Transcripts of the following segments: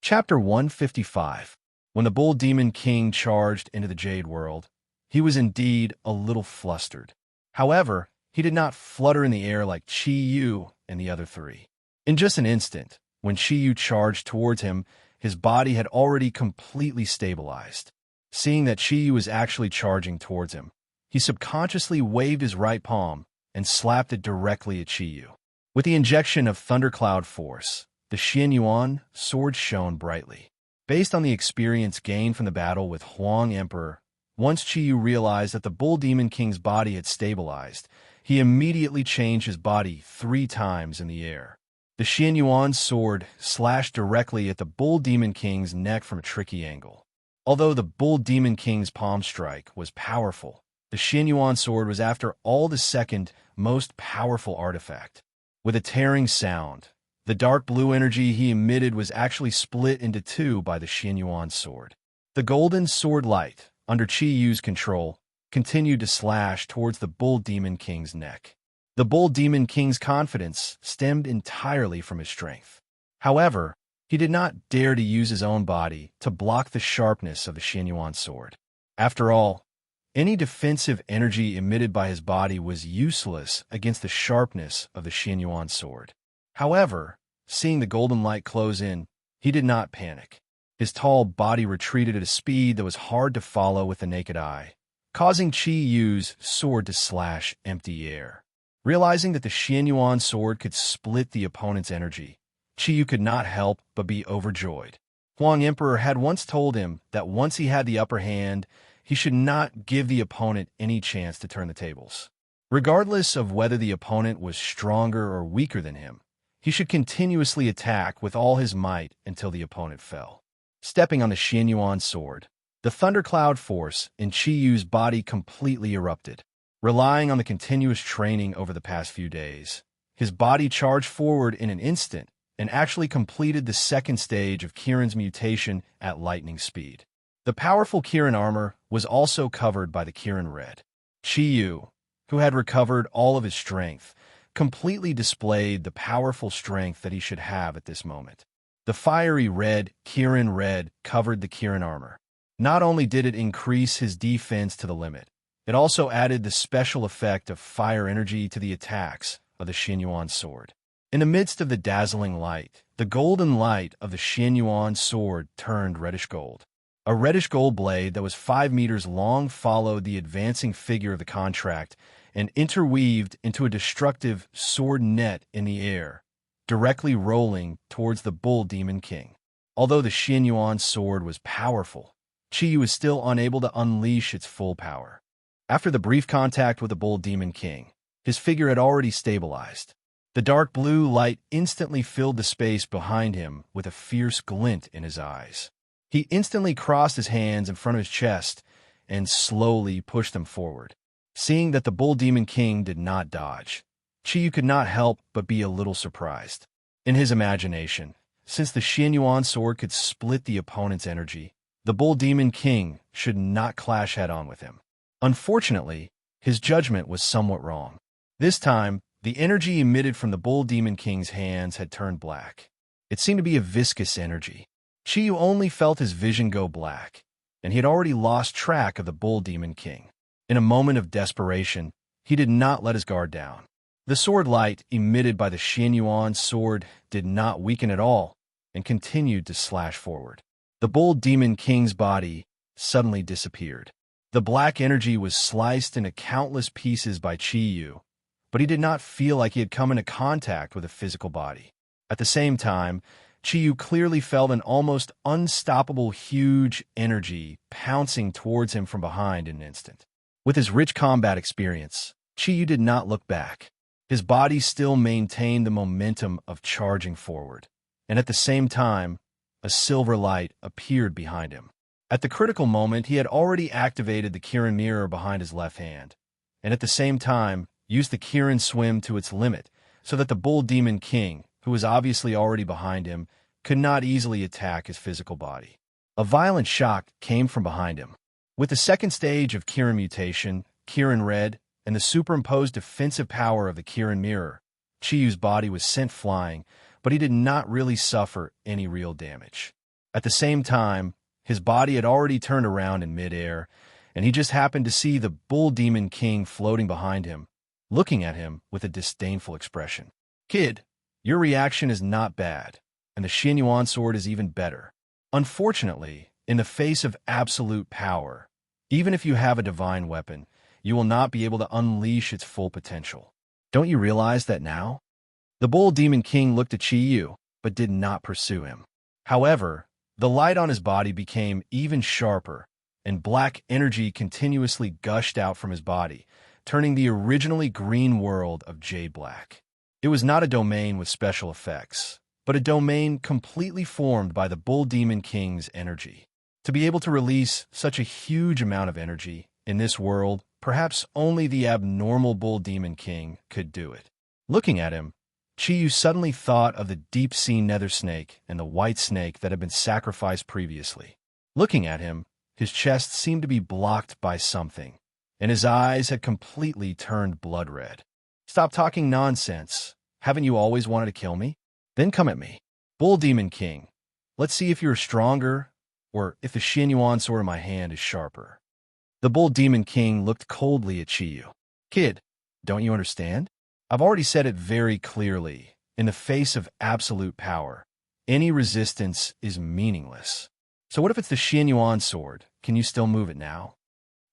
Chapter 155. When the Bull Demon King charged into the Jade World, he was indeed a little flustered. However, he did not flutter in the air like Chi Yu and the other three. In just an instant, when Chi Yu charged towards him, his body had already completely stabilized. Seeing that Chi Yu was actually charging towards him, he subconsciously waved his right palm and slapped it directly at Chi Yu. With the injection of thundercloud force, the Xianyuan sword shone brightly. Based on the experience gained from the battle with Huang Emperor, once Chi Yu realized that the Bull Demon King's body had stabilized, he immediately changed his body 3 times in the air. The Xianyuan sword slashed directly at the Bull Demon King's neck from a tricky angle. Although the Bull Demon King's palm strike was powerful, the Xianyuan sword was after all the second most powerful artifact. With a tearing sound, the dark blue energy he emitted was actually split into 2 by the Xianyuan sword. The golden sword light, under Chi Yu's control, continued to slash towards the Bull Demon King's neck. The Bull Demon King's confidence stemmed entirely from his strength. However, he did not dare to use his own body to block the sharpness of the Xianyuan sword. After all, any defensive energy emitted by his body was useless against the sharpness of the Xianyuan sword. However, seeing the golden light close in, he did not panic. His tall body retreated at a speed that was hard to follow with the naked eye, causing Chi Yu's sword to slash empty air. Realizing that the Xianyuan sword could split the opponent's energy, Chi Yu could not help but be overjoyed. Huang Emperor had once told him that once he had the upper hand, he should not give the opponent any chance to turn the tables. Regardless of whether the opponent was stronger or weaker than him, he should continuously attack with all his might until the opponent fell. Stepping on the Xianyuan sword, the thundercloud force in Chi Yu's body completely erupted. Relying on the continuous training over the past few days, his body charged forward in an instant and actually completed the second stage of Kirin's mutation at lightning speed. The powerful Kirin armor was also covered by the Kirin Red. Chi Yu, who had recovered all of his strength, completely displayed the powerful strength that he should have at this moment. The fiery red Kirin Red covered the Kirin armor. Not only did it increase his defense to the limit, it also added the special effect of fire energy to the attacks of the Xianyuan sword. In the midst of the dazzling light, the golden light of the Xianyuan sword turned reddish gold. A reddish gold blade that was 5 meters long followed the advancing figure of the contract and interweaved into a destructive sword net in the air, directly rolling towards the Bull Demon King. Although the Xianyuan sword was powerful, Chi Yu was still unable to unleash its full power. After the brief contact with the Bull Demon King, his figure had already stabilized. The dark blue light instantly filled the space behind him with a fierce glint in his eyes. He instantly crossed his hands in front of his chest and slowly pushed them forward. Seeing that the Bull Demon King did not dodge, Chi Yu could not help but be a little surprised. In his imagination, since the Xianyuan sword could split the opponent's energy, the Bull Demon King should not clash head-on with him. Unfortunately, his judgment was somewhat wrong. This time, the energy emitted from the Bull Demon King's hands had turned black. It seemed to be a viscous energy. Chi Yu only felt his vision go black, and he had already lost track of the Bull Demon King. In a moment of desperation, he did not let his guard down. The sword light emitted by the Xianyuan sword did not weaken at all and continued to slash forward. The Bull Demon King's body suddenly disappeared. The black energy was sliced into countless pieces by Chi Yu, but he did not feel like he had come into contact with a physical body. At the same time, Chi Yu clearly felt an almost unstoppable huge energy pouncing towards him from behind in an instant. With his rich combat experience, Chi Yu did not look back. His body still maintained the momentum of charging forward, and at the same time, a silver light appeared behind him. At the critical moment, he had already activated the Kirin mirror behind his left hand, and at the same time, used the Kirin swim to its limit so that the Bull Demon King, who was obviously already behind him, could not easily attack his physical body. A violent shock came from behind him. With the second stage of Kirin mutation, Kirin Red, and the superimposed defensive power of the Kirin mirror, Chi Yu's body was sent flying, but he did not really suffer any real damage. At the same time, his body had already turned around in midair, and he just happened to see the bull demon king floating behind him, looking at him with a disdainful expression. Kid, your reaction is not bad, and the Xin Yuan sword is even better. Unfortunately, in the face of absolute power, even if you have a divine weapon, you will not be able to unleash its full potential. Don't you realize that now? The bull demon king looked at Qi Yu, but did not pursue him. However, the light on his body became even sharper, and black energy continuously gushed out from his body, turning the originally green world of jade black. It was not a domain with special effects, but a domain completely formed by the bull demon king's energy. To be able to release such a huge amount of energy in this world, perhaps only the abnormal bull demon king could do it. Looking at him, Qi Yu suddenly thought of the deep-sea nether snake and the white snake that had been sacrificed previously. Looking at him, his chest seemed to be blocked by something, and his eyes had completely turned blood red. Stop talking nonsense. Haven't you always wanted to kill me? Then come at me. Bull Demon King, let's see if you're stronger, or if the Xin Yuan sword in my hand is sharper. The Bull Demon King looked coldly at Qi Yu. Kid, don't you understand? I've already said it very clearly. In the face of absolute power, any resistance is meaningless. So what if it's the Xin Yuan sword? Can you still move it now?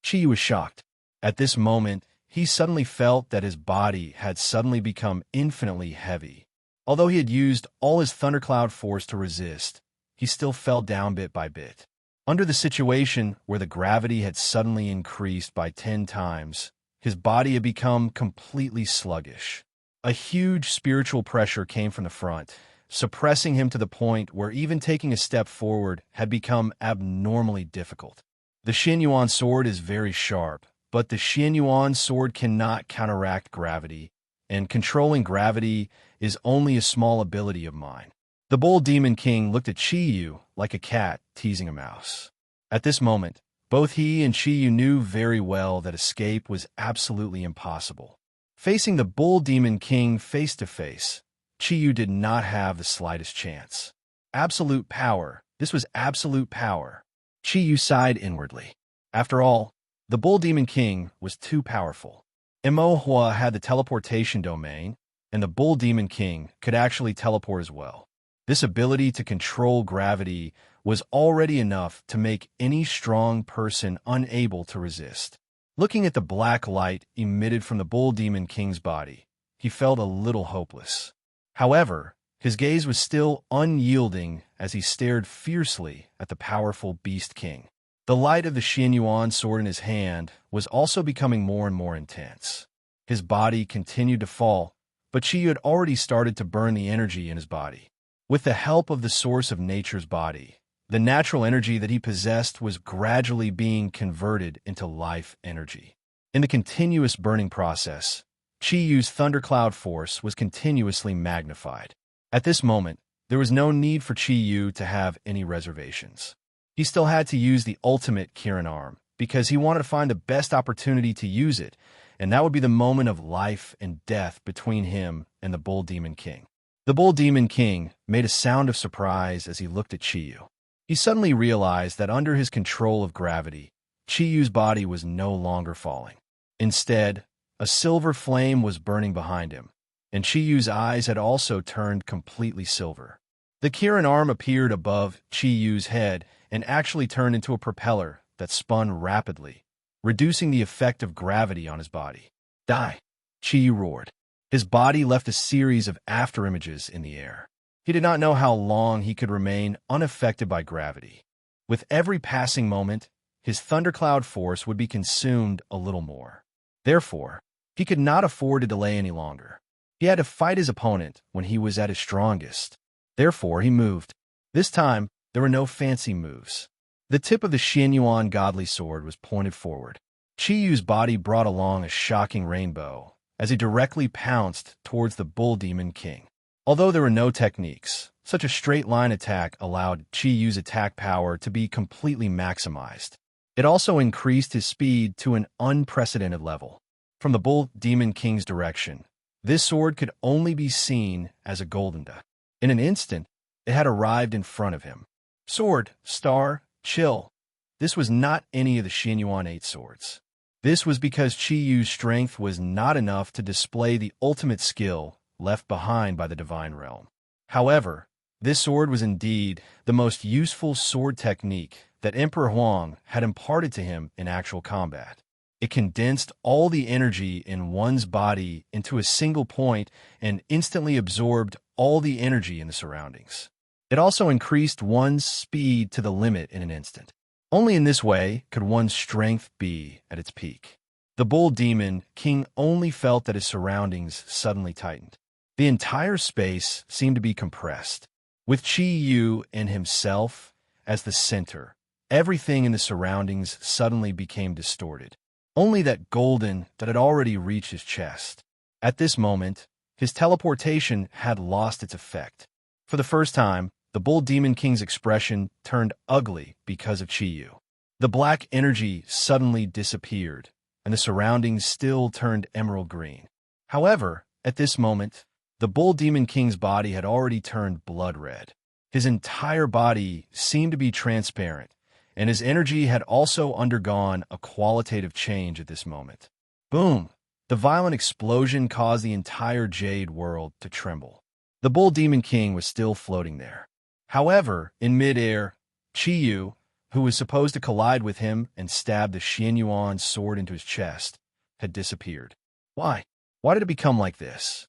Qi Yu was shocked. At this moment, he suddenly felt that his body had suddenly become infinitely heavy. Although he had used all his thundercloud force to resist, he still fell down bit by bit. Under the situation where the gravity had suddenly increased by 10 times, his body had become completely sluggish. A huge spiritual pressure came from the front, suppressing him to the point where even taking a step forward had become abnormally difficult. The Xin Yuan sword is very sharp, but the Xin Yuan sword cannot counteract gravity, and controlling gravity is only a small ability of mine. The Bull Demon King looked at Qi Yu like a cat teasing a mouse. At this moment, both he and Qi Yu knew very well that escape was absolutely impossible. Facing the Bull Demon King face to face, Qi Yu did not have the slightest chance. Absolute power. This was absolute power. Qi Yu sighed inwardly. After all, the Bull Demon King was too powerful. Mo Hua had the teleportation domain, and the Bull Demon King could actually teleport as well. This ability to control gravity was already enough to make any strong person unable to resist. Looking at the black light emitted from the Bull Demon King's body, he felt a little hopeless. However, his gaze was still unyielding as he stared fiercely at the powerful Beast King. The light of the Xin Yuan sword in his hand was also becoming more and more intense. His body continued to fall, but Qi Yu had already started to burn the energy in his body. With the help of the source of nature's body, the natural energy that he possessed was gradually being converted into life energy. In the continuous burning process, Qi Yu's thundercloud force was continuously magnified. At this moment, there was no need for Qi Yu to have any reservations. He still had to use the ultimate Kirin arm, because he wanted to find the best opportunity to use it, and that would be the moment of life and death between him and the Bull Demon King. The Bull Demon King made a sound of surprise as he looked at Qi Yu. He suddenly realized that under his control of gravity, Qi Yu's body was no longer falling. Instead, a silver flame was burning behind him, and Qi Yu's eyes had also turned completely silver. The Kirin arm appeared above Qi Yu's head and actually turned into a propeller that spun rapidly, reducing the effect of gravity on his body. Die! Qi Yu roared. His body left a series of afterimages in the air. He did not know how long he could remain unaffected by gravity. With every passing moment, his thundercloud force would be consumed a little more. Therefore, he could not afford to delay any longer. He had to fight his opponent when he was at his strongest. Therefore, he moved. This time, there were no fancy moves. The tip of the Xin Yuan godly sword was pointed forward. Qi Yu's body brought along a shocking rainbow as he directly pounced towards the Bull Demon King. Although there were no techniques, such a straight-line attack allowed Qi Yu's attack power to be completely maximized. It also increased his speed to an unprecedented level. From the Bull Demon King's direction, this sword could only be seen as a golden dot. In an instant, it had arrived in front of him. Sword, star, chill. This was not any of the Xianyuan 8 swords. This was because Qi Yu's strength was not enough to display the ultimate skill left behind by the divine realm. However, this sword was indeed the most useful sword technique that Emperor Huang had imparted to him in actual combat. It condensed all the energy in one's body into a single point and instantly absorbed all the energy in the surroundings. It also increased one's speed to the limit in an instant. Only in this way could one's strength be at its peak. The bull demon king only felt that his surroundings suddenly tightened. The entire space seemed to be compressed. With Qi Yu and himself as the center, everything in the surroundings suddenly became distorted. Only that golden that had already reached his chest. At this moment, his teleportation had lost its effect. For the first time, the bull demon king's expression turned ugly because of Qi Yu. The black energy suddenly disappeared, and the surroundings still turned emerald green. However, at this moment, the bull demon king's body had already turned blood red. His entire body seemed to be transparent, and his energy had also undergone a qualitative change at this moment. Boom! The violent explosion caused the entire jade world to tremble. The bull demon king was still floating there. However, in midair, Qi Yu, who was supposed to collide with him and stab the Xianyuan sword into his chest, had disappeared. Why? Why did it become like this?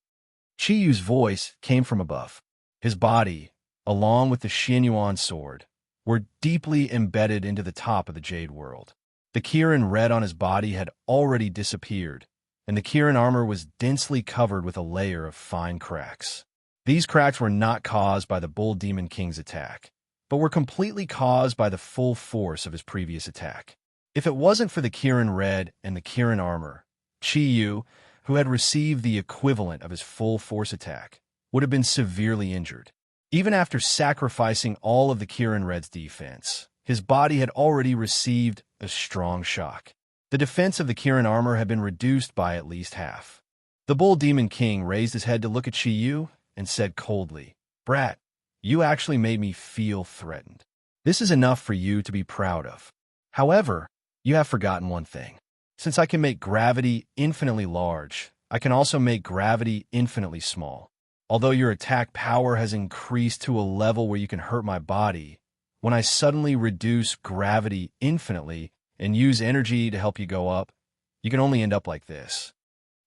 Qi Yu's voice came from above. His body, along with the Xianyuan sword, were deeply embedded into the top of the jade world. The Kirin red on his body had already disappeared, and the Kirin armor was densely covered with a layer of fine cracks. These cracks were not caused by the bull demon king's attack, but were completely caused by the full force of his previous attack. If it wasn't for the Kirin red and the Kirin armor, Qi Yu, who had received the equivalent of his full force attack, would have been severely injured. Even after sacrificing all of the Kirin red's defense, his body had already received a strong shock. The defense of the Kirin armor had been reduced by at least half. The bull demon king raised his head to look at Qi Yu and said coldly, "Brat, you actually made me feel threatened. This is enough for you to be proud of. However, you have forgotten one thing. Since I can make gravity infinitely large, I can also make gravity infinitely small. Although your attack power has increased to a level where you can hurt my body, when I suddenly reduce gravity infinitely and use energy to help you go up, you can only end up like this."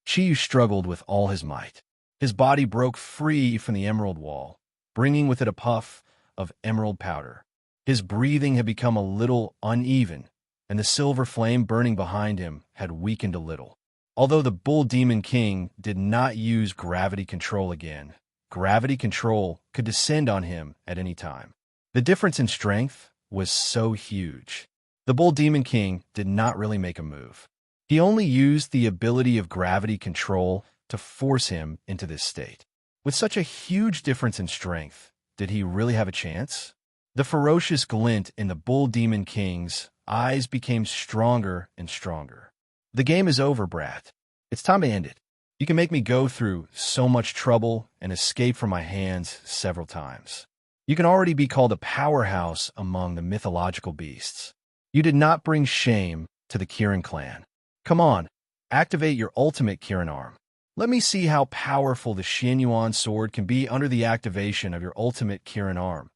Qi Yu struggled with all his might. His body broke free from the emerald wall, bringing with it a puff of emerald powder. His breathing had become a little uneven, and the silver flame burning behind him had weakened a little. Although the bull demon king did not use gravity control again, gravity control could descend on him at any time. The difference in strength was so huge. The bull demon king did not really make a move. He only used the ability of gravity control to force him into this state. With such a huge difference in strength, did he really have a chance? The ferocious glint in the bull demon king's eyes became stronger and stronger. The game is over, brat. It's time to end it. You can make me go through so much trouble and escape from my hands several times. You can already be called a powerhouse among the mythological beasts. You did not bring shame to the Kirin clan. Come on, activate your ultimate Kirin arm. Let me see how powerful the Xianyuan sword can be under the activation of your ultimate Kirin arm.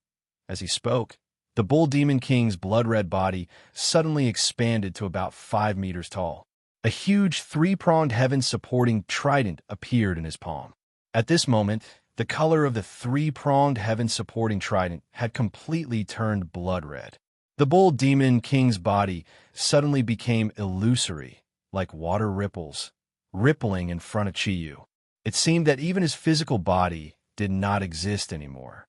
As he spoke, the bull demon king's blood-red body suddenly expanded to about 5 meters tall. A huge three-pronged heaven-supporting trident appeared in his palm. At this moment, the color of the three-pronged heaven-supporting trident had completely turned blood-red. The bull demon king's body suddenly became illusory, like water ripples, rippling in front of Qi Yu. It seemed that even his physical body did not exist anymore.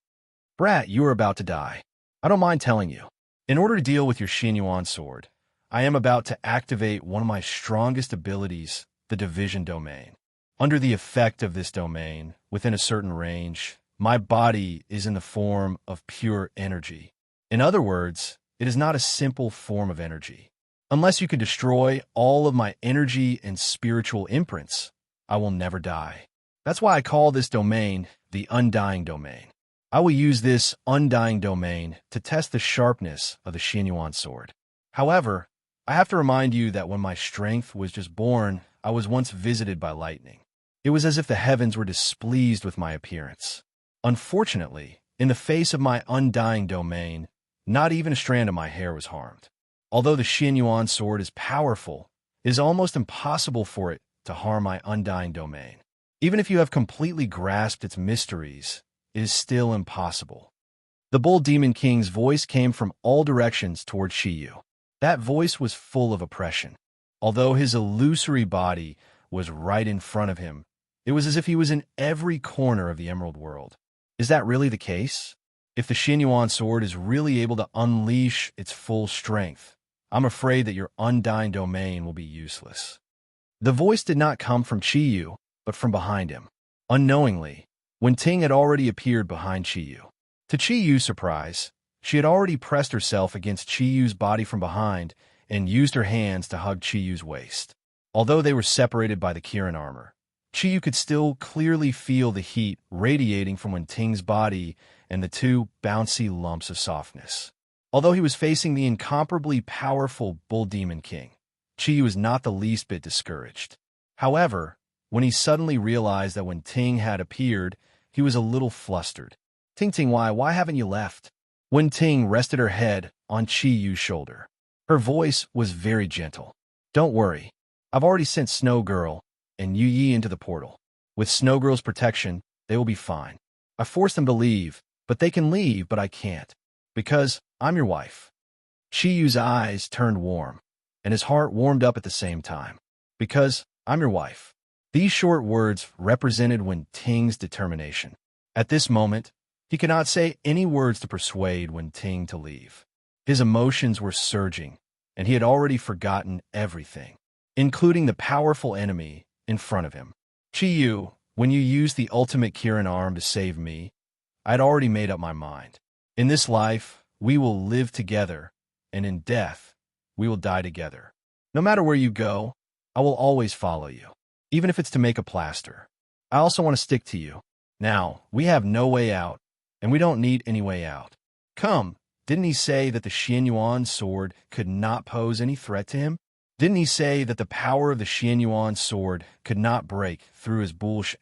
Brat, you are about to die. I don't mind telling you. In order to deal with your Xianyuan sword, I am about to activate one of my strongest abilities, the division domain. Under the effect of this domain, within a certain range, my body is in the form of pure energy. In other words, it is not a simple form of energy. Unless you can destroy all of my energy and spiritual imprints, I will never die. That's why I call this domain the Undying Domain. I will use this undying domain to test the sharpness of the Xianyuan sword. However, I have to remind you that when my strength was just born, I was once visited by lightning. It was as if the heavens were displeased with my appearance. Unfortunately, in the face of my undying domain, not even a strand of my hair was harmed. Although the Xianyuan sword is powerful, it is almost impossible for it to harm my undying domain. Even if you have completely grasped its mysteries, it is still impossible. The Bull Demon King's voice came from all directions toward Shiyu. That voice was full of oppression. Although his illusory body was right in front of him, it was as if he was in every corner of the Emerald World. Is that really the case? If the Xianyuan sword is really able to unleash its full strength, I'm afraid that your undying domain will be useless. The voice did not come from Shiyu, but from behind him. Unknowingly, Wen-Ting had already appeared behind Shiyu. To Chiyu's surprise, she had already pressed herself against Chiyu's body from behind and used her hands to hug Chiyu's waist. Although they were separated by the Kirin armor, Chiyu could still clearly feel the heat radiating from Wen-Ting's body and the two bouncy lumps of softness. Although he was facing the incomparably powerful Bull Demon King, Chiyu was not the least bit discouraged. However, when he suddenly realized that Wen-Ting had appeared, he was a little flustered. Ting, why haven't you left? Wen-Ting rested her head on Chiyu's shoulder. Her voice was very gentle. Don't worry, I've already sent Snow Girl and Yu Yi into the portal. With Snow Girl's protection, they will be fine. I forced them to leave, but they can leave, but I can't. Because I'm your wife. Chiyu's eyes turned warm, and his heart warmed up at the same time. Because I'm your wife. These short words represented Wen-Ting's determination. At this moment, he could not say any words to persuade Wen-Ting to leave. His emotions were surging, and he had already forgotten everything, including the powerful enemy in front of him. Chiyu, when you used the ultimate Kirin arm to save me, I had already made up my mind. In this life, we will live together, and in death, we will die together. No matter where you go, I will always follow you, even if it's to make a plaster. I also want to stick to you. Now, we have no way out, and we don't need any way out. Come, didn't he say that the Xianyuan sword could not pose any threat to him? Didn't he say that the power of the Xianyuan sword could not break through his bullish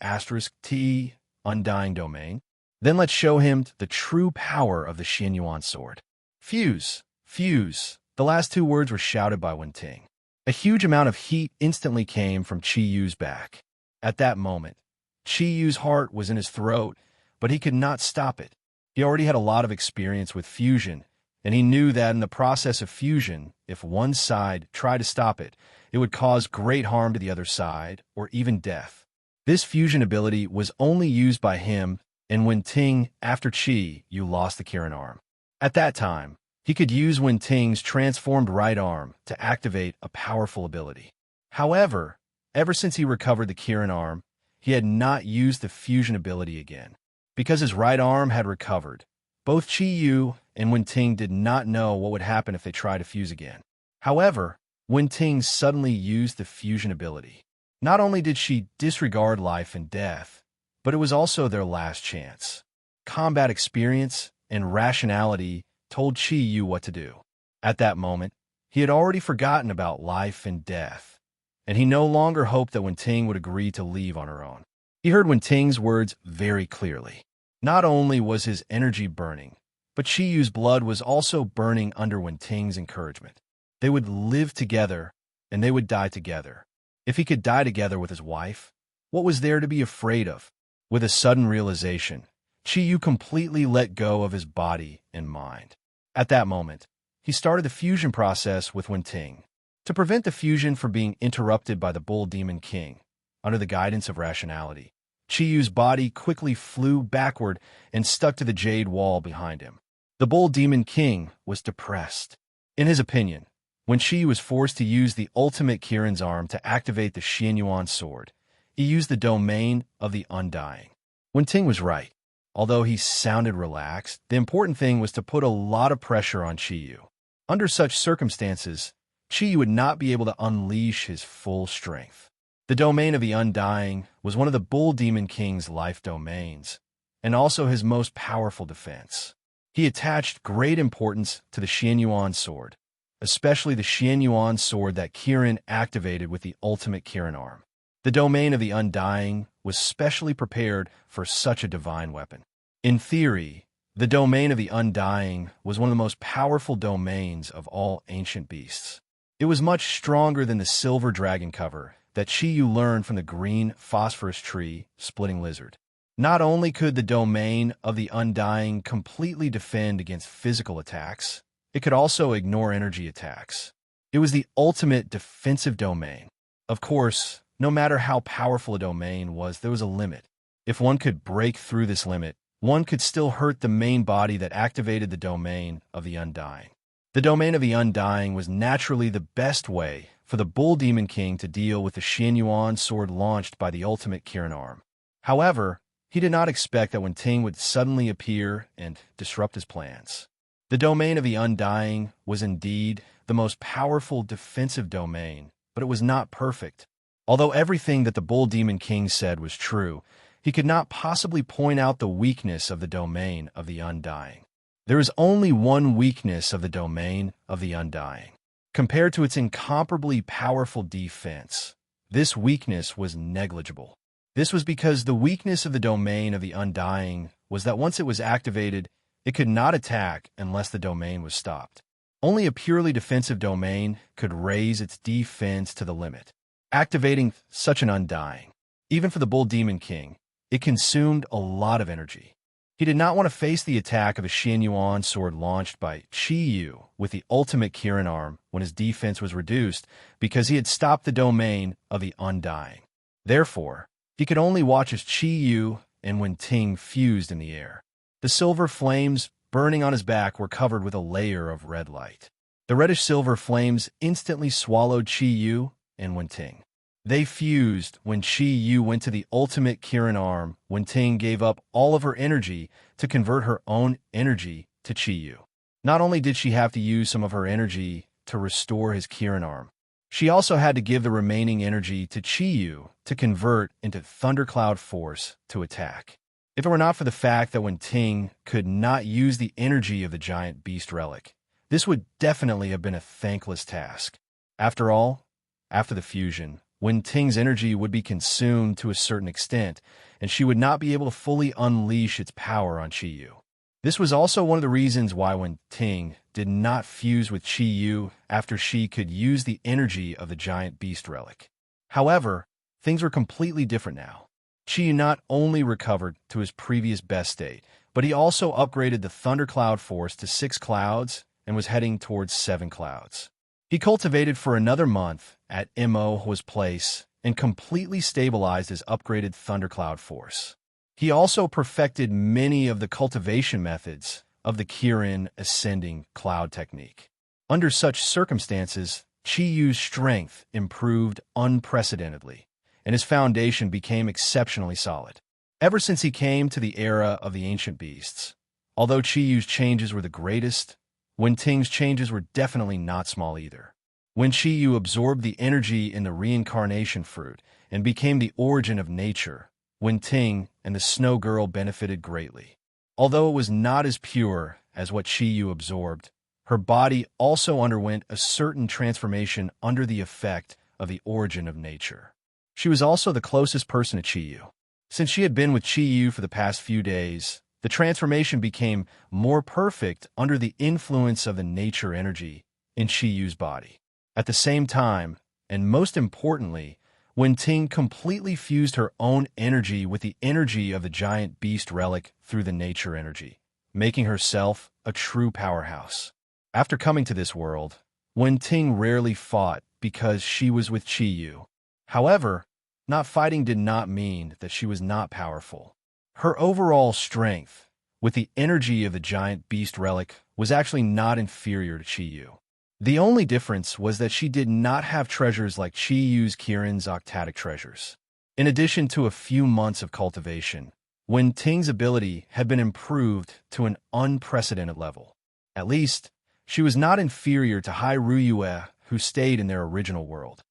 *T undying domain? Then let's show him the true power of the Xianyuan sword. Fuse, fuse. The last two words were shouted by Wen-Ting. A huge amount of heat instantly came from Chiyu's back. At that moment, Chiyu's heart was in his throat, but he could not stop it. He already had a lot of experience with fusion, and he knew that in the process of fusion, if one side tried to stop it, it would cause great harm to the other side, or even death. This fusion ability was only used by him, and Wen-Ting, after Chi, you lost the Kirin arm. At that time, he could use Wen-Ting's transformed right arm to activate a powerful ability. However, ever since he recovered the Kirin arm, he had not used the fusion ability again. Because his right arm had recovered, both Chi-Yu and Wen-Ting did not know what would happen if they tried to fuse again. However, Wen-Ting suddenly used the fusion ability. Not only did she disregard life and death, but it was also their last chance. Combat experience and rationality told Chi-Yu what to do. At that moment, he had already forgotten about life and death, and he no longer hoped that Wen-Ting would agree to leave on her own. He heard Wen-Ting's words very clearly. Not only was his energy burning, but Chi-Yu's blood was also burning under Wen-Ting's encouragement. They would live together, and they would die together. If he could die together with his wife, what was there to be afraid of? With a sudden realization, Chi-Yu completely let go of his body and mind. At that moment, he started the fusion process with Wen-Ting. To prevent the fusion from being interrupted by the Bull Demon King, under the guidance of rationality, Chi-Yu's body quickly flew backward and stuck to the jade wall behind him. The Bull Demon King was depressed. In his opinion, when Chi-Yu was forced to use the ultimate Kirin's arm to activate the Xianyuan sword, he used the domain of the Undying. Wen-Ting was right. Although he sounded relaxed, the important thing was to put a lot of pressure on Chi-Yu. Under such circumstances, Chi-Yu would not be able to unleash his full strength. The domain of the Undying was one of the Bull Demon King's life domains, and also his most powerful defense. He attached great importance to the Xianyuan sword, especially the Xianyuan sword that Kirin activated with the ultimate Kirin arm. The domain of the Undying was specially prepared for such a divine weapon. In theory, the domain of the Undying was one of the most powerful domains of all ancient beasts. It was much stronger than the silver dragon cover that Chiyu learned from the green phosphorus tree splitting lizard. Not only could the domain of the Undying completely defend against physical attacks, it could also ignore energy attacks. It was the ultimate defensive domain. Of course, no matter how powerful a domain was, there was a limit. If one could break through this limit, one could still hurt the main body that activated the domain of the Undying. The domain of the Undying was naturally the best way for the Bull Demon King to deal with the Xianyuan sword launched by the ultimate Kirin arm. However, he did not expect that Wen Ting would suddenly appear and disrupt his plans. The domain of the Undying was indeed the most powerful defensive domain, but it was not perfect. Although everything that the Bull Demon King said was true, he could not possibly point out the weakness of the domain of the Undying. There is only one weakness of the domain of the Undying. Compared to its incomparably powerful defense, this weakness was negligible. This was because the weakness of the domain of the Undying was that once it was activated, it could not attack unless the domain was stopped. Only a purely defensive domain could raise its defense to the limit. Activating such an Undying, even for the Bull Demon King, it consumed a lot of energy. He did not want to face the attack of a Xianyuan sword launched by Chiyu with the ultimate Kirin arm when his defense was reduced because he had stopped the domain of the Undying. Therefore, he could only watch as Chiyu and Wen Ting fused in the air. The silver flames burning on his back were covered with a layer of red light. The reddish-silver flames instantly swallowed Chiyu and Wen Ting. They fused when Chiyu went to the ultimate Kirin arm. Wen Ting gave up all of her energy to convert her own energy to Chiyu. Not only did she have to use some of her energy to restore his Kirin arm, she also had to give the remaining energy to Chiyu to convert into thundercloud force to attack. If it were not for the fact that Wen Ting could not use the energy of the giant beast relic, this would definitely have been a thankless task. After all, after the fusion, Wen Ting's energy would be consumed to a certain extent, and she would not be able to fully unleash its power on Chiyu. This was also one of the reasons why Wen Ting did not fuse with Chiyu after she could use the energy of the giant beast relic. However, things were completely different now. Chiyu not only recovered to his previous best state, but he also upgraded the thundercloud force to 6 clouds and was heading towards 7 clouds. He cultivated for another month at Mo's place and completely stabilized his upgraded thundercloud force. He also perfected many of the cultivation methods of the Kirin ascending cloud technique. Under such circumstances, Chiyu's strength improved unprecedentedly, and his foundation became exceptionally solid. Ever since he came to the era of the ancient beasts, although Chiyu's changes were the greatest, Wen Ting's changes were definitely not small either. When Chiyu absorbed the energy in the reincarnation fruit and became the origin of nature, Wen Ting and the Snow Girl benefited greatly. Although it was not as pure as what Chiyu absorbed, her body also underwent a certain transformation under the effect of the origin of nature. She was also the closest person to Chiyu. Since she had been with Chiyu for the past few days, the transformation became more perfect under the influence of the nature energy in Chiyu's body. At the same time, and most importantly, Wen Ting completely fused her own energy with the energy of the giant beast relic through the nature energy, making herself a true powerhouse. After coming to this world, Wen Ting rarely fought because she was with Chiyu. However, not fighting did not mean that she was not powerful. Her overall strength, with the energy of the giant beast relic, was actually not inferior to Chiyu. The only difference was that she did not have treasures like Chiyu's Kirin's octatic treasures. In addition to a few months of cultivation, Wen Ting's ability had been improved to an unprecedented level. At least, she was not inferior to Hai Ruyue, who stayed in their original world.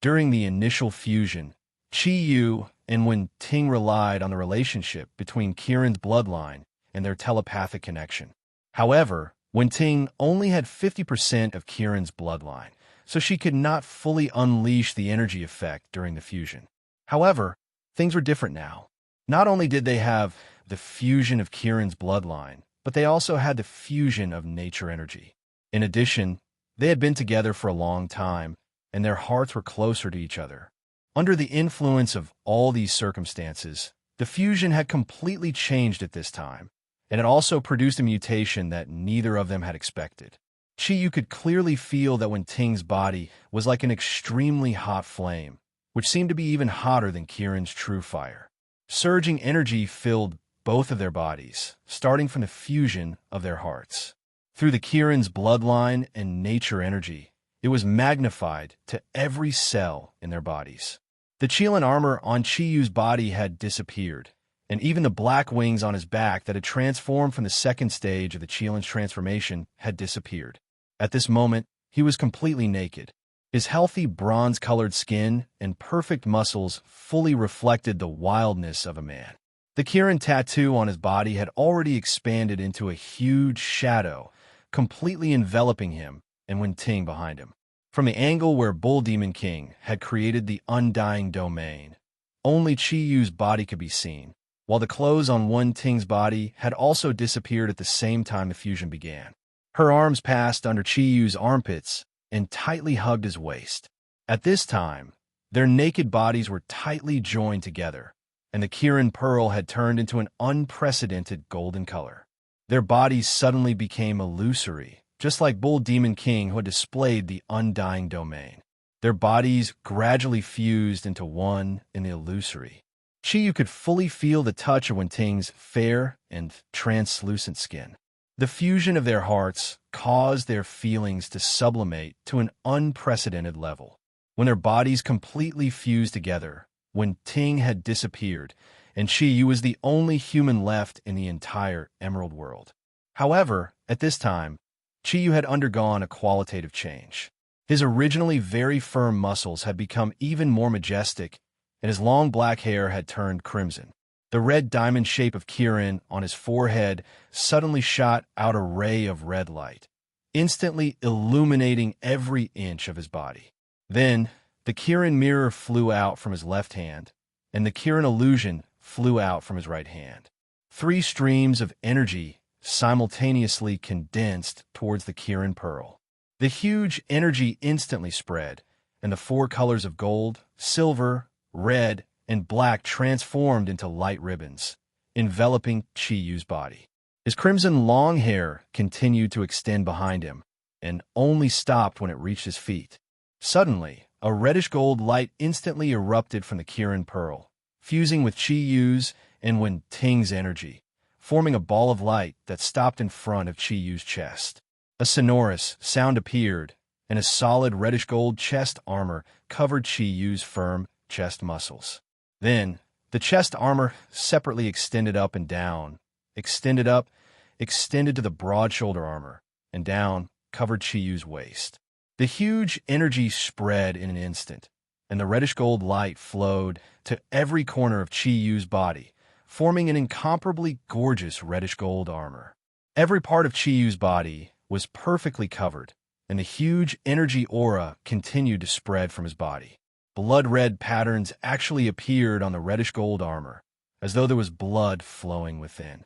During the initial fusion, Chiyu and when Ting relied on the relationship between Kieran's bloodline and their telepathic connection. However, Wen Ting only had 50% of Kieran's bloodline, so she could not fully unleash the energy effect during the fusion. However, things were different now. Not only did they have the fusion of Kieran's bloodline, but they also had the fusion of nature energy. In addition, they had been together for a long time, and their hearts were closer to each other. Under the influence of all these circumstances, the fusion had completely changed at this time, and it also produced a mutation that neither of them had expected. Chi-Yu could clearly feel that Wen Ting's body was like an extremely hot flame, which seemed to be even hotter than Kieran's true fire. Surging energy filled both of their bodies, starting from the fusion of their hearts. Through the Kieran's bloodline and nature energy, it was magnified to every cell in their bodies. The Qilin armor on Chi-Yu's body had disappeared, and even the black wings on his back that had transformed from the second stage of the Qilin's transformation had disappeared. At this moment, he was completely naked. His healthy bronze-colored skin and perfect muscles fully reflected the wildness of a man. The Kieran tattoo on his body had already expanded into a huge shadow, completely enveloping him and Wen Ting behind him. From the angle where Bull Demon King had created the undying domain, only Chi-Yu's body could be seen, while the clothes on Wen Ting's body had also disappeared at the same time the fusion began. Her arms passed under Chi-Yu's armpits and tightly hugged his waist. At this time, their naked bodies were tightly joined together, and the Kieran pearl had turned into an unprecedented golden color. Their bodies suddenly became illusory, just like Bull Demon King who had displayed the undying domain. Their bodies gradually fused into one in the illusory. Chi-Yu could fully feel the touch of Wen Ting's fair and translucent skin. The fusion of their hearts caused their feelings to sublimate to an unprecedented level. When their bodies completely fused together, Wen Ting had disappeared, and Chi-Yu was the only human left in the entire Emerald world. However, at this time, Chi-Yu had undergone a qualitative change. His originally very firm muscles had become even more majestic, and his long black hair had turned crimson. The red diamond shape of Kieran on his forehead suddenly shot out a ray of red light, instantly illuminating every inch of his body. Then, the Kieran mirror flew out from his left hand, and the Kieran illusion flew out from his right hand. 3 streams of energy simultaneously condensed towards the Kieran pearl. The huge energy instantly spread, and the 4 colors of gold, silver, red, and black transformed into light ribbons, enveloping Chi-Yu's body. His crimson long hair continued to extend behind him, and only stopped when it reached his feet. Suddenly, a reddish-gold light instantly erupted from the Kieran pearl, fusing with Chi-Yu's and Wen Ting's energy, forming a ball of light that stopped in front of Chi-Yu's chest. A sonorous sound appeared, and a solid reddish-gold chest armor covered Chi-Yu's firm chest muscles. Then, the chest armor separately extended up and down, extended up, extended to the broad shoulder armor, and down, covered Chi-Yu's waist. The huge energy spread in an instant, and the reddish-gold light flowed to every corner of Chi-Yu's body, forming an incomparably gorgeous reddish-gold armor. Every part of Chi-Yu's body was perfectly covered, and the huge energy aura continued to spread from his body. Blood-red patterns actually appeared on the reddish-gold armor, as though there was blood flowing within.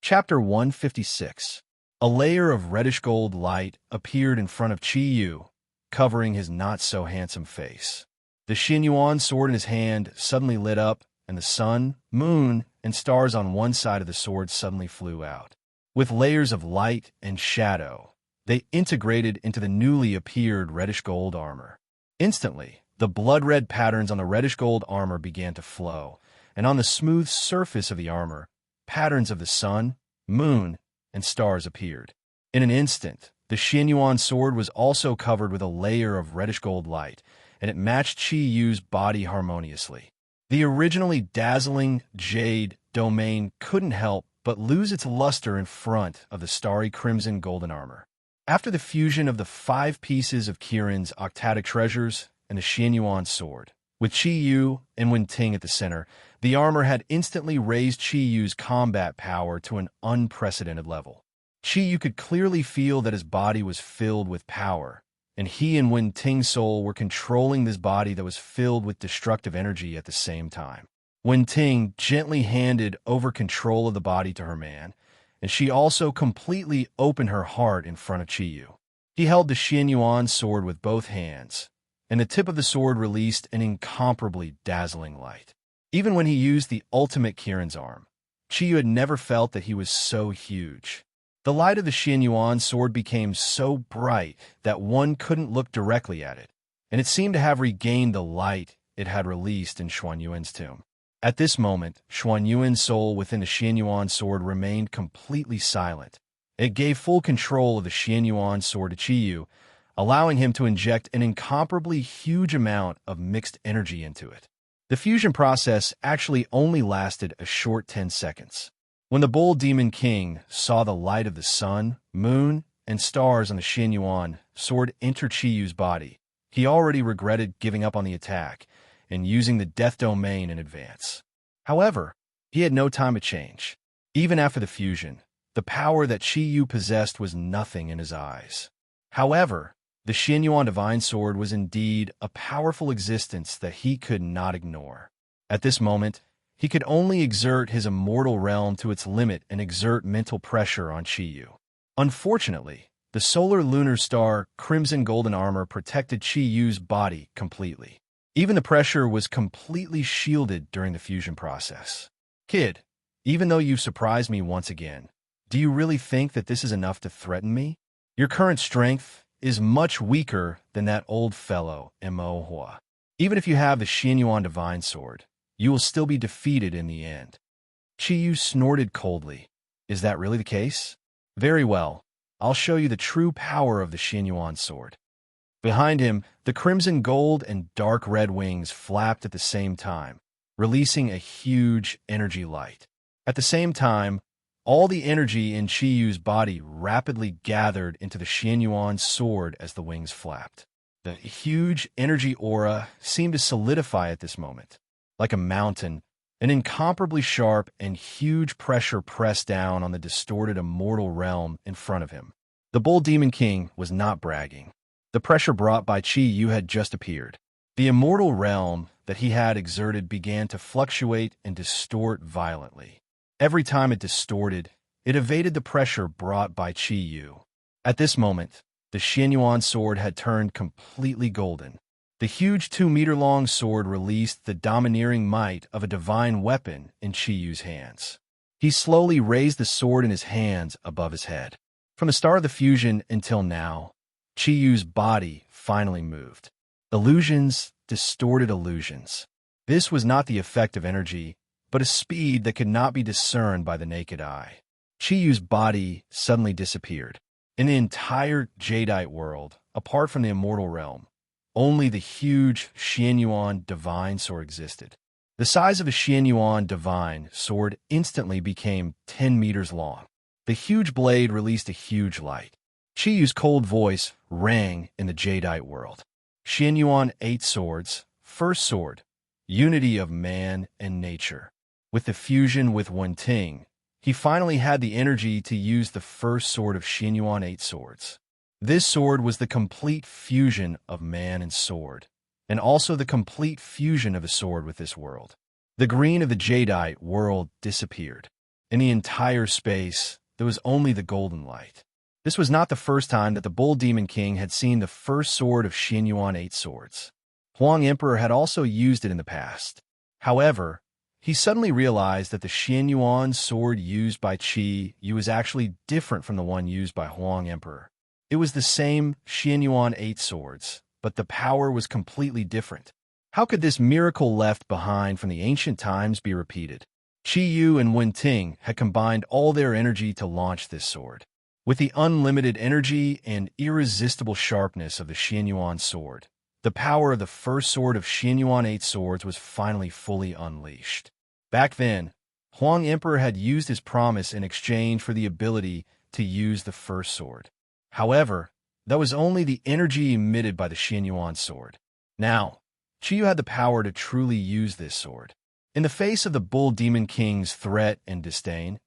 Chapter 156. A layer of reddish-gold light appeared in front of Chi-Yu, covering his not-so-handsome face. The Xinyuan sword in his hand suddenly lit up, and the sun, moon, and stars on one side of the sword suddenly flew out. With layers of light and shadow, they integrated into the newly appeared reddish-gold armor. Instantly, the blood-red patterns on the reddish-gold armor began to flow, and on the smooth surface of the armor, patterns of the sun, moon, and stars appeared. In an instant, the Xinyuan sword was also covered with a layer of reddish-gold light, and it matched Chi-Yu's body harmoniously. The originally dazzling jade domain couldn't help but lose its luster in front of the starry crimson golden armor. After the fusion of the 5 pieces of Kieran's octadic treasures and the Xinyuan sword, With Qi Yu and Wen Ting at the center, the armor had instantly raised Qi Yu's combat power to an unprecedented level. Qi Yu could clearly feel that his body was filled with power, and he and Wen Ting's soul were controlling this body that was filled with destructive energy at the same time. Wen Ting gently handed over control of the body to her man, and she also completely opened her heart in front of Qi Yu. He held the Xian Yuan sword with both hands, and the tip of the sword released an incomparably dazzling light. Even when he used the ultimate Kirin's arm, Qi Yu had never felt that he was so huge. The light of the Xian Yuan sword became so bright that one couldn't look directly at it, and it seemed to have regained the light it had released in Xuan Yuan's tomb. At this moment, Xuan Yuan's soul within the Xian Yuan sword remained completely silent. It gave full control of the Xian Yuan sword to Qi Yu, allowing him to inject an incomparably huge amount of mixed energy into it. The fusion process actually only lasted a short 10 seconds. When the Bull Demon King saw the light of the sun, moon, and stars on the Xian Yuan sword enter Qi Yu's body, he already regretted giving up on the attack and using the Death Domain in advance. However, he had no time to change. Even after the fusion, the power that Qi Yu possessed was nothing in his eyes. However, the Xian Yuan Divine Sword was indeed a powerful existence that he could not ignore. At this moment, he could only exert his immortal realm to its limit and exert mental pressure on Qi Yu. Unfortunately, the solar lunar star crimson golden armor protected Qi Yu's body completely. Even the pressure was completely shielded during the fusion process. Kid, even though you've surprised me once again, do you really think that this is enough to threaten me? Your current strength is much weaker than that old fellow, Mo Hua. Even if you have the Xian Yuan Divine Sword, you will still be defeated in the end. Qi Yu snorted coldly. Is that really the case? Very well. I'll show you the true power of the Xian Yuan Sword. Behind him, the crimson gold and dark red wings flapped at the same time, releasing a huge energy light. At the same time, all the energy in Qi Yu's body rapidly gathered into the Xian Yuan sword as the wings flapped. The huge energy aura seemed to solidify at this moment. Like a mountain, an incomparably sharp and huge pressure pressed down on the distorted immortal realm in front of him. The Bull Demon King was not bragging. The pressure brought by Qi Yu had just appeared. The immortal realm that he had exerted began to fluctuate and distort violently. Every time it distorted, it evaded the pressure brought by Qi Yu. At this moment, the Xian Yuan sword had turned completely golden. The huge 2-meter-long sword released the domineering might of a divine weapon in Qi Yu's hands. He slowly raised the sword in his hands above his head. From the start of the fusion until now, Qi Yu's body finally moved. Illusions distorted illusions. This was not the effect of energy, but a speed that could not be discerned by the naked eye. Qi Yu's body suddenly disappeared. In the entire Jadeite world, apart from the immortal realm, only the huge Xian Yuan Divine Sword existed. The size of a Xian Yuan Divine Sword instantly became 10 meters long. The huge blade released a huge light. Qi Yu's cold voice rang in the Jadeite world. Xian Yuan 8 Swords, First Sword, Unity of Man and Nature. With the fusion with Wen Ting, he finally had the energy to use the first sword of Xian Yuan 8 Swords. This sword was the complete fusion of man and sword, and also the complete fusion of a sword with this world. The green of the Jadeite world disappeared. In the entire space, there was only the golden light. This was not the first time that the Bull Demon King had seen the first sword of Xian Yuan 8 Swords. Huang Emperor had also used it in the past. However, he suddenly realized that the Xian Yuan sword used by Qi Yu was actually different from the one used by Huang Emperor. It was the same Xian Yuan 8 Swords, but the power was completely different. How could this miracle left behind from the ancient times be repeated? Qi Yu and Wen Ting had combined all their energy to launch this sword. With the unlimited energy and irresistible sharpness of the Xian Yuan sword, the power of the first sword of Xian Yuan 8 Swords was finally fully unleashed. Back then, Huang Emperor had used his promise in exchange for the ability to use the first sword. However, that was only the energy emitted by the Xian Yuan sword. Now, Chi Yu had the power to truly use this sword. In the face of the Bull Demon King's threat and disdain,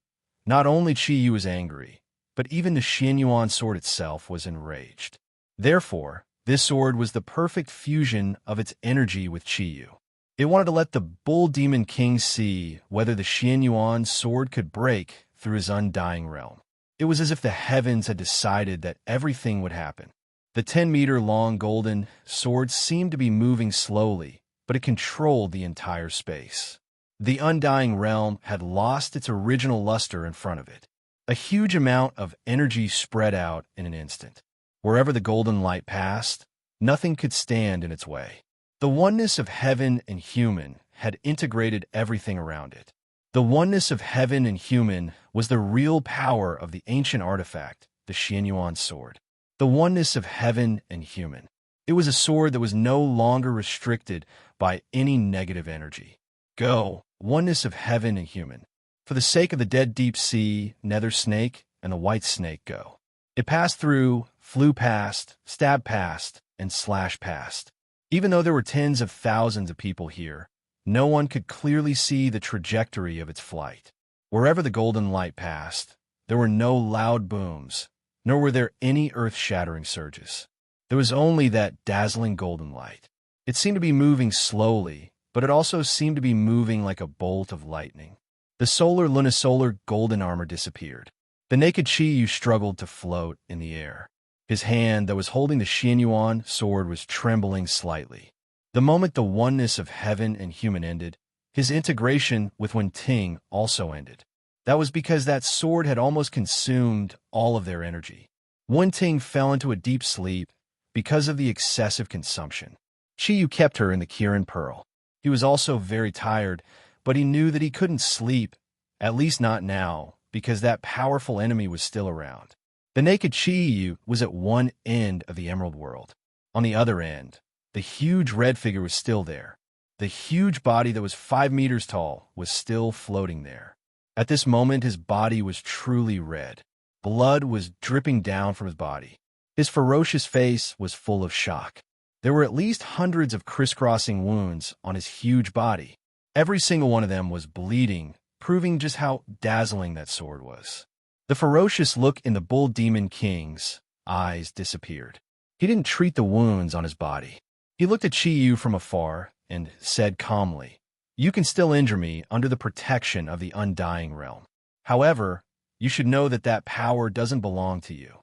not only Chi Yu was angry, but even the Xianyuan sword itself was enraged. Therefore, this sword was the perfect fusion of its energy with Chi Yu. It wanted to let the Bull Demon King see whether the Xianyuan sword could break through his undying realm. It was as if the heavens had decided that everything would happen. The 10-meter-long golden sword seemed to be moving slowly, but it controlled the entire space. The undying realm had lost its original luster in front of it. A huge amount of energy spread out in an instant. Wherever the golden light passed, nothing could stand in its way. The oneness of heaven and human had integrated everything around it. The oneness of heaven and human was the real power of the ancient artifact, the Xianyuan sword. The oneness of heaven and human. It was a sword that was no longer restricted by any negative energy. Go, oneness of heaven and human. For the sake of the dead deep sea, nether snake, and the white snake, go. It passed through, flew past, stabbed past, and slashed past. Even though there were tens of thousands of people here, no one could clearly see the trajectory of its flight. Wherever the golden light passed, there were no loud booms, nor were there any earth-shattering surges. There was only that dazzling golden light. It seemed to be moving slowly, but it also seemed to be moving like a bolt of lightning. The lunisolar golden armor disappeared. The naked Chi Yu struggled to float in the air. His hand that was holding the Xianyuan sword was trembling slightly. The moment the oneness of heaven and human ended, his integration with Wen Ting also ended. That was because that sword had almost consumed all of their energy. Wen Ting fell into a deep sleep because of the excessive consumption. Chi Yu kept her in the Kirin Pearl. He was also very tired, but he knew that he couldn't sleep, at least not now, because that powerful enemy was still around. The naked Chi Yu was at one end of the Emerald World. On the other end, the huge red figure was still there. The huge body that was 5 meters tall was still floating there. At this moment, his body was truly red. Blood was dripping down from his body. His ferocious face was full of shock. There were at least hundreds of crisscrossing wounds on his huge body. Every single one of them was bleeding, proving just how dazzling that sword was. The ferocious look in the Bull Demon King's eyes disappeared. He didn't treat the wounds on his body. He looked at Chi Yu from afar and said calmly, "You can still injure me under the protection of the undying realm. However, you should know that that power doesn't belong to you."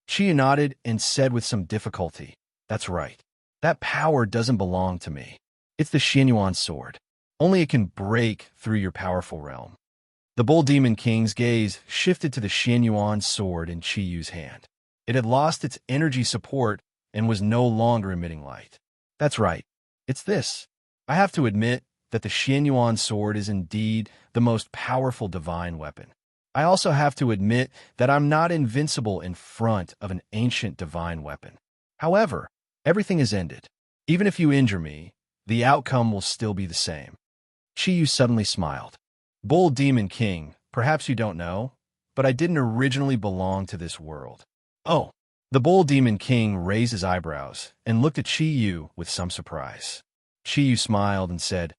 Chi Yu nodded and said with some difficulty, "That's right. That power doesn't belong to me. It's the Xianyuan sword. Only it can break through your powerful realm." The Bull Demon King's gaze shifted to the Xianyuan sword in Chi Yu's hand. It had lost its energy support and was no longer emitting light. "That's right. It's this. I have to admit that the Xianyuan sword is indeed the most powerful divine weapon. I also have to admit that I'm not invincible in front of an ancient divine weapon. However, everything is ended. Even if you injure me, the outcome will still be the same." Chi Yu suddenly smiled. "Bull Demon King, perhaps you don't know, but I didn't originally belong to this world." "Oh." The Bull Demon King raised his eyebrows and looked at Chi Yu with some surprise. Chi Yu smiled and said,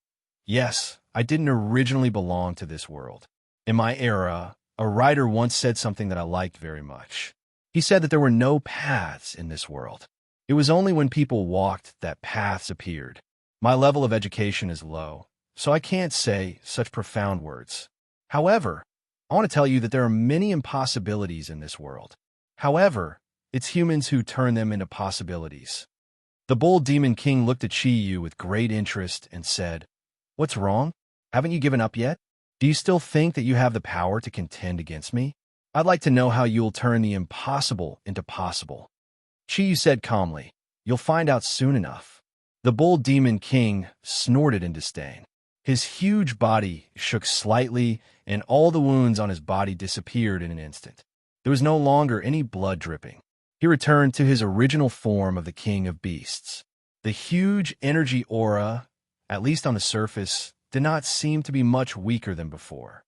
"Yes, I didn't originally belong to this world. In my era, a writer once said something that I liked very much. He said that there were no paths in this world. It was only when people walked that paths appeared. My level of education is low, so I can't say such profound words. However, I want to tell you that there are many impossibilities in this world. However, it's humans who turn them into possibilities." The Bull Demon King looked at Chi Yu with great interest and said, "What's wrong? Haven't you given up yet? Do you still think that you have the power to contend against me? I'd like to know how you'll turn the impossible into possible." Chi Yu said calmly, "You'll find out soon enough." The Bull Demon King snorted in disdain. His huge body shook slightly, and all the wounds on his body disappeared in an instant. There was no longer any blood dripping. He returned to his original form of the King of Beasts. The huge energy aura, at least on the surface, did not seem to be much weaker than before.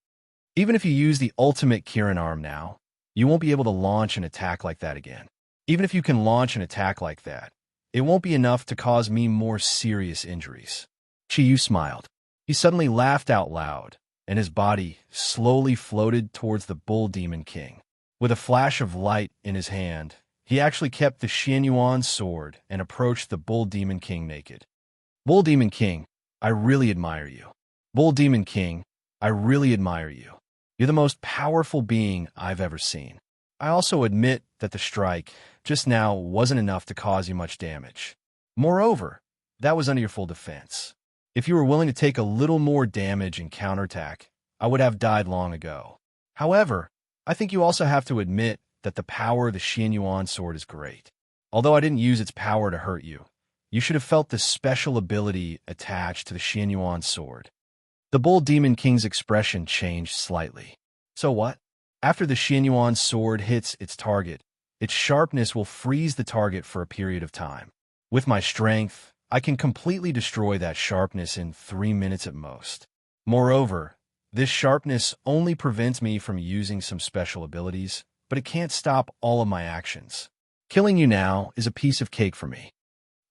Even if you use the ultimate Kirin arm now, you won't be able to launch an attack like that again. Even if you can launch an attack like that, it won't be enough to cause me more serious injuries. Qiyu smiled. He suddenly laughed out loud, and his body slowly floated towards the Bull Demon King. With a flash of light in his hand, he actually kept the Xianyuan sword and approached the Bull Demon King naked. Bull Demon King, I really admire you. Bull Demon King, I really admire you. You're the most powerful being I've ever seen. I also admit that the strike just now wasn't enough to cause you much damage. Moreover, that was under your full defense. If you were willing to take a little more damage and counterattack, I would have died long ago. However, I think you also have to admit that the power of the Xianyuan sword is great. Although I didn't use its power to hurt you, you should have felt the special ability attached to the Xianyuan sword. The Bull Demon King's expression changed slightly. So what? After the Xianyuan sword hits its target, its sharpness will freeze the target for a period of time. With my strength, I can completely destroy that sharpness in 3 minutes at most. Moreover, this sharpness only prevents me from using some special abilities, but it can't stop all of my actions. Killing you now is a piece of cake for me.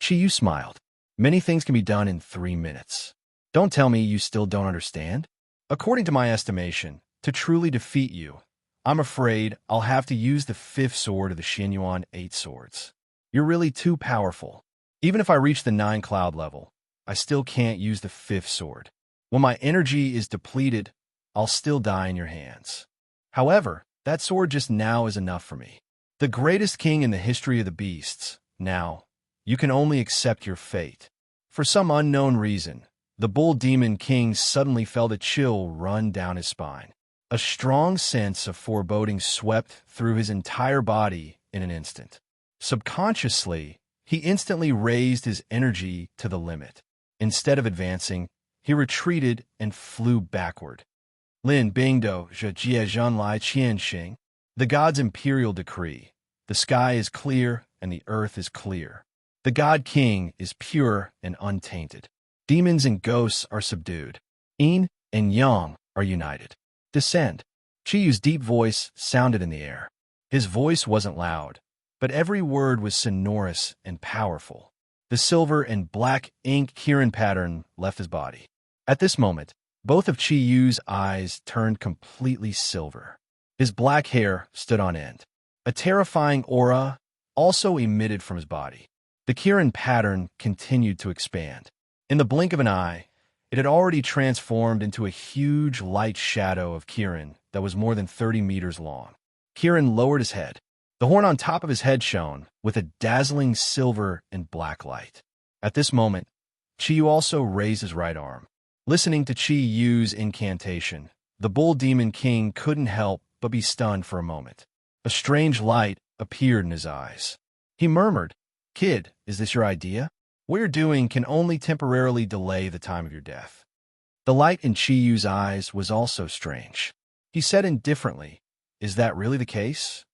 Qiyu smiled. Many things can be done in 3 minutes. Don't tell me you still don't understand? According to my estimation, to truly defeat you, I'm afraid I'll have to use the 5th sword of the Xianyuan 8 swords. You're really too powerful. Even if I reach the 9 cloud level, I still can't use the 5th sword. When my energy is depleted, I'll still die in your hands. However, that sword just now is enough for me. The greatest king in the history of the beasts. Now, you can only accept your fate. For some unknown reason, the Bull Demon King suddenly felt a chill run down his spine. A strong sense of foreboding swept through his entire body in an instant. Subconsciously, he instantly raised his energy to the limit. Instead of advancing, he retreated and flew backward. Lin Bingdo Zhe Jie Zhan Lai Qian Xing. The god's imperial decree. The sky is clear and the earth is clear. The God King is pure and untainted. Demons and ghosts are subdued. Yin and Yang are united. Descend. Qiyu's deep voice sounded in the air. His voice wasn't loud, but every word was sonorous and powerful. The silver and black ink Kirin pattern left his body. At this moment, both of Qiyu's eyes turned completely silver. His black hair stood on end. A terrifying aura also emitted from his body. The Kirin pattern continued to expand. In the blink of an eye, it had already transformed into a huge light shadow of Kirin that was more than 30 meters long. Kirin lowered his head. The horn on top of his head shone with a dazzling silver and black light. At this moment, Qiyu also raised his right arm. Listening to Qiyu's incantation, the Bull Demon King couldn't help but be stunned for a moment. A strange light appeared in his eyes. He murmured, "Kid, is this your idea? What you're doing can only temporarily delay the time of your death." The light in Qiyu's eyes was also strange. He said indifferently, "Is that really the case?"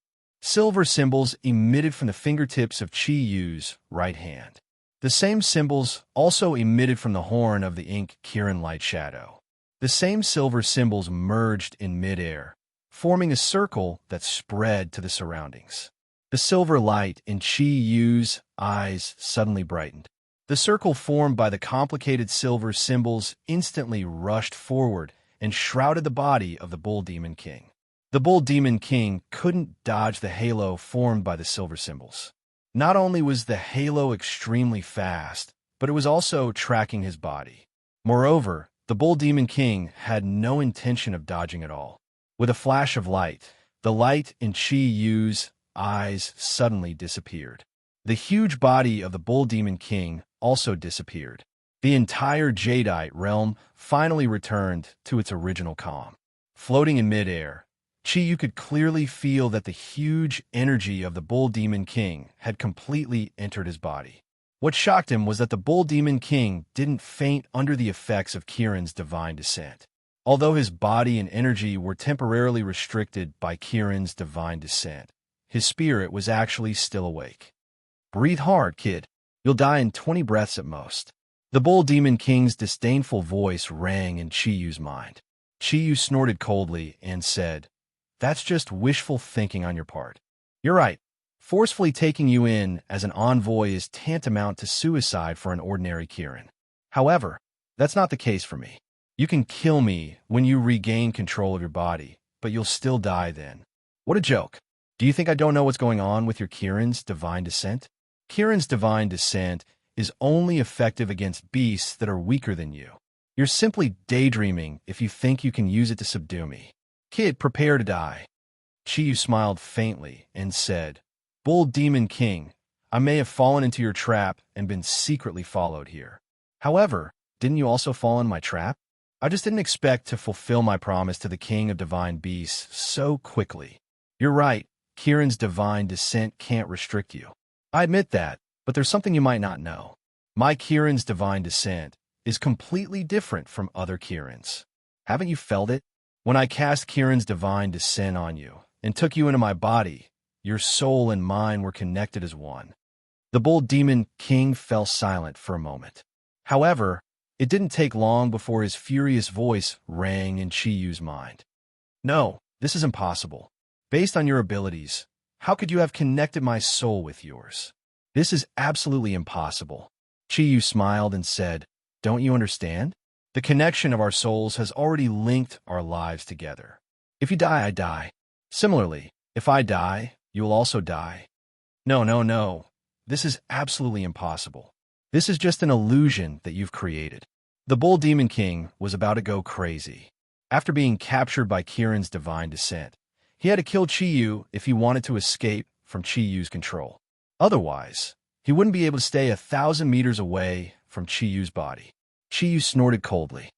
Silver symbols emitted from the fingertips of Qiyu's right hand. The same symbols also emitted from the horn of the ink Kirin light shadow. The same silver symbols merged in midair, forming a circle that spread to the surroundings. The silver light in Qiyu's eyes suddenly brightened. The circle formed by the complicated silver symbols instantly rushed forward and shrouded the body of the Bull Demon King. The Bull Demon King couldn't dodge the halo formed by the silver symbols. Not only was the halo extremely fast, but it was also tracking his body. Moreover, the Bull Demon King had no intention of dodging at all. With a flash of light, the light in Qiyu's eyes suddenly disappeared. The huge body of the Bull Demon King also disappeared. The entire Jadeite realm finally returned to its original calm. Floating in midair, Qiyu could clearly feel that the huge energy of the Bull Demon King had completely entered his body. What shocked him was that the Bull Demon King didn't faint under the effects of Kirin's divine descent. Although his body and energy were temporarily restricted by Kirin's divine descent, his spirit was actually still awake. "Breathe hard, kid. You'll die in 20 breaths at most." The Bull Demon King's disdainful voice rang in Qiyu's mind. Qiyu snorted coldly and said, "That's just wishful thinking on your part. You're right. Forcefully taking you in as an envoy is tantamount to suicide for an ordinary Kirin. However, that's not the case for me. You can kill me when you regain control of your body, but you'll still die then. What a joke. Do you think I don't know what's going on with your Kirin's divine descent? Kirin's divine descent is only effective against beasts that are weaker than you. You're simply daydreaming if you think you can use it to subdue me. Kid, prepare to die. Chiyu smiled faintly and said, Bull Demon King, I may have fallen into your trap and been secretly followed here. However, didn't you also fall in my trap? I just didn't expect to fulfill my promise to the King of Divine Beasts so quickly. You're right, Kirin's divine descent can't restrict you. I admit that, but there's something you might not know. My Kirin's divine descent is completely different from other Kirin's. Haven't you felt it? When I cast Kirin's divine descent on you and took you into my body, your soul and mine were connected as one. The Bull Demon King fell silent for a moment. However, it didn't take long before his furious voice rang in Chiyu's mind. No, this is impossible. Based on your abilities, how could you have connected my soul with yours? This is absolutely impossible. Chiyu smiled and said, Don't you understand? The connection of our souls has already linked our lives together. If you die, I die. Similarly, if I die, you will also die. No. This is absolutely impossible. This is just an illusion that you've created. The Bull Demon King was about to go crazy. After being captured by Kirin's divine descent, he had to kill Chiyu if he wanted to escape from Chiyu's control. Otherwise, he wouldn't be able to stay 1,000 meters away from Chiyu's body. Chiyu snorted coldly.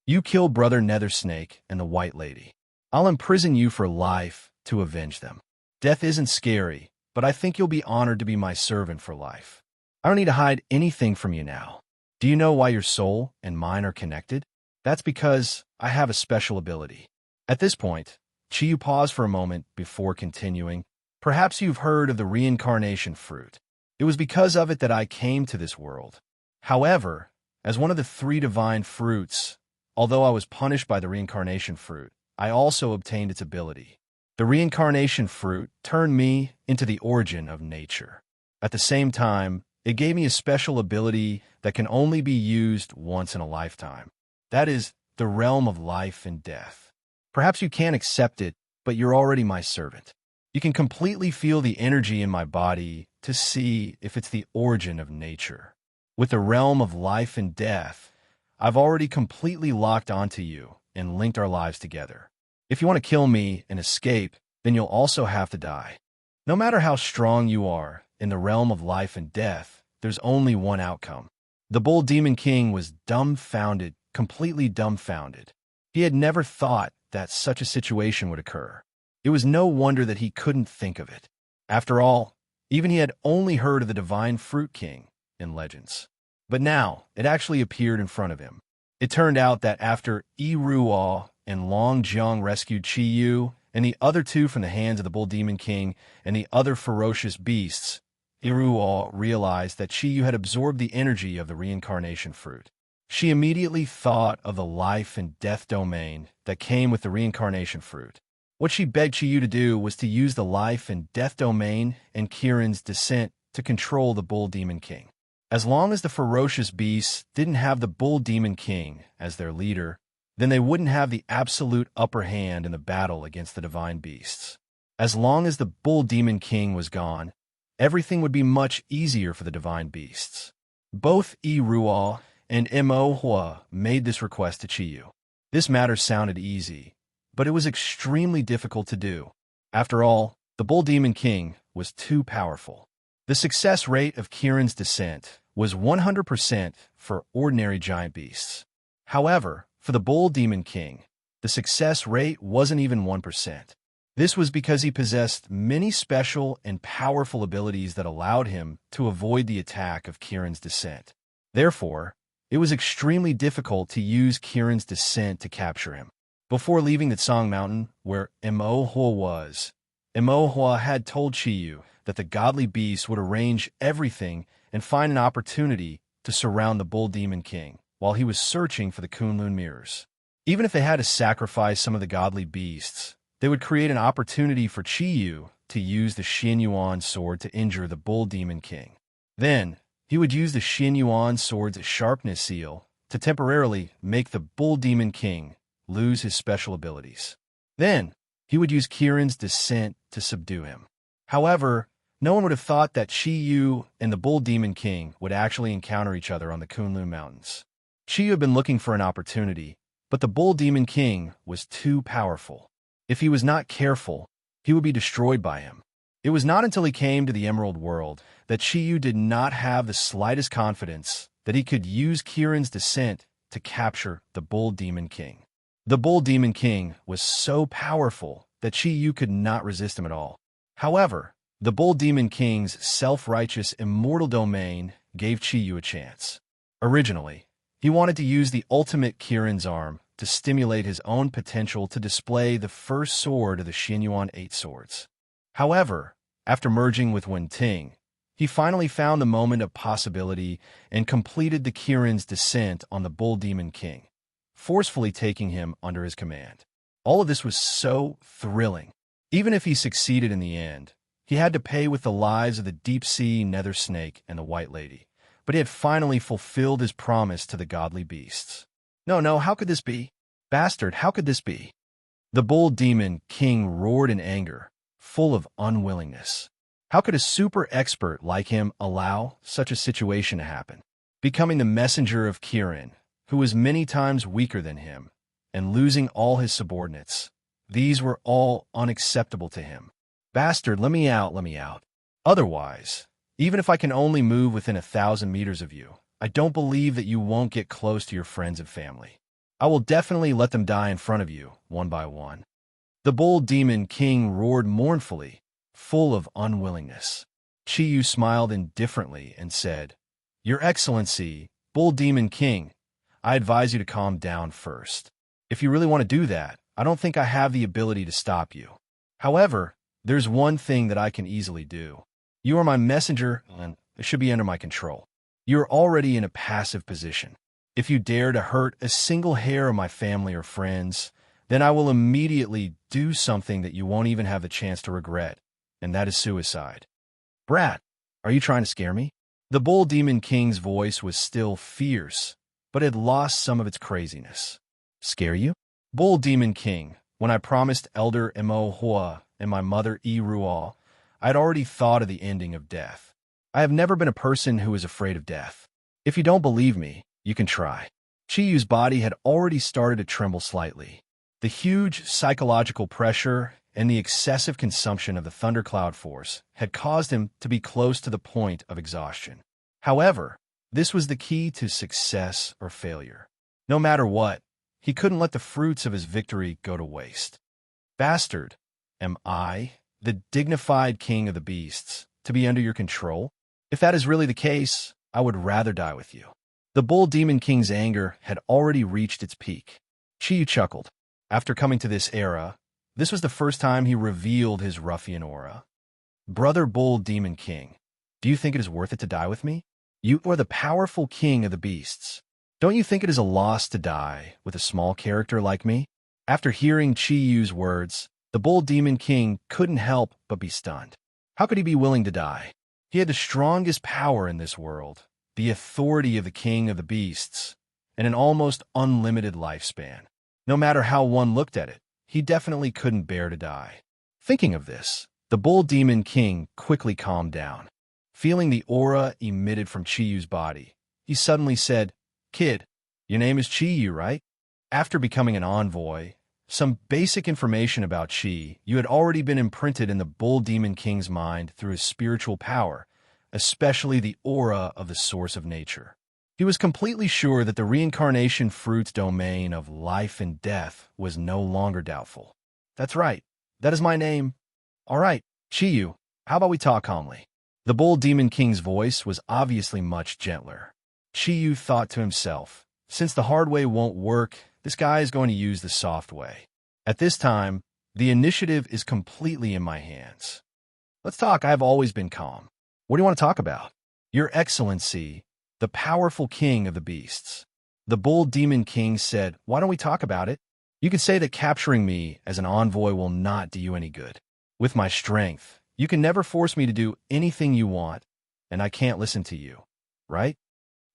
You killed Brother Nether Snake and the White Lady. I'll imprison you for life to avenge them. Death isn't scary, but I think you'll be honored to be my servant for life. I don't need to hide anything from you now. Do you know why your soul and mine are connected? That's because I have a special ability. At this point, Chiyu paused for a moment before continuing. Perhaps you've heard of the reincarnation fruit. It was because of it that I came to this world. However, as one of the 3 divine fruits, although I was punished by the reincarnation fruit, I also obtained its ability. The reincarnation fruit turned me into the origin of nature. At the same time, it gave me a special ability that can only be used once in a lifetime. That is, the realm of life and death. Perhaps you can't accept it, but you're already my servant. You can completely feel the energy in my body to see if it's the origin of nature. With the realm of life and death, I've already completely locked onto you and linked our lives together. If you want to kill me and escape, then you'll also have to die. No matter how strong you are in the realm of life and death, there's only one outcome. The Bull Demon King was dumbfounded, completely dumbfounded. He had never thought that such a situation would occur. It was no wonder that he couldn't think of it. After all, even he had only heard of the Divine Fruit King in legends. But now, it actually appeared in front of him. It turned out that after Iruo and Long Jiang rescued Chiyu and the other 2 from the hands of the Bull Demon King and the other ferocious beasts, Iruo realized that Chiyu had absorbed the energy of the reincarnation fruit. She immediately thought of the life and death domain that came with the reincarnation fruit. What she begged Chiyu to do was to use the life and death domain and Kirin's descent to control the Bull Demon King. As long as the ferocious beasts didn't have the Bull Demon King as their leader, then they wouldn't have the absolute upper hand in the battle against the divine beasts. As long as the Bull Demon King was gone, everything would be much easier for the divine beasts. Both Iruo and Mo made this request to Chiyu. This matter sounded easy, but it was extremely difficult to do. After all, the Bull Demon King was too powerful. The success rate of Kirin's descent was 100% for ordinary giant beasts. However, for the Bull Demon King, the success rate wasn't even 1%. This was because he possessed many special and powerful abilities that allowed him to avoid the attack of Kirin's descent. Therefore, it was extremely difficult to use Kirin's descent to capture him. Before leaving the Tsang Mountain, where Mo was, Mo had told Chiyu that the godly beast would arrange everything and find an opportunity to surround the Bull Demon King while he was searching for the Kunlun mirrors. Even if they had to sacrifice some of the godly beasts, they would create an opportunity for Chiyu to use the Xin Yuan sword to injure the Bull Demon King. Then, he would use the Xin Yuan sword's sharpness seal to temporarily make the Bull Demon King lose his special abilities. Then, he would use Kirin's descent to subdue him. However, no one would have thought that Chi Yu and the Bull Demon King would actually encounter each other on the Kunlun Mountains. Chi Yu had been looking for an opportunity, but the Bull Demon King was too powerful. If he was not careful, he would be destroyed by him. It was not until he came to the Emerald World that Chi Yu did not have the slightest confidence that he could use Kirin's descent to capture the Bull Demon King. The Bull Demon King was so powerful that Chi Yu could not resist him at all. However, the Bull Demon King's self-righteous immortal domain gave Chi Yu a chance. Originally, he wanted to use the ultimate Kirin's arm to stimulate his own potential to display the first sword of the Xin Yuan 8 swords. However, after merging with Wen Ting, he finally found the moment of possibility and completed the Kirin's descent on the Bull Demon King, forcefully taking him under his command. All of this was so thrilling. Even if he succeeded in the end, he had to pay with the lives of the deep-sea nether snake and the White Lady, but he had finally fulfilled his promise to the godly beasts. No, how could this be? Bastard, how could this be? The Bull Demon King roared in anger, full of unwillingness. How could a super expert like him allow such a situation to happen? Becoming the messenger of Kirin, who was many times weaker than him, and losing all his subordinates. These were all unacceptable to him. Bastard, let me out. Otherwise, even if I can only move within 1,000 meters of you, I don't believe that you won't get close to your friends and family. I will definitely let them die in front of you, one by one. The Bull Demon King roared mournfully, full of unwillingness. Chi Yu smiled indifferently and said, "Your Excellency, Bull Demon King, I advise you to calm down first. If you really want to do that, I don't think I have the ability to stop you. However, there's one thing that I can easily do. You are my messenger, and it should be under my control. You're already in a passive position. If you dare to hurt a single hair of my family or friends, then I will immediately do something that you won't even have the chance to regret, and that is suicide." "Brat, are you trying to scare me?" The Bull Demon King's voice was still fierce, but had lost some of its craziness. "Scare you? Bull Demon King, when I promised Elder Mo Hua and my mother Yi Ruo, I had already thought of the ending of death. I have never been a person who is afraid of death. If you don't believe me, you can try." Chi Yu's body had already started to tremble slightly. The huge psychological pressure and the excessive consumption of the Thundercloud Force had caused him to be close to the point of exhaustion. However, this was the key to success or failure. No matter what, he couldn't let the fruits of his victory go to waste. "Bastard, am I, the dignified king of the beasts, to be under your control? If that is really the case, I would rather die with you." The Bull Demon King's anger had already reached its peak. Chi Yu chuckled. After coming to this era, this was the first time he revealed his ruffian aura. "Brother Bull Demon King, do you think it is worth it to die with me? You are the powerful king of the beasts. Don't you think it is a loss to die with a small character like me?" After hearing Chi Yu's words, the Bull Demon King couldn't help but be stunned. How could he be willing to die? He had the strongest power in this world, the authority of the king of the beasts, and an almost unlimited lifespan. No matter how one looked at it, he definitely couldn't bear to die. Thinking of this, the Bull Demon King quickly calmed down. Feeling the aura emitted from Chi Yu's body, he suddenly said, "Kid, your name is Chi Yu, right?" After becoming an envoy, some basic information about Chi Yu had already been imprinted in the Bull Demon King's mind through his spiritual power, especially the aura of the source of nature. He was completely sure that the reincarnation fruit's domain of life and death was no longer doubtful. "That's right. That is my name." "All right, Chi Yu, how about we talk calmly?" The Bull Demon King's voice was obviously much gentler. Chi Yu thought to himself, since the hard way won't work, this guy is going to use the soft way. At this time, the initiative is completely in my hands. "Let's talk. I have always been calm. What do you want to talk about?" "Your Excellency, the powerful king of the beasts." The Bull Demon King said, "Why don't we talk about it? You could say that capturing me as an envoy will not do you any good. With my strength, You can never force me to do anything you want, and I can't listen to you, right?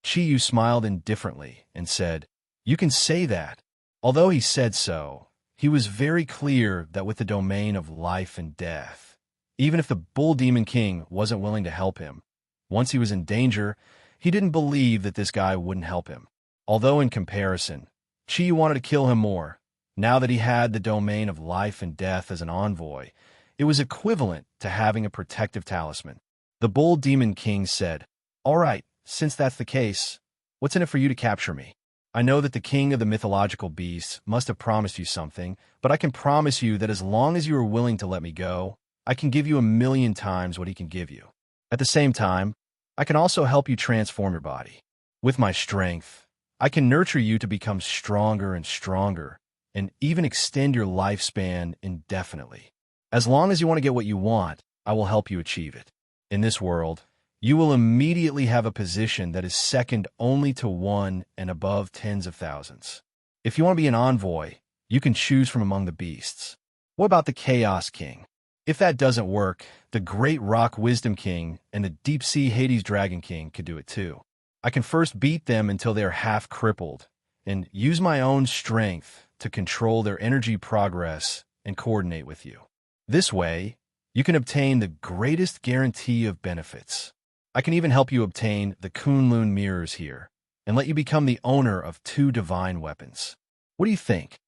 Chi smiled indifferently and said, "You can say that." Although he said so, he was very clear that with the domain of life and death, even if the Bull Demon King wasn't willing to help him, once he was in danger, he didn't believe that this guy wouldn't help him. Although in comparison, Chi wanted to kill him more. Now that he had the domain of life and death as an envoy, it was equivalent to having a protective talisman. The Bull Demon King said, "All right, since that's the case, what's in it for you to capture me? I know that the king of the mythological beasts must have promised you something, but I can promise you that as long as you are willing to let me go, I can give you 1,000,000 times what he can give you. At the same time, I can also help you transform your body. With my strength, I can nurture you to become stronger and stronger, and even extend your lifespan indefinitely. As long as you want to get what you want, I will help you achieve it. In this world, you will immediately have a position that is second only to one and above tens of thousands. If you want to be an envoy, you can choose from among the beasts. What about the Chaos King? If that doesn't work, the Great Rock Wisdom King and the Deep Sea Hades Dragon King could do it too. I can first beat them until they are half crippled, and use my own strength to control their energy progress and coordinate with you. This way, you can obtain the greatest guarantee of benefits. I can even help you obtain the Kunlun mirrors here, and let you become the owner of 2 divine weapons. What do you think?"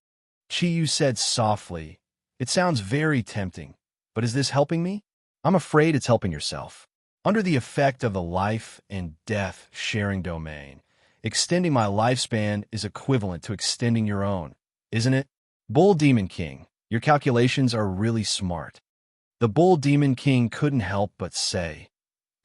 Chi said softly, "It sounds very tempting, but is this helping me? I'm afraid it's helping yourself. Under the effect of the life and death sharing domain, extending my lifespan is equivalent to extending your own, isn't it? Bull Demon King, your calculations are really smart." The Bull Demon King couldn't help but say,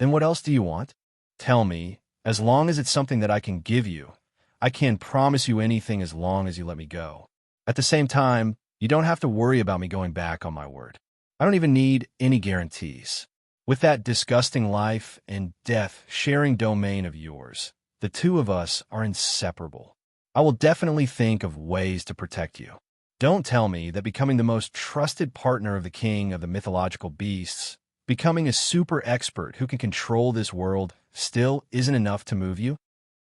"Then what else do you want? Tell me, as long as it's something that I can give you. I can't promise you anything as long as you let me go. At the same time, you don't have to worry about me going back on my word. I don't even need any guarantees. With that disgusting life and death sharing domain of yours, the 2 of us are inseparable. I will definitely think of ways to protect you. Don't tell me that becoming the most trusted partner of the king of the mythological beasts, becoming a super expert who can control this world, still isn't enough to move you."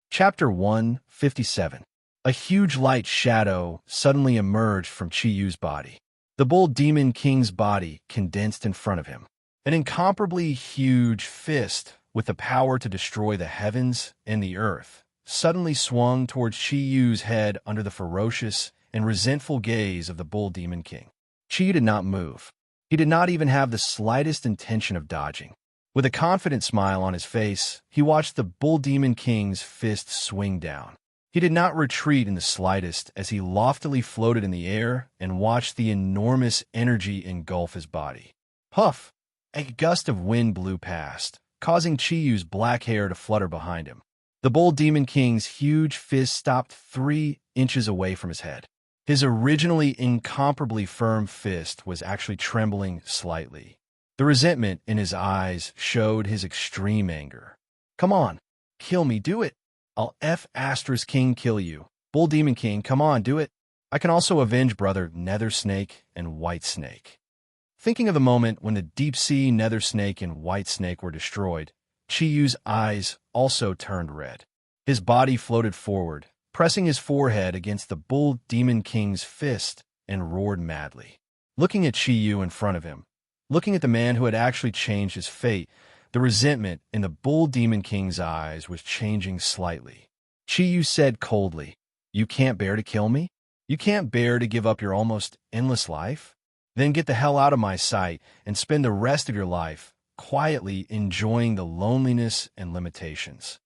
Chapter 157. A huge light shadow suddenly emerged from Chi body. The Bull Demon King's body condensed in front of him. An incomparably huge fist with the power to destroy the heavens and the earth suddenly swung towards Chi head under the ferocious and resentful gaze of the Bull Demon King. Chi did not move. He did not even have the slightest intention of dodging. With a confident smile on his face, he watched the Bull Demon King's fist swing down. He did not retreat in the slightest as he loftily floated in the air and watched the enormous energy engulf his body. Puff! A gust of wind blew past, causing Chiu's black hair to flutter behind him. The Bull Demon King's huge fist stopped 3 inches away from his head. His originally incomparably firm fist was actually trembling slightly. The resentment in his eyes showed his extreme anger. "Come on, kill me, do it. I'll King kill you. Bull Demon King, come on, do it. I can also avenge brother Nether Snake and White Snake." Thinking of the moment when the Deep Sea Nether Snake and White Snake were destroyed, Chiu's eyes also turned red. His body floated forward, pressing his forehead against the Bull Demon King's fist, and roared madly. Looking at Chiu in front of him, looking at the man who had actually changed his fate, the resentment in the Bull Demon King's eyes was changing slightly. Chiu said coldly, "You can't bear to kill me? You can't bear to give up your almost endless life? Then get the hell out of my sight and spend the rest of your life quietly enjoying the loneliness and limitations."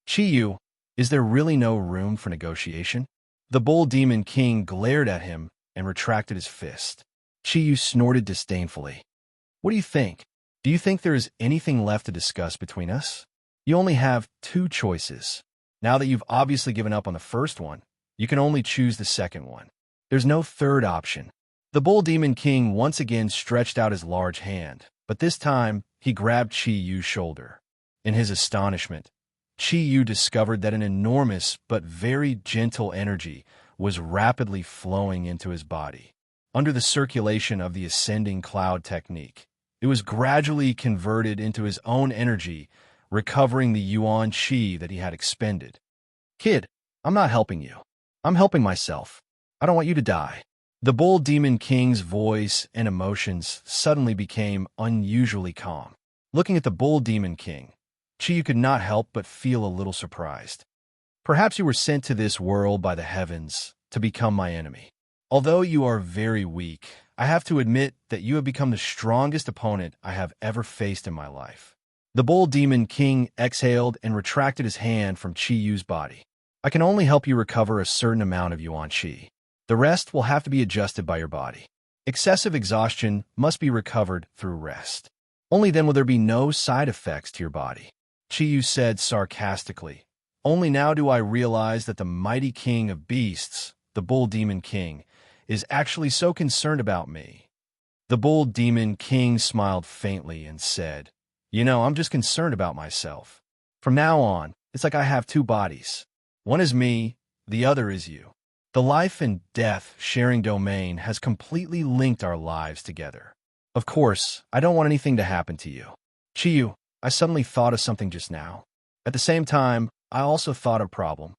"Chiu, is there really no room for negotiation?" The Bull Demon King glared at him and retracted his fist. Chiu snorted disdainfully. "What do you think? Do you think there is anything left to discuss between us? You only have 2 choices. Now that you've obviously given up on the first one, you can only choose the second one. There's no third option." The Bull Demon King once again stretched out his large hand, but this time he grabbed Chiu's shoulder. In his astonishment, Chiu discovered that an enormous but very gentle energy was rapidly flowing into his body. Under the circulation of the ascending cloud technique, It was gradually converted into his own energy, recovering the yuan qi that he had expended. Kid, I'm not helping you. I'm helping myself. I don't want you to die. The Bull Demon King's voice and emotions suddenly became unusually calm. Looking at the Bull Demon King, Chiyu could not help but feel a little surprised. Perhaps you were sent to this world by the heavens to become my enemy. Although you are very weak, I have to admit that you have become the strongest opponent I have ever faced in my life. The Bull Demon King exhaled and retracted his hand from Chiyu's body. I can only help you recover a certain amount of yuan qi. The rest will have to be adjusted by your body. Excessive exhaustion must be recovered through rest. Only then will there be no side effects to your body. Chiyu said sarcastically. Only now do I realize that the mighty king of beasts, the Bull Demon King, is actually so concerned about me. The Bull Demon King smiled faintly and said, I'm just concerned about myself. From now on, it's like I have two bodies. One is me, the other is you. The life and death sharing domain has completely linked our lives together. Of course, I don't want anything to happen to you. Chiyu, I suddenly thought of something just now. At the same time, I also thought of a problem.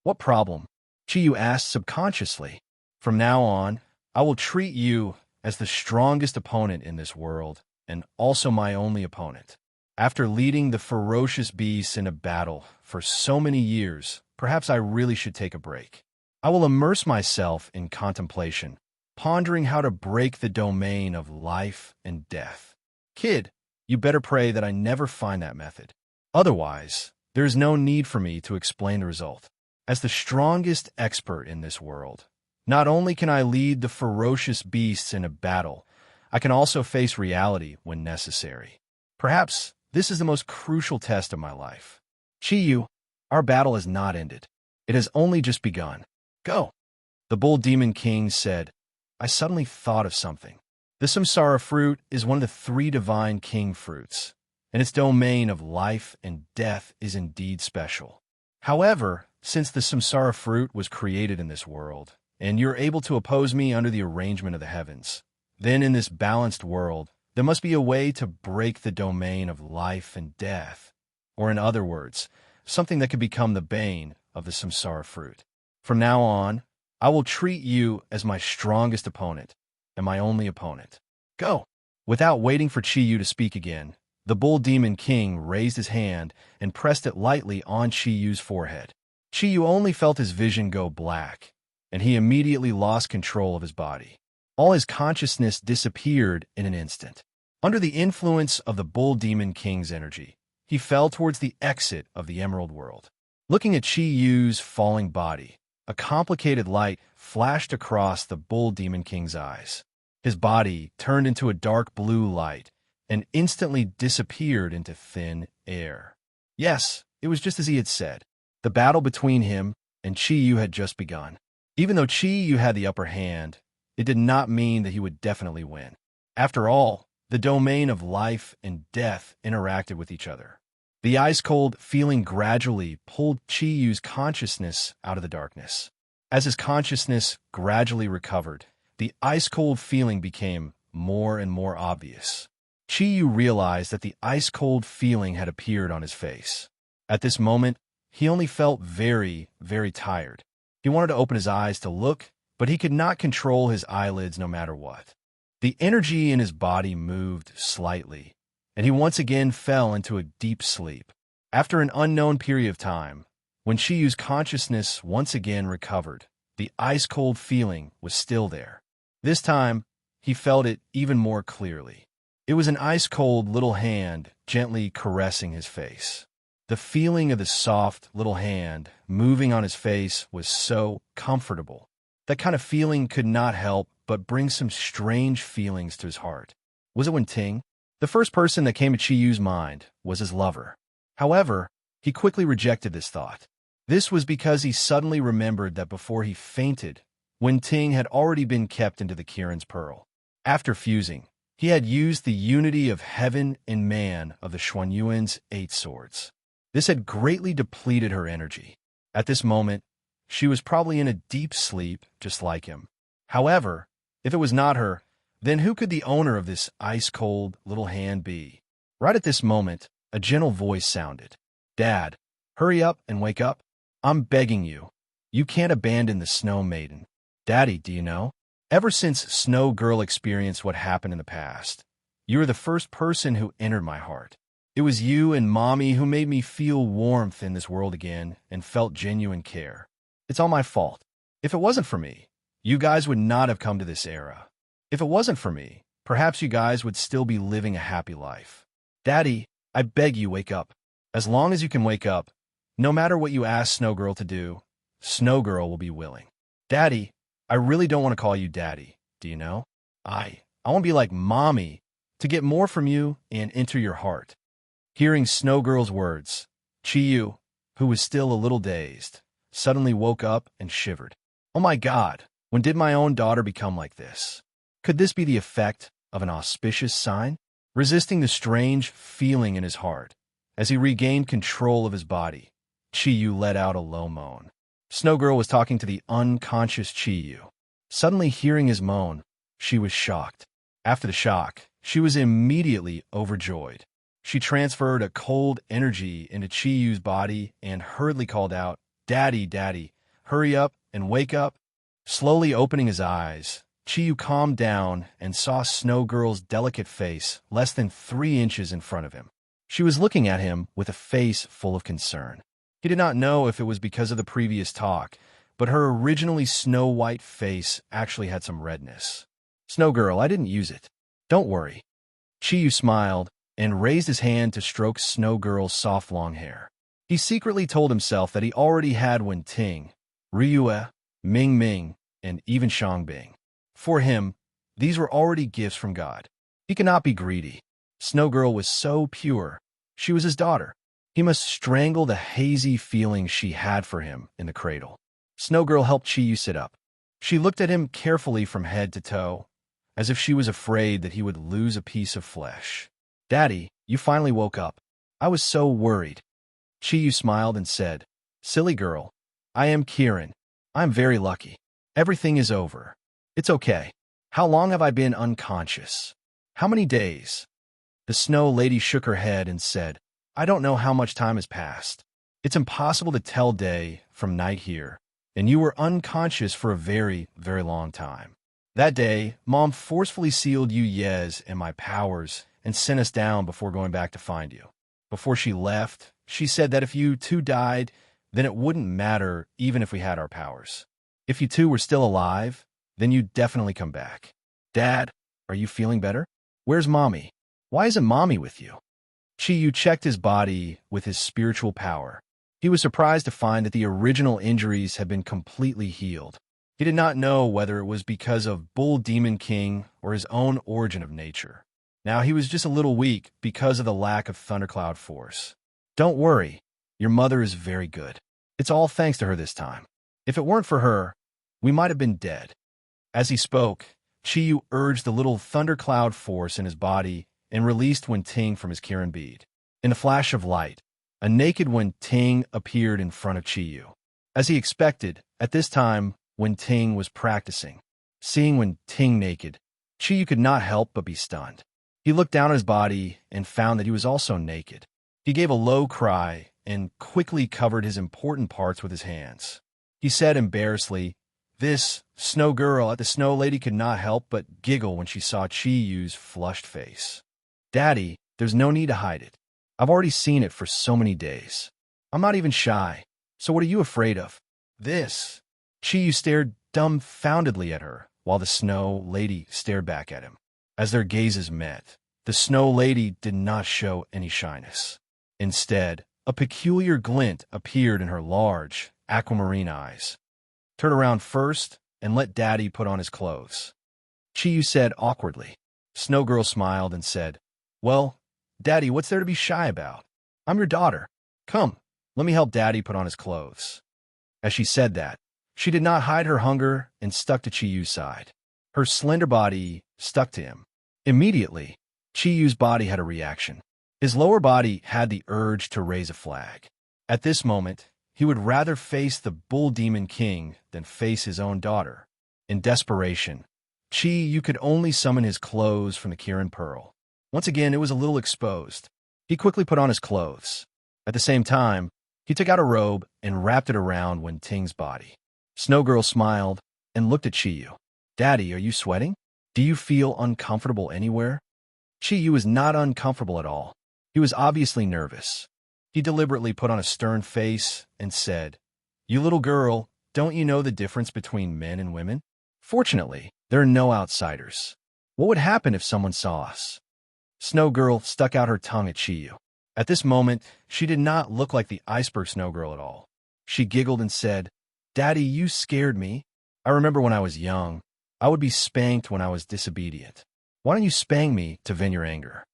What problem? Chiyu asked subconsciously. From now on, I will treat you as the strongest opponent in this world, and also my only opponent. After leading the ferocious beasts in a battle for so many years, perhaps I really should take a break. I will immerse myself in contemplation, pondering how to break the domain of life and death. Kid, you better pray that I never find that method. Otherwise, there is no need for me to explain the result. As the strongest expert in this world, not only can I lead the ferocious beasts in a battle, I can also face reality when necessary. Perhaps this is the most crucial test of my life. Chiyu, our battle has not ended. It has only just begun. Go. The Bull Demon King said. I suddenly thought of something. The samsara fruit is one of the three divine king fruits, and its domain of life and death is indeed special. However, since the samsara fruit was created in this world, and you're able to oppose me under the arrangement of the heavens, then in this balanced world, there must be a way to break the domain of life and death, or in other words, something that could become the bane of the samsara fruit. From now on, I will treat you as my strongest opponent and my only opponent. Go. Without waiting for Chiyu to speak again, the Bull Demon King raised his hand and pressed it lightly on Chiyu's forehead. Chiyu only felt his vision go black, and he immediately lost control of his body. All his consciousness disappeared in an instant. Under the influence of the Bull Demon King's energy, he fell towards the exit of the Emerald World. Looking at Chiyu's falling body, a complicated light flashed across the Bull Demon King's eyes. His body turned into a dark blue light and instantly disappeared into thin air. Yes, it was just as he had said. The battle between him and Chiyu had just begun. Even though Chiyu had the upper hand, it did not mean that he would definitely win. After all, the domain of life and death interacted with each other. The ice-cold feeling gradually pulled Chiyu's consciousness out of the darkness. As his consciousness gradually recovered, the ice-cold feeling became more and more obvious. Chiyu realized that the ice-cold feeling had appeared on his face. At this moment, he only felt very, very tired. He wanted to open his eyes to look, but he could not control his eyelids no matter what. The energy in his body moved slightly, and he once again fell into a deep sleep. After an unknown period of time, when Chiyu's consciousness once again recovered, the ice-cold feeling was still there. This time, he felt it even more clearly. It was an ice-cold little hand gently caressing his face. The feeling of the soft little hand moving on his face was so comfortable. That kind of feeling could not help but bring some strange feelings to his heart. Was it when Ting? The first person that came to Chiyu's mind was his lover. However, he quickly rejected this thought. This was because he suddenly remembered that before he fainted, Wen Ting had already been kept into the Kirin's Pearl. After fusing, he had used the unity of heaven and man of the Xuanyuan's 8 swords. This had greatly depleted her energy. At this moment, she was probably in a deep sleep just like him. However, if it was not her, Then who could the owner of this ice-cold little hand be? Right at this moment, a gentle voice sounded. Dad, hurry up and wake up. I'm begging you. You can't abandon the Snow Maiden. Daddy, do you know? Ever since Snow Girl experienced what happened in the past, you were the first person who entered my heart. It was you and Mommy who made me feel warmth in this world again and felt genuine care. It's all my fault. If it wasn't for me, you guys would not have come to this era. If it wasn't for me, perhaps you guys would still be living a happy life. Daddy, I beg you, wake up. As long as you can wake up, no matter what you ask Snow Girl to do, Snow Girl will be willing. Daddy, I really don't want to call you Daddy, do you know? I want to be like Mommy, to get more from you and enter your heart. Hearing Snow Girl's words, Chi-Yu, who was still a little dazed, suddenly woke up and shivered. Oh my God, when did my own daughter become like this? Could this be the effect of an auspicious sign? Resisting the strange feeling in his heart, as he regained control of his body, Chi-Yu let out a low moan. Snow Girl was talking to the unconscious Chi-Yu. Suddenly hearing his moan, she was shocked. After the shock, she was immediately overjoyed. She transferred a cold energy into Chi-Yu's body and hurriedly called out, Daddy, Daddy, hurry up and wake up. Slowly opening his eyes, Chi-Yu calmed down and saw Snow Girl's delicate face less than 3 inches in front of him. She was looking at him with a face full of concern. He did not know if it was because of the previous talk, but her originally snow-white face actually had some redness. Snow Girl, I didn't use it. Don't worry. Chi-Yu smiled and raised his hand to stroke Snow Girl's soft long hair. He secretly told himself that he already had Wen-Ting, Ryue, Ming-Ming, and even Shangbing. For him, these were already gifts from God. He could not be greedy. Snow Girl was so pure. She was his daughter. He must strangle the hazy feeling she had for him in the cradle. Snow Girl helped Chi-Yu sit up. She looked at him carefully from head to toe, as if she was afraid that he would lose a piece of flesh. Daddy, you finally woke up. I was so worried. Chi-Yu smiled and said, Silly girl, I am Kirin. I'm very lucky. Everything is over. It's okay. How long have I been unconscious? How many days? The Snow Lady shook her head and said, I don't know how much time has passed. It's impossible to tell day from night here, and you were unconscious for a very, very long time. That day, Mom forcefully sealed you Yes and my powers and sent us down before going back to find you. Before she left, she said that if you two died, then it wouldn't matter even if we had our powers. If you two were still alive, then you'd definitely come back. Dad, are you feeling better? Where's Mommy? Why isn't Mommy with you? Chi-Yu checked his body with his spiritual power. He was surprised to find that the original injuries had been completely healed. He did not know whether it was because of Bull Demon King or his own origin of nature. Now he was just a little weak because of the lack of thundercloud force. Don't worry, your mother is very good. It's all thanks to her this time. If it weren't for her, we might have been dead. As he spoke, Chi-Yu urged the little thundercloud force in his body and released Wen-Ting from his Kirin bead. In a flash of light, a naked Wen-Ting appeared in front of Chi-Yu. As he expected, at this time, Wen-Ting was practicing. Seeing Wen-Ting naked, Chi-Yu could not help but be stunned. He looked down at his body and found that he was also naked. He gave a low cry and quickly covered his important parts with his hands. He said embarrassedly, This Snow Girl, the Snow Lady, could not help but giggle when she saw Chi-Yu's flushed face. Daddy, there's no need to hide it. I've already seen it for so many days. I'm not even shy, so what are you afraid of? This. Chi-Yu stared dumbfoundedly at her, while the Snow Lady stared back at him. As their gazes met, the Snow Lady did not show any shyness. Instead, a peculiar glint appeared in her large, aquamarine eyes. Turn around first and let Daddy put on his clothes. Chi-Yu said awkwardly. Snow Girl smiled and said, Well, Daddy, what's there to be shy about? I'm your daughter. Come, let me help Daddy put on his clothes. As she said that, she did not hide her hunger and stuck to Chi-Yu's side. Her slender body stuck to him. Immediately, Chi-Yu's body had a reaction. His lower body had the urge to raise a flag. At this moment, he would rather face the Bull Demon King than face his own daughter. In desperation, You could only summon his clothes from the Kirin Pearl. Once again, it was a little exposed. He quickly put on his clothes. At the same time, he took out a robe and wrapped it around Wen Ting's body. Snow Girl smiled and looked at Chiyu. Daddy, are you sweating? Do you feel uncomfortable anywhere? Chiyu was not uncomfortable at all. He was obviously nervous. He deliberately put on a stern face and said, You little girl, don't you know the difference between men and women? Fortunately, there are no outsiders. What would happen if someone saw us? Snow Girl stuck out her tongue at Chiyu. At this moment, she did not look like the iceberg Snow Girl at all. She giggled and said, Daddy, you scared me. I remember when I was young, I would be spanked when I was disobedient. Why don't you spank me to vent your anger?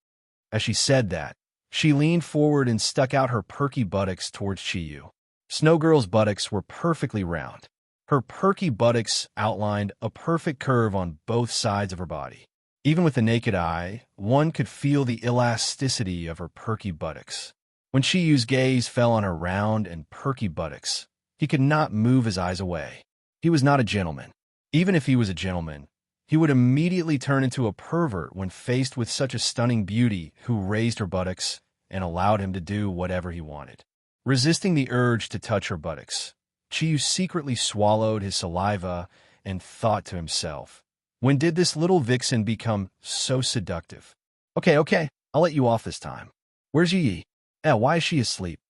As she said that, she leaned forward and stuck out her perky buttocks towards Chiyu. Snow Girl's buttocks were perfectly round. Her perky buttocks outlined a perfect curve on both sides of her body. Even with the naked eye, one could feel the elasticity of her perky buttocks. When Chiyu's gaze fell on her round and perky buttocks, he could not move his eyes away. He was not a gentleman. Even if he was a gentleman, he would immediately turn into a pervert when faced with such a stunning beauty who raised her buttocks and allowed him to do whatever he wanted. Resisting the urge to touch her buttocks, Chiyu secretly swallowed his saliva and thought to himself, when did this little vixen become so seductive? Okay, I'll let you off this time. Where's Yi? Why is she asleep?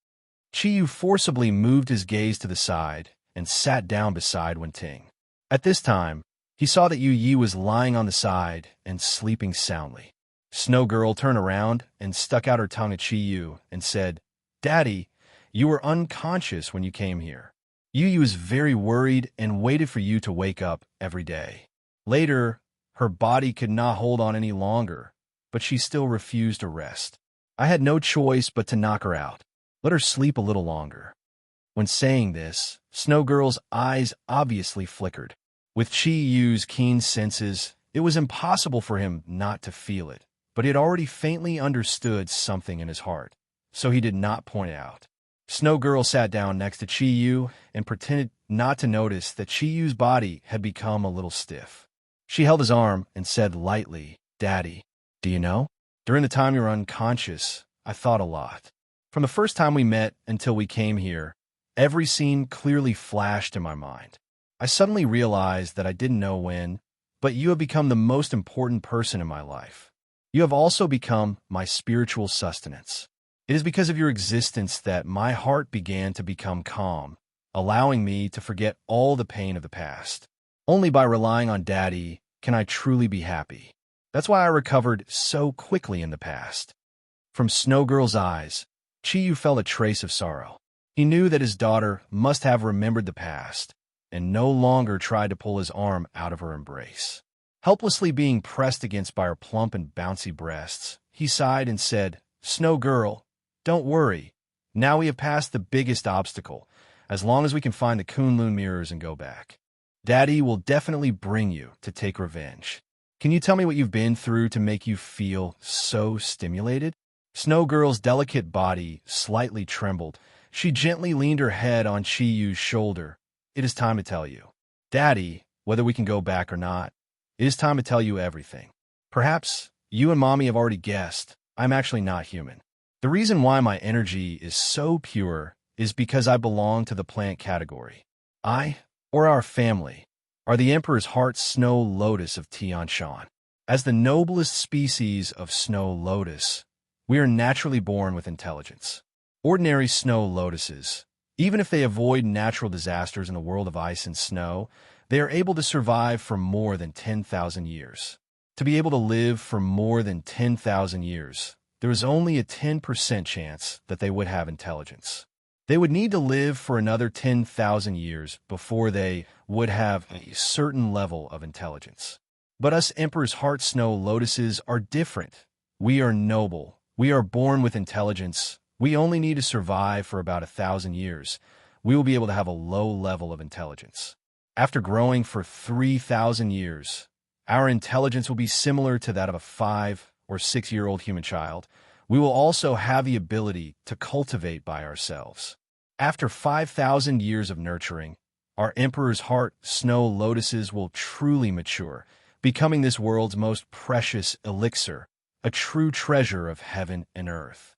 Chiyu forcibly moved his gaze to the side and sat down beside Wen Ting. At this time, he saw that Yi was lying on the side and sleeping soundly. Snow Girl turned around and stuck out her tongue at Chiyu and said, Daddy, you were unconscious when you came here. Yi was very worried and waited for you to wake up every day. Later, her body could not hold on any longer, but she still refused to rest. I had no choice but to knock her out. Let her sleep a little longer. When saying this, Snow Girl's eyes obviously flickered. With Chiyu's keen senses, it was impossible for him not to feel it, but he had already faintly understood something in his heart, so he did not point it out. Snow Girl sat down next to Chiyu and pretended not to notice that Chiyu's body had become a little stiff. She held his arm and said lightly, Daddy, do you know? During the time you were unconscious, I thought a lot. From the first time we met until we came here, every scene clearly flashed in my mind. I suddenly realized that I didn't know when, but you have become the most important person in my life. You have also become my spiritual sustenance. It is because of your existence that my heart began to become calm, allowing me to forget all the pain of the past. Only by relying on Daddy can I truly be happy. That's why I recovered so quickly in the past. From Snow Girl's eyes, Chiyu felt a trace of sorrow. He knew that his daughter must have remembered the past and no longer tried to pull his arm out of her embrace. Helplessly being pressed against by her plump and bouncy breasts, he sighed and said, Snow Girl, don't worry. Now we have passed the biggest obstacle, as long as we can find the Kunlun mirrors and go back. Daddy will definitely bring you to take revenge. Can you tell me what you've been through to make you feel so stimulated? Snow Girl's delicate body slightly trembled. She gently leaned her head on Chiyu's shoulder. It is time to tell you. Daddy, whether we can go back or not, it is time to tell you everything. Perhaps you and Mommy have already guessed, I'm actually not human. The reason why my energy is so pure is because I belong to the plant category. I, or our family, are the Emperor's Heart Snow Lotus of Tianshan. As the noblest species of snow lotus, we are naturally born with intelligence. Ordinary snow lotuses, even if they avoid natural disasters in a world of ice and snow, they are able to survive for more than 10,000 years. To be able to live for more than 10,000 years, there is only a 10% chance that they would have intelligence. They would need to live for another 10,000 years before they would have a certain level of intelligence. But us Emperor's Heart Snow Lotuses are different. We are noble. We are born with intelligence. We only need to survive for about 1,000 years. We will be able to have a low level of intelligence. After growing for 3,000 years, our intelligence will be similar to that of a 5 or 6-year-old human child. We will also have the ability to cultivate by ourselves. After 5,000 years of nurturing, our Emperor's Heart Snow Lotuses will truly mature. becoming this world's most precious elixir, a true treasure of heaven and earth.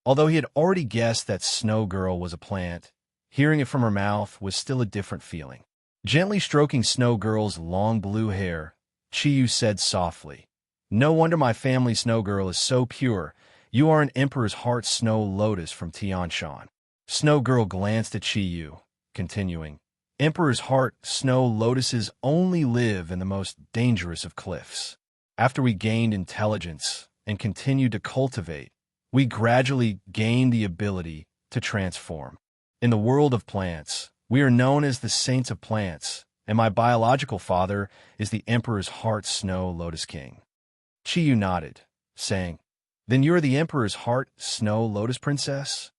Although he had already guessed that Snow Girl was a plant, hearing it from her mouth was still a different feeling. Gently stroking Snow Girl's long blue hair, Chiyu said softly, "No wonder my family Snow Girl is so pure. You are an Emperor's Heart Snow Lotus from Tianshan." Snow Girl glanced at Chiyu, continuing, "Emperor's Heart Snow Lotuses only live in the most dangerous of cliffs. After we gained intelligence and continued to cultivate, we gradually gained the ability to transform. In the world of plants, we are known as the Saints of Plants, and my biological father is the Emperor's Heart Snow Lotus King." Chiyu nodded, saying, "Then you're the Emperor's Heart Snow Lotus Princess?"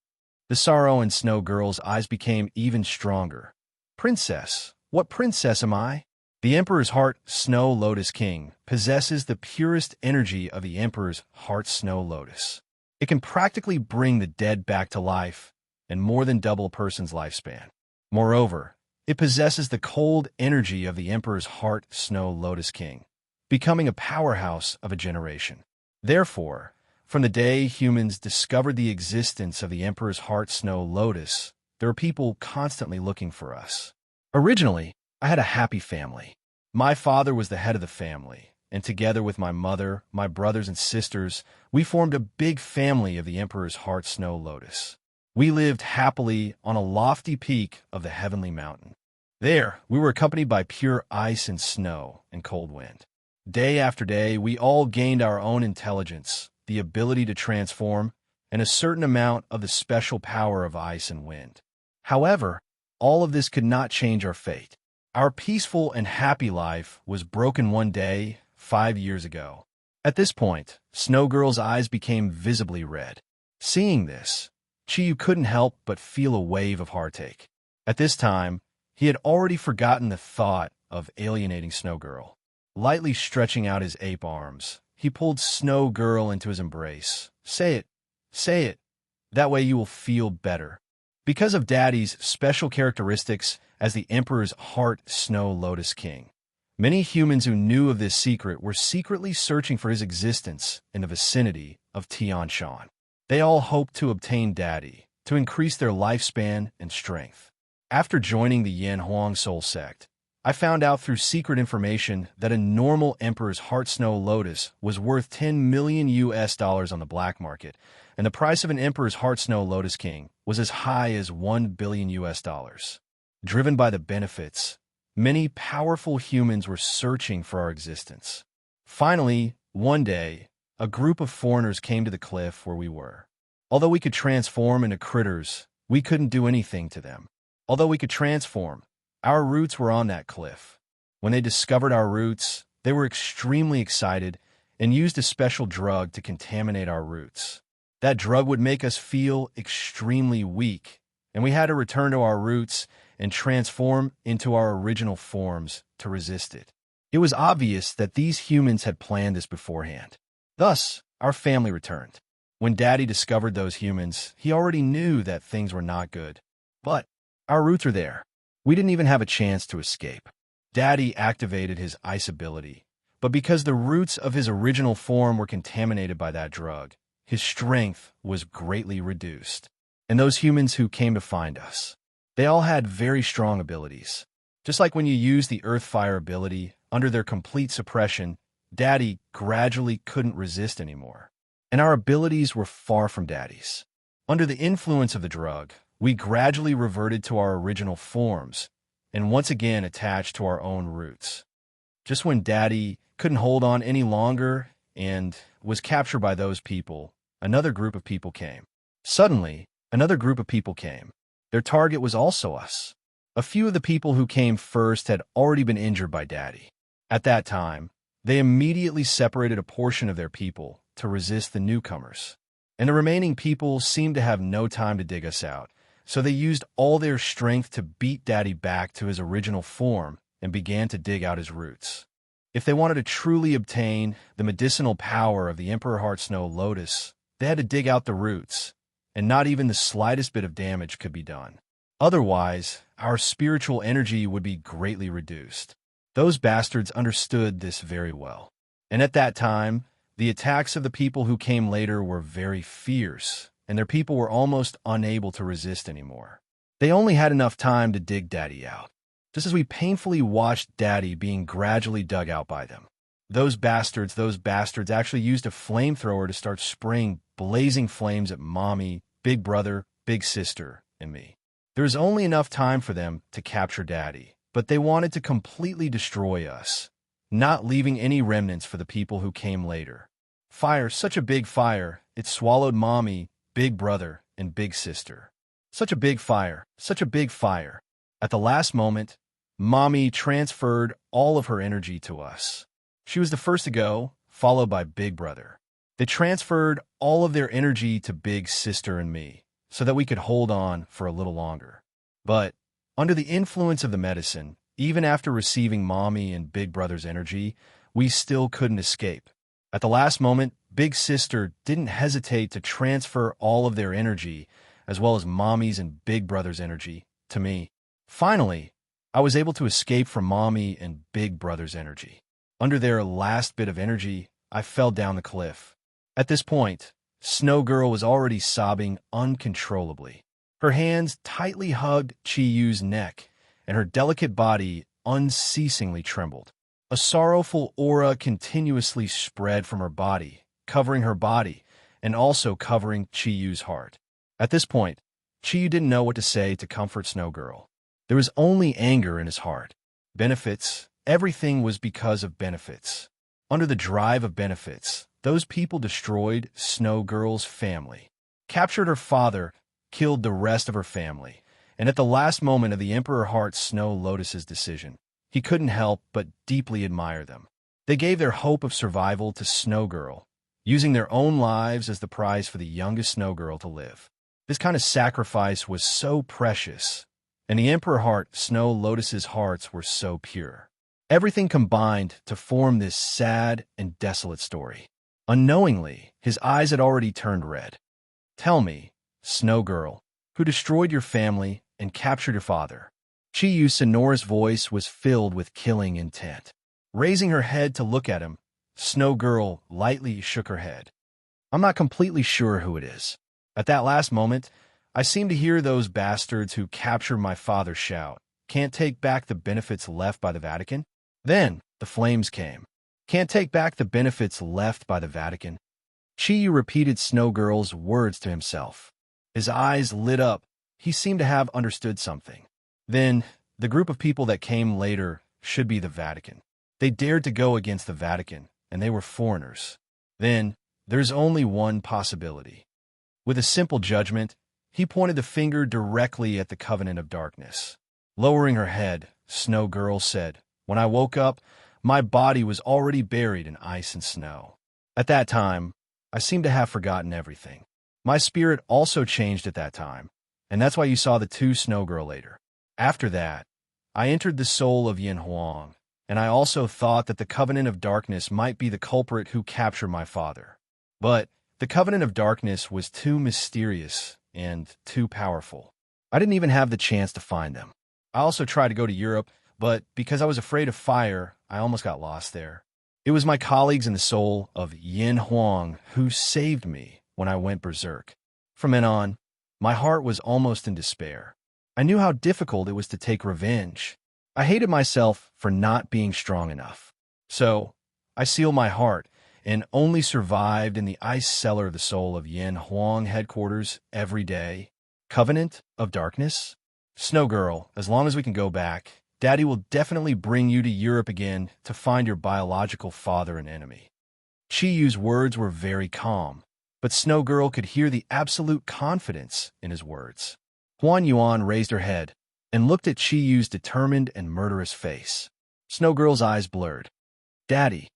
The sorrow in Snow Girl's eyes became even stronger. "Princess? What princess am I?" "The Emperor's Heart Snow Lotus King possesses the purest energy of the Emperor's Heart Snow Lotus. It can practically bring the dead back to life and more than double a person's lifespan. Moreover, it possesses the cold energy of the Emperor's Heart Snow Lotus King, becoming a powerhouse of a generation. Therefore, from the day humans discovered the existence of the Emperor's Heart Snow Lotus, there are people constantly looking for us. Originally, I had a happy family. My father was the head of the family, and together with my mother, my brothers and sisters, we formed a big family of the Emperor's Heart Snow Lotus. We lived happily on a lofty peak of the heavenly mountain. There, we were accompanied by pure ice and snow and cold wind. Day after day, we all gained our own intelligence, the ability to transform, and a certain amount of the special power of ice and wind. However, all of this could not change our fate. Our peaceful and happy life was broken one day, 5 years ago. At this point, Snow Girl's eyes became visibly red. Seeing this, Chiyu couldn't help but feel a wave of heartache. At this time, he had already forgotten the thought of alienating Snow Girl. Lightly stretching out his ape arms, he pulled Snow Girl into his embrace. Say it. That way you will feel better." Because of Daddy's special characteristics as the Emperor's Heart Snow Lotus King, many humans who knew of this secret were secretly searching for his existence in the vicinity of Tianshan. They all hoped to obtain Daddy, to increase their lifespan and strength. After joining the Yan Huang Soul Sect, I found out through secret information that a normal Emperor's Heart Snow Lotus was worth $10 million on the black market, and the price of an Emperor's Heart Snow Lotus King was as high as $1 billion. Driven by the benefits, many powerful humans were searching for our existence. Finally, one day, a group of foreigners came to the cliff where we were. Although we could transform into critters, we couldn't do anything to them. Although we could transform, our roots were on that cliff. When they discovered our roots, they were extremely excited and used a special drug to contaminate our roots. That drug would make us feel extremely weak, and we had to return to our roots and transform into our original forms to resist it. It was obvious that these humans had planned this beforehand. Thus, our family returned. When Daddy discovered those humans, he already knew that things were not good. But our roots are there. We didn't even have a chance to escape. Daddy activated his ice ability, but because the roots of his original form were contaminated by that drug, his strength was greatly reduced. And those humans who came to find us, they all had very strong abilities. Just like when you use the Earth Fire ability, under their complete suppression, Daddy gradually couldn't resist anymore. And our abilities were far from Daddy's. Under the influence of the drug, we gradually reverted to our original forms, and once again attached to our own roots. Just when Daddy couldn't hold on any longer and was captured by those people, another group of people came. Suddenly, another group of people came. Their target was also us. A few of the people who came first had already been injured by Daddy. At that time, they immediately separated a portion of their people to resist the newcomers. And the remaining people seemed to have no time to dig us out, so they used all their strength to beat Daddy back to his original form and began to dig out his roots. If they wanted to truly obtain the medicinal power of the Emperor Heart Snow Lotus, they had to dig out the roots, and not even the slightest bit of damage could be done. Otherwise, our spiritual energy would be greatly reduced. Those bastards understood this very well. And at that time, the attacks of the people who came later were very fierce, and their people were almost unable to resist anymore. They only had enough time to dig Daddy out, just as we painfully watched Daddy being gradually dug out by them. Those bastards actually used a flamethrower to start spraying blazing flames at Mommy, Big Brother, Big Sister, and me. There was only enough time for them to capture Daddy, but they wanted to completely destroy us, not leaving any remnants for the people who came later. Fire, such a big fire, it swallowed Mommy, Big Brother, and Big Sister. Such a big fire, such a big fire. At the last moment, Mommy transferred all of her energy to us. She was the first to go, followed by Big Brother. They transferred all of their energy to Big Sister and me, so that we could hold on for a little longer. But under the influence of the medicine, even after receiving Mommy and Big Brother's energy, we still couldn't escape. At the last moment, Big Sister didn't hesitate to transfer all of their energy, as well as Mommy's and Big Brother's energy, to me. Finally, I was able to escape from Mommy and Big Brother's energy. Under their last bit of energy, I fell down the cliff. At this point, Snow Girl was already sobbing uncontrollably. Her hands tightly hugged Chi-Yu's neck, and her delicate body unceasingly trembled. A sorrowful aura continuously spread from her body, covering her body, and also covering Chi-Yu's heart. At this point, Chi-Yu didn't know what to say to comfort Snow Girl. There was only anger in his heart. Benefits, everything was because of benefits. Under the drive of benefits, those people destroyed Snow Girl's family, captured her father, killed the rest of her family, and at the last moment of the Emperor Heart Snow Lotus's decision, he couldn't help but deeply admire them. They gave their hope of survival to Snow Girl, using their own lives as the prize for the youngest Snow Girl to live. This kind of sacrifice was so precious, and the Emperor Heart Snow Lotus's hearts were so pure. Everything combined to form this sad and desolate story. Unknowingly, his eyes had already turned red. Tell me, Snow Girl, who destroyed your family and captured your father? Chi-Yu's sonorous voice was filled with killing intent. Raising her head to look at him, Snow Girl lightly shook her head. I'm not completely sure who it is. At that last moment, I seemed to hear those bastards who captured my father shout, "Can't take back the benefits left by the Vatican?" Then the flames came. "Can't take back the benefits left by the Vatican." Chi-Yu repeated Snow Girl's words to himself. His eyes lit up. He seemed to have understood something. Then, the group of people that came later should be the Vatican. They dared to go against the Vatican, and they were foreigners. Then, there's only one possibility. With a simple judgment, he pointed the finger directly at the Covenant of Darkness. Lowering her head, Snow Girl said, "When I woke up, my body was already buried in ice and snow. At that time, I seemed to have forgotten everything. My spirit also changed at that time, and that's why you saw the two Snow Girl later. After that, I entered the soul of Yin Huang, and I also thought that the Covenant of Darkness might be the culprit who captured my father. But the Covenant of Darkness was too mysterious and too powerful. I didn't even have the chance to find them. I also tried to go to Europe, but because I was afraid of fire, I almost got lost there. It was my colleagues in the soul of Yin Huang who saved me when I went berserk. From then on, my heart was almost in despair. I knew how difficult it was to take revenge. I hated myself for not being strong enough. So, I sealed my heart and only survived in the ice cellar of the soul of Yin Huang headquarters every day. Covenant of Darkness? Snow Girl, as long as we can go back, Daddy will definitely bring you to Europe again to find your biological father and enemy." Chi-Yu's words were very calm, but Snow Girl could hear the absolute confidence in his words. Huan Yuan raised her head and looked at Chi-Yu's determined and murderous face. Snow Girl's eyes blurred. "Daddy."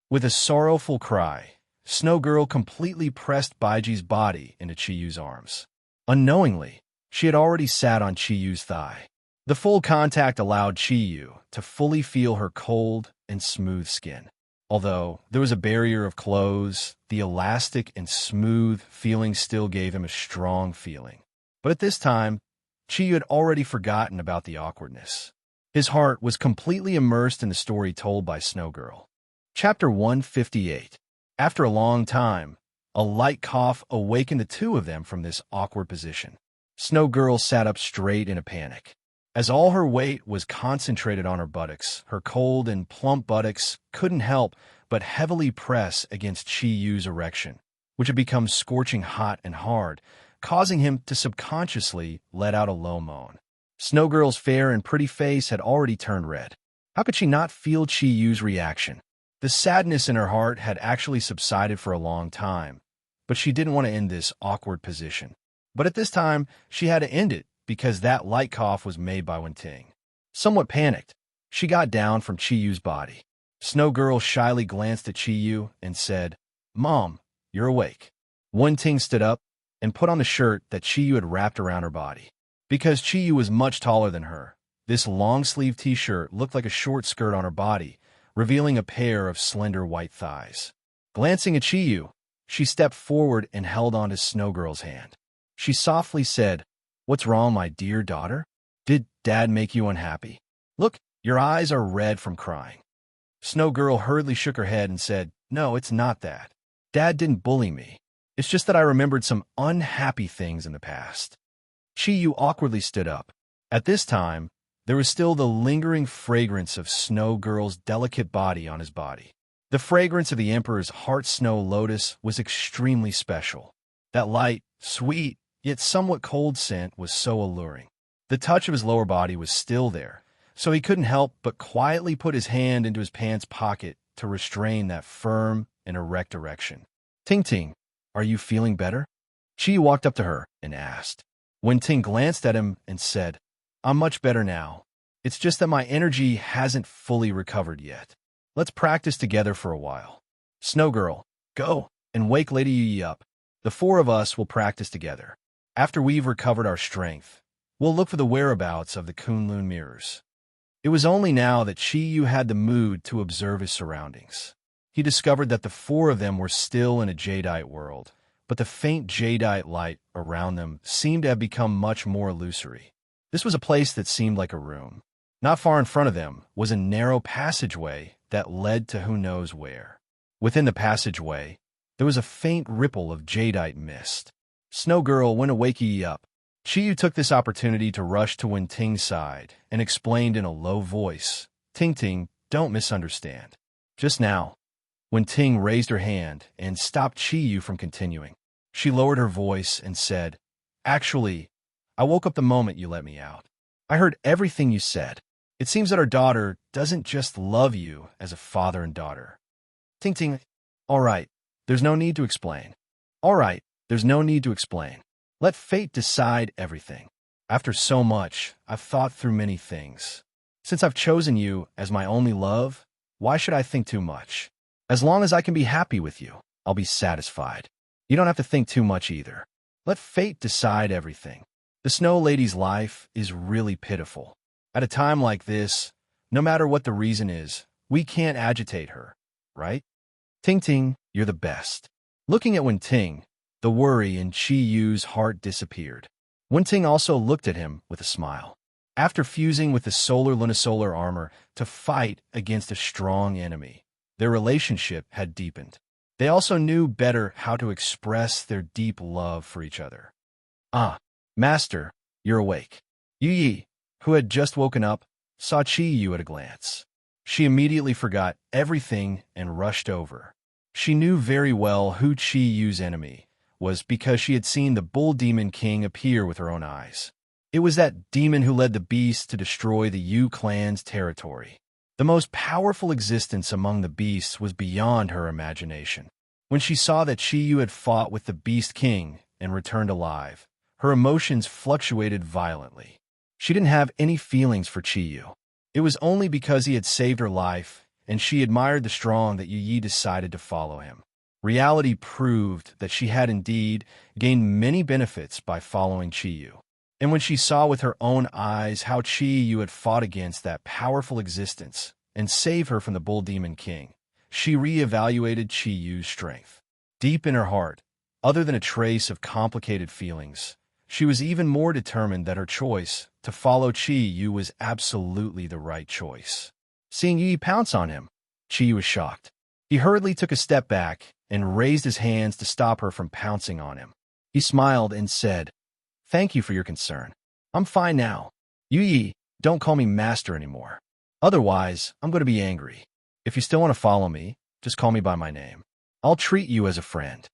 With a sorrowful cry, Snow Girl completely pressed Baiji's body into Chi-Yu's arms. Unknowingly, she had already sat on Chi-Yu's thigh. The full contact allowed Chi-Yu to fully feel her cold and smooth skin. Although there was a barrier of clothes, the elastic and smooth feeling still gave him a strong feeling. But at this time, Chi-Yu had already forgotten about the awkwardness. His heart was completely immersed in the story told by Snow Girl. Chapter 158. After a long time, a light cough awakened the two of them from this awkward position. Snow Girl sat up straight in a panic. As all her weight was concentrated on her buttocks, her cold and plump buttocks couldn't help but heavily press against Chi Yu's erection, which had become scorching hot and hard, causing him to subconsciously let out a low moan. Snow Girl's fair and pretty face had already turned red. How could she not feel Chi Yu's reaction? The sadness in her heart had actually subsided for a long time, but she didn't want to end this awkward position. But at this time, she had to end it because that light cough was made by Wenting. Somewhat panicked, she got down from Chi Yu's body. Snow Girl shyly glanced at Chi Yu and said, "Mom, you're awake." Wenting stood up and put on the shirt that Chi Yu had wrapped around her body. Because Chi Yu was much taller than her, this long-sleeved t-shirt looked like a short skirt on her body, revealing a pair of slender white thighs. Glancing at Chi Yu, she stepped forward and held onto Snow Girl's hand. She softly said, "What's wrong, my dear daughter? Did Dad make you unhappy? Look, your eyes are red from crying." Snow Girl hurriedly shook her head and said, "No, it's not that. Dad didn't bully me. It's just that I remembered some unhappy things in the past." Chi Yu awkwardly stood up. At this time, there was still the lingering fragrance of Snow Girl's delicate body on his body. The fragrance of the Emperor's heart snow lotus was extremely special. That light, sweet, yet somewhat cold scent was so alluring. The touch of his lower body was still there, so he couldn't help but quietly put his hand into his pants pocket to restrain that firm and erect erection. "Ting Ting, are you feeling better?" Chi walked up to her and asked. Wenting glanced at him and said, "I'm much better now. It's just that my energy hasn't fully recovered yet. Let's practice together for a while. Snow Girl, go and wake Lady Yi up. The four of us will practice together. After we've recovered our strength, we'll look for the whereabouts of the Kunlun mirrors." It was only now that Chi Yu had the mood to observe his surroundings. He discovered that the four of them were still in a jadeite world, but the faint jadeite light around them seemed to have become much more illusory. This was a place that seemed like a room. Not far in front of them was a narrow passageway that led to who knows where. Within the passageway, there was a faint ripple of jadeite mist. Snow Girl, when wake ye up. Chi Yu took this opportunity to rush to Wenting's side and explained in a low voice, "Ting Ting, don't misunderstand. Just now." Wenting raised her hand and stopped Chi Yu from continuing. She lowered her voice and said, "Actually, I woke up the moment you let me out. I heard everything you said. It seems that our daughter doesn't just love you as a father and daughter." Ting Ting, all right, there's no need to explain. All right, there's no need to explain. Let fate decide everything. After so much, I've thought through many things. Since I've chosen you as my only love, why should I think too much? As long as I can be happy with you, I'll be satisfied. You don't have to think too much either. Let fate decide everything. The Snow Lady's life is really pitiful. At a time like this, no matter what the reason is, we can't agitate her, right? Ting Ting, you're the best. Looking at Wenting, the worry in Chi Yu's heart disappeared. Wenting also looked at him with a smile. After fusing with the solar lunisolar armor to fight against a strong enemy, their relationship had deepened. They also knew better how to express their deep love for each other. "Ah, Master, you're awake." Yu Yi, who had just woken up, saw Chi Yu at a glance. She immediately forgot everything and rushed over. She knew very well who Chi Yu's enemy was because she had seen the Bull Demon King appear with her own eyes. It was that demon who led the beasts to destroy the Yu clan's territory. The most powerful existence among the beasts was beyond her imagination. When she saw that Chi Yu had fought with the Beast King and returned alive, her emotions fluctuated violently. She didn't have any feelings for Chi Yu. It was only because he had saved her life and she admired the strong that Yu Yi decided to follow him. Reality proved that she had indeed gained many benefits by following Chi Yu. And when she saw with her own eyes how Chi Yu had fought against that powerful existence and saved her from the Bull Demon King, she re-evaluated Chi Yu's strength. Deep in her heart, other than a trace of complicated feelings, she was even more determined that her choice to follow Chi Yu was absolutely the right choice. Seeing Yi pounce on him, Chi Yu was shocked. He hurriedly took a step back and raised his hands to stop her from pouncing on him. He smiled and said, "Thank you for your concern. I'm fine now. Yi, don't call me master anymore. Otherwise, I'm going to be angry. If you still want to follow me, just call me by my name. I'll treat you as a friend."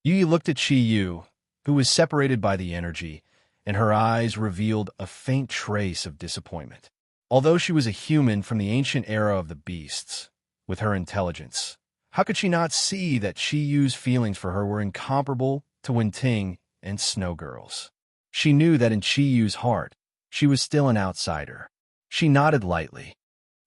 Yi looked at Chi Yu, who was separated by the energy, and her eyes revealed a faint trace of disappointment. Although she was a human from the ancient era of the beasts, with her intelligence, how could she not see that Chi Yu's feelings for her were incomparable to Wenting and Snow Girl's? She knew that in Chi Yu's heart, she was still an outsider. She nodded lightly.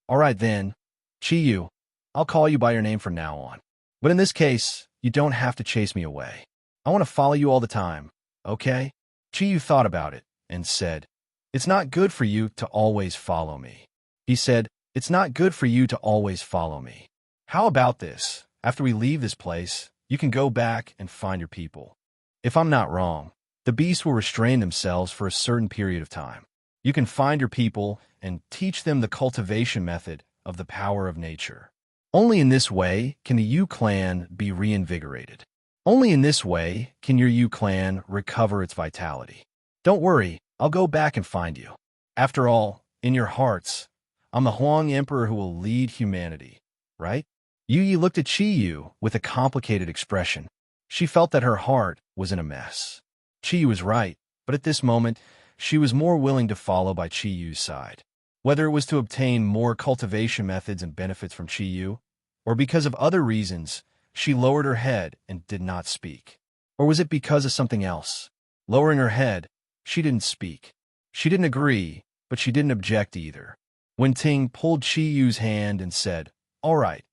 "All right then, Chi Yu, I'll call you by your name from now on. But in this case, you don't have to chase me away. I want to follow you all the time, okay?" Chi Yu thought about it and said, "It's not good for you to always follow me." He said, "It's not good for you to always follow me. How about this? After we leave this place, you can go back and find your people. If I'm not wrong, the beasts will restrain themselves for a certain period of time. You can find your people and teach them the cultivation method of the power of nature. Only in this way can the Yu clan be reinvigorated. Only in this way can your Yu clan recover its vitality. Don't worry, I'll go back and find you. After all, in your hearts, I'm the Huang Emperor who will lead humanity, right?" Yi looked at Chi Yu with a complicated expression. She felt that her heart was in a mess. Chi Yu was right, but at this moment, she was more willing to follow by Chi Yu's side. Whether it was to obtain more cultivation methods and benefits from Chi Yu, or because of other reasons, she lowered her head and did not speak. Or was it because of something else? Lowering her head, she didn't speak. She didn't agree, but she didn't object either. Wenting pulled Chi Yu's hand and said, "All right,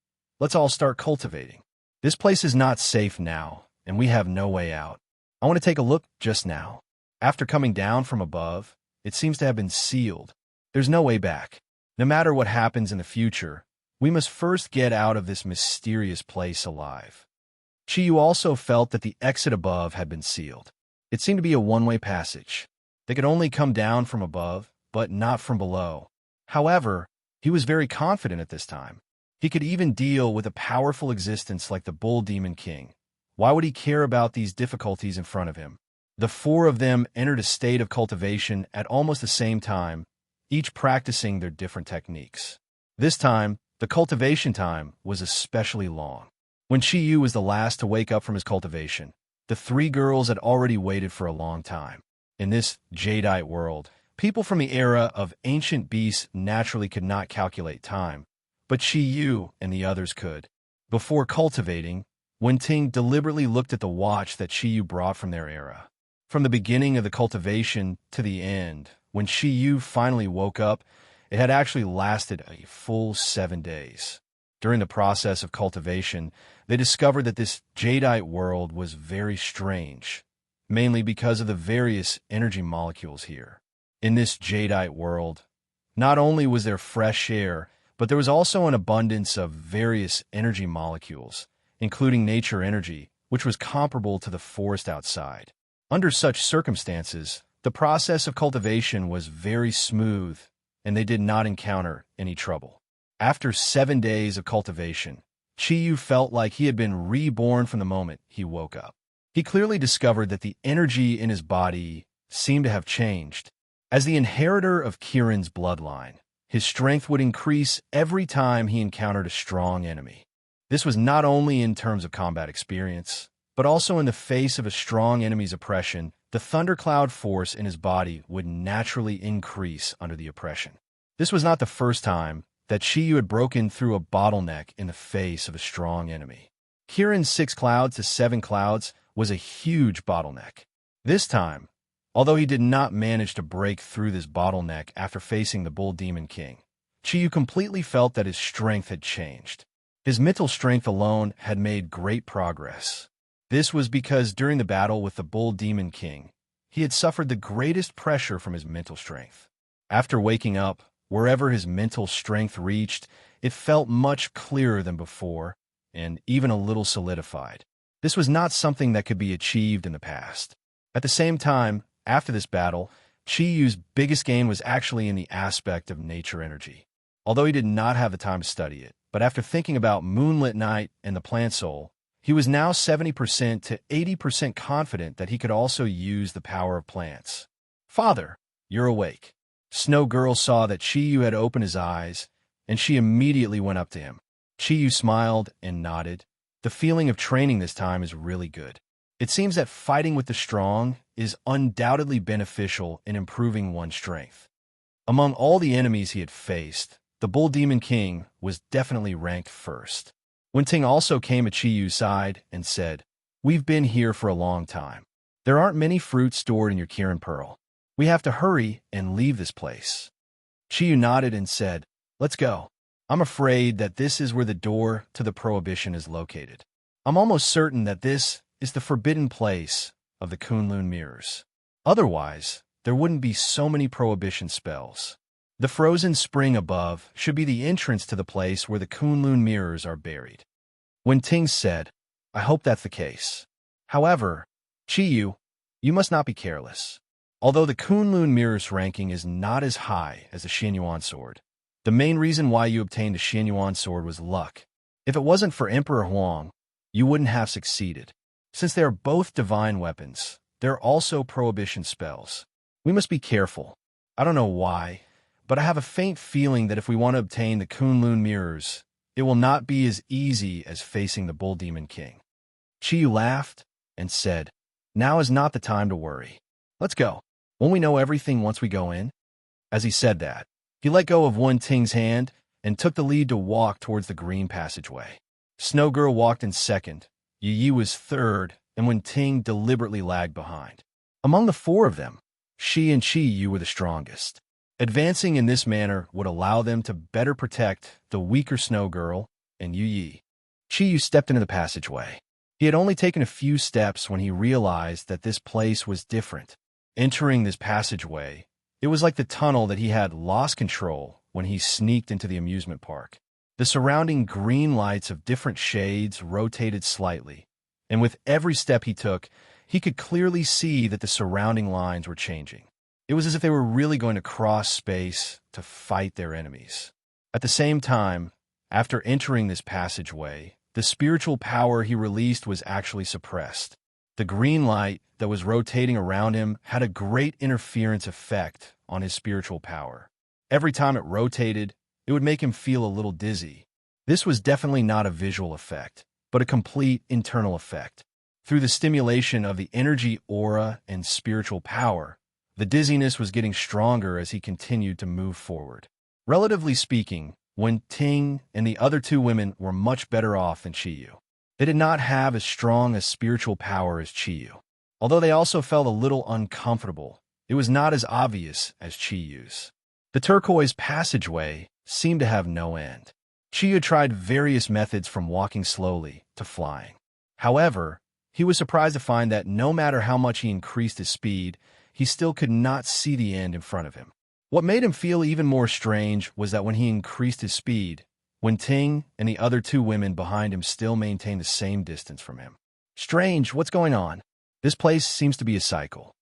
let's all start cultivating. This place is not safe now, and we have no way out. I want to take a look just now. After coming down from above, it seems to have been sealed. There's no way back. No matter what happens in the future, we must first get out of this mysterious place alive." Chi Yu also felt that the exit above had been sealed. It seemed to be a one-way passage. They could only come down from above, but not from below. However, he was very confident at this time. He could even deal with a powerful existence like the Bull Demon King. Why would he care about these difficulties in front of him? The four of them entered a state of cultivation at almost the same time, each practicing their different techniques. This time, the cultivation time was especially long. When Chi Yu was the last to wake up from his cultivation, the three girls had already waited for a long time. In this jadeite world, people from the era of ancient beasts naturally could not calculate time, but Chi Yu and the others could. Before cultivating, Wenting deliberately looked at the watch that Chi Yu brought from their era. From the beginning of the cultivation to the end, when Chi Yu finally woke up, it had actually lasted a full 7 days. During the process of cultivation, they discovered that this jadeite world was very strange, mainly because of the various energy molecules here. In this jadeite world, not only was there fresh air, but there was also an abundance of various energy molecules, including nature energy, which was comparable to the forest outside. Under such circumstances, the process of cultivation was very smooth, and they did not encounter any trouble. After 7 days of cultivation, Chi Yu felt like he had been reborn from the moment he woke up. He clearly discovered that the energy in his body seemed to have changed. As the inheritor of Kirin's bloodline, his strength would increase every time he encountered a strong enemy. This was not only in terms of combat experience, but also in the face of a strong enemy's oppression. The thundercloud force in his body would naturally increase under the oppression. This was not the first time that Chi Yu had broken through a bottleneck in the face of a strong enemy. Kirin's 6 clouds to 7 clouds was a huge bottleneck. This time, although he did not manage to break through this bottleneck after facing the Bull Demon King, Chi Yu completely felt that his strength had changed. His mental strength alone had made great progress. This was because during the battle with the Bull Demon King, he had suffered the greatest pressure from his mental strength. After waking up, wherever his mental strength reached, it felt much clearer than before, and even a little solidified. This was not something that could be achieved in the past. At the same time, After this battle, Chi-Yu's biggest gain was actually in the aspect of nature energy. Although he did not have the time to study it, but after thinking about Moonlit Night and the plant soul, he was now 70% to 80% confident that he could also use the power of plants. "Father, you're awake." Snow Girl saw that Chi-Yu had opened his eyes, and she immediately went up to him. Chi-Yu smiled and nodded. The feeling of training this time is really good. It seems that fighting with the strong is undoubtedly beneficial in improving one's strength. Among all the enemies he had faced, the Bull Demon King was definitely ranked first. Wen Ting also came at Chi-Yu's side and said, "We've been here for a long time. There aren't many fruits stored in your Kirin Pearl. We have to hurry and leave this place." Chi-Yu nodded and said, "Let's go. I'm afraid that this is where the door to the prohibition is located. I'm almost certain that this is the forbidden place of the Kunlun mirrors. Otherwise, there wouldn't be so many prohibition spells. The frozen spring above should be the entrance to the place where the Kunlun mirrors are buried." Wen Ting said, "I hope that's the case. However, Chi-Yu, you must not be careless. Although the Kunlun mirrors ranking is not as high as the Xianyuan sword, the main reason why you obtained the Xianyuan sword was luck. If it wasn't for Emperor Huang, you wouldn't have succeeded. Since they are both divine weapons, they're also prohibition spells. We must be careful. I don't know why, but I have a faint feeling that if we want to obtain the Kunlun mirrors, it will not be as easy as facing the Bull Demon King." Chi-Yu laughed and said, "Now is not the time to worry. Let's go. Won't we know everything once we go in?" As he said that, he let go of Wen Ting's hand and took the lead to walk towards the green passageway. Snow Girl walked in second, Yi was third, and Wen Ting deliberately lagged behind. Among the four of them, she and Chi-Yu were the strongest. Advancing in this manner would allow them to better protect the weaker Snow Girl and Yi. Chi-Yu stepped into the passageway. He had only taken a few steps when he realized that this place was different. Entering this passageway, it was like the tunnel that he had lost control when he sneaked into the amusement park. The surrounding green lights of different shades rotated slightly, and with every step he took, he could clearly see that the surrounding lines were changing. It was as if they were really going to cross space to fight their enemies. At the same time, after entering this passageway, the spiritual power he released was actually suppressed. The green light that was rotating around him had a great interference effect on his spiritual power. Every time it rotated, it would make him feel a little dizzy. This was definitely not a visual effect, but a complete internal effect. Through the stimulation of the energy aura and spiritual power, the dizziness was getting stronger as he continued to move forward. Relatively speaking, Wen Ting and the other two women were much better off than Chi-Yu. They did not have as strong a spiritual power as Chi-Yu. Although they also felt a little uncomfortable, it was not as obvious as Chi-Yu's. The turquoise passageway seemed to have no end. Chi-Yu tried various methods from walking slowly to flying. However, he was surprised to find that no matter how much he increased his speed, he still could not see the end in front of him. What made him feel even more strange was that when he increased his speed, Wen Ting and the other two women behind him still maintained the same distance from him. Strange, what's going on? This place seems to be a cycle.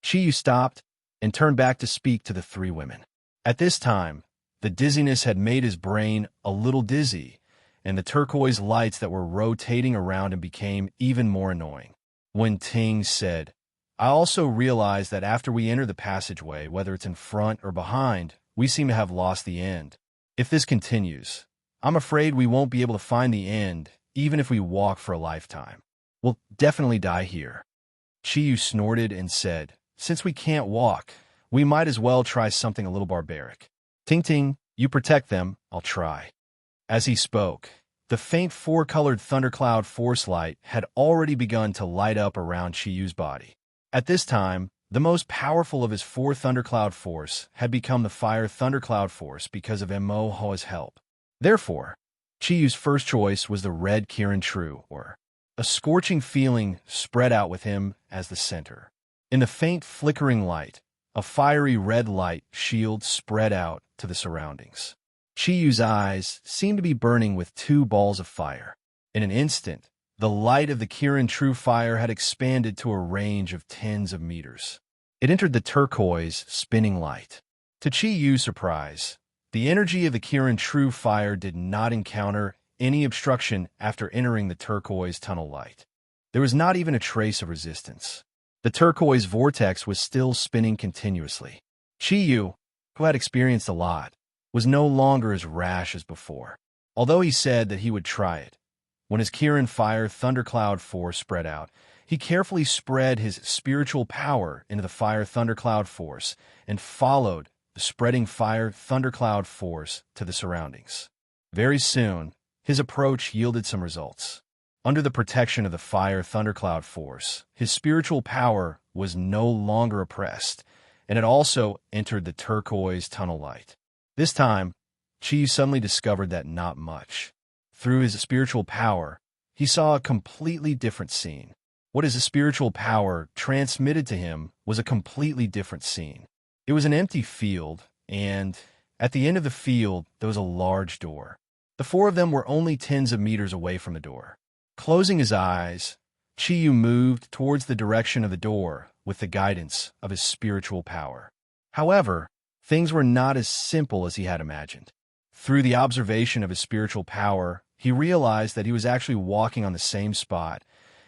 Chi-Yu stopped and turned back to speak to the three women. At this time, the dizziness had made his brain a little dizzy, and the turquoise lights that were rotating around him became even more annoying. Wen Ting said, "I also realized that after we enter the passageway, whether it's in front or behind, we seem to have lost the end. If this continues, I'm afraid we won't be able to find the end, even if we walk for a lifetime. We'll definitely die here." Chi-Yu snorted and said, "Since we can't walk, we might as well try something a little barbaric. Ting Ting, you protect them, I'll try." As he spoke, the faint four-colored thundercloud force light had already begun to light up around Chi-Yu's body. At this time, the most powerful of his four thundercloud force had become the fire thundercloud force because of Mo Hoa's help. Therefore, Chi-Yu's first choice was the red Kirin True, or a scorching feeling spread out with him as the center. In the faint flickering light, a fiery red light shield spread out to the surroundings. Chi-Yu's eyes seemed to be burning with two balls of fire. In an instant, the light of the Kirin True fire had expanded to a range of tens of meters. It entered the turquoise, spinning light. To Chi Yu's surprise, the energy of the Kirin true fire did not encounter any obstruction after entering the turquoise tunnel light. There was not even a trace of resistance. The turquoise vortex was still spinning continuously. Chi Yu, who had experienced a lot, was no longer as rash as before. Although he said that he would try it, when his Kirin fire thundercloud force spread out, he carefully spread his spiritual power into the fire thundercloud force and followed the spreading fire thundercloud force to the surroundings. Very soon, his approach yielded some results. Under the protection of the fire thundercloud force, his spiritual power was no longer oppressed, and it also entered the turquoise tunnel light. This time, Chi suddenly discovered that not much. Through his spiritual power, he saw a completely different scene. What his spiritual power transmitted to him was a completely different scene. It was an empty field, and at the end of the field, there was a large door. The four of them were only tens of meters away from the door. Closing his eyes, Chi Yu moved towards the direction of the door with the guidance of his spiritual power. However, things were not as simple as he had imagined. Through the observation of his spiritual power, he realized that he was actually walking on the same spot,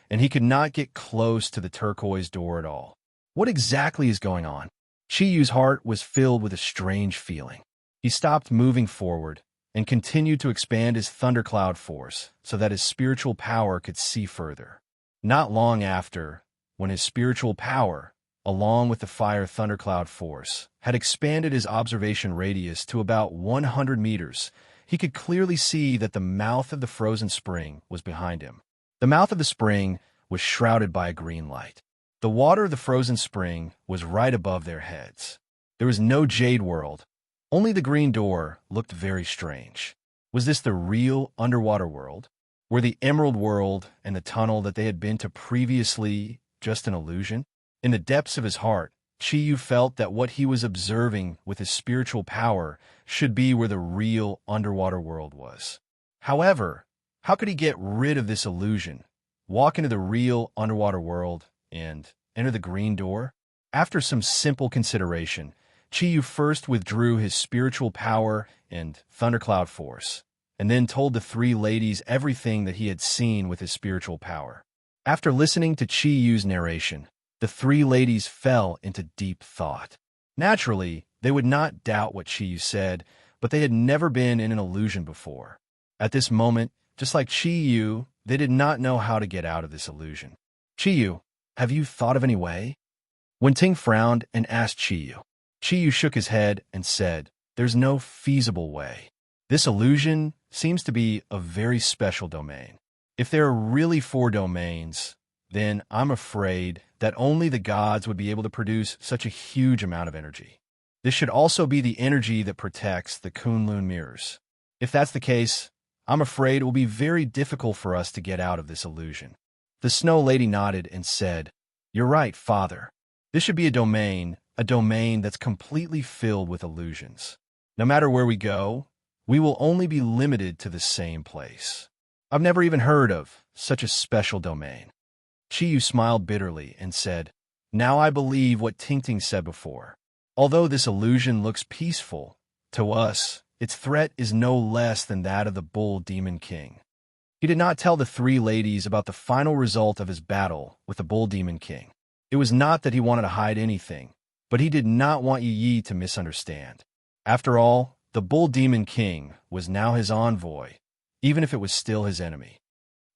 and he could not get close to the turquoise door at all. What exactly is going on? Chi Yu's heart was filled with a strange feeling. He stopped moving forward and continued to expand his thundercloud force so that his spiritual power could see further. Not long after, when his spiritual power, along with the fire thundercloud force, had expanded his observation radius to about 100 meters, he could clearly see that the mouth of the frozen spring was behind him. The mouth of the spring was shrouded by a green light. The water of the frozen spring was right above their heads. There was no jade world. Only the green door looked very strange. Was this the real underwater world? Were the emerald world and the tunnel that they had been to previously just an illusion? In the depths of his heart, Chi Yu felt that what he was observing with his spiritual power should be where the real underwater world was. However, how could he get rid of this illusion, walk into the real underwater world, and enter the green door? After some simple consideration, Chi Yu first withdrew his spiritual power and thundercloud force, and then told the three ladies everything that he had seen with his spiritual power. After listening to Chi Yu's narration, the three ladies fell into deep thought. Naturally, they would not doubt what Chi Yu said, but they had never been in an illusion before. At this moment, just like Chi Yu, they did not know how to get out of this illusion. Chi Yu, have you thought of any way? Wen Ting frowned and asked Chi Yu. Chi Yu shook his head and said, "There's no feasible way. This illusion seems to be a very special domain. If there are really 4 domains, then I'm afraid that only the gods would be able to produce such a huge amount of energy. This should also be the energy that protects the Kunlun mirrors. If that's the case, I'm afraid it will be very difficult for us to get out of this illusion." The Snow Lady nodded and said, "You're right, Father. This should be a domain that's completely filled with illusions. No matter where we go, we will only be limited to the same place. I've never even heard of such a special domain." Chi Yu smiled bitterly and said, "Now I believe what Ting Ting said before. Although this illusion looks peaceful, to us, its threat is no less than that of the Bull Demon King." He did not tell the three ladies about the final result of his battle with the Bull Demon King. It was not that he wanted to hide anything, but he did not want Yi Yi to misunderstand. After all, the Bull Demon King was now his envoy, even if it was still his enemy.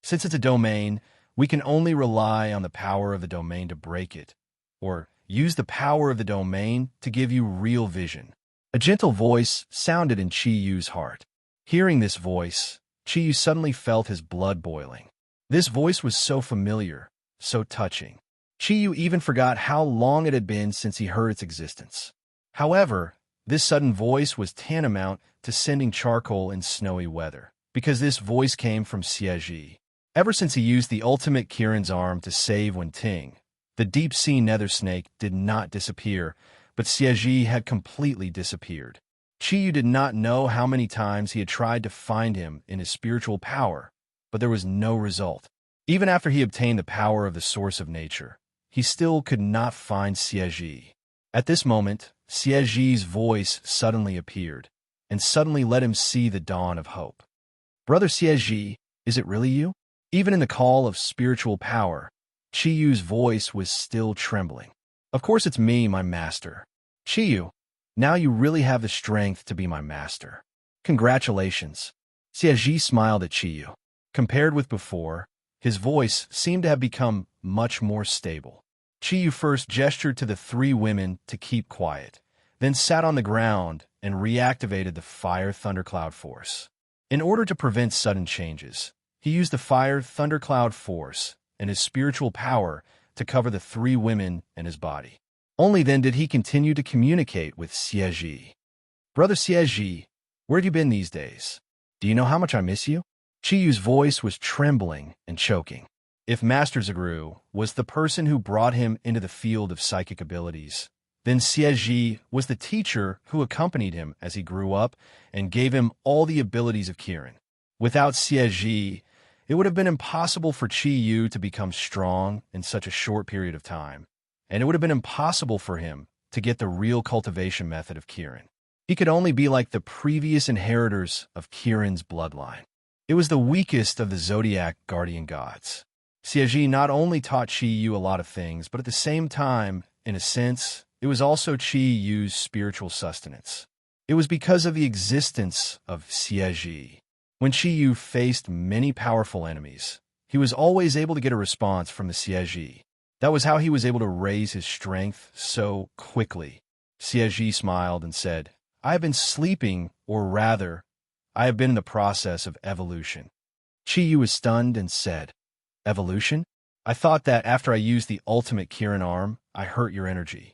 Since it's a domain, we can only rely on the power of the domain to break it, or use the power of the domain to give you real vision. A gentle voice sounded in Chi Yu's heart. Hearing this voice, Chi Yu suddenly felt his blood boiling. This voice was so familiar, so touching. Chi Yu even forgot how long it had been since he heard its existence. However, this sudden voice was tantamount to sending charcoal in snowy weather, because this voice came from Xie. Ever since he used the ultimate Kirin's arm to save Wen Ting, the deep-sea nether snake did not disappear, but Xie had completely disappeared. Chi Yu did not know how many times he had tried to find him in his spiritual power, but there was no result. Even after he obtained the power of the source of nature, he still could not find Siege. At this moment, Siege's voice suddenly appeared, and suddenly let him see the dawn of hope. "Brother Siege, is it really you?" Even in the call of spiritual power, Chiyu's voice was still trembling. "Of course it's me, my master. Chiyu, now you really have the strength to be my master. Congratulations." Siege smiled at Chiyu. Compared with before, his voice seemed to have become much more stable. Chiyu first gestured to the three women to keep quiet, then sat on the ground and reactivated the Fire Thundercloud Force. In order to prevent sudden changes, he used the Fire Thundercloud Force and his spiritual power to cover the three women and his body. Only then did he continue to communicate with Siege. "Brother Siege, where have you been these days? Do you know how much I miss you?" Chiyu's voice was trembling and choking. If Master Zagru was the person who brought him into the field of psychic abilities, then Siege was the teacher who accompanied him as he grew up and gave him all the abilities of Kirin. Without Siege, it would have been impossible for Chiyu to become strong in such a short period of time, and it would have been impossible for him to get the real cultivation method of Kirin. He could only be like the previous inheritors of Kirin's bloodline. It was the weakest of the Zodiac guardian gods. Siege not only taught Chiyu a lot of things, but at the same time, in a sense, it was also Chiyu's spiritual sustenance. It was because of the existence of Siege. When Chiyu faced many powerful enemies, he was always able to get a response from the Siege. That was how he was able to raise his strength so quickly. Siege smiled and said, "I have been sleeping, or rather, I have been in the process of evolution." Chiyu was stunned and said, "Evolution? I thought that after I used the ultimate Kirin arm, I hurt your energy."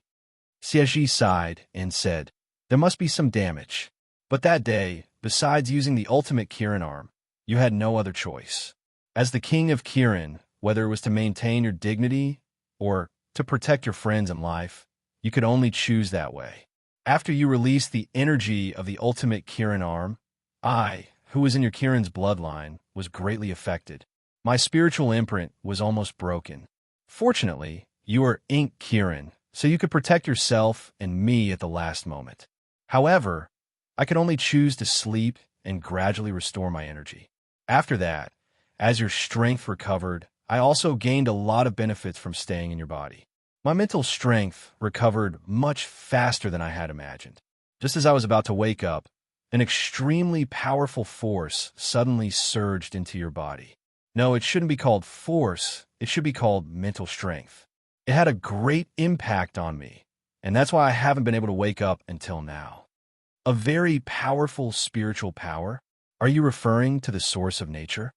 Siege sighed and said, "There must be some damage. But that day, besides using the ultimate Kirin arm, you had no other choice. As the king of Kirin, whether it was to maintain your dignity or to protect your friends in life, you could only choose that way. After you released the energy of the ultimate Kirin arm, I, who was in your Kirin's bloodline, was greatly affected. My spiritual imprint was almost broken. Fortunately, you are Ink Kirin, so you could protect yourself and me at the last moment. However, I could only choose to sleep and gradually restore my energy. After that, as your strength recovered, I also gained a lot of benefits from staying in your body. My mental strength recovered much faster than I had imagined. Just as I was about to wake up, an extremely powerful force suddenly surged into your body. No, it shouldn't be called force, it should be called mental strength. It had a great impact on me, and that's why I haven't been able to wake up until now. A very powerful spiritual power? Are you referring to the source of nature?"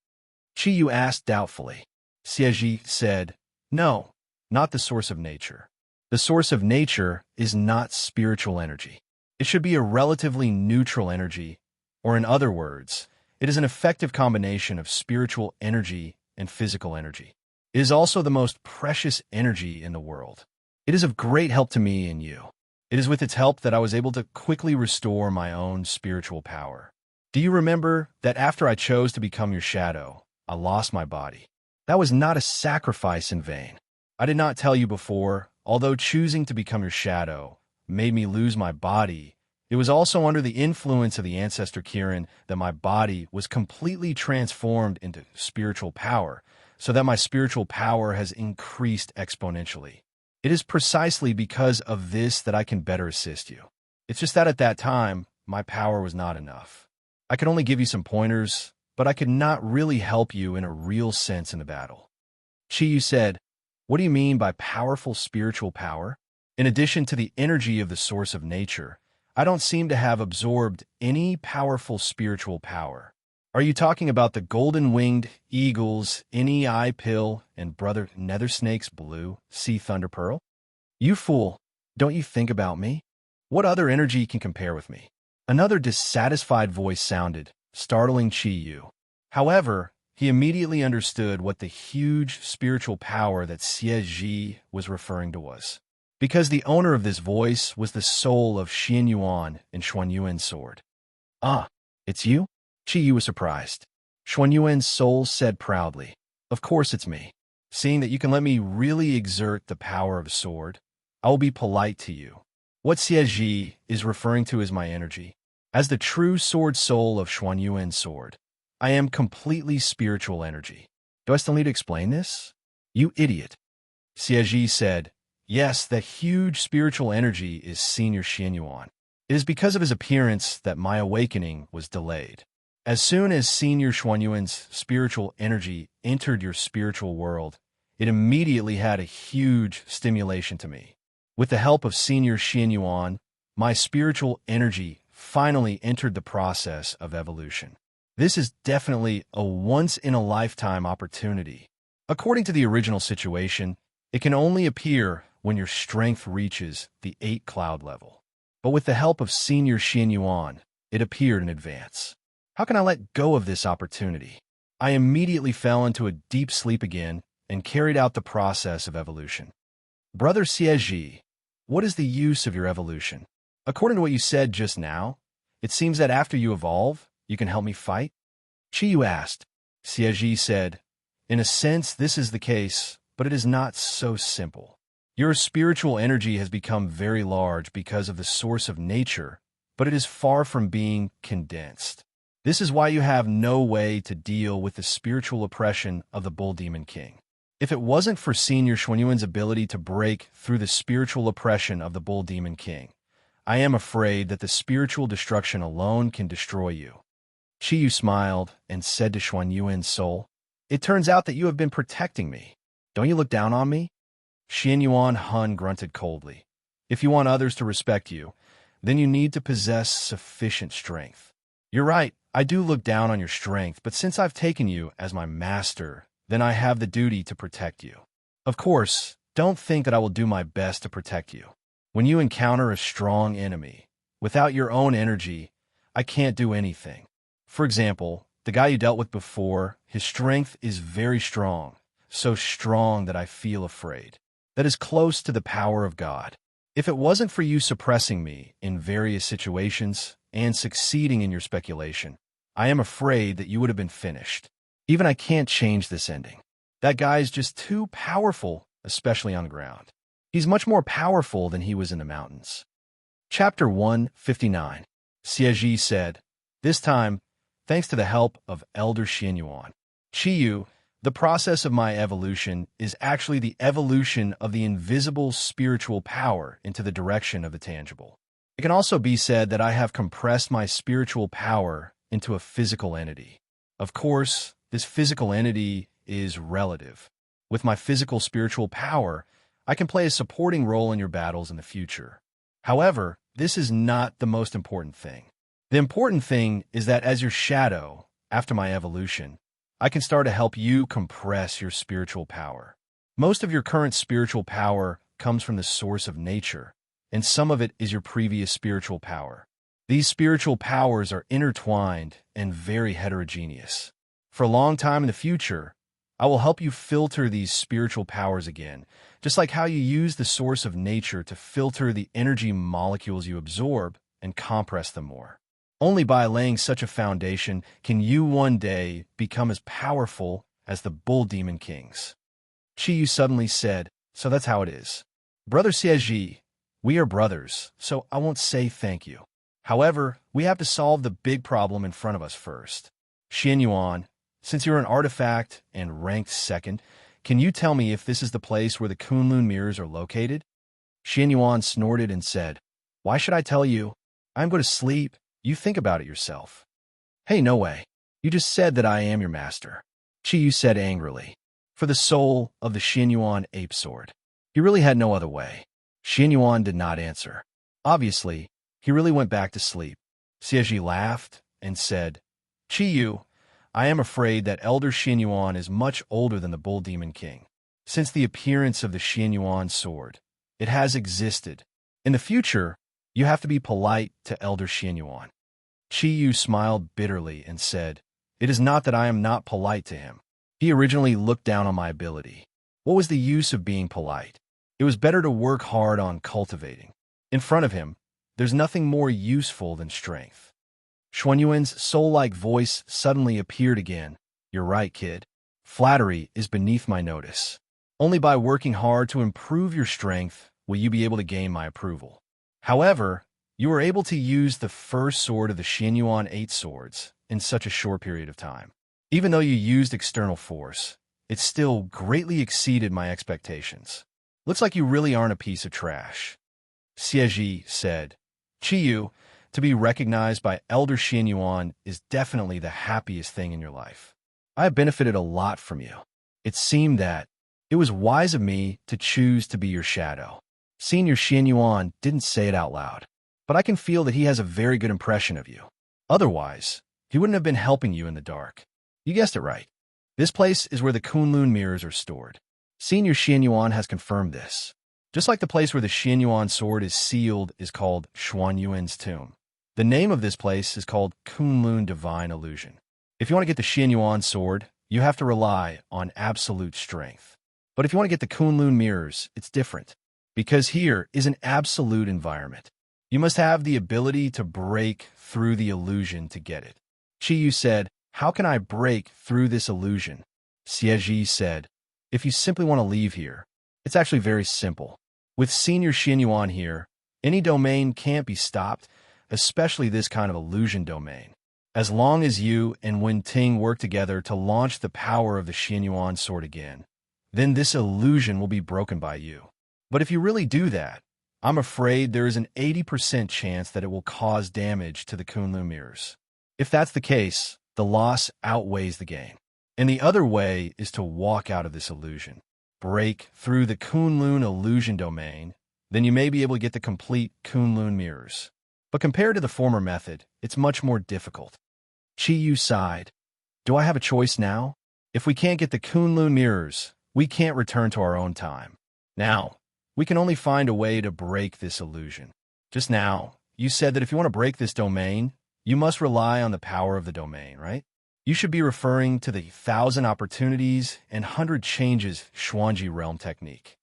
Chiyu asked doubtfully. Siege said, "No, not the source of nature. The source of nature is not spiritual energy. It should be a relatively neutral energy, or in other words, it is an effective combination of spiritual energy and physical energy. It is also the most precious energy in the world. It is of great help to me and you. It is with its help that I was able to quickly restore my own spiritual power. Do you remember that after I chose to become your shadow, I lost my body? That was not a sacrifice in vain. I did not tell you before, although choosing to become your shadow made me lose my body, it was also under the influence of the ancestor Kirin that my body was completely transformed into spiritual power, so that my spiritual power has increased exponentially. It is precisely because of this that I can better assist you. It's just that at that time, my power was not enough. I could only give you some pointers, but I could not really help you in a real sense in the battle." Chiyu said, "What do you mean by powerful spiritual power? In addition to the energy of the source of nature, I don't seem to have absorbed any powerful spiritual power. Are you talking about the golden-winged eagle's eye pill and brother Nethersnake's blue sea thunder pearl? You fool, don't you think about me? What other energy can compare with me?" Another dissatisfied voice sounded, startling Chiyu. However, he immediately understood what the huge spiritual power that Siege was referring to was. Because the owner of this voice was the soul of Xian Yuan and Xuan Yuan's sword. "Ah, it's you?" Chiyu was surprised. Xuan Yuan's soul said proudly, "Of course it's me. Seeing that you can let me really exert the power of a sword, I will be polite to you. What Xie is referring to is my energy. As the true sword soul of Xuanyuan's sword, I am completely spiritual energy. Do I still need to explain this? You idiot. Xie said, yes, that huge spiritual energy is Senior Xianyuan. It is because of his appearance that my awakening was delayed. As soon as Senior Xuanyuan's spiritual energy entered your spiritual world, it immediately had a huge stimulation to me. With the help of Senior Xianyuan, my spiritual energy finally entered the process of evolution. This is definitely a once-in-a-lifetime opportunity. According to the original situation, it can only appear when your strength reaches the 8 cloud level. But with the help of Senior Xianyuan, it appeared in advance. How can I let go of this opportunity? I immediately fell into a deep sleep again and carried out the process of evolution. Brother Xie, what is the use of your evolution? According to what you said just now, it seems that after you evolve, you can help me fight? Qiyu asked. Xie said, in a sense, this is the case, but it is not so simple. Your spiritual energy has become very large because of the source of nature, but it is far from being condensed. This is why you have no way to deal with the spiritual oppression of the Bull Demon King. If it wasn't for Senior Xuanyuan's ability to break through the spiritual oppression of the Bull Demon King, I am afraid that the spiritual destruction alone can destroy you. Qiyu smiled and said to Xuanyuan's soul, it turns out that you have been protecting me. Don't you look down on me? Xianyuan Hun grunted coldly. If you want others to respect you, then you need to possess sufficient strength. You're right, I do look down on your strength, but since I've taken you as my master, then I have the duty to protect you. Of course, don't think that I will do my best to protect you. When you encounter a strong enemy, without your own energy, I can't do anything. For example, the guy you dealt with before, his strength is very strong, so strong that I feel afraid. That is close to the power of God. If it wasn't for you suppressing me in various situations and succeeding in your speculation, I am afraid that you would have been finished. Even I can't change this ending. That guy is just too powerful, especially on the ground. He's much more powerful than he was in the mountains. Chapter 159. Xie said, this time, thanks to the help of Elder Xianyuan. Qiyu, the process of my evolution is actually the evolution of the invisible spiritual power into the direction of the tangible. It can also be said that I have compressed my spiritual power into a physical entity. Of course, this physical entity is relative. With my physical spiritual power, I can play a supporting role in your battles in the future. However, this is not the most important thing. The important thing is that as your shadow, after my evolution, I can start to help you compress your spiritual power. Most of your current spiritual power comes from the source of nature, and some of it is your previous spiritual power. These spiritual powers are intertwined and very heterogeneous. For a long time in the future, I will help you filter these spiritual powers again, just like how you use the source of nature to filter the energy molecules you absorb and compress them more. Only by laying such a foundation can you one day become as powerful as the Bull Demon Kings. Qiyu suddenly said, so that's how it is. Brother Xie, we are brothers, so I won't say thank you. However, we have to solve the big problem in front of us first. Xianyuan, since you're an artifact and ranked second, can you tell me if this is the place where the Kunlun mirrors are located? Xianyuan snorted and said, why should I tell you? I'm going to sleep. You think about it yourself. Hey, no way. You just said that I am your master. Qiyu said angrily. For the soul of the Xianyuan ape sword. He really had no other way. Xianyuan did not answer. Obviously, he really went back to sleep. Xie laughed and said, Qiyu, I am afraid that Elder Xianyuan is much older than the Bull Demon King. Since the appearance of the Xianyuan sword, it has existed. In the future, you have to be polite to Elder Xianyuan. Qiyu smiled bitterly and said, it is not that I am not polite to him. He originally looked down on my ability. What was the use of being polite? It was better to work hard on cultivating. In front of him, there's nothing more useful than strength. Xuanyuan's soul-like voice suddenly appeared again. You're right, kid. Flattery is beneath my notice. Only by working hard to improve your strength will you be able to gain my approval. However, you were able to use the first sword of the Xianyuan 8 swords in such a short period of time. Even though you used external force, it still greatly exceeded my expectations. Looks like you really aren't a piece of trash. Xieji said, Chiyu, to be recognized by Elder Xianyuan is definitely the happiest thing in your life. I have benefited a lot from you. It seemed that it was wise of me to choose to be your shadow. Senior Xianyuan didn't say it out loud, but I can feel that he has a very good impression of you. Otherwise, he wouldn't have been helping you in the dark. You guessed it right. This place is where the Kunlun mirrors are stored. Senior Xianyuan has confirmed this. Just like the place where the Xianyuan sword is sealed is called Xuanyuan's tomb. The name of this place is called Kunlun Divine Illusion. If you want to get the Xianyuan sword, you have to rely on absolute strength. But if you want to get the Kunlun mirrors, it's different. Because here is an absolute environment. You must have the ability to break through the illusion to get it. Chiyu said, how can I break through this illusion? Xieji said, if you simply want to leave here, it's actually very simple. With Senior Xianyuan here, any domain can't be stopped, especially this kind of illusion domain. As long as you and Wen Ting work together to launch the power of the Xianyuan sword again, then this illusion will be broken by you. But if you really do that, I'm afraid there is an 80% chance that it will cause damage to the Kunlun mirrors. If that's the case, the loss outweighs the gain. And the other way is to walk out of this illusion. Break through the Kunlun illusion domain, then you may be able to get the complete Kunlun mirrors. But compared to the former method, it's much more difficult. Chiyu sighed. Do I have a choice now? If we can't get the Kunlun mirrors, we can't return to our own time. Now, we can only find a way to break this illusion. Just now, you said that if you want to break this domain, you must rely on the power of the domain, right? You should be referring to the 1,000 opportunities and 100 changes Xuanji realm technique.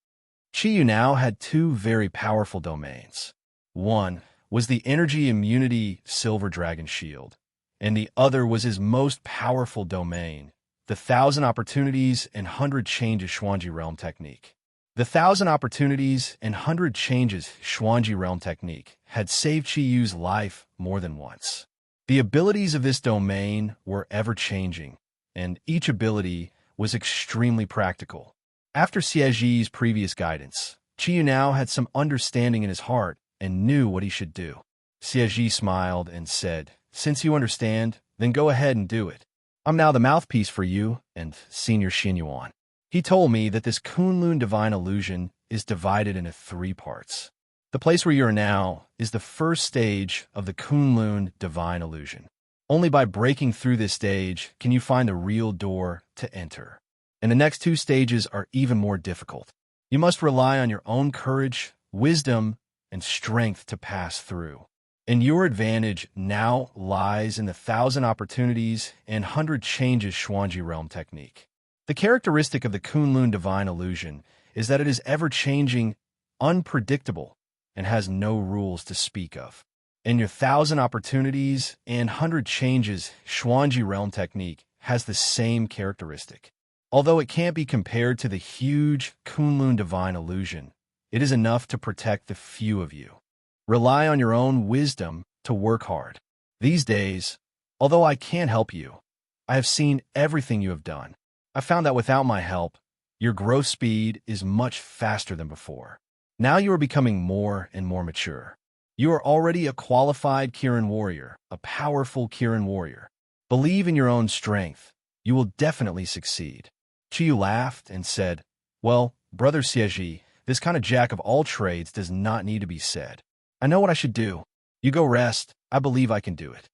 Chiyu now had two very powerful domains. One was the energy immunity silver dragon shield, and the other was his most powerful domain, the 1,000 opportunities and 100 changes Xuanji realm technique. The 1,000 opportunities and 100 changes Xuanji realm technique had saved Chiyu's life more than once. The abilities of this domain were ever-changing, and each ability was extremely practical. After Xieji's previous guidance, Chiyu now had some understanding in his heart and knew what he should do. Xieji smiled and said, since you understand, then go ahead and do it. I'm now the mouthpiece for you and Senior Xianyuan. He told me that this Kunlun Divine Illusion is divided into 3 parts. The place where you are now is the first stage of the Kunlun Divine Illusion. Only by breaking through this stage can you find the real door to enter. And the next 2 stages are even more difficult. You must rely on your own courage, wisdom, and strength to pass through. And your advantage now lies in the 1,000 opportunities and 100 changes Xuanji realm technique. The characteristic of the Kunlun Divine Illusion is that it is ever-changing, unpredictable, and has no rules to speak of. And your 1,000 opportunities and 100 changes Xuanji realm technique has the same characteristic. Although it can't be compared to the huge Kunlun Divine Illusion, it is enough to protect the few of you. Rely on your own wisdom to work hard. These days, although I can't help you, I have seen everything you have done. I found that without my help, your growth speed is much faster than before. Now you are becoming more and more mature. You are already a qualified Kirin warrior, a powerful Kirin warrior. Believe in your own strength. You will definitely succeed. Chiyu laughed and said, well, Brother Xieji, this kind of jack of all trades does not need to be said. I know what I should do. You go rest. I believe I can do it.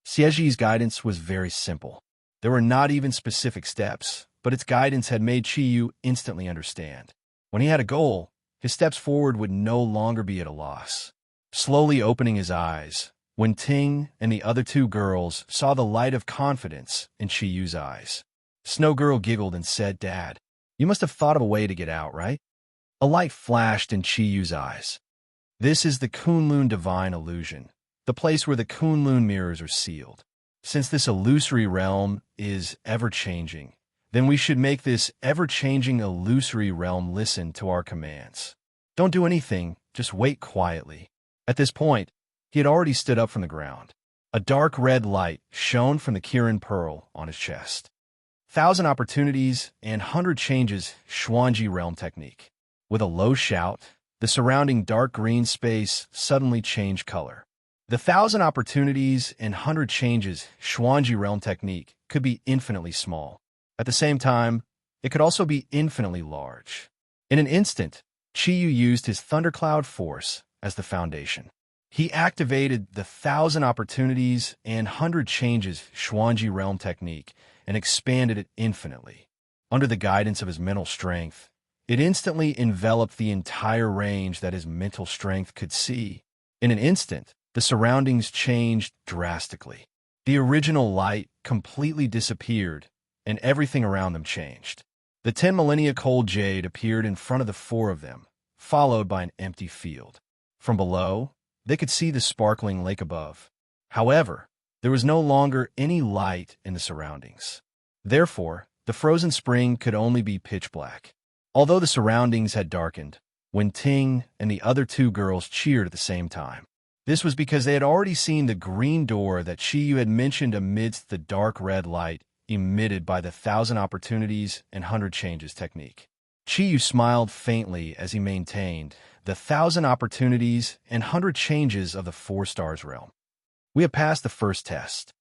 Xieji's guidance was very simple. There were not even specific steps, but its guidance had made Chiyu instantly understand. When he had a goal, his steps forward would no longer be at a loss. Slowly opening his eyes, Wen Ting and the other 2 girls saw the light of confidence in Chiyu's eyes. Snow Girl giggled and said, Dad, you must have thought of a way to get out, right? A light flashed in Chiyu's eyes. This is the Kunlun Divine Illusion, the place where the Kunlun mirrors are sealed. Since this illusory realm is ever-changing, then we should make this ever-changing illusory realm listen to our commands. Don't do anything, just wait quietly. At this point, he had already stood up from the ground. A dark red light shone from the Kirin pearl on his chest. 1,000 opportunities and 100 changes Xuanji realm technique. With a low shout, the surrounding dark green space suddenly changed color. The 1,000 opportunities and 100 changes Xuanji realm technique could be infinitely small. At the same time, it could also be infinitely large. In an instant, Qiyu used his thundercloud force as the foundation. He activated the 1,000 opportunities and 100 changes Xuanji realm technique and expanded it infinitely. Under the guidance of his mental strength, it instantly enveloped the entire range that his mental strength could see. In an instant, the surroundings changed drastically. The original light completely disappeared, and everything around them changed. The 10 millennia cold jade appeared in front of the four of them, followed by an empty field. From below, they could see the sparkling lake above. However, there was no longer any light in the surroundings. Therefore, the frozen spring could only be pitch black. Although the surroundings had darkened, Wen Ting and the other two girls cheered at the same time. This was because they had already seen the green door that Qiyu had mentioned amidst the dark red light emitted by the 1,000 opportunities and 100 changes technique. Qiyu smiled faintly as he maintained the 1,000 opportunities and 100 changes of the 4 stars realm. We have passed the first test.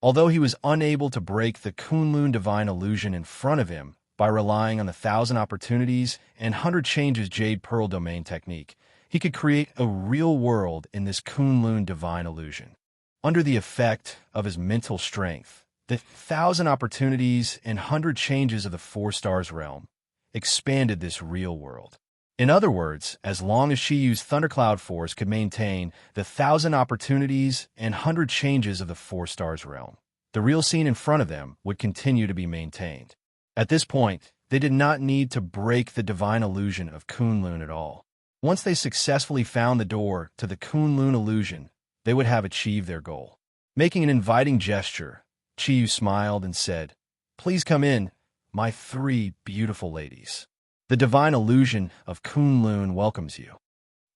Although he was unable to break the Kunlun divine illusion in front of him by relying on the 1,000 opportunities and 100 changes Jade Pearl domain technique, he could create a real world in this Kunlun divine illusion. Under the effect of his mental strength, the 1,000 opportunities and 100 changes of the 4 stars realm expanded this real world. In other words, as long as Shiyu's Thundercloud Force could maintain the 1,000 opportunities and 100 changes of the 4 stars realm, the real scene in front of them would continue to be maintained. At this point, they did not need to break the divine illusion of Kunlun at all. Once they successfully found the door to the Kunlun illusion, they would have achieved their goal. Making an inviting gesture, Qiyu smiled and said, "Please come in, my 3 beautiful ladies. The divine illusion of Kunlun welcomes you."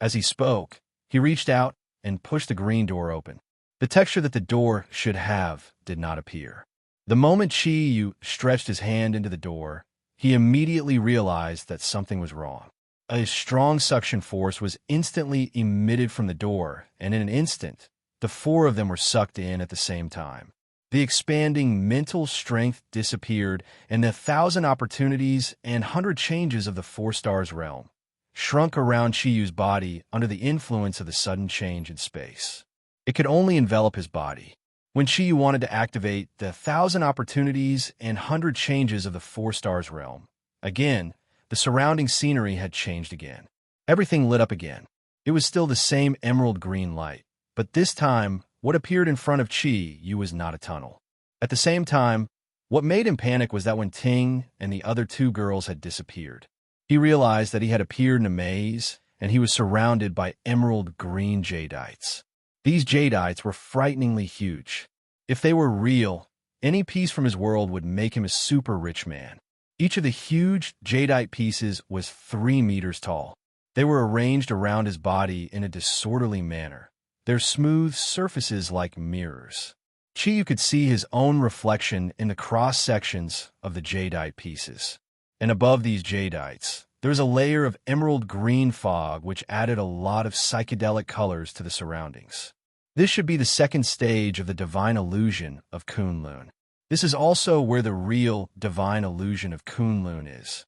As he spoke, he reached out and pushed the green door open. The texture that the door should have did not appear. The moment Qiyu stretched his hand into the door, he immediately realized that something was wrong. A strong suction force was instantly emitted from the door, and in an instant, the 4 of them were sucked in at the same time. The expanding mental strength disappeared, and the 1,000 opportunities and 100 changes of the 4 stars realm shrunk around Chiyu's body under the influence of the sudden change in space. It could only envelop his body. When Chiyu wanted to activate the 1,000 opportunities and 100 changes of the 4 stars realm, again, the surrounding scenery had changed again. Everything lit up again. It was still the same emerald green light, but this time, what appeared in front of Qiyu was not a tunnel. At the same time, what made him panic was that when Ting and the other 2 girls had disappeared, he realized that he had appeared in a maze, and he was surrounded by emerald green jadeites. These jadeites were frighteningly huge. If they were real, any piece from his world would make him a super rich man. Each of the huge jadeite pieces was 3 meters tall. They were arranged around his body in a disorderly manner, their smooth surfaces like mirrors. Qiyu could see his own reflection in the cross-sections of the jadeite pieces. And above these jadeites, there was a layer of emerald green fog which added a lot of psychedelic colors to the surroundings. This should be the second stage of the divine illusion of Kunlun. This is also where the real divine illusion of Kunlun is.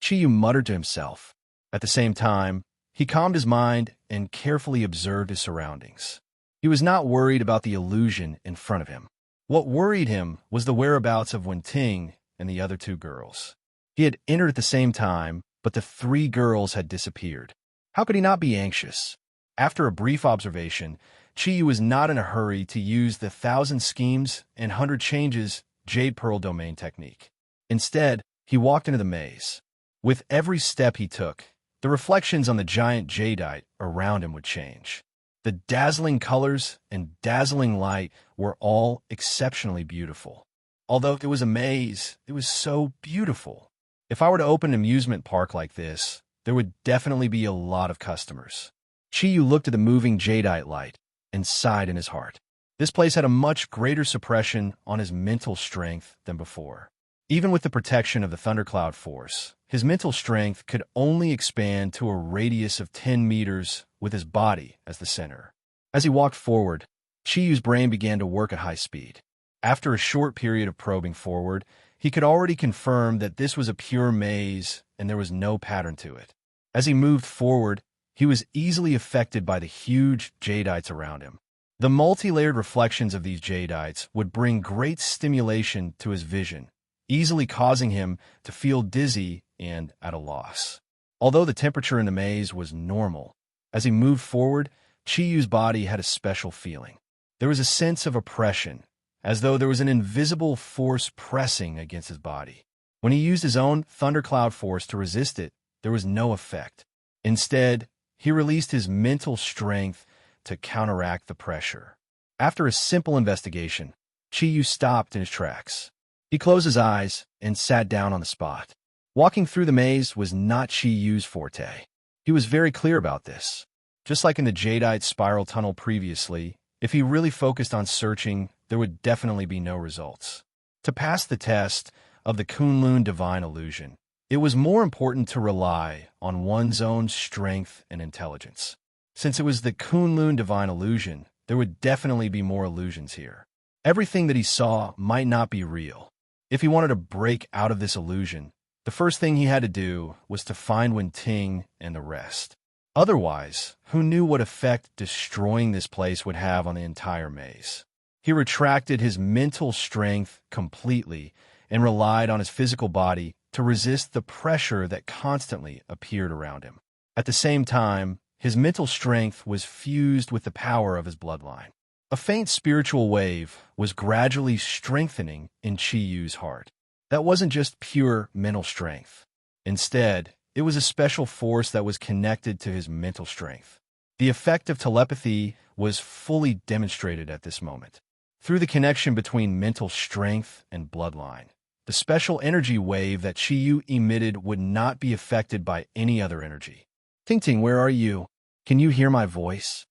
Qiyu muttered to himself. At the same time, he calmed his mind and carefully observed his surroundings. He was not worried about the illusion in front of him. What worried him was the whereabouts of Wen Ting and the other 2 girls. He had entered at the same time, but the 3 girls had disappeared. How could he not be anxious? After a brief observation, Qiyu was not in a hurry to use the 1,000 schemes and 100 changes Jade Pearl domain technique. Instead, he walked into the maze. With every step he took, the reflections on the giant jadeite around him would change. The dazzling colors and dazzling light were all exceptionally beautiful. Although it was a maze, it was so beautiful. If I were to open an amusement park like this, there would definitely be a lot of customers. Chiyu looked at the moving jadeite light and sighed in his heart. This place had a much greater suppression on his mental strength than before. Even with the protection of the thundercloud force, his mental strength could only expand to a radius of 10 meters with his body as the center. As he walked forward, Chiyu's brain began to work at high speed. After a short period of probing forward, he could already confirm that this was a pure maze and there was no pattern to it. As he moved forward, he was easily affected by the huge jadeites around him. The multi-layered reflections of these jadeites would bring great stimulation to his vision, easily causing him to feel dizzy and at a loss. Although the temperature in the maze was normal, as he moved forward, Chiyu's body had a special feeling. There was a sense of oppression, as though there was an invisible force pressing against his body. When he used his own thundercloud force to resist it, there was no effect. Instead, he released his mental strength to counteract the pressure. After a simple investigation, Chiyu stopped in his tracks. He closed his eyes and sat down on the spot. Walking through the maze was not Chiyu's forte. He was very clear about this. Just like in the jadeite spiral tunnel previously, if he really focused on searching, there would definitely be no results. To pass the test of the Kunlun divine illusion, it was more important to rely on one's own strength and intelligence. Since it was the Kunlun divine illusion, there would definitely be more illusions here. Everything that he saw might not be real. If he wanted to break out of this illusion, the first thing he had to do was to find Wen Ting and the rest. Otherwise, who knew what effect destroying this place would have on the entire maze? He retracted his mental strength completely and relied on his physical body to resist the pressure that constantly appeared around him. At the same time, his mental strength was fused with the power of his bloodline. A faint spiritual wave was gradually strengthening in Chiyu's heart. That wasn't just pure mental strength. Instead, it was a special force that was connected to his mental strength. The effect of telepathy was fully demonstrated at this moment. Through the connection between mental strength and bloodline, the special energy wave that Chiyu emitted would not be affected by any other energy. Ting, where are you? Can you hear my voice?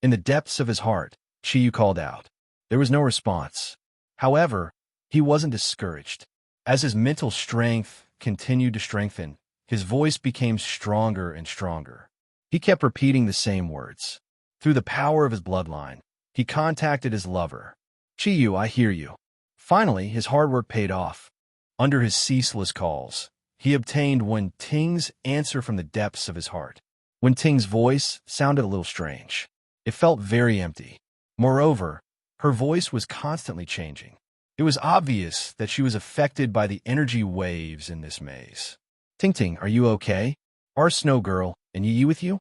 In the depths of his heart, Chiyu called out. There was no response. However, he wasn't discouraged. As his mental strength continued to strengthen, his voice became stronger and stronger. He kept repeating the same words. Through the power of his bloodline, he contacted his lover. Chiyu, I hear you. Finally, his hard work paid off. Under his ceaseless calls, he obtained Wen Ting's answer from the depths of his heart. Wen Ting's voice sounded a little strange. It felt very empty. Moreover, her voice was constantly changing. It was obvious that she was affected by the energy waves in this maze. Ting, are you okay? Are Snow Girl and Yi with you?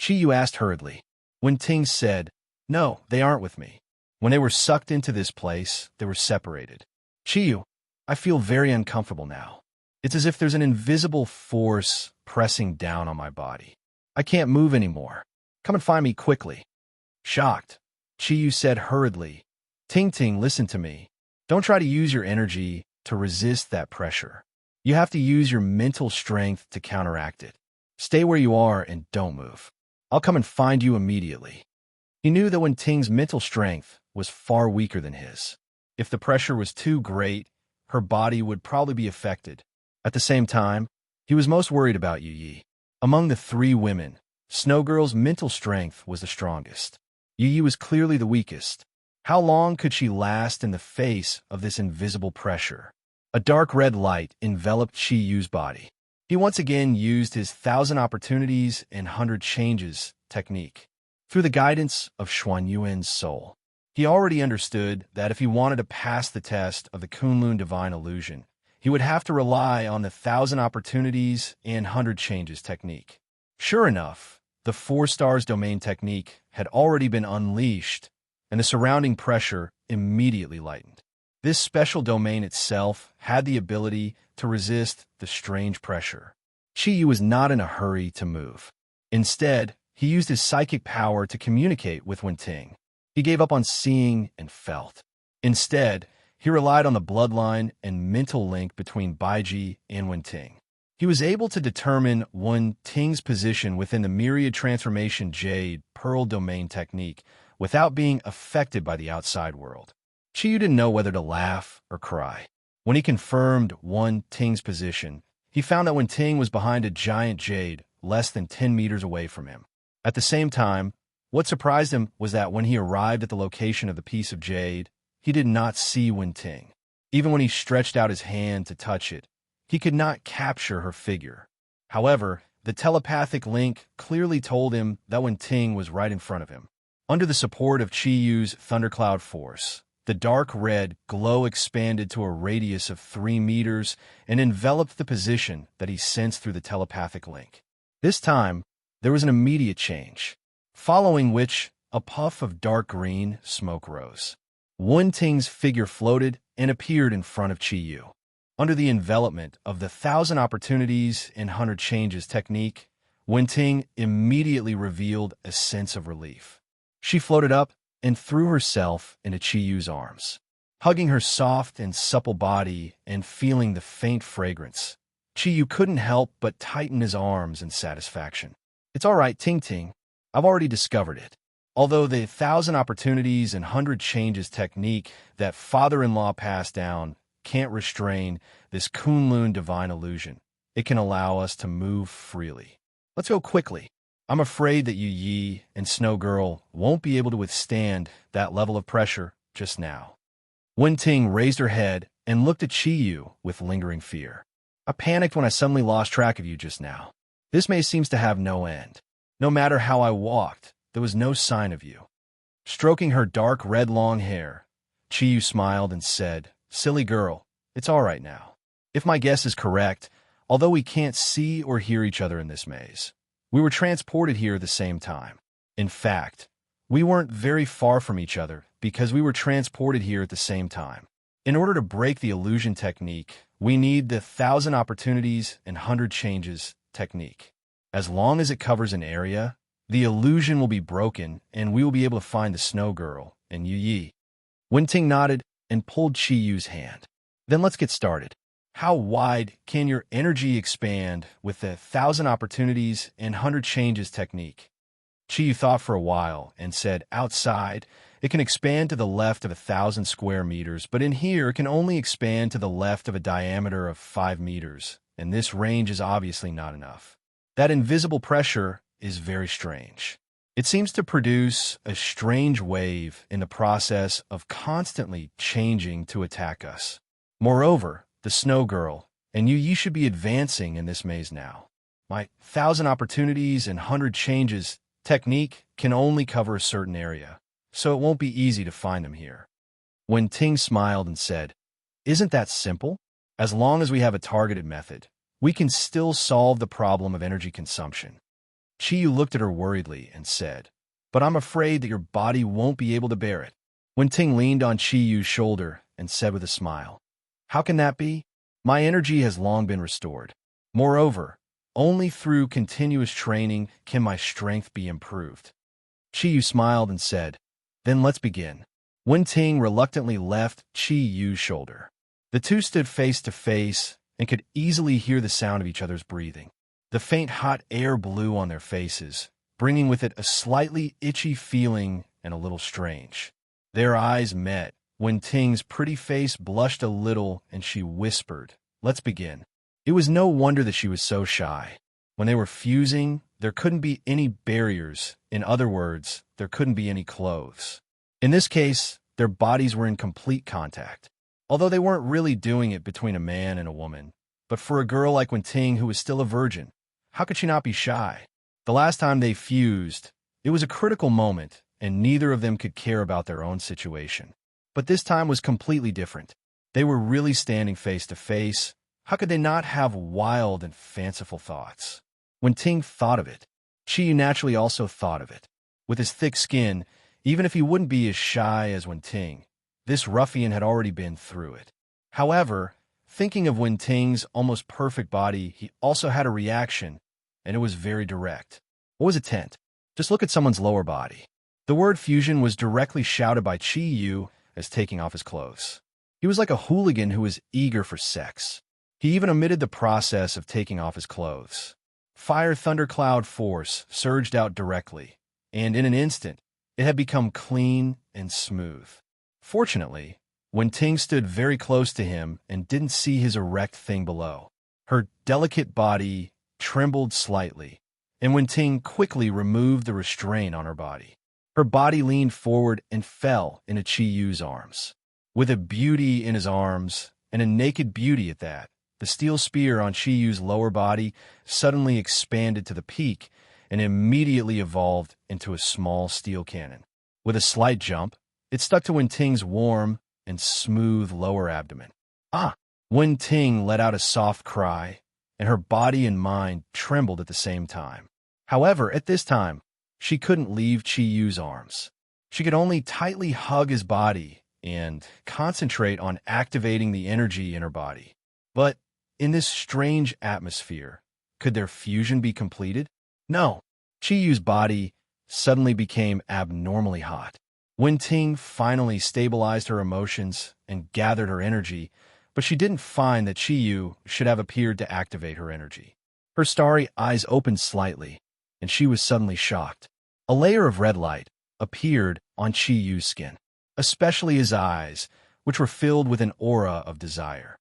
Chiyu asked hurriedly. Wen Ting said, No, they aren't with me. When they were sucked into this place, they were separated. Chiyu, I feel very uncomfortable now. It's as if there's an invisible force pressing down on my body. I can't move anymore. Come and find me quickly. Shocked, Chiyu said hurriedly, Ting, listen to me. Don't try to use your energy to resist that pressure. You have to use your mental strength to counteract it. Stay where you are and don't move. I'll come and find you immediately. He knew that Wen Ting's mental strength was far weaker than his. If the pressure was too great, her body would probably be affected. At the same time, he was most worried about Yu Yi. Among the three women, Snow Girl's mental strength was the strongest. Yu Yi was clearly the weakest. How long could she last in the face of this invisible pressure? A dark red light enveloped Chiyu's body. He once again used his 1,000 opportunities and 100 changes technique. Through the guidance of Xuan Yuan's soul, he already understood that if he wanted to pass the test of the Kunlun divine illusion, he would have to rely on the 1,000 opportunities and 100 changes technique. Sure enough, the 4 stars domain technique had already been unleashed, and the surrounding pressure immediately lightened. This special domain itself had the ability to resist the strange pressure. Chiyu was not in a hurry to move. Instead, he used his psychic power to communicate with Wen Ting. He gave up on seeing and felt. Instead, He relied on the bloodline and mental link between Baiji and Wenting. He was able to determine Wenting's position within the myriad transformation Jade Pearl domain technique without being affected by the outside world. Qiyu didn't know whether to laugh or cry. When he confirmed Wenting's position, he found that Wenting was behind a giant jade less than 10 meters away from him. At the same time, what surprised him was that when he arrived at the location of the piece of jade, he did not see Wenting. Even when he stretched out his hand to touch it, he could not capture her figure. However, the telepathic link clearly told him that Wenting was right in front of him. Under the support of Qiyu's thundercloud force, the dark red glow expanded to a radius of 3 meters and enveloped the position that he sensed through the telepathic link. This time, there was an immediate change, following which a puff of dark green smoke rose. Wenting's figure floated and appeared in front of Qiyu. Under the envelopment of the 1,000 opportunities and 100 changes technique, Wenting immediately revealed a sense of relief. She floated up and threw herself into Qiyu's arms, hugging her soft and supple body and feeling the faint fragrance. Qiyu couldn't help but tighten his arms in satisfaction. "It's all right, Ting Ting. I've already discovered it." Although the 1,000 opportunities and 100 changes technique that father-in-law passed down can't restrain this Kunlun divine illusion, it can allow us to move freely. Let's go quickly. I'm afraid that Yu Yi and Snow Girl won't be able to withstand that level of pressure just now. Wenting raised her head and looked at Qiyu with lingering fear. "I panicked when I suddenly lost track of you just now. This maze seems to have no end. No matter how I walked, there was no sign of you." Stroking her dark red long hair, Qiyu smiled and said, "Silly girl, it's all right now. If my guess is correct, although we can't see or hear each other in this maze, we were transported here at the same time. In fact, we weren't very far from each other because we were transported here at the same time. In order to break the illusion technique, we need the 1,000 opportunities and 100 changes technique. As long as it covers an area, the illusion will be broken and we will be able to find the Snow Girl and Yu Yi." Wenting nodded and pulled Qiyu's hand. "Then let's get started. How wide can your energy expand with the 1,000 opportunities and 100 changes technique?" Qiyu thought for a while and said, "Outside, it can expand to the left of 1,000 square meters, but in here it can only expand to the left of a diameter of 5 meters, and this range is obviously not enough. That invisible pressure is very strange. It seems to produce a strange wave in the process of constantly changing to attack us. Moreover, the Snow Girl and you should be advancing in this maze now. My 1,000 opportunities and 100 changes technique can only cover a certain area, so it won't be easy to find them here." Wenting smiled and said, "Isn't that simple? As long as we have a targeted method, we can still solve the problem of energy consumption." Qiyu looked at her worriedly and said, "But I'm afraid that your body won't be able to bear it." Wenting leaned on Qiyu's shoulder and said with a smile, "How can that be? My energy has long been restored. Moreover, only through continuous training can my strength be improved." Qiyu smiled and said, "Then let's begin." Wenting reluctantly left Qiyu's shoulder. The two stood face to face and could easily hear the sound of each other's breathing. The faint hot air blew on their faces, bringing with it a slightly itchy feeling and a little strange. Their eyes met. Wenting's pretty face blushed a little and she whispered, "Let's begin." It was no wonder that she was so shy. When they were fusing, there couldn't be any barriers. In other words, there couldn't be any clothes. In this case, their bodies were in complete contact. Although they weren't really doing it between a man and a woman. But for a girl like Wenting who was still a virgin, how could she not be shy? The last time they fused, it was a critical moment, and neither of them could care about their own situation. But this time was completely different. They were really standing face to face. How could they not have wild and fanciful thoughts? Wenting thought of it. Qiyu naturally also thought of it. With his thick skin, even if he wouldn't be as shy as Wenting, this ruffian had already been through it. However, thinking of Wenting's almost perfect body, he also had a reaction, and it was very direct. What was a tent? Just look at someone's lower body. The word fusion was directly shouted by Qiyu as taking off his clothes. He was like a hooligan who was eager for sex. He even omitted the process of taking off his clothes. Fire thundercloud force surged out directly, and in an instant, it had become clean and smooth. Fortunately, Wen Ting stood very close to him and didn't see his erect thing below. Her delicate body trembled slightly, and Wen Ting quickly removed the restraint on her body. Her body leaned forward and fell into Chi Yu's arms. With a beauty in his arms, and a naked beauty at that, the steel spear on Chi Yu's lower body suddenly expanded to the peak and immediately evolved into a small steel cannon. With a slight jump, it stuck to Wen Ting's warm and smooth lower abdomen. Ah! Wen Ting let out a soft cry, and her body and mind trembled at the same time. However, at this time, she couldn't leave Chi Yu's arms. She could only tightly hug his body and concentrate on activating the energy in her body. But in this strange atmosphere, could their fusion be completed? No. Chi Yu's body suddenly became abnormally hot. Wen Ting finally stabilized her emotions and gathered her energy, but she didn't find that Chi Yu should have appeared to activate her energy. Her starry eyes opened slightly, and she was suddenly shocked. A layer of red light appeared on Chi Yu's skin, especially his eyes, which were filled with an aura of desire.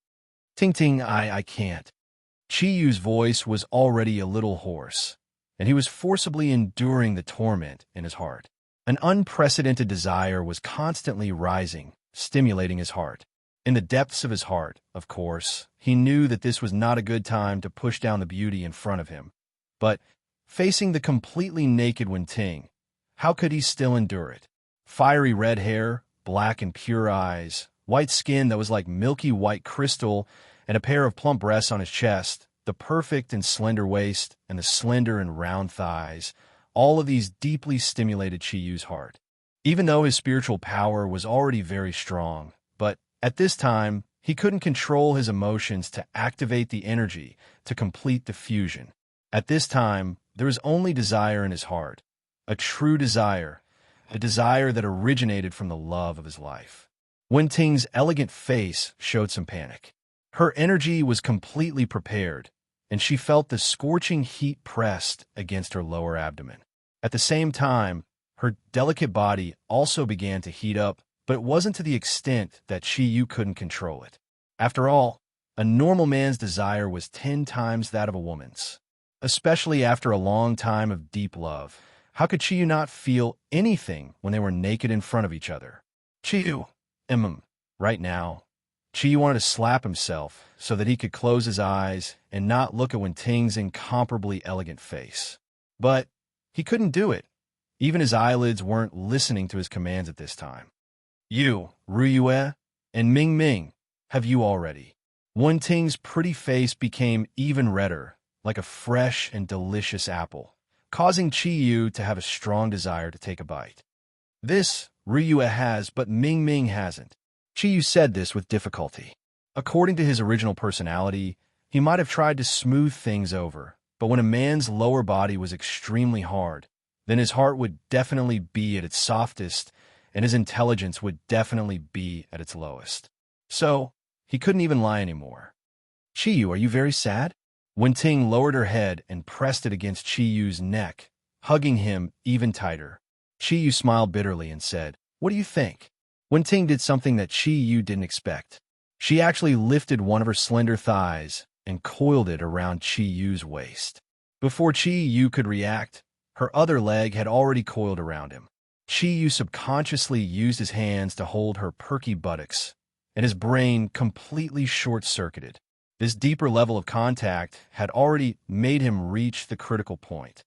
Ting Ting, I can't. Chi Yu's voice was already a little hoarse, and he was forcibly enduring the torment in his heart. An unprecedented desire was constantly rising, stimulating his heart. In the depths of his heart, of course, he knew that this was not a good time to push down the beauty in front of him. But facing the completely naked Wen Ting, how could he still endure it? Fiery red hair, black and pure eyes, white skin that was like milky white crystal, and a pair of plump breasts on his chest, the perfect and slender waist, and the slender and round thighs, all of these deeply stimulated Chi Yu's heart. Even though his spiritual power was already very strong, but at this time, he couldn't control his emotions to activate the energy to complete the fusion. At this time, there was only desire in his heart, a true desire, a desire that originated from the love of his life. Wen Ting's elegant face showed some panic. Her energy was completely prepared, and she felt the scorching heat pressed against her lower abdomen. At the same time, her delicate body also began to heat up, but it wasn't to the extent that Chi Yu couldn't control it. After all, a normal man's desire was 10 times that of a woman's. Especially after a long time of deep love, how could Chi Yu not feel anything when they were naked in front of each other? Chi Yu, right now. Chi Yu wanted to slap himself so that he could close his eyes and not look at Wen Ting's incomparably elegant face. But he couldn't do it. Even his eyelids weren't listening to his commands at this time. You, Ruyue, and Ming Ming, have you already? Wen Ting's pretty face became even redder, like a fresh and delicious apple, causing Chi Yu to have a strong desire to take a bite. This, Ruyue has, but Ming Ming hasn't. Chi Yu said this with difficulty. According to his original personality, he might have tried to smooth things over, but when a man's lower body was extremely hard, then his heart would definitely be at its softest, and his intelligence would definitely be at its lowest. So, he couldn't even lie anymore. Chi Yu, are you very sad? Wen Ting lowered her head and pressed it against Chi Yu's neck, hugging him even tighter. Chi Yu smiled bitterly and said, "What do you think?" Wen Ting did something that Chi Yu didn't expect. She actually lifted one of her slender thighs and coiled it around Chi Yu's waist. Before Chi Yu could react, her other leg had already coiled around him. Chi Yu subconsciously used his hands to hold her perky buttocks, and his brain completely short-circuited. This deeper level of contact had already made him reach the critical point.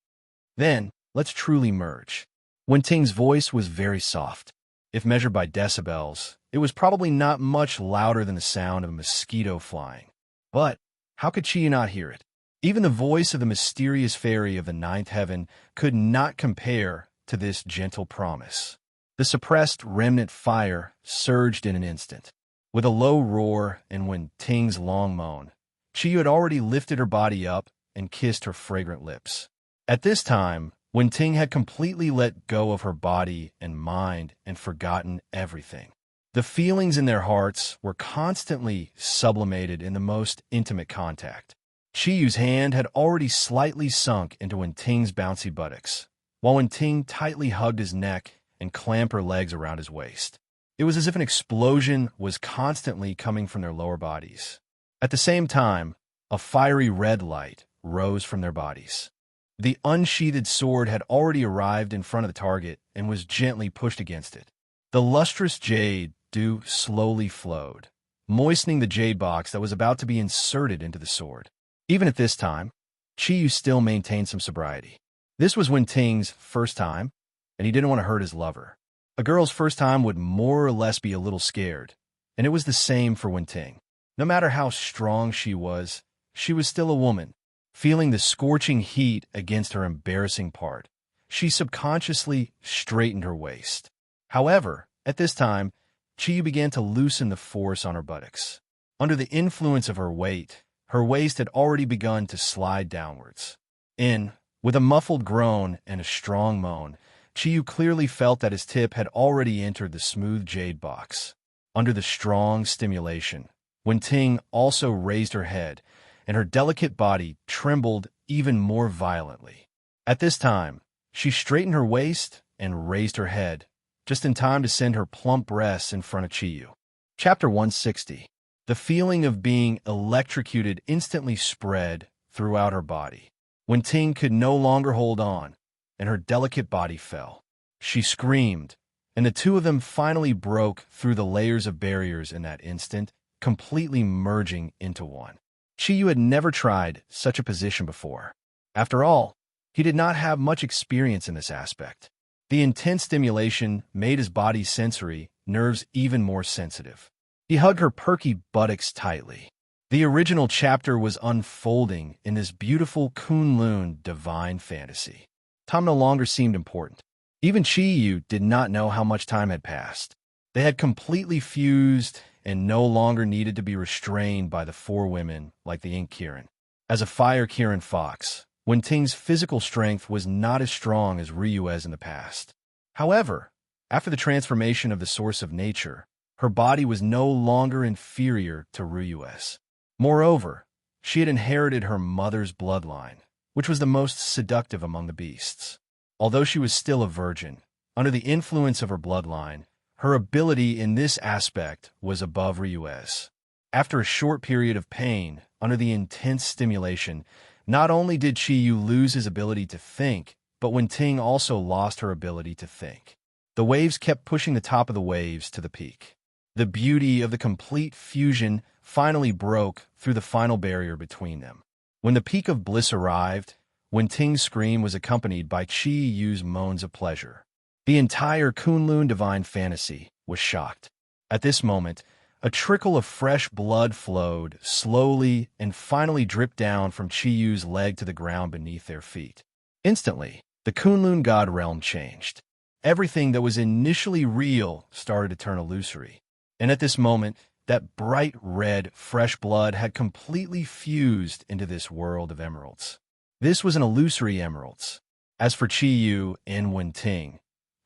Then, let's truly merge. Wen Ting's voice was very soft. If measured by decibels, it was probably not much louder than the sound of a mosquito flying. But how could Chi not hear it? Even the voice of the mysterious fairy of the ninth heaven could not compare to this gentle promise. The suppressed remnant fire surged in an instant. With a low roar and Wen Ting's long moan, Chi had already lifted her body up and kissed her fragrant lips. At this time, Wen Ting had completely let go of her body and mind and forgotten everything. The feelings in their hearts were constantly sublimated in the most intimate contact. Chiyu's hand had already slightly sunk into Wenting's bouncy buttocks, while Wenting tightly hugged his neck and clamped her legs around his waist. It was as if an explosion was constantly coming from their lower bodies. At the same time, a fiery red light rose from their bodies. The unsheathed sword had already arrived in front of the target and was gently pushed against it. The lustrous jade dew slowly flowed, moistening the jade box that was about to be inserted into the sword. Even at this time, Chiyu still maintained some sobriety. This was Wenting's first time, and he didn't want to hurt his lover. A girl's first time would more or less be a little scared, and it was the same for Wenting. No matter how strong she was still a woman. Feeling the scorching heat against her embarrassing part, she subconsciously straightened her waist. However, at this time, Chiyu began to loosen the force on her buttocks. Under the influence of her weight, her waist had already begun to slide downwards. With a muffled groan and a strong moan, Chiyu clearly felt that his tip had already entered the smooth jade box. Under the strong stimulation, Wenting also raised her head, and her delicate body trembled even more violently. At this time, she straightened her waist and raised her head, just in time to send her plump breasts in front of Chiyu. Chapter 160. The feeling of being electrocuted instantly spread throughout her body. Wenting could no longer hold on, and her delicate body fell. She screamed, and the two of them finally broke through the layers of barriers in that instant, completely merging into one. Chiyu had never tried such a position before. After all, he did not have much experience in this aspect. The intense stimulation made his body's sensory nerves even more sensitive. He hugged her perky buttocks tightly. The original chapter was unfolding in this beautiful Kunlun divine fantasy. Time no longer seemed important. Even Chiyu did not know how much time had passed. They had completely fused and no longer needed to be restrained by the four women like the Ink Kirin. As a Fire Kirin fox, Wenting's physical strength was not as strong as Ryue's in the past. However, after the transformation of the source of nature, her body was no longer inferior to Ryue's. Moreover, she had inherited her mother's bloodline, which was the most seductive among the beasts. Although she was still a virgin, under the influence of her bloodline, her ability in this aspect was above Ryue's. After a short period of pain, under the intense stimulation, not only did Chiyu lose his ability to think, but Wenting also lost her ability to think. The waves kept pushing the top of the waves to the peak. The beauty of the complete fusion finally broke through the final barrier between them. When the peak of bliss arrived, Wenting's scream was accompanied by Chiyu's moans of pleasure. The entire Kunlun divine fantasy was shocked. At this moment, a trickle of fresh blood flowed slowly and finally dripped down from Chiyu's leg to the ground beneath their feet. Instantly, the Kunlun god realm changed. Everything that was initially real started to turn illusory. And at this moment, that bright red, fresh blood had completely fused into this world of emeralds. This was an illusory emeralds. As for Chiyu and Wenting,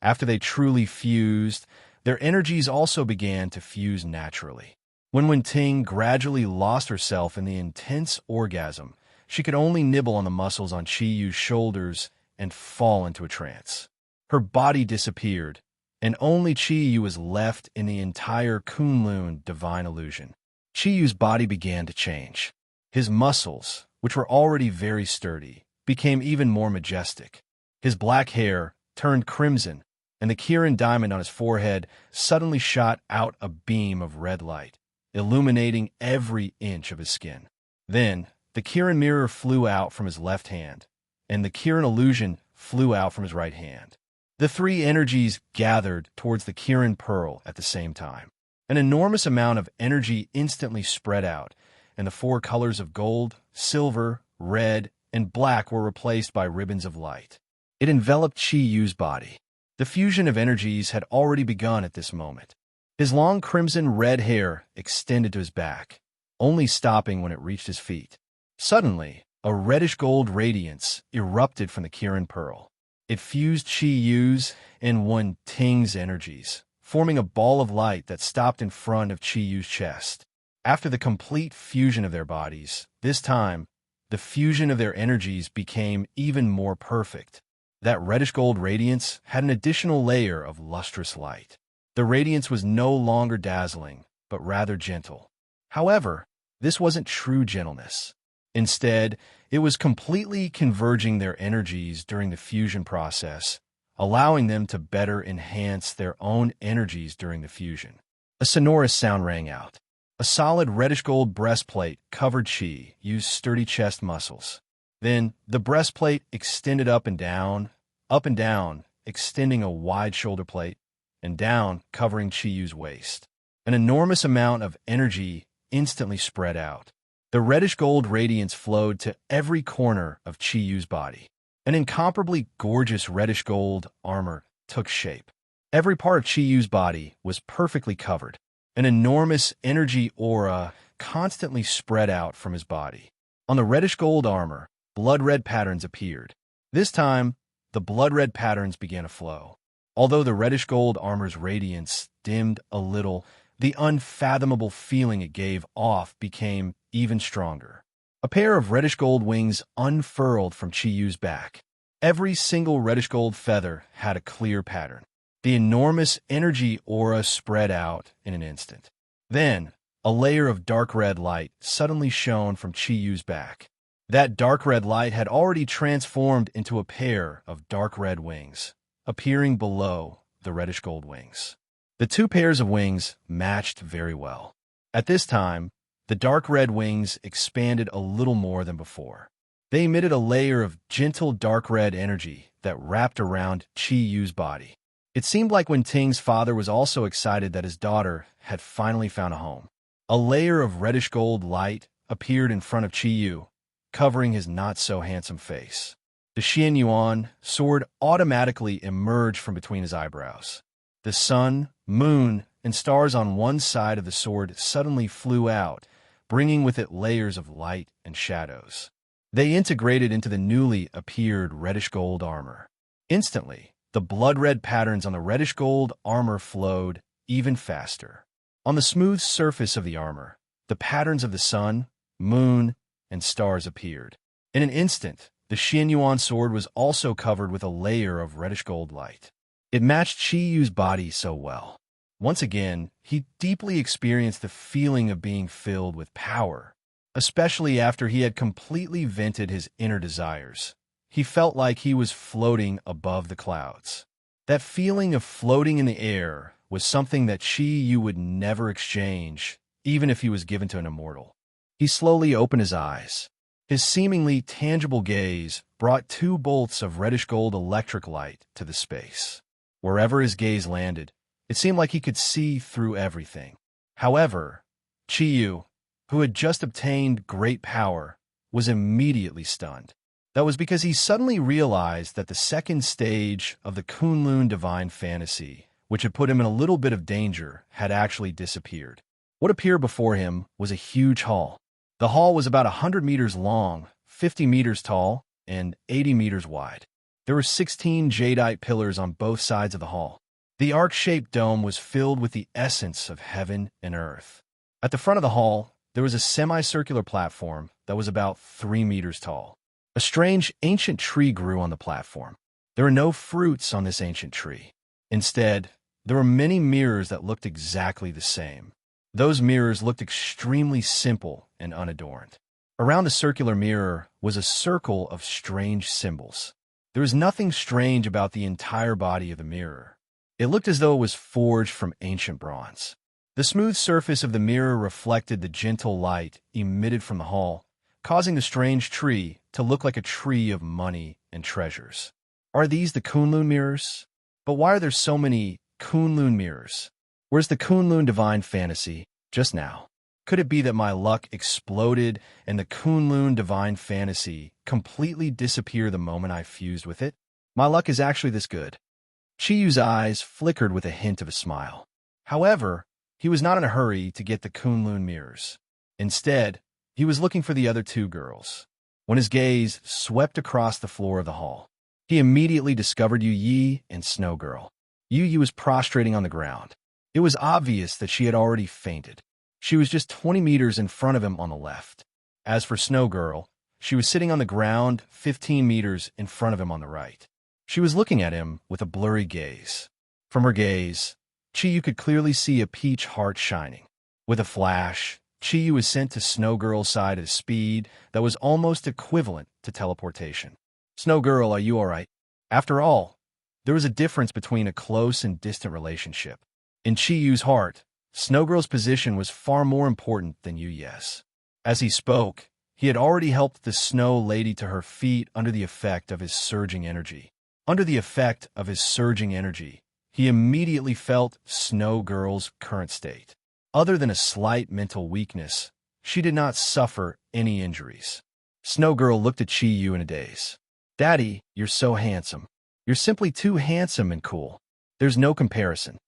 after they truly fused, their energies also began to fuse naturally. When Wenting gradually lost herself in the intense orgasm, she could only nibble on the muscles on Chiyu's shoulders and fall into a trance. Her body disappeared, and only Chiyu was left in the entire Kunlun divine illusion. Chiyu's body began to change. His muscles, which were already very sturdy, became even more majestic. His black hair turned crimson, and the Kirin diamond on his forehead suddenly shot out a beam of red light, illuminating every inch of his skin. Then, the Kirin mirror flew out from his left hand, and the Kirin illusion flew out from his right hand. The three energies gathered towards the Kirin pearl at the same time. An enormous amount of energy instantly spread out, and the four colors of gold, silver, red, and black were replaced by ribbons of light. It enveloped Chiyu's body. The fusion of energies had already begun at this moment. His long crimson-red hair extended to his back, only stopping when it reached his feet. Suddenly, a reddish-gold radiance erupted from the Kirin pearl. It fused Chiyu's and Wenting's energies, forming a ball of light that stopped in front of Chi-Yu's chest. After the complete fusion of their bodies, this time, the fusion of their energies became even more perfect. That reddish-gold radiance had an additional layer of lustrous light. The radiance was no longer dazzling, but rather gentle. However, this wasn't true gentleness. Instead, it was completely converging their energies during the fusion process, allowing them to better enhance their own energies during the fusion. A sonorous sound rang out. A solid reddish-gold breastplate covered Chi-Yu's sturdy chest muscles. Then, the breastplate extended up and down, extending a wide shoulder plate, and down, covering Chi-Yu's waist. An enormous amount of energy instantly spread out. The reddish-gold radiance flowed to every corner of Chi-Yu's body. An incomparably gorgeous reddish-gold armor took shape. Every part of Chi-Yu's body was perfectly covered. An enormous energy aura constantly spread out from his body. On the reddish-gold armor, blood-red patterns appeared. This time, the blood-red patterns began to flow. Although the reddish-gold armor's radiance dimmed a little, the unfathomable feeling it gave off became even stronger. A pair of reddish-gold wings unfurled from Chi-Yu's back. Every single reddish-gold feather had a clear pattern. The enormous energy aura spread out in an instant. Then, a layer of dark red light suddenly shone from Chi-Yu's back. That dark red light had already transformed into a pair of dark red wings, appearing below the reddish-gold wings. The two pairs of wings matched very well. At this time, the dark red wings expanded a little more than before. They emitted a layer of gentle dark red energy that wrapped around Chi-Yu's body. It seemed like when Ting's father was also excited that his daughter had finally found a home. A layer of reddish-gold light appeared in front of Chi-Yu, covering his not-so-handsome face. The Xianyuan sword automatically emerged from between his eyebrows. The sun, moon, and stars on one side of the sword suddenly flew out, bringing with it layers of light and shadows. They integrated into the newly appeared reddish-gold armor. Instantly, the blood-red patterns on the reddish-gold armor flowed even faster. On the smooth surface of the armor, the patterns of the sun, moon, and stars appeared. In an instant, the Xianyuan sword was also covered with a layer of reddish-gold light. It matched Chi-Yu's body so well. Once again, he deeply experienced the feeling of being filled with power, especially after he had completely vented his inner desires. He felt like he was floating above the clouds. That feeling of floating in the air was something that Chi-Yu would never exchange, even if he was given to an immortal. He slowly opened his eyes. His seemingly tangible gaze brought two bolts of reddish-gold electric light to the space. Wherever his gaze landed, it seemed like he could see through everything. However, Chi-Yu, who had just obtained great power, was immediately stunned. That was because he suddenly realized that the second stage of the Kunlun divine fantasy, which had put him in a little bit of danger, had actually disappeared. What appeared before him was a huge hall. The hall was about 100 meters long, 50 meters tall, and 80 meters wide. There were 16 jadeite pillars on both sides of the hall. The arc-shaped dome was filled with the essence of heaven and earth. At the front of the hall, there was a semicircular platform that was about 3 meters tall. A strange ancient tree grew on the platform. There were no fruits on this ancient tree. Instead, there were many mirrors that looked exactly the same. Those mirrors looked extremely simple and unadorned. Around the circular mirror was a circle of strange symbols. There was nothing strange about the entire body of the mirror. It looked as though it was forged from ancient bronze. The smooth surface of the mirror reflected the gentle light emitted from the hall, causing the strange tree to look like a tree of money and treasures. Are these the Kunlun mirrors? But why are there so many Kunlun mirrors? Where's the Kunlun divine fantasy just now? Could it be that my luck exploded and the Kunlun divine fantasy completely disappeared the moment I fused with it? My luck is actually this good. Chi-Yu's eyes flickered with a hint of a smile. However, he was not in a hurry to get the Kunlun mirrors. Instead, he was looking for the other two girls. When his gaze swept across the floor of the hall, he immediately discovered Yu Yi and Snow Girl. Yu was prostrating on the ground. It was obvious that she had already fainted. She was just 20 meters in front of him on the left. As for Snow Girl, she was sitting on the ground 15 meters in front of him on the right. She was looking at him with a blurry gaze. From her gaze, Yu could clearly see a peach heart shining. With a flash, Yu was sent to Snow Girl's side at a speed that was almost equivalent to teleportation. Snow Girl, are you all right? After all, there was a difference between a close and distant relationship. In Yu's heart, Snow Girl's position was far more important than Yu's. As he spoke, he had already helped the Snow Lady to her feet under the effect of his surging energy. Under the effect of his surging energy, he immediately felt Snow Girl's current state. Other than a slight mental weakness, she did not suffer any injuries. Snow Girl looked at Yu in a daze. "Daddy, you're so handsome. You're simply too handsome and cool. There's no comparison."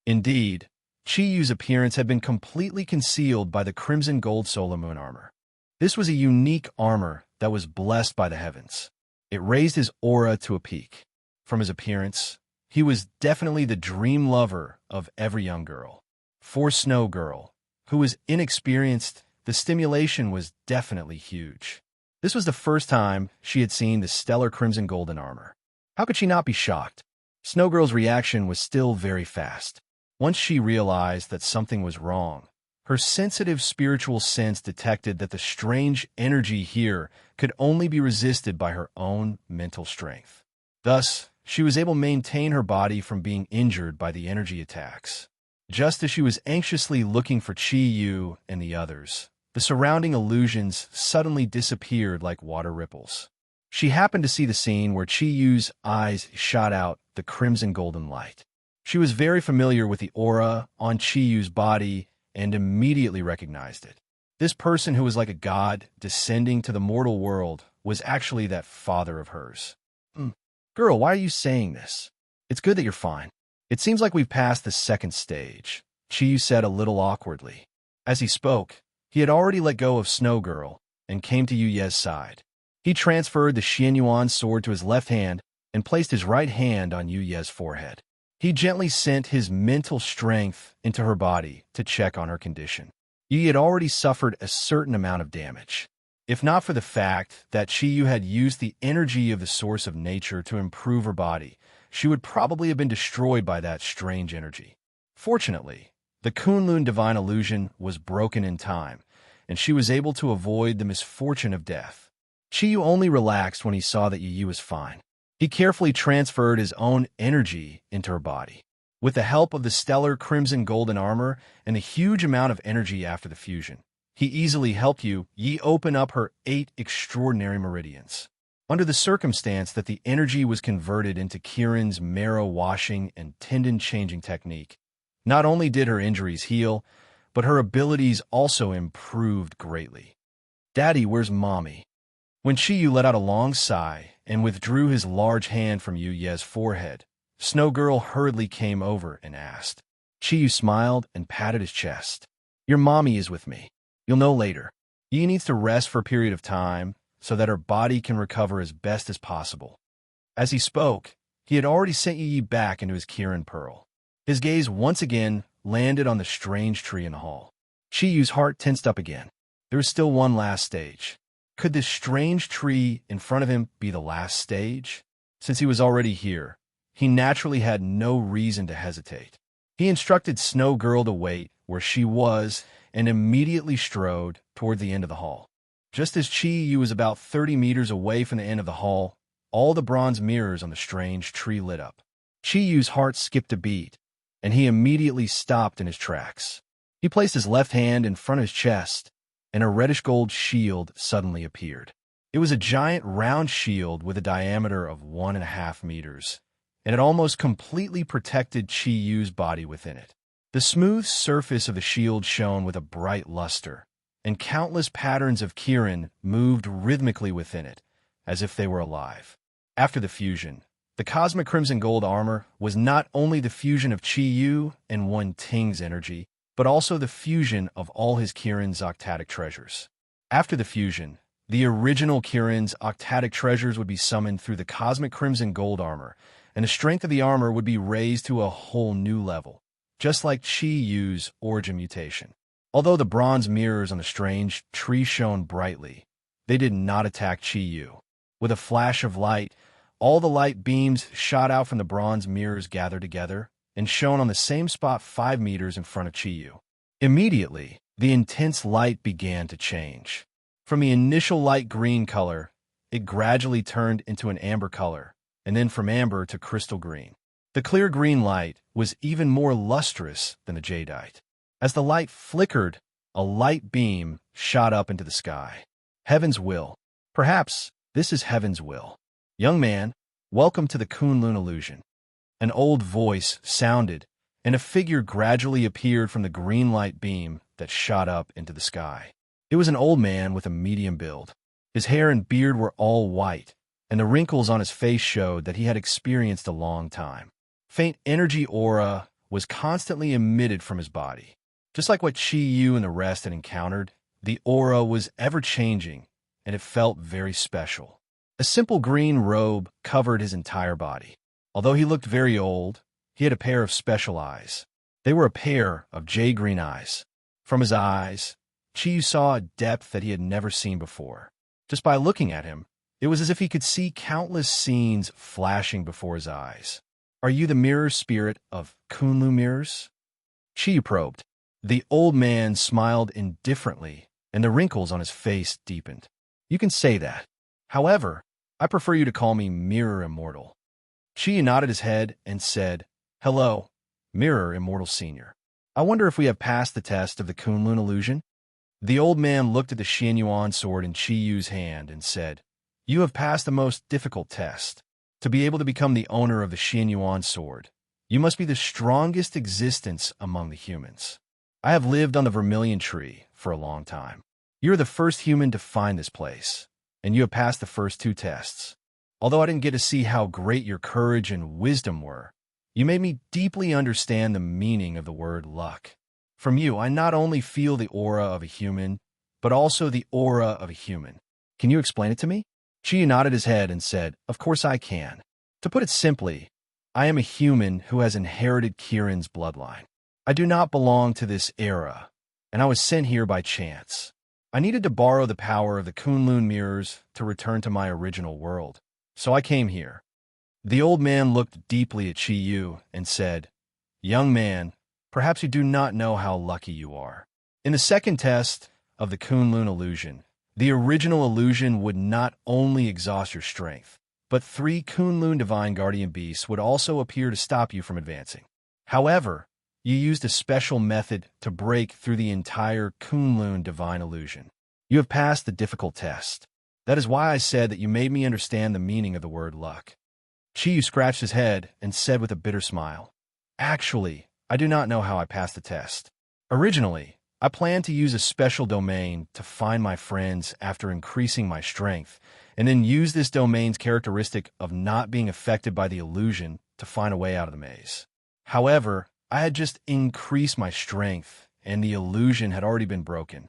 Indeed, Yu's appearance had been completely concealed by the crimson gold solar moon armor. This was a unique armor that was blessed by the heavens. It raised his aura to a peak. From his appearance, he was definitely the dream lover of every young girl. For Snow Girl, who was inexperienced, the stimulation was definitely huge. This was the first time she had seen the stellar crimson golden armor. How could she not be shocked? Snow Girl's reaction was still very fast. Once she realized that something was wrong, her sensitive spiritual sense detected that the strange energy here could only be resisted by her own mental strength. Thus, she was able to maintain her body from being injured by the energy attacks. Just as she was anxiously looking for Yu and the others, the surrounding illusions suddenly disappeared like water ripples. She happened to see the scene where Yu's eyes shot out the crimson golden light. She was very familiar with the aura on Yu's body and immediately recognized it. This person who was like a god descending to the mortal world was actually that father of hers. Girl, why are you saying this? It's good that you're fine. It seems like we've passed the second stage, Yu said a little awkwardly. As he spoke, he had already let go of Snow Girl and came to Yu's side. He transferred the Xianyuan sword to his left hand and placed his right hand on Yu's forehead. He gently sent his mental strength into her body to check on her condition. Yu had already suffered a certain amount of damage. If not for the fact that Yu had used the energy of the source of nature to improve her body, she would probably have been destroyed by that strange energy. Fortunately, the Kunlun divine illusion was broken in time, and she was able to avoid the misfortune of death. Yu only relaxed when he saw that Yu was fine. He carefully transferred his own energy into her body. With the help of the stellar crimson golden armor and a huge amount of energy after the fusion, he easily helped Yi open up her 8 extraordinary meridians. Under the circumstance that the energy was converted into Kirin's marrow washing and tendon changing technique, not only did her injuries heal, but her abilities also improved greatly. "Daddy, where's Mommy?" When Yu let out a long sigh and withdrew his large hand from Yu's forehead, Snow Girl hurriedly came over and asked. Yu smiled and patted his chest. "Your mommy is with me. You'll know later. Yi needs to rest for a period of time so that her body can recover as best as possible." As he spoke, he had already sent Yi back into his Kirin Pearl. His gaze once again landed on the strange tree in the hall. Yu's heart tensed up again. There was still one last stage. Could this strange tree in front of him be the last stage? Since he was already here, he naturally had no reason to hesitate. He instructed Snow Girl to wait where she was and immediately strode toward the end of the hall. Just as Yu was about 30 meters away from the end of the hall, all the bronze mirrors on the strange tree lit up. Yu's heart skipped a beat, and he immediately stopped in his tracks. He placed his left hand in front of his chest, and a reddish-gold shield suddenly appeared. It was a giant round shield with a diameter of 1.5 meters, and it almost completely protected Yu's body within it. The smooth surface of the shield shone with a bright luster, and countless patterns of Kirin moved rhythmically within it, as if they were alive. After the fusion, the cosmic crimson gold armor was not only the fusion of Yu and One Ting's energy, but also the fusion of all his Kirin's octatic treasures. After the fusion, the original Kirin's octatic treasures would be summoned through the cosmic crimson gold armor, and the strength of the armor would be raised to a whole new level, just like Chi Yu's origin mutation. Although the bronze mirrors on the strange tree shone brightly, they did not attack Chi Yu. With a flash of light, all the light beams shot out from the bronze mirrors gathered together and shone on the same spot 5 meters in front of Chi Yu. Immediately, the intense light began to change. From the initial light green color, it gradually turned into an amber color, and then from amber to crystal green. The clear green light was even more lustrous than the jadeite. As the light flickered, a light beam shot up into the sky. Heaven's will. Perhaps this is heaven's will. Young man, welcome to the Kunlun illusion. An old voice sounded, and a figure gradually appeared from the green light beam that shot up into the sky. It was an old man with a medium build. His hair and beard were all white, and the wrinkles on his face showed that he had experienced a long time. Faint energy aura was constantly emitted from his body. Just like what Chi Yu and the rest had encountered, the aura was ever-changing, and it felt very special. A simple green robe covered his entire body. Although he looked very old, he had a pair of special eyes. They were a pair of jade-green eyes. From his eyes, Chi Yu saw a depth that he had never seen before. Just by looking at him, it was as if he could see countless scenes flashing before his eyes. Are you the mirror spirit of Kunlun mirrors? Chi Yu probed. The old man smiled indifferently, and the wrinkles on his face deepened. You can say that. However, I prefer you to call me Mirror Immortal. Chi Yu nodded his head and said, Hello, Mirror Immortal Senior. I wonder if we have passed the test of the Kunlun illusion? The old man looked at the Xianyuan sword in Chi Yu's hand and said, You have passed the most difficult test. To be able to become the owner of the Xianyuan sword, you must be the strongest existence among the humans. I have lived on the Vermilion Tree for a long time. You are the first human to find this place, and you have passed the first 2 tests. Although I didn't get to see how great your courage and wisdom were, you made me deeply understand the meaning of the word luck. From you, I not only feel the aura of a human, but also the aura of a human. Can you explain it to me? Chi nodded his head and said, Of course I can. To put it simply, I am a human who has inherited Kirin's bloodline. I do not belong to this era, and I was sent here by chance. I needed to borrow the power of the Kunlun mirrors to return to my original world, so I came here. The old man looked deeply at Chi Yu and said, Young man, perhaps you do not know how lucky you are. In the second test of the Kunlun illusion, the original illusion would not only exhaust your strength, but 3 Kunlun divine guardian beasts would also appear to stop you from advancing. However, you used a special method to break through the entire Kunlun divine illusion. You have passed the difficult test. That is why I said that you made me understand the meaning of the word luck. Chi Yu scratched his head and said with a bitter smile, Actually, I do not know how I passed the test. Originally, I planned to use a special domain to find my friends after increasing my strength, and then use this domain's characteristic of not being affected by the illusion to find a way out of the maze. However, I had just increased my strength, and the illusion had already been broken.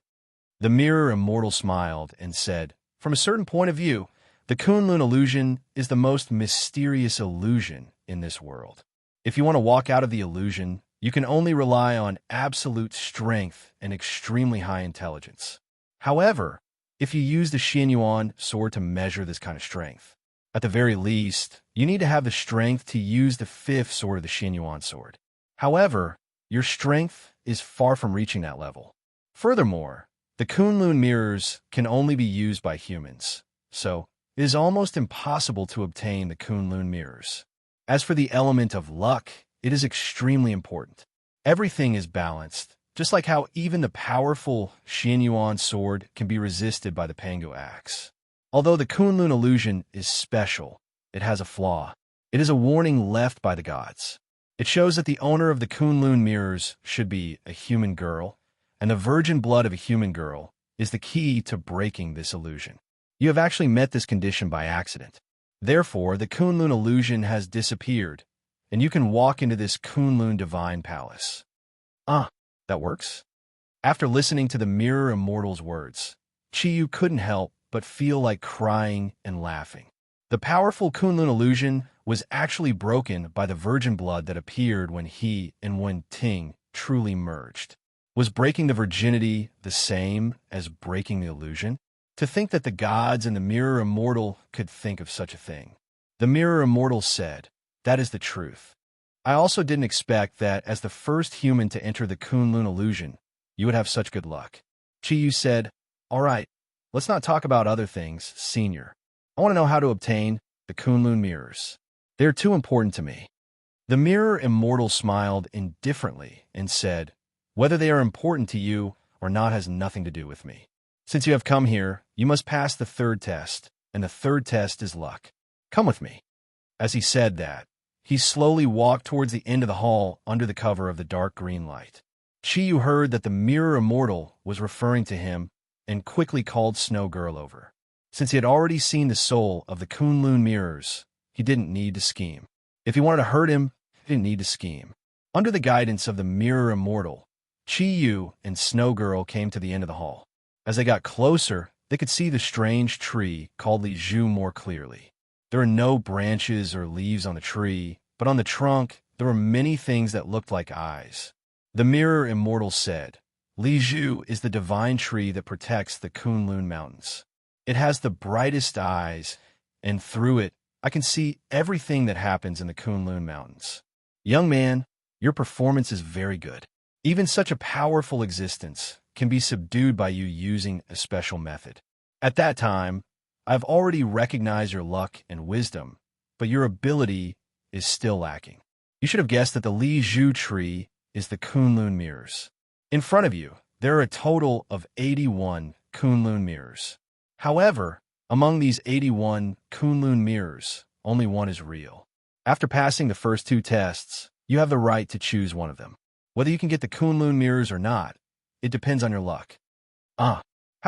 The Mirror Immortal smiled and said, From a certain point of view, the Kunlun illusion is the most mysterious illusion in this world. If you want to walk out of the illusion, you can only rely on absolute strength and extremely high intelligence. However, if you use the Xianyuan sword to measure this kind of strength, at the very least, you need to have the strength to use the 5th sword of the Xianyuan sword. However, your strength is far from reaching that level. Furthermore, the Kunlun mirrors can only be used by humans, so it is almost impossible to obtain the Kunlun mirrors. As for the element of luck, it is extremely important. Everything is balanced, just like how even the powerful Xianyuan sword can be resisted by the Pangu axe. Although the Kunlun illusion is special, it has a flaw. It is a warning left by the gods. It shows that the owner of the Kunlun mirrors should be a human girl, and the virgin blood of a human girl is the key to breaking this illusion. You have actually met this condition by accident. Therefore, the Kunlun illusion has disappeared, and you can walk into this Kunlun divine palace. That works? After listening to the Mirror Immortal's words, Chi Yu couldn't help but feel like crying and laughing. The powerful Kunlun illusion was actually broken by the virgin blood that appeared when he and when Ting truly merged. Was breaking the virginity the same as breaking the illusion? To think that the gods and the mirror immortal could think of such a thing. The mirror immortal said, "That is the truth. I also didn't expect that as the first human to enter the Kunlun illusion, you would have such good luck." Chiyu said, "All right, let's not talk about other things, Senior. I want to know how to obtain the Kunlun mirrors. They're too important to me." The mirror immortal smiled indifferently and said, "Whether they are important to you or not has nothing to do with me. Since you have come here, you must pass the third test, and the third test is luck. Come with me." As he said that, he slowly walked towards the end of the hall under the cover of the dark green light. Chiyu heard that the mirror immortal was referring to him and quickly called Snow Girl over. Since he had already seen the soul of the Kunlun mirrors, he didn't need to scheme. If he wanted to hurt him, he didn't need to scheme. Under the guidance of the mirror immortal, Chiyu and Snow Girl came to the end of the hall. As they got closer, they could see the strange tree called Li Zhu more clearly. There were no branches or leaves on the tree, but on the trunk there were many things that looked like eyes. The mirror immortal said, "Li Zhu is the divine tree that protects the Kunlun Mountains. It has the brightest eyes, and through it, I can see everything that happens in the Kunlun Mountains. Young man, your performance is very good. Even such a powerful existence can be subdued by you using a special method. At that time, I've already recognized your luck and wisdom, but your ability is still lacking. You should have guessed that the Li Zhu tree is the Kunlun mirrors. In front of you, there are a total of 81 Kunlun mirrors. However, among these 81 Kunlun mirrors, only one is real. After passing the first two tests, you have the right to choose one of them. Whether you can get the Kunlun mirrors or not, it depends on your luck." How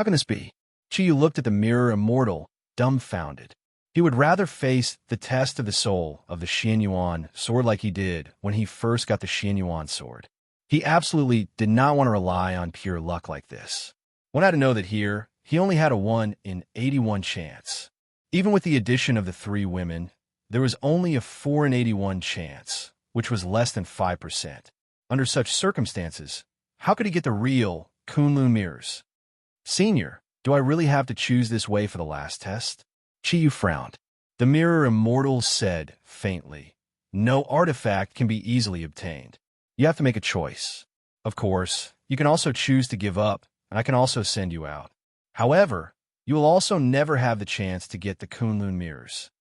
can this be? Chiyu looked at the mirror immortal, dumbfounded. He would rather face the test of the soul of the Xianyuan sword like he did when he first got the Xianyuan sword. He absolutely did not want to rely on pure luck like this. One had to know that here, he only had a 1 in 81 chance. Even with the addition of the 3 women, there was only a 4 in 81 chance, which was less than 5%. Under such circumstances, how could he get the real Kunlun mirrors? "Senior, do I really have to choose this way for the last test?" Chiyu frowned. The mirror immortal said faintly, "No artifact can be easily obtained. You have to make a choice. Of course, you can also choose to give up, and I can also send you out. However, you will also never have the chance to get the Kunlun mirrors."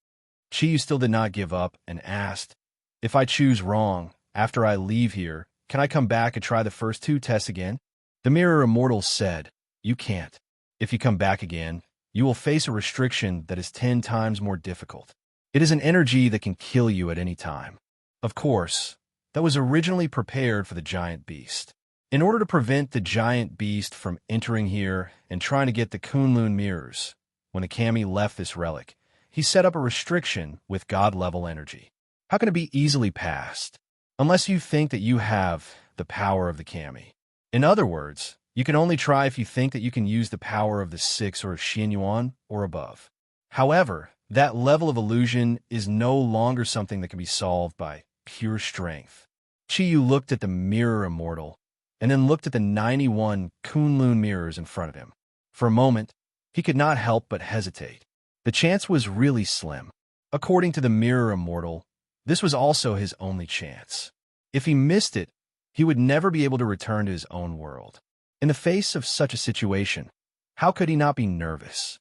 Chiyu still did not give up and asked, "If I choose wrong, after I leave here, can I come back and try the first 2 tests again?" The mirror immortal said, "You can't. If you come back again, you will face a restriction that is 10 times more difficult. It is an energy that can kill you at any time. Of course, that was originally prepared for the giant beast. In order to prevent the giant beast from entering here and trying to get the Kunlun mirrors, when the kami left this relic, he set up a restriction with god-level energy. How can it be easily passed? Unless you think that you have the power of the kami. In other words, you can only try if you think that you can use the power of the 6 or Xianyuan or above. However, that level of illusion is no longer something that can be solved by pure strength." Chiyu looked at the mirror immortal, and then looked at the 91 Kunlun mirrors in front of him. For a moment, he could not help but hesitate. The chance was really slim. According to the mirror immortal, this was also his only chance. If he missed it, he would never be able to return to his own world. In the face of such a situation, how could he not be nervous?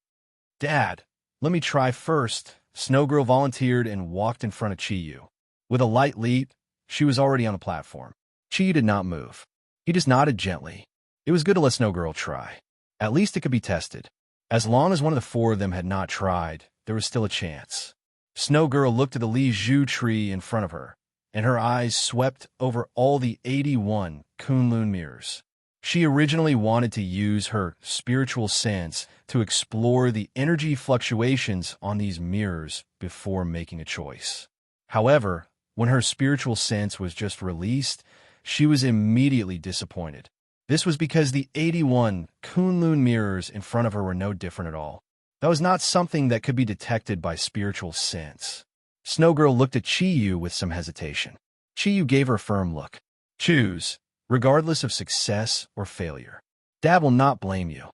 "Dad, let me try first." Snow Girl volunteered and walked in front of Chiyu. With a light leap, she was already on the platform. Chiyu did not move. He just nodded gently. It was good to let Snow Girl try. At least it could be tested. As long as one of the 4 of them had not tried, there was still a chance. Snow Girl looked at the Li Zhu tree in front of her, and her eyes swept over all the 81 Kunlun mirrors. She originally wanted to use her spiritual sense to explore the energy fluctuations on these mirrors before making a choice. However, when her spiritual sense was just released, she was immediately disappointed. This was because the 81 Kunlun mirrors in front of her were no different at all. That was not something that could be detected by spiritual sense. Snow Girl looked at Chi-Yu with some hesitation. Chi-Yu gave her a firm look. Choose, regardless of success or failure. Dad will not blame you.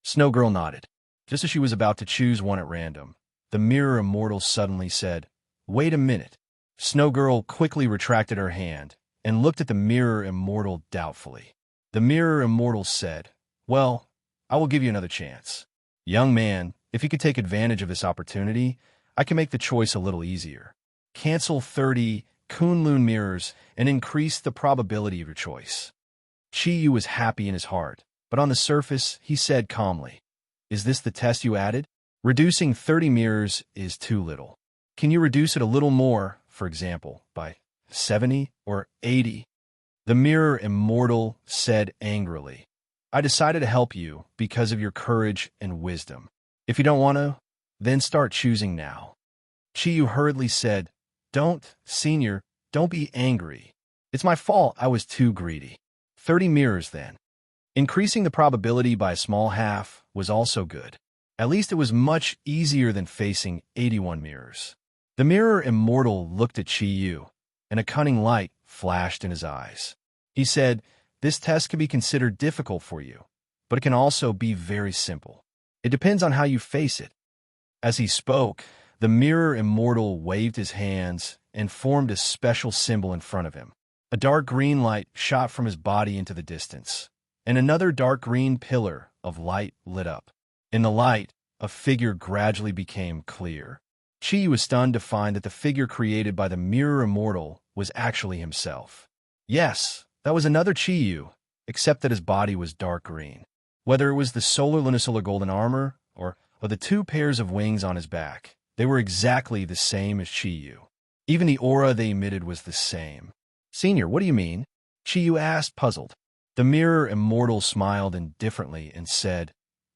Snow Girl nodded. Just as she was about to choose one at random, the mirror immortal suddenly said, "Wait a minute." Snow Girl quickly retracted her hand and looked at the mirror immortal doubtfully. The mirror immortal said, "Well, I will give you another chance. Young man, if you could take advantage of this opportunity, I can make the choice a little easier. Cancel 30 Kunlun mirrors and increase the probability of your choice." Chi-Yu was happy in his heart, but on the surface, he said calmly, "Is this the test you added? Reducing 30 mirrors is too little. Can you reduce it a little more, for example, by 70 or 80? The mirror immortal said angrily, "I decided to help you because of your courage and wisdom. If you don't want to, then start choosing now." Chi-Yu hurriedly said, "Don't, Senior, don't be angry. It's my fault I was too greedy. 30 mirrors then." Increasing the probability by a small half was also good. At least it was much easier than facing 81 mirrors. The mirror immortal looked at Chi-Yu, and a cunning light flashed in his eyes. He said, "This test can be considered difficult for you, but it can also be very simple. It depends on how you face it." As he spoke, the mirror immortal waved his hands and formed a special symbol in front of him. A dark green light shot from his body into the distance, and another dark green pillar of light lit up. In the light, a figure gradually became clear. Chi was stunned to find that the figure created by the mirror immortal was actually himself. Yes, that was another Chi-Yu, except that his body was dark green. Whether it was the solar lunisolar golden armor or the two pairs of wings on his back, they were exactly the same as Chi-Yu. Even the aura they emitted was the same. "Senior, what do you mean?" Chi-Yu asked, puzzled. The mirror immortal smiled indifferently and said,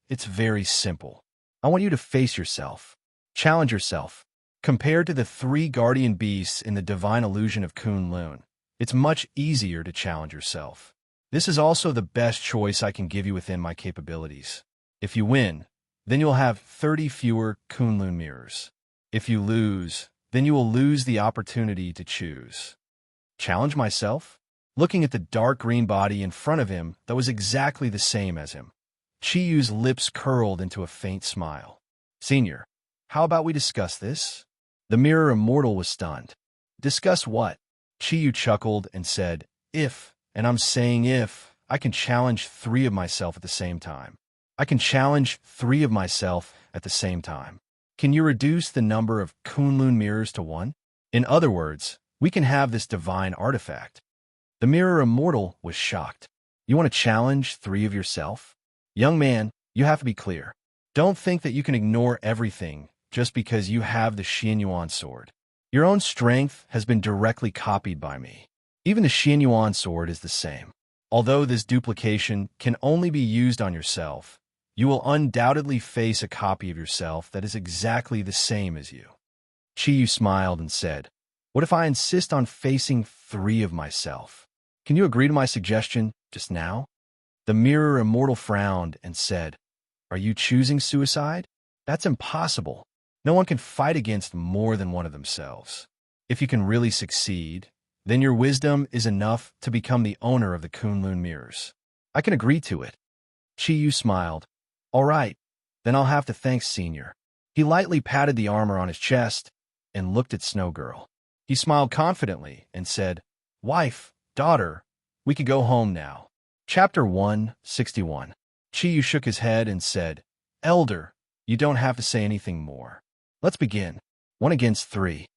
"It's very simple. I want you to face yourself. Challenge yourself. Compared to the 3 guardian beasts in the divine illusion of Kunlun, it's much easier to challenge yourself. This is also the best choice I can give you within my capabilities. If you win, then you'll have 30 fewer Kunlun mirrors. If you lose, then you will lose the opportunity to choose." Challenge myself? Looking at the dark green body in front of him that was exactly the same as him, Chi-Yu's lips curled into a faint smile. "Senior, how about we discuss this?" The mirror immortal was stunned. "Discuss what?" Chi-Yu chuckled and said, "If, and I'm saying if, I can challenge 3 of myself at the same time. I can challenge 3 of myself at the same time. Can you reduce the number of Kunlun mirrors to 1? In other words, we can have this divine artifact." The mirror immortal was shocked. "You want to challenge 3 of yourself? Young man, you have to be clear. Don't think that you can ignore everything just because you have the Xianyuan sword. Your own strength has been directly copied by me. Even the Xianyuan sword is the same. Although this duplication can only be used on yourself, you will undoubtedly face a copy of yourself that is exactly the same as you." Chi-Yu smiled and said, "What if I insist on facing 3 of myself? Can you agree to my suggestion just now?" The mirror immortal frowned and said, "Are you choosing suicide? That's impossible. No one can fight against more than one of themselves. If you can really succeed, then your wisdom is enough to become the owner of the Kunlun mirrors. I can agree to it." Chi-Yu smiled. "All right, then I'll have to thank Senior." He lightly patted the armor on his chest and looked at Snow Girl. He smiled confidently and said, "Wife, daughter, we could go home now." Chapter 161. Chi-Yu shook his head and said, "Elder, you don't have to say anything more. Let's begin. 1 against 3.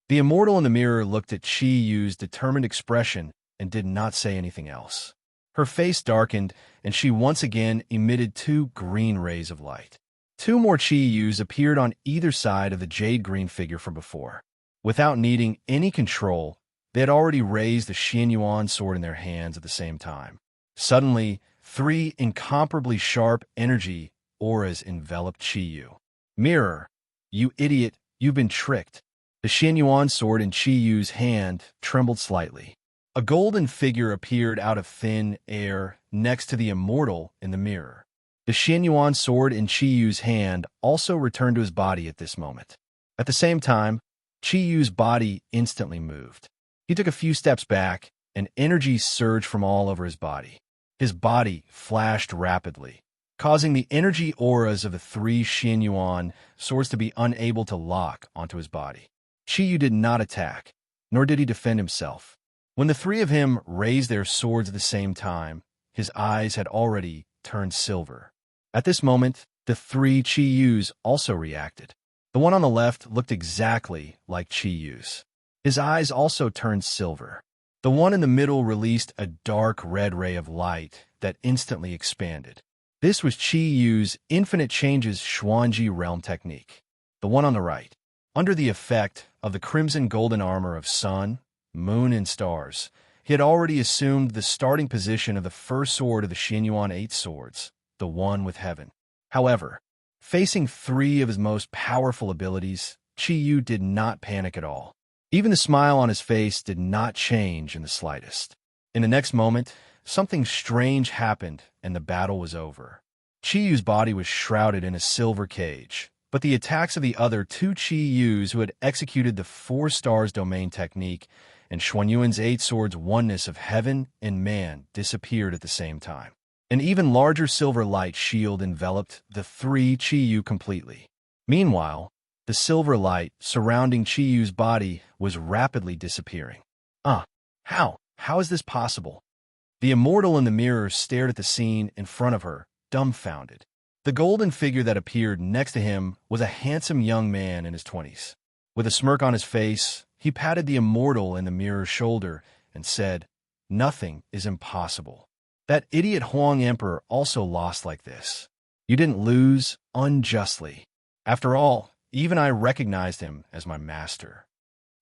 The immortal in the mirror looked at Chi-Yu's determined expression and did not say anything else. Her face darkened, and she once again emitted 2 green rays of light. 2 more Chi-Yus appeared on either side of the jade-green figure from before. Without needing any control, they had already raised the Xianyuan sword in their hands at the same time. Suddenly, 3 incomparably sharp energy auras enveloped Chi-Yu. "Mirror, you idiot, you've been tricked." The Xianyuan sword in Chi-Yu's hand trembled slightly. A golden figure appeared out of thin air next to the immortal in the mirror. The Xianyuan sword in Qi Yu's hand also returned to his body at this moment. At the same time, Qi Yu's body instantly moved. He took a few steps back, and energy surged from all over his body. His body flashed rapidly, causing the energy auras of the three Xianyuan swords to be unable to lock onto his body. Qi Yu did not attack, nor did he defend himself. When the three of him raised their swords at the same time, his eyes had already turned silver. At this moment, the three Qi Yus also reacted. The one on the left looked exactly like Qi Yu's. His eyes also turned silver. The one in the middle released a dark red ray of light that instantly expanded. This was Qi Yu's Infinite Changes Xuanji realm technique. The one on the right, under the effect of the crimson golden armor of sun, moon, and stars, he had already assumed the starting position of the first sword of the Xianyuan Eight Swords, the one with heaven. However, facing three of his most powerful abilities, Qi Yu did not panic at all. Even the smile on his face did not change in the slightest. In the next moment, something strange happened and the battle was over. Qi Yu's body was shrouded in a silver cage, but the attacks of the other two Qi Yus who had executed the Four Stars Domain technique and Xuanyuan's Eight Swords oneness of heaven and man disappeared at the same time. An even larger silver light shield enveloped the three Qi Yu completely. Meanwhile, the silver light surrounding Qi Yu's body was rapidly disappearing. How is this possible? The immortal in the mirror stared at the scene in front of her, dumbfounded. The golden figure that appeared next to him was a handsome young man in his 20s. With a smirk on his face, he patted the immortal in the mirror's shoulder and said, "Nothing is impossible. That idiot Huang Emperor also lost like this. You didn't lose unjustly. After all, even I recognized him as my master."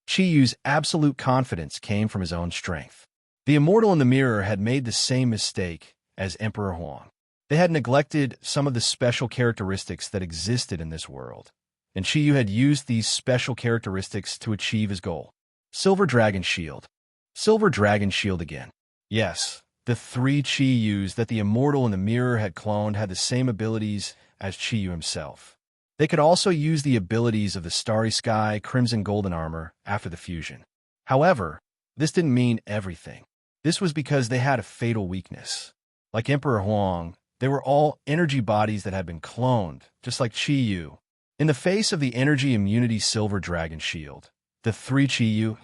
Qi Yu's absolute confidence came from his own strength. The immortal in the mirror had made the same mistake as Emperor Huang. They had neglected some of the special characteristics that existed in this world, and Qi Yu had used these special characteristics to achieve his goal. Silver Dragon Shield. Silver Dragon Shield again. Yes, the three Qi Yus that the immortal in the mirror had cloned had the same abilities as Qi Yu himself. They could also use the abilities of the Starry Sky Crimson Golden Armor after the fusion. However, this didn't mean everything. This was because they had a fatal weakness. Like Emperor Huang, they were all energy bodies that had been cloned, just like Qi Yu. In the face of the Energy Immunity Silver Dragon Shield, the three Qi Yu,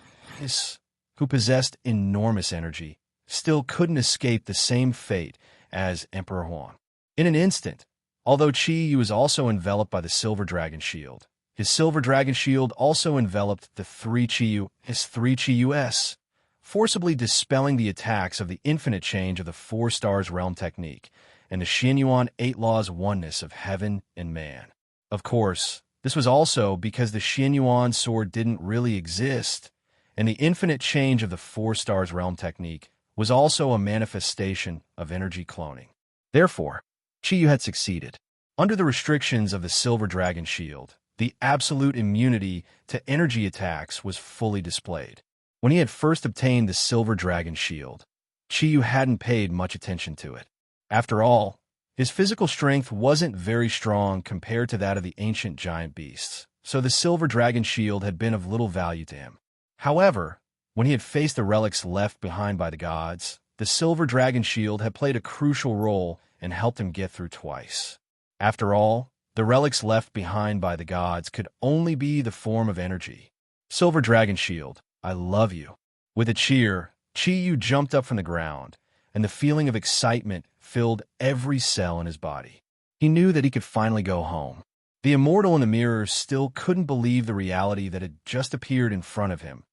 who possessed enormous energy, still couldn't escape the same fate as Emperor Huang. In an instant, although Qi Yu was also enveloped by the Silver Dragon Shield, his Silver Dragon Shield also enveloped the three Qi Yu, his three Qi Yus, forcibly dispelling the attacks of the Infinite Change of the Four Stars Realm technique and the Xianyuan Eight Laws oneness of heaven and man. Of course, this was also because the Xianyuan sword didn't really exist, and the Infinite Change of the Four Stars Realm technique was also a manifestation of energy cloning. Therefore, Qi Yu had succeeded. Under the restrictions of the Silver Dragon Shield, the absolute immunity to energy attacks was fully displayed. When he had first obtained the Silver Dragon Shield, Qi Yu hadn't paid much attention to it. After all, his physical strength wasn't very strong compared to that of the ancient giant beasts, so the Silver Dragon Shield had been of little value to him. However, when he had faced the relics left behind by the gods, the Silver Dragon Shield had played a crucial role and helped him get through twice. After all, the relics left behind by the gods could only be the form of energy. Silver Dragon Shield, I love you. With a cheer, Qi Yu jumped up from the ground, and the feeling of excitement filled every cell in his body. He knew that he could finally go home. The immortal in the mirror still couldn't believe the reality that had just appeared in front of him,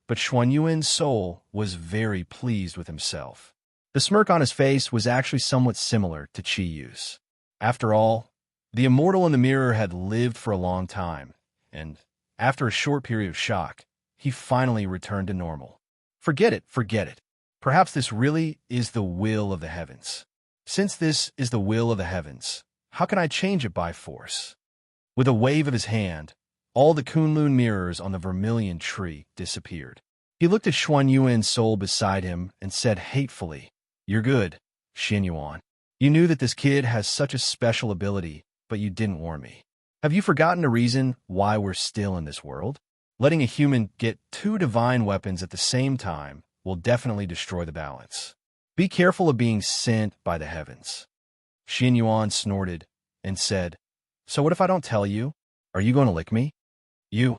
but Xuanyuan's soul was very pleased with himself. The smirk on his face was actually somewhat similar to Qi Yu's. After all, the immortal in the mirror had lived for a long time, and, after a short period of shock, he finally returned to normal. Forget it. Perhaps this really is the will of the heavens. Since this is the will of the heavens, how can I change it by force? With a wave of his hand, all the Kunlun mirrors on the vermilion tree disappeared. He looked at Xuanyuan's soul beside him and said hatefully, "You're good, Xianyuan." You knew that this kid has such a special ability, but you didn't warn me. Have you forgotten the reason why we're still in this world? Letting a human get two divine weapons at the same time will definitely destroy the balance. Be careful of being sent by the heavens. Xin Yuan snorted and said, So what if I don't tell you? Are you going to lick me? You,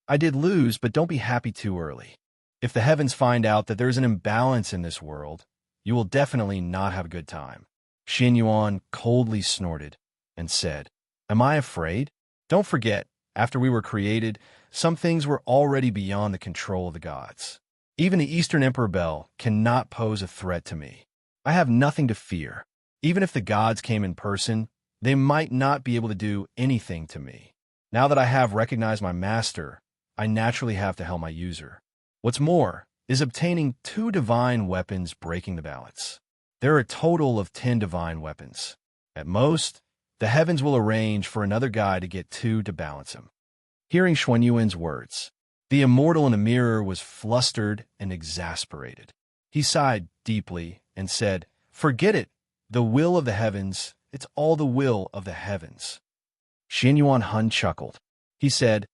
I did lose, but don't be happy too early. If the heavens find out that there's an imbalance in this world, you will definitely not have a good time. Xin Yuan coldly snorted and said, Am I afraid? Don't forget, after we were created, some things were already beyond the control of the gods. Even the Eastern Emperor Bel cannot pose a threat to me. I have nothing to fear. Even if the gods came in person, they might not be able to do anything to me. Now that I have recognized my master, I naturally have to help my user. What's more, is obtaining two divine weapons breaking the balance. There are a total of 10 divine weapons. At most, the heavens will arrange for another guy to get two to balance him. Hearing Xuanyuan's words, the immortal in the mirror was flustered and exasperated. He sighed deeply and said, Forget it. The will of the heavens, it's all the will of the heavens. Xin Yuan Hun chuckled. He said,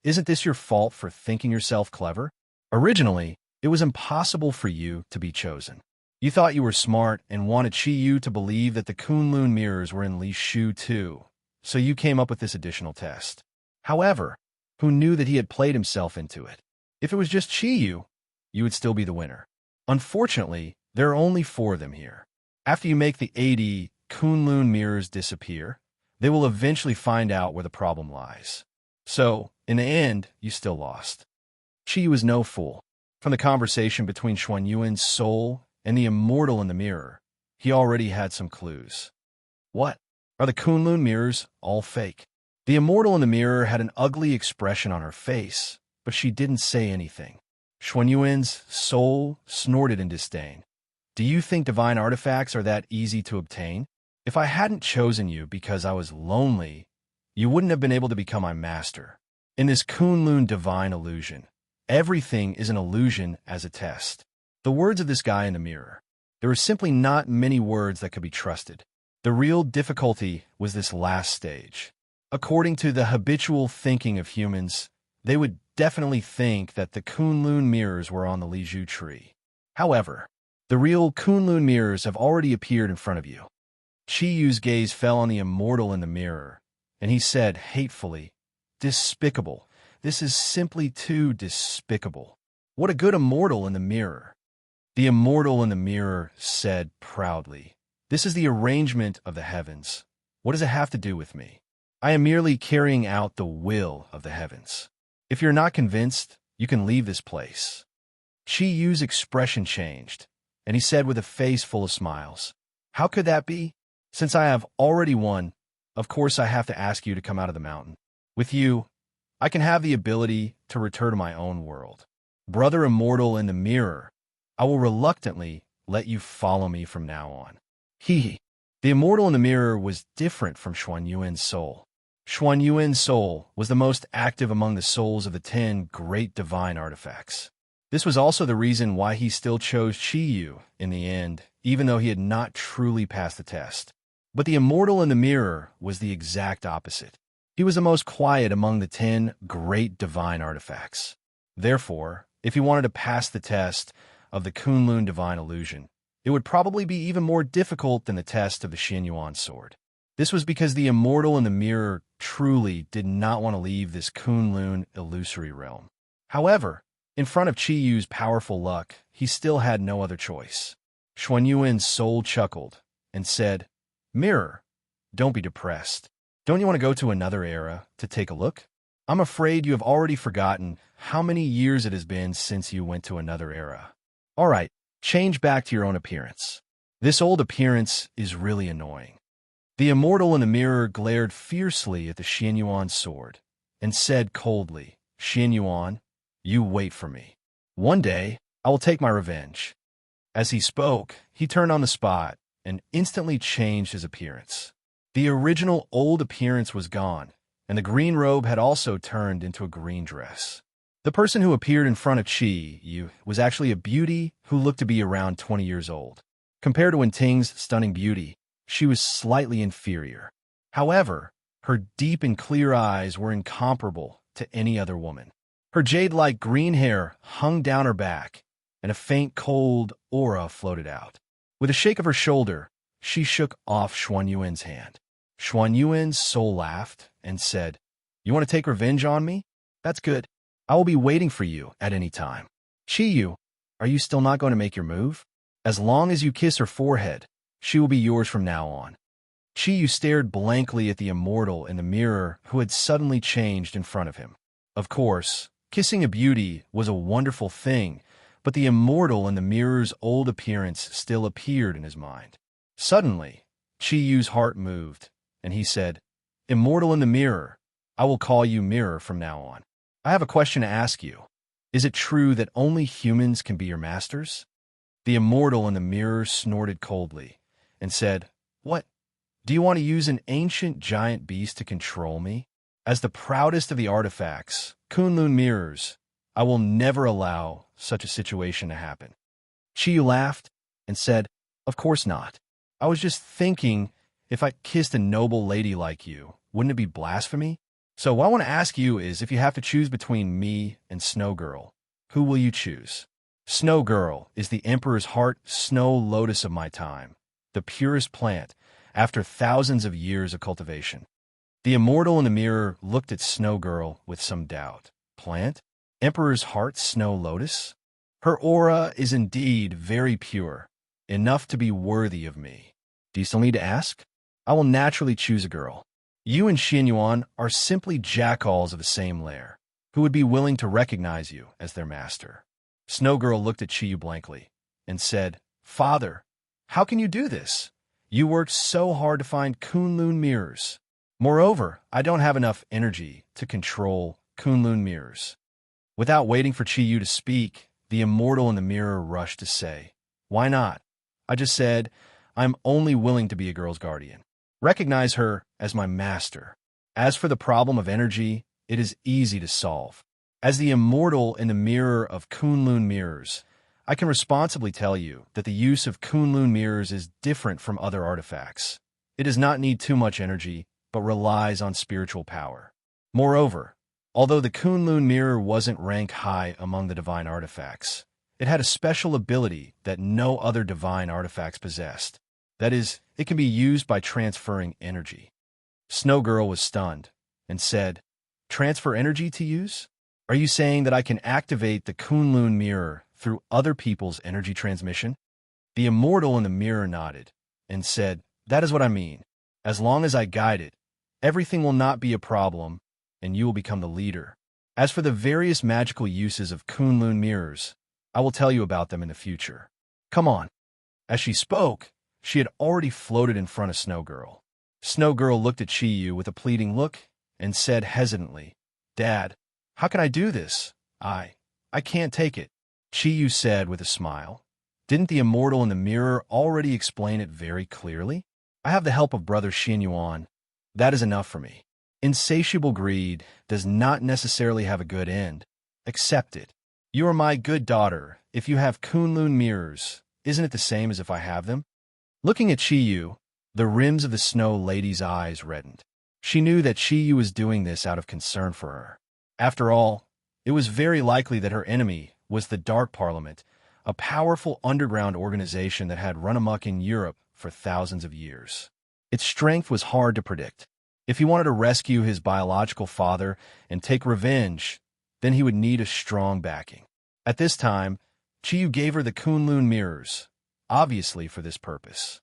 Isn't this your fault for thinking yourself clever? Originally, it was impossible for you to be chosen. You thought you were smart and wanted Chi Yu to believe that the Kunlun mirrors were in Li Shu too, so you came up with this additional test. However, who knew that he had played himself into it? If it was just Chi Yu, you would still be the winner. Unfortunately, there are only 4 of them here. After you make the 80 Kunlun mirrors disappear, they will eventually find out where the problem lies. So, in the end, you still lost. Chi Yu was no fool. From the conversation between Xuanyuan's soul and the immortal in the mirror, he already had some clues. What? Are the Kunlun mirrors all fake? The immortal in the mirror had an ugly expression on her face, but she didn't say anything. Xuanyuan's soul snorted in disdain. Do you think divine artifacts are that easy to obtain? If I hadn't chosen you because I was lonely, you wouldn't have been able to become my master. In this Kunlun divine illusion, everything is an illusion as a test. The words of this guy in the mirror. There were simply not many words that could be trusted. The real difficulty was this last stage. According to the habitual thinking of humans, they would definitely think that the Kunlun mirrors were on the Li Shu tree. However, the real Kunlun mirrors have already appeared in front of you. Chi Yu's gaze fell on the immortal in the mirror, and he said hatefully, Despicable. This is simply too despicable. What a good immortal in the mirror. The immortal in the mirror said proudly, This is the arrangement of the heavens. What does it have to do with me? I am merely carrying out the will of the heavens. If you're not convinced, you can leave this place. Chi Yu's expression changed, and he said with a face full of smiles, How could that be? Since I have already won, of course I have to ask you to come out of the mountain. With you, I can have the ability to return to my own world. Brother immortal in the mirror, I will reluctantly let you follow me from now on. The immortal in the mirror was different from Xuanyuan's soul. Xuanyuan's soul was the most active among the souls of the 10 great divine artifacts. This was also the reason why he still chose Chi Yu in the end, even though he had not truly passed the test. But the immortal in the mirror was the exact opposite. He was the most quiet among the 10 great divine artifacts. Therefore, if he wanted to pass the test of the Kunlun divine illusion, it would probably be even more difficult than the test of the Xin Yuan sword. This was because the immortal in the mirror truly did not want to leave this Kunlun illusory realm. However, in front of Chi Yu's powerful luck, he still had no other choice. Xuanyuan's soul chuckled and said, Mirror, don't be depressed. Don't you want to go to another era to take a look? I'm afraid you have already forgotten how many years it has been since you went to another era. All right, change back to your own appearance. This old appearance is really annoying. The immortal in the mirror glared fiercely at the Xin Yuan sword and said coldly, Xin Yuan, you wait for me. One day, I will take my revenge. As he spoke, he turned on the spot and instantly changed his appearance. The original old appearance was gone, and the green robe had also turned into a green dress. The person who appeared in front of Chi Yu was actually a beauty who looked to be around 20 years old. Compared to Wenting's stunning beauty, she was slightly inferior. However, her deep and clear eyes were incomparable to any other woman. Her jade-like green hair hung down her back, and a faint cold aura floated out. With a shake of her shoulder, she shook off Xuan Yuan's hand. Xuan Yuan's soul laughed and said, "You want to take revenge on me? That's good. I will be waiting for you at any time." Qiyu, are you still not going to make your move? As long as you kiss her forehead, she will be yours from now on. Qiyu stared blankly at the immortal in the mirror who had suddenly changed in front of him. Of course, kissing a beauty was a wonderful thing, but the immortal in the mirror's old appearance still appeared in his mind. Suddenly, Qiyu's heart moved, and he said, "Immortal in the mirror, I will call you Mirror from now on. I have a question to ask you. Is it true that only humans can be your masters?" The immortal in the mirror snorted coldly and said, "What? Do you want to use an ancient giant beast to control me? As the proudest of the artifacts, Kunlun mirrors, I will never allow such a situation to happen." Qiyu laughed and said, "Of course not. I was just thinking, if I kissed a noble lady like you, wouldn't it be blasphemy? So what I want to ask you is, if you have to choose between me and Snow Girl, who will you choose?" Snow Girl is the Emperor's heart snow lotus of my time, the purest plant, after thousands of years of cultivation. The immortal in the mirror looked at Snow Girl with some doubt. Plant? Emperor's heart snow lotus? Her aura is indeed very pure, enough to be worthy of me. Do you still need to ask? I will naturally choose a girl. You and Xianyuan are simply jackals of the same lair, who would be willing to recognize you as their master. Snow Girl looked at Qiyu blankly and said, "Father, how can you do this? You worked so hard to find Kunlun mirrors. Moreover, I don't have enough energy to control Kunlun mirrors." Without waiting for Qiyu to speak, the immortal in the mirror rushed to say, "Why not? I just said, I'm only willing to be a girl's guardian. Recognize her as my master. As for the problem of energy, it is easy to solve. As the immortal in the mirror of Kunlun mirrors, I can responsibly tell you that the use of Kunlun mirrors is different from other artifacts. It does not need too much energy, but relies on spiritual power. Moreover, although the Kunlun mirror wasn't rank high among the divine artifacts, it had a special ability that no other divine artifacts possessed. That is, it can be used by transferring energy." Snow Girl was stunned and said, "Transfer energy to use? Are you saying that I can activate the Kunlun mirror through other people's energy transmission?" The immortal in the mirror nodded and said, "That is what I mean. As long as I guide it, everything will not be a problem, and you will become the leader. As for the various magical uses of Kunlun mirrors, I will tell you about them in the future. Come on." As she spoke, she had already floated in front of Snow Girl. Snow Girl looked at Qiyu with a pleading look and said hesitantly, "Dad, how can I do this? I can't take it." Qiyu said with a smile, "Didn't the immortal in the mirror already explain it very clearly? I have the help of Brother Xianyuan. That is enough for me. Insatiable greed does not necessarily have a good end. Accept it. You are my good daughter. If you have Kunlun mirrors, isn't it the same as if I have them?" Looking at Qiyu, the rims of the snow lady's eyes reddened. She knew that Qiyu was doing this out of concern for her. After all, it was very likely that her enemy was the Dark Parliament, a powerful underground organization that had run amok in Europe for thousands of years. Its strength was hard to predict. If he wanted to rescue his biological father and take revenge, then he would need a strong backing. At this time, Qiyu gave her the Kunlun mirrors, obviously for this purpose.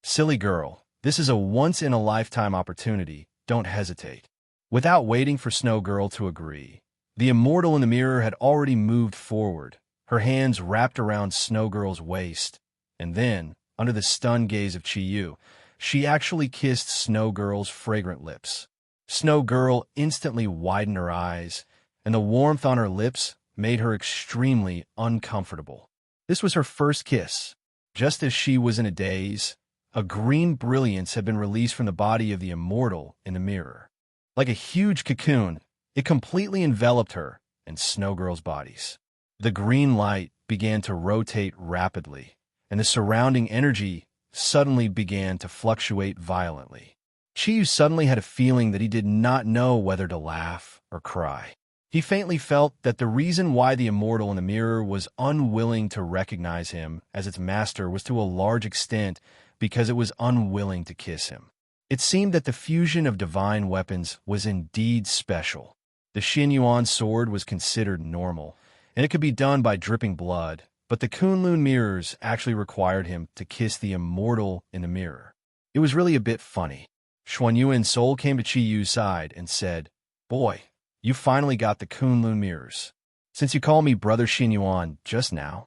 "Silly girl, this is a once-in-a-lifetime opportunity. Don't hesitate." Without waiting for Snow Girl to agree, the immortal in the mirror had already moved forward, her hands wrapped around Snow Girl's waist, and then, under the stunned gaze of Qiyu, she actually kissed Snow Girl's fragrant lips. Snow Girl instantly widened her eyes, and the warmth on her lips made her extremely uncomfortable. This was her first kiss. Just as she was in a daze, a green brilliance had been released from the body of the immortal in the mirror. Like a huge cocoon, it completely enveloped her and Snow Girl's bodies. The green light began to rotate rapidly, and the surrounding energy suddenly began to fluctuate violently. Chiyu suddenly had a feeling that he did not know whether to laugh or cry. He faintly felt that the reason why the immortal in the mirror was unwilling to recognize him as its master was to a large extent because it was unwilling to kiss him. It seemed that the fusion of divine weapons was indeed special. The Xinyuan sword was considered normal, and it could be done by dripping blood, but the Kunlun mirrors actually required him to kiss the immortal in the mirror. It was really a bit funny. Xuanyuan's soul came to Chiyu's side and said, "Boy, you finally got the Kunlun mirrors. Since you called me Brother Xinyuan just now,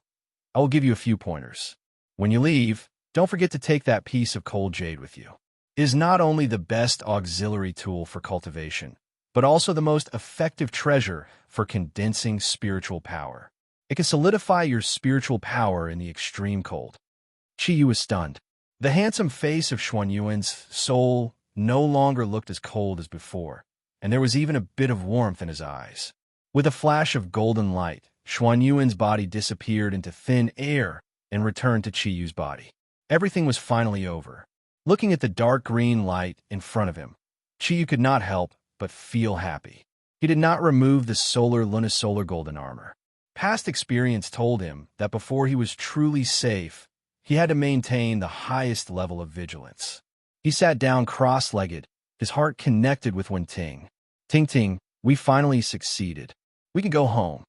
I will give you a few pointers. When you leave, don't forget to take that piece of cold jade with you. It is not only the best auxiliary tool for cultivation, but also the most effective treasure for condensing spiritual power. It can solidify your spiritual power in the extreme cold." Chiyu was stunned. The handsome face of Xuanyuan's soul no longer looked as cold as before, and there was even a bit of warmth in his eyes. With a flash of golden light, Xuanyuan's body disappeared into thin air and returned to Chiyu's body. Everything was finally over. Looking at the dark green light in front of him, Chiyu could not help but feel happy. He did not remove the lunisolar golden armor. Past experience told him that before he was truly safe, he had to maintain the highest level of vigilance. He sat down cross-legged, his heart connected with Wenting. "Ting, we finally succeeded. We can go home."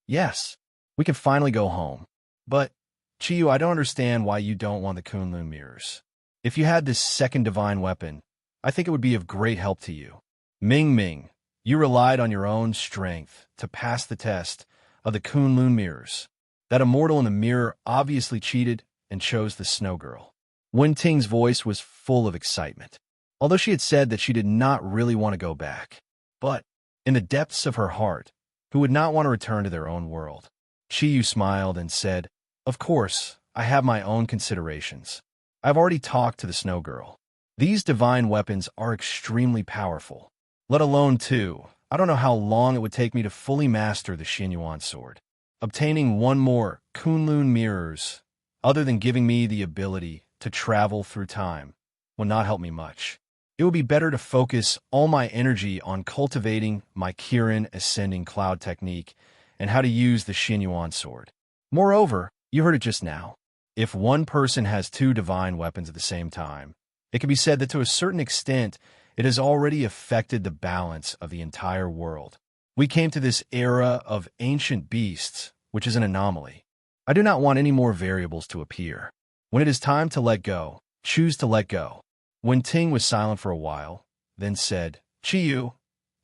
"Yes, we can finally go home. But, Chiyu, I don't understand why you don't want the Kunlun mirrors. If you had this second divine weapon, I think it would be of great help to you. Ming, you relied on your own strength to pass the test of the Kunlun mirrors. That immortal in the mirror obviously cheated and chose the Snow Girl." Wenting's voice was full of excitement, although she had said that she did not really want to go back. But, in the depths of her heart, who would not want to return to their own world? Chiyu smiled and said, "Of course, I have my own considerations. I've already talked to the Snow Girl. These divine weapons are extremely powerful. Let alone, too, I don't know how long it would take me to fully master the Xinyuan sword. Obtaining one more Kunlun mirrors, other than giving me the ability to travel through time, will not help me much. It would be better to focus all my energy on cultivating my Kirin ascending cloud technique and how to use the Xinyuan sword. Moreover, you heard it just now. If one person has two divine weapons at the same time, it can be said that to a certain extent, it has already affected the balance of the entire world. We came to this era of ancient beasts, which is an anomaly. I do not want any more variables to appear. When it is time to let go, choose to let go." Wenting was silent for a while, then said, "Chiyu,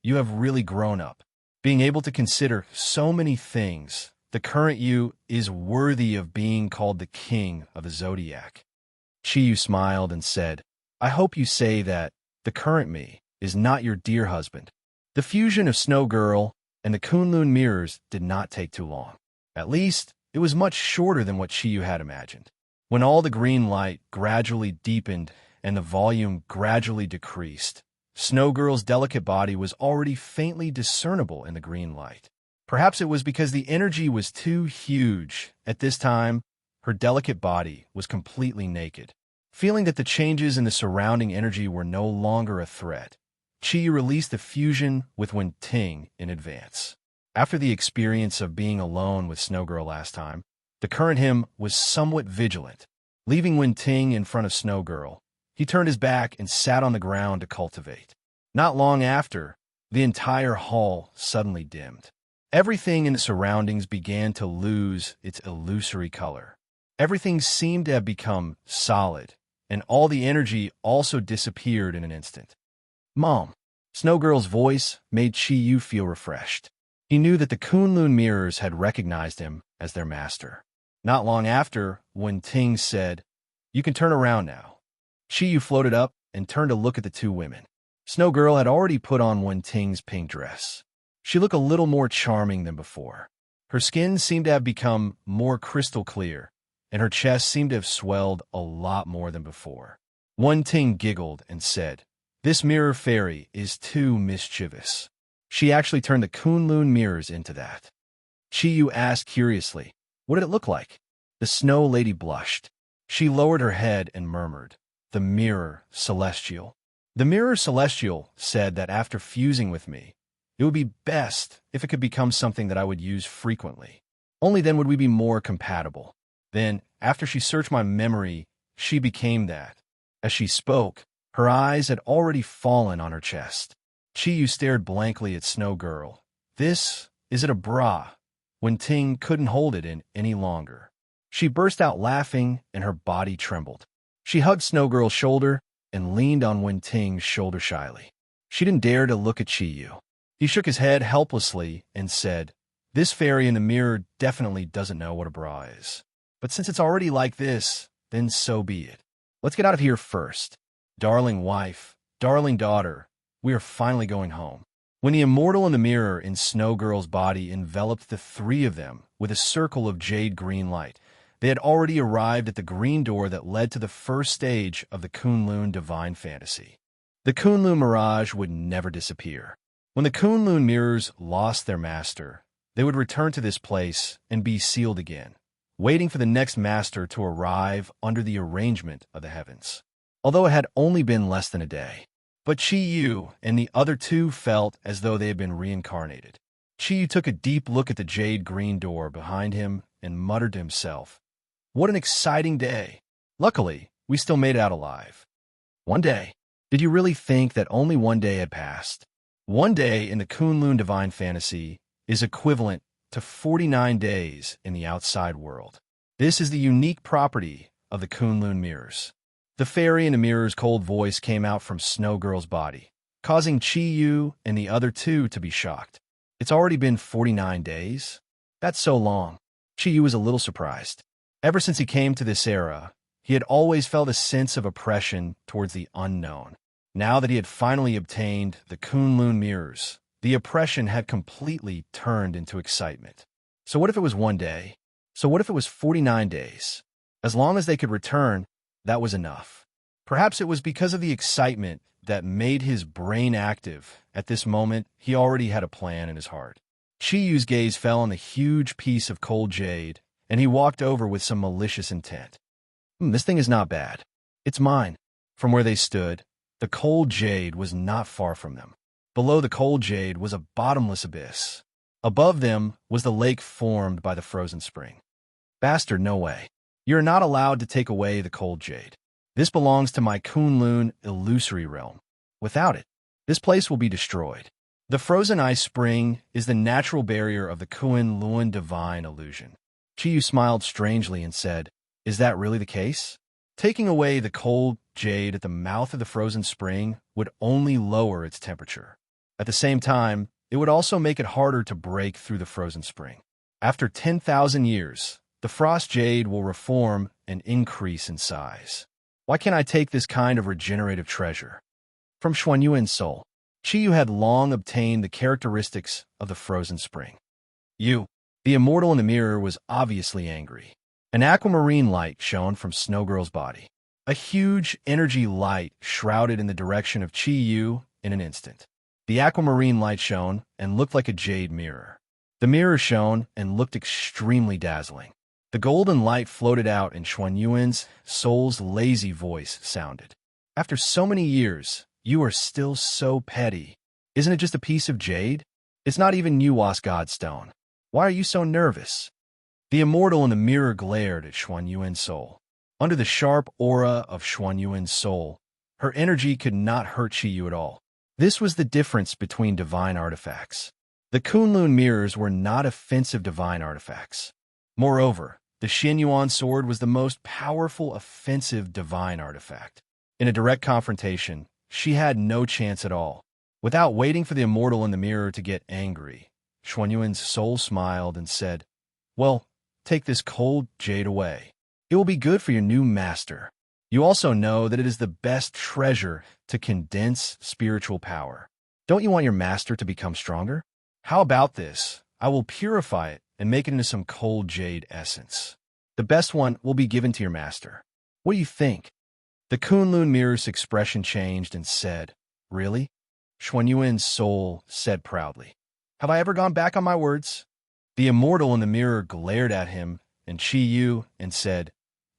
you have really grown up. Being able to consider so many things, the current you is worthy of being called the king of the Zodiac." Chiyu smiled and said, "I hope you say that the current me is not your dear husband." The fusion of Snow Girl and the Kunlun mirrors did not take too long. At least, it was much shorter than what Chiyu had imagined. When all the green light gradually deepened and the volume gradually decreased, Snow Girl's delicate body was already faintly discernible in the green light. Perhaps it was because the energy was too huge. At this time, her delicate body was completely naked. Feeling that the changes in the surrounding energy were no longer a threat, Chiyu released the fusion with Wenting in advance. After the experience of being alone with Snow Girl last time, the current him was somewhat vigilant. Leaving Wenting in front of Snow Girl, he turned his back and sat on the ground to cultivate. Not long after, the entire hall suddenly dimmed. Everything in the surroundings began to lose its illusory color. Everything seemed to have become solid, and all the energy also disappeared in an instant. "Mom," Snow Girl's voice made Chiyu feel refreshed. He knew that the Kunlun mirrors had recognized him as their master. Not long after, when Ting said, "You can turn around now," Chiyu floated up and turned to look at the two women. Snow Girl had already put on Wenting's pink dress. She looked a little more charming than before. Her skin seemed to have become more crystal clear, and her chest seemed to have swelled a lot more than before. Wenting giggled and said, "This mirror fairy is too mischievous. She actually turned the Kunlun mirrors into that." Chiyu asked curiously, "What did it look like?" The Snow Lady blushed. She lowered her head and murmured, "The mirror celestial." The mirror celestial said that after fusing with me, it would be best if it could become something that I would use frequently. Only then would we be more compatible. Then, after she searched my memory, she became that. As she spoke, her eyes had already fallen on her chest. Chiyu stared blankly at Snow Girl. Is it a bra? When Ting couldn't hold it in any longer. She burst out laughing and her body trembled. She hugged Snow Girl's shoulder and leaned on Wen Ting's shoulder shyly. She didn't dare to look at Chiyu. He shook his head helplessly and said, "This fairy in the mirror definitely doesn't know what a bra is. But since it's already like this, then so be it. Let's get out of here first. Darling wife, darling daughter, we are finally going home." When the immortal in the mirror in Snow Girl's body enveloped the three of them with a circle of jade green light, they had already arrived at the green door that led to the first stage of the Kunlun divine fantasy. The Kunlun mirage would never disappear. When the Kunlun mirrors lost their master, they would return to this place and be sealed again, waiting for the next master to arrive under the arrangement of the heavens. Although it had only been less than a day. But Chiyu and the other two felt as though they had been reincarnated. Chiyu took a deep look at the jade green door behind him and muttered to himself, "What an exciting day. Luckily, we still made it out alive." One day. Did you really think that only one day had passed? One day in the Kunlun divine fantasy is equivalent to 49 days in the outside world. This is the unique property of the Kunlun mirrors. The fairy in the mirror's cold voice came out from Snow Girl's body, causing Chiyu and the other two to be shocked. It's already been 49 days? That's so long. Chiyu was a little surprised. Ever since he came to this era, he had always felt a sense of oppression towards the unknown. Now that he had finally obtained the Kunlun mirrors, the oppression had completely turned into excitement. So what if it was one day? So what if it was 49 days? As long as they could return, that was enough. Perhaps it was because of the excitement that made his brain active. At this moment, he already had a plan in his heart. Chiyu's gaze fell on the huge piece of cold jade, and he walked over with some malicious intent. This thing is not bad. It's mine." From where they stood, the cold jade was not far from them. Below the cold jade was a bottomless abyss. Above them was the lake formed by the frozen spring. "Bastard, no way. You're not allowed to take away the cold jade. This belongs to my Kunlun illusory realm. Without it, this place will be destroyed." The frozen ice spring is the natural barrier of the Kunlun divine illusion. Chiyu smiled strangely and said, "Is that really the case? Taking away the cold jade at the mouth of the frozen spring would only lower its temperature. At the same time, it would also make it harder to break through the frozen spring. After 10,000 years, the frost jade will reform and increase in size. Why can't I take this kind of regenerative treasure?" From Xuanyuan's soul, Chiyu had long obtained the characteristics of the frozen spring. The immortal in the mirror was obviously angry. An aquamarine light shone from Snow Girl's body. A huge energy light shrouded in the direction of Chiyu in an instant. The aquamarine light shone and looked like a jade mirror. The mirror shone and looked extremely dazzling. The golden light floated out and Xuanyuan's soul's lazy voice sounded. "After so many years, you are still so petty. Isn't it just a piece of jade? It's not even Nuwas Godstone. Why are you so nervous?" The immortal in the mirror glared at Xuanyuan's soul. Under the sharp aura of Xuanyuan's soul, her energy could not hurt Chiyu at all. This was the difference between divine artifacts. The Kunlun mirrors were not offensive divine artifacts. Moreover, the Xianyuan sword was the most powerful offensive divine artifact. In a direct confrontation, she had no chance at all. Without waiting for the immortal in the mirror to get angry, Xuanyuan's soul smiled and said, "Well, take this cold jade away. It will be good for your new master. You also know that it is the best treasure to condense spiritual power. Don't you want your master to become stronger? How about this? I will purify it and make it into some cold jade essence. The best one will be given to your master. What do you think?" The Kunlun mirror's expression changed and said, "Really?" Xuanyuan's soul said proudly, "Have I ever gone back on my words?" The immortal in the mirror glared at him and Chi-Yu and said,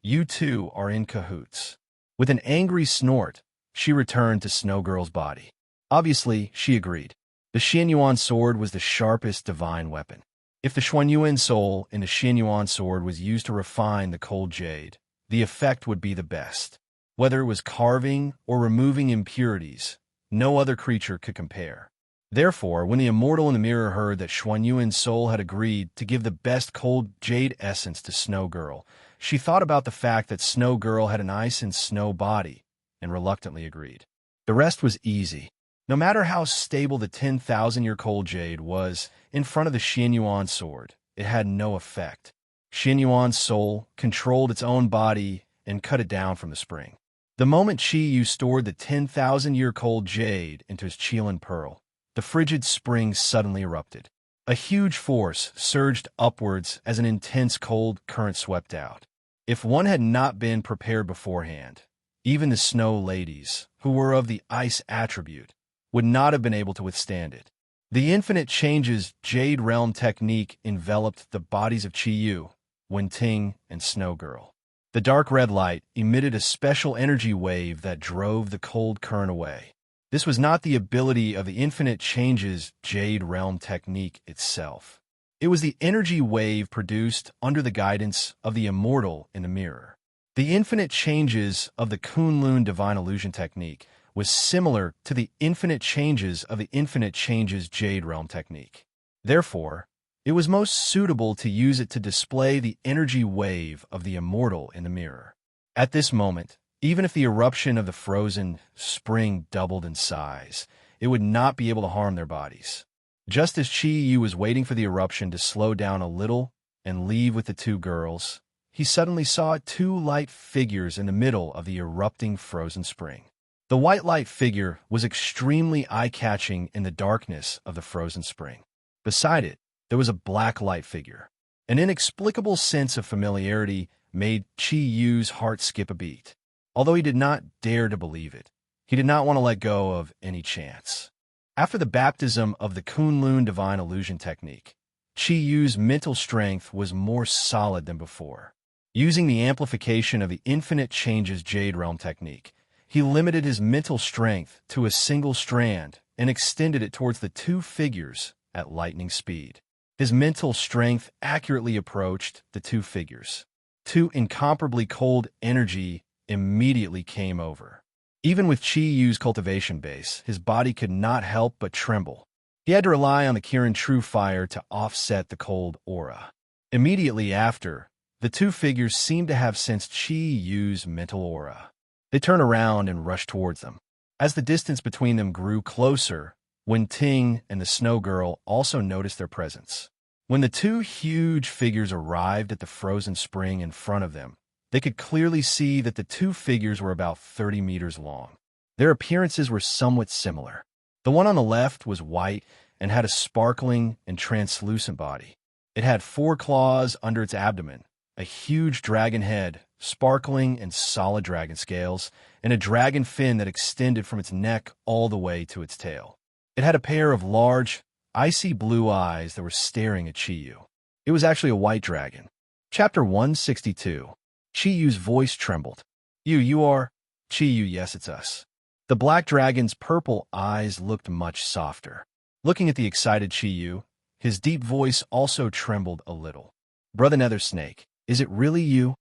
"You two are in cahoots." With an angry snort, she returned to Snow Girl's body. Obviously, she agreed. The Xianyuan sword was the sharpest divine weapon. If the Xuanyuan soul in the Xianyuan sword was used to refine the cold jade, the effect would be the best. Whether it was carving or removing impurities, no other creature could compare. Therefore, when the immortal in the mirror heard that Xuanyuan's soul had agreed to give the best cold jade essence to Snow Girl, she thought about the fact that Snow Girl had an ice and snow body, and reluctantly agreed. The rest was easy. No matter how stable the 10,000-year cold jade was in front of the Xianyuan sword, it had no effect. Xianyuan's soul controlled its own body and cut it down from the spring. The moment Chi-Yu stored the 10,000-year cold jade into his Qilin pearl, the frigid spring suddenly erupted. A huge force surged upwards as an intense cold current swept out. If one had not been prepared beforehand, even the snow ladies, who were of the ice attribute, would not have been able to withstand it. The Infinite Changes Jade Realm technique enveloped the bodies of Chi-Yu, Wen-Ting, and Snow Girl. The dark red light emitted a special energy wave that drove the cold current away. This was not the ability of the Infinite Changes Jade Realm technique itself. It was the energy wave produced under the guidance of the immortal in the mirror. The Infinite Changes of the Kunlun Divine Illusion technique was similar to the Infinite Changes of the Infinite Changes Jade Realm technique. Therefore, it was most suitable to use it to display the energy wave of the immortal in the mirror. At this moment, even if the eruption of the frozen spring doubled in size, it would not be able to harm their bodies. Just as Chi-Yu was waiting for the eruption to slow down a little and leave with the two girls, he suddenly saw two light figures in the middle of the erupting frozen spring. The white light figure was extremely eye-catching in the darkness of the frozen spring. Beside it, there was a black light figure. An inexplicable sense of familiarity made Chi-Yu's heart skip a beat. Although he did not dare to believe it, he did not want to let go of any chance. After the baptism of the Kunlun Divine Illusion technique, Chi-Yu's mental strength was more solid than before. Using the amplification of the Infinite Changes Jade Realm technique, he limited his mental strength to a single strand and extended it towards the two figures at lightning speed. His mental strength accurately approached the two figures. Two incomparably cold energy immediately came over. Even with Chi-Yu's cultivation base, his body could not help but tremble. He had to rely on the Kirin True Fire to offset the cold aura. Immediately after, the two figures seemed to have sensed Chi-Yu's mental aura. They turned around and rushed towards them. As the distance between them grew closer, Wen-Ting and the Snow Girl also noticed their presence. When the two huge figures arrived at the frozen spring in front of them, they could clearly see that the two figures were about 30 meters long. Their appearances were somewhat similar. The one on the left was white and had a sparkling and translucent body. It had 4 claws under its abdomen, a huge dragon head, sparkling and solid dragon scales, and a dragon fin that extended from its neck all the way to its tail. It had a pair of large, icy blue eyes that were staring at Chi-Yu. It was actually a white dragon. Chapter 162. Chi-Yu's voice trembled. You are? Chi-Yu, yes, it's us. The black dragon's purple eyes looked much softer. Looking at the excited Chi-Yu, his deep voice also trembled a little. Brother Nether Snake, is it really you?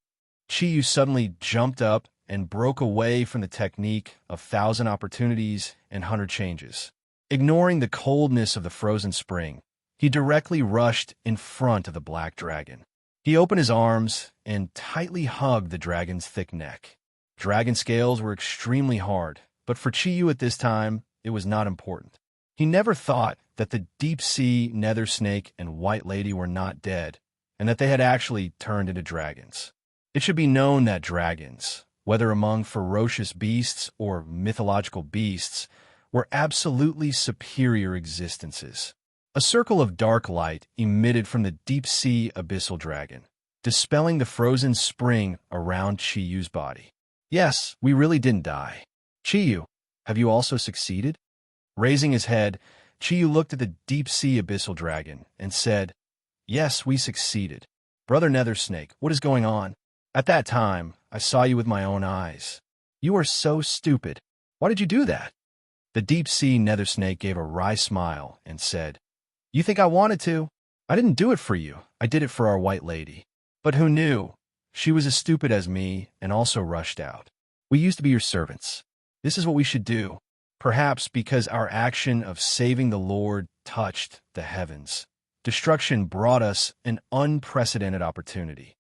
Chi-Yu suddenly jumped up and broke away from the technique of 1,000 opportunities and 100 changes. Ignoring the coldness of the frozen spring, he directly rushed in front of the black dragon. He opened his arms and tightly hugged the dragon's thick neck. Dragon scales were extremely hard, but for Chi-Yu at this time, it was not important. He never thought that the deep-sea nether snake and white lady were not dead, and that they had actually turned into dragons. It should be known that dragons, whether among ferocious beasts or mythological beasts, were absolutely superior existences. A circle of dark light emitted from the deep-sea abyssal dragon, dispelling the frozen spring around Chi-Yu's body. Yes, we really didn't die. Chi-Yu, have you also succeeded? Raising his head, Chi-Yu looked at the deep-sea abyssal dragon and said, Yes, we succeeded. Brother Nether Snake, what is going on? At that time, I saw you with my own eyes. You are so stupid. Why did you do that? The deep-sea nether snake gave a wry smile and said, You think I wanted to? I didn't do it for you. I did it for our white lady. But who knew? She was as stupid as me and also rushed out. We used to be your servants. This is what we should do. Perhaps because our action of saving the Lord touched the heavens, destruction brought us an unprecedented opportunity.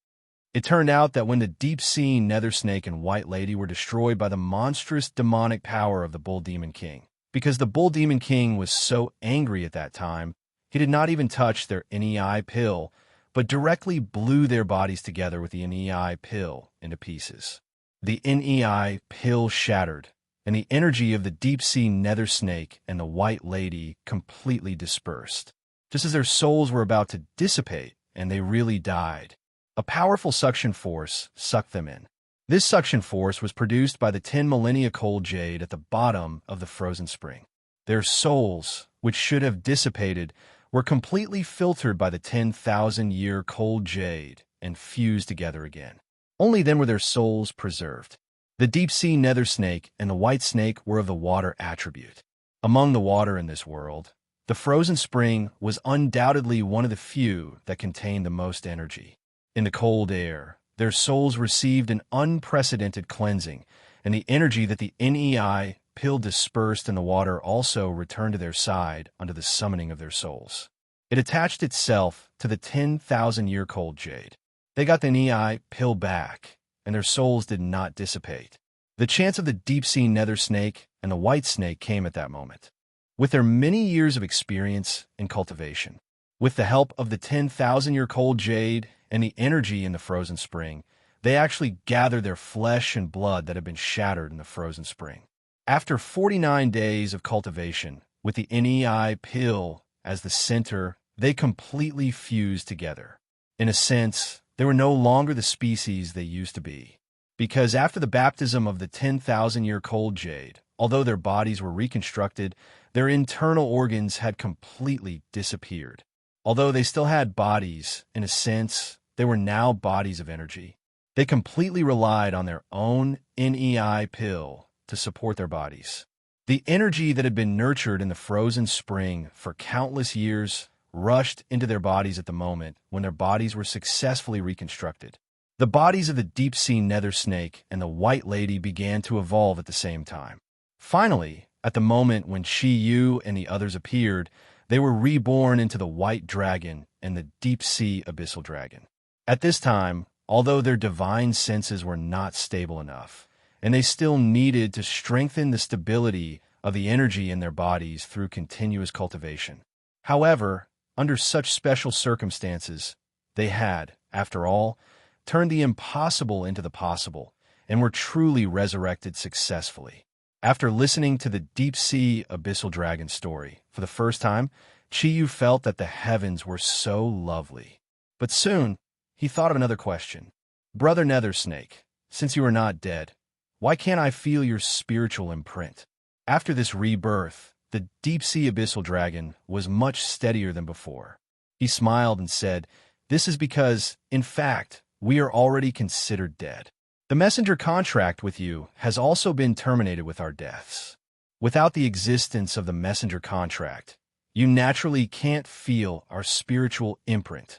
It turned out that when the deep-sea nether snake and white lady were destroyed by the monstrous demonic power of the bull demon king, because the bull demon king was so angry at that time, he did not even touch their NEI pill, but directly blew their bodies together with the NEI pill into pieces. The NEI pill shattered, and the energy of the deep-sea nether snake and the white lady completely dispersed, just as their souls were about to dissipate and they really died. A powerful suction force sucked them in. This suction force was produced by the 10 millennia cold jade at the bottom of the frozen spring. Their souls, which should have dissipated, were completely filtered by the 10,000-year cold jade and fused together again. Only then were their souls preserved. The deep-sea nether snake and the white snake were of the water attribute. Among the water in this world, the frozen spring was undoubtedly one of the few that contained the most energy. In the cold air, their souls received an unprecedented cleansing, and the energy that the NEI pill dispersed in the water also returned to their side under the summoning of their souls. It attached itself to the 10,000-year cold jade. They got the NEI pill back, and their souls did not dissipate. The chance of the deep-sea nether snake and the white snake came at that moment. With their many years of experience in cultivation, with the help of the 10,000-year cold jade and the energy in the frozen spring, they actually gathered their flesh and blood that had been shattered in the frozen spring. After 49 days of cultivation, with the NEI pill as the center, they completely fused together. In a sense, they were no longer the species they used to be. Because after the baptism of the 10,000-year cold jade, although their bodies were reconstructed, their internal organs had completely disappeared. Although they still had bodies, in a sense, they were now bodies of energy. They completely relied on their own NEI pill to support their bodies. The energy that had been nurtured in the frozen spring for countless years rushed into their bodies at the moment when their bodies were successfully reconstructed. The bodies of the deep-sea nether snake and the white lady began to evolve at the same time. Finally, at the moment when Yu and the others appeared, they were reborn into the white dragon and the deep-sea abyssal dragon. At this time, although their divine senses were not stable enough, and they still needed to strengthen the stability of the energy in their bodies through continuous cultivation. However, under such special circumstances, they had, after all, turned the impossible into the possible and were truly resurrected successfully. After listening to the deep-sea abyssal dragon story for the first time, Yu felt that the heavens were so lovely. But soon, he thought of another question. Brother Nether Snake, since you are not dead, why can't I feel your spiritual imprint? After this rebirth, the deep-sea abyssal dragon was much steadier than before. He smiled and said, This is because, in fact, we are already considered dead. The messenger contract with you has also been terminated with our deaths. Without the existence of the messenger contract, you naturally can't feel our spiritual imprint.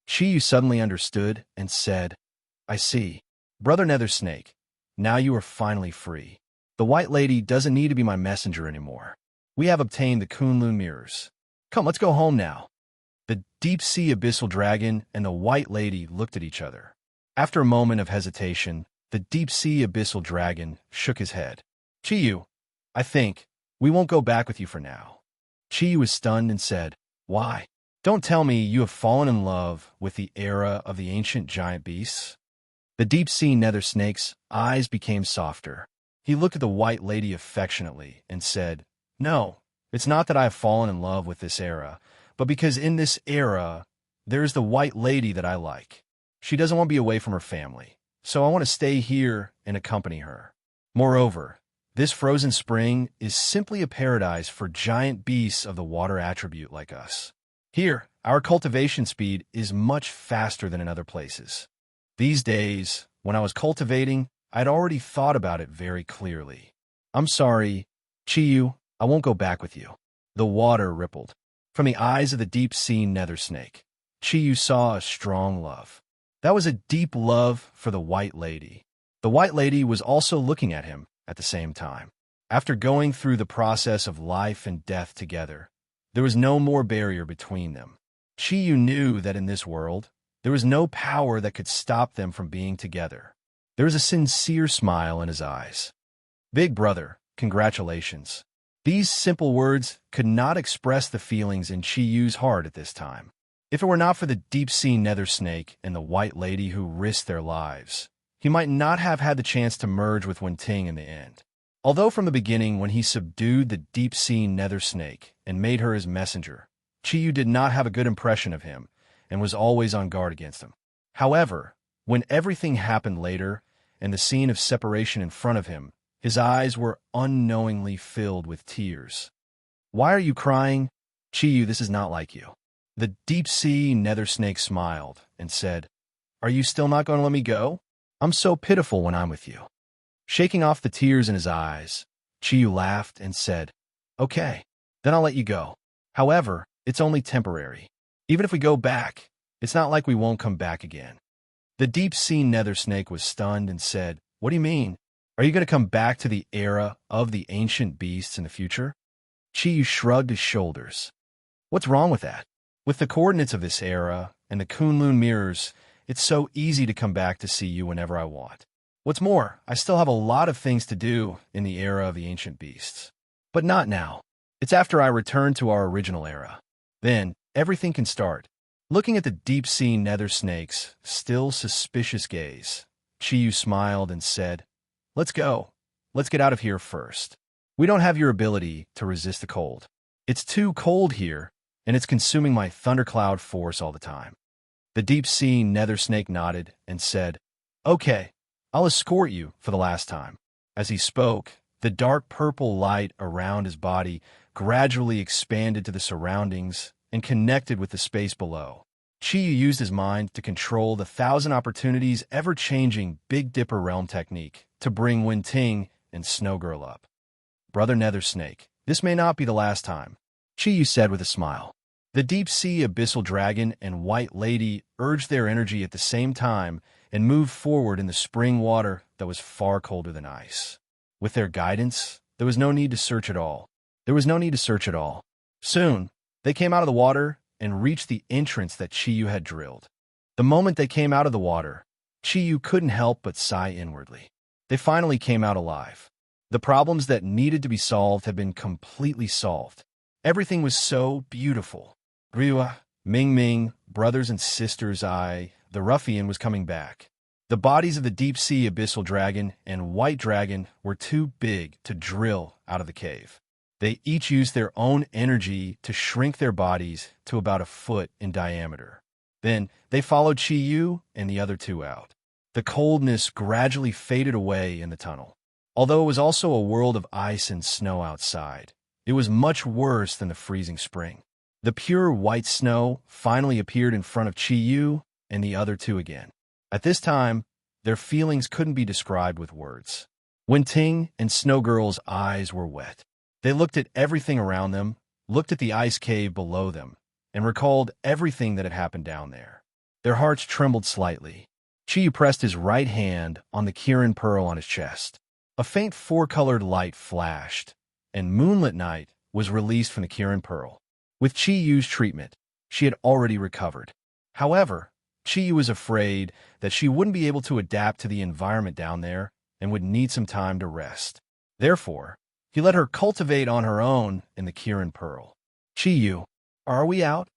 Yu suddenly understood and said, I see. Brother Nether Snake, now you are finally free. The white lady doesn't need to be my messenger anymore. We have obtained the Kunlun mirrors. Come, let's go home now. The deep-sea abyssal dragon and the white lady looked at each other. After a moment of hesitation, the deep-sea abyssal dragon shook his head. Yu, I think we won't go back with you for now. Yu was stunned and said, Why? Don't tell me you have fallen in love with the era of the ancient giant beasts? The deep-sea nether snake's eyes became softer. He looked at the white lady affectionately and said, No, it's not that I have fallen in love with this era, but because in this era, there is the white lady that I like. She doesn't want to be away from her family, so I want to stay here and accompany her. Moreover, this frozen spring is simply a paradise for giant beasts of the water attribute like us. Here, Our cultivation speed is much faster than in other places. These days, when I was cultivating, I'd already thought about it very clearly. I'm sorry, Chiyu, I won't go back with you. The water rippled. From the eyes of the deep-sea nether snake, Chiyu saw a strong love. That was a deep love for the White Lady. The White Lady was also looking at him at the same time. After going through the process of life and death together, there was no more barrier between them. Chiyu knew that in this world, there was no power that could stop them from being together. There was a sincere smile in his eyes. Big brother, congratulations. These simple words could not express the feelings in Chiyu's heart at this time. If it were not for the deep-sea nether snake and the White Lady who risked their lives, he might not have had the chance to merge with Wenting in the end. Although from the beginning when he subdued the deep-sea nether snake and made her his messenger, Chiyu did not have a good impression of him and was always on guard against him. However, when everything happened later and the scene of separation in front of him, his eyes were unknowingly filled with tears. Why are you crying? Chiyu, this is not like you. The deep-sea nether snake smiled and said, Are you still not going to let me go? I'm so pitiful when I'm with you. Shaking off the tears in his eyes, Chiyu laughed and said, Okay, then I'll let you go. However, it's only temporary. Even if we go back, it's not like we won't come back again. The deep-sea nether snake was stunned and said, What do you mean? Are you going to come back to the era of the ancient beasts in the future? Chiyu shrugged his shoulders. What's wrong with that? With the coordinates of this era and the Kunlun mirrors, it's so easy to come back to see you whenever I want. What's more, I still have a lot of things to do in the era of the ancient beasts. But not now. It's after I return to our original era. Then, everything can start. Looking at the deep-sea nether snake's still suspicious gaze, Chiyu smiled and said, Let's go. Let's get out of here first. We don't have your ability to resist the cold. It's too cold here, and it's consuming my thundercloud force all the time. The deep-sea nether snake nodded and said, Okay, I'll escort you for the last time. As he spoke, the dark purple light around his body gradually expanded to the surroundings and connected with the space below. Chiyu used his mind to control the 1,000 opportunities ever-changing Big Dipper realm technique to bring Wenting and Snowgirl up. Brother Nether Snake, this may not be the last time, Chiyu said with a smile. The deep-sea abyssal dragon and White Lady urged their energy at the same time and moved forward in the spring water that was far colder than ice. With their guidance, there was no need to search at all. Soon, they came out of the water and reached the entrance that Chiyu had drilled. The moment they came out of the water, Chiyu couldn't help but sigh inwardly. They finally came out alive. The problems that needed to be solved had been completely solved. Everything was so beautiful. Ryua, Ming Ming, brothers and sisters, the ruffian was coming back. The bodies of the deep-sea abyssal dragon and white dragon were too big to drill out of the cave. They each used their own energy to shrink their bodies to about a foot in diameter. Then they followed Chiyu and the other two out. The coldness gradually faded away in the tunnel. Although it was also a world of ice and snow outside, it was much worse than the freezing spring. The pure white snow finally appeared in front of Chiyu and the other two again. At this time, their feelings couldn't be described with words. Wenting and Snowgirl's eyes were wet. They looked at everything around them, looked at the ice cave below them, and recalled everything that had happened down there. Their hearts trembled slightly. Chiyu pressed his right hand on the Kirin pearl on his chest. A faint four-colored light flashed, and Moonlit Night was released from the Kirin pearl. With Chiyu's treatment, she had already recovered. However, Chiyu was afraid that she wouldn't be able to adapt to the environment down there and would need some time to rest. Therefore, he let her cultivate on her own in the Kirin pearl. Chiyu, are we out?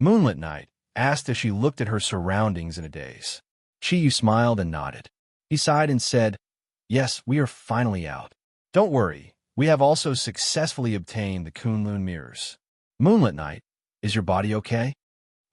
Moonlit Night asked as she looked at her surroundings in a daze. Chiyu smiled and nodded. He sighed and said, Yes, we are finally out. Don't worry, we have also successfully obtained the Kunlun mirrors. Moonlit Night, is your body okay?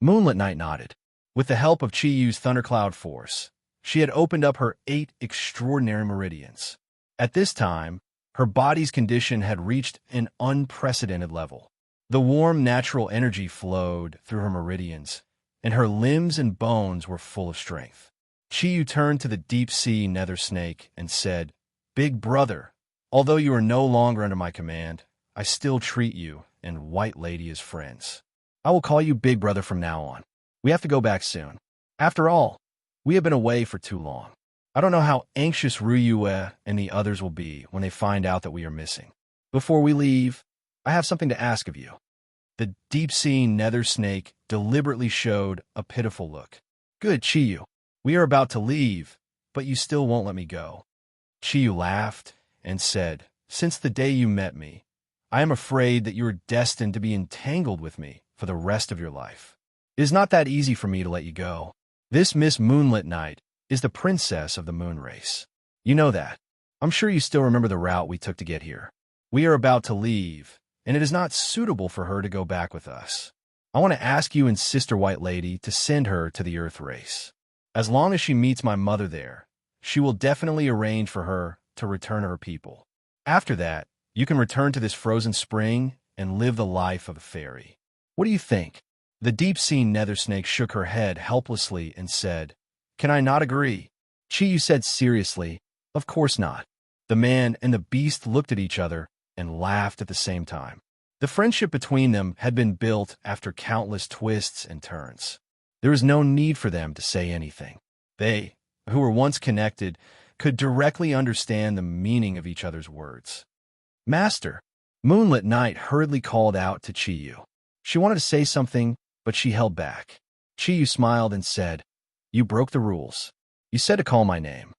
Moonlit Night nodded. With the help of Chiyu's thundercloud force, she had opened up her 8 extraordinary meridians. At this time, her body's condition had reached an unprecedented level. The warm, natural energy flowed through her meridians, and her limbs and bones were full of strength. Chiyu turned to the deep-sea nether snake and said, "Big brother, although you are no longer under my command, I still treat you and White Lady as friends. I will call you Big Brother from now on. We have to go back soon. After all, we have been away for too long. I don't know how anxious Ryue and the others will be when they find out that we are missing. Before we leave, I have something to ask of you." The deep-sea nether snake deliberately showed a pitiful look. "Good, Chiyu. We are about to leave, but you still won't let me go." Chiyu laughed and said, "Since the day you met me, I am afraid that you are destined to be entangled with me for the rest of your life. It is not that easy for me to let you go. This Miss Moonlit Night is the princess of the moon race. You know that. I'm sure you still remember the route we took to get here. We are about to leave, and it is not suitable for her to go back with us. I want to ask you and Sister White Lady to send her to the Earth race. As long as she meets my mother there, she will definitely arrange for her to return to her people. After that, you can return to this frozen spring and live the life of a fairy. What do you think?" The deep-sea nether snake shook her head helplessly and said, "Can I not agree?" Chiyu said seriously, "Of course not." The man and the beast looked at each other and laughed at the same time. The friendship between them had been built after countless twists and turns. There was no need for them to say anything. They, who were once connected, could directly understand the meaning of each other's words. "Master," Moonlit Night hurriedly called out to Chiyu. She wanted to say something, but she held back. Chiyu smiled and said, "You broke the rules. You said to call my name."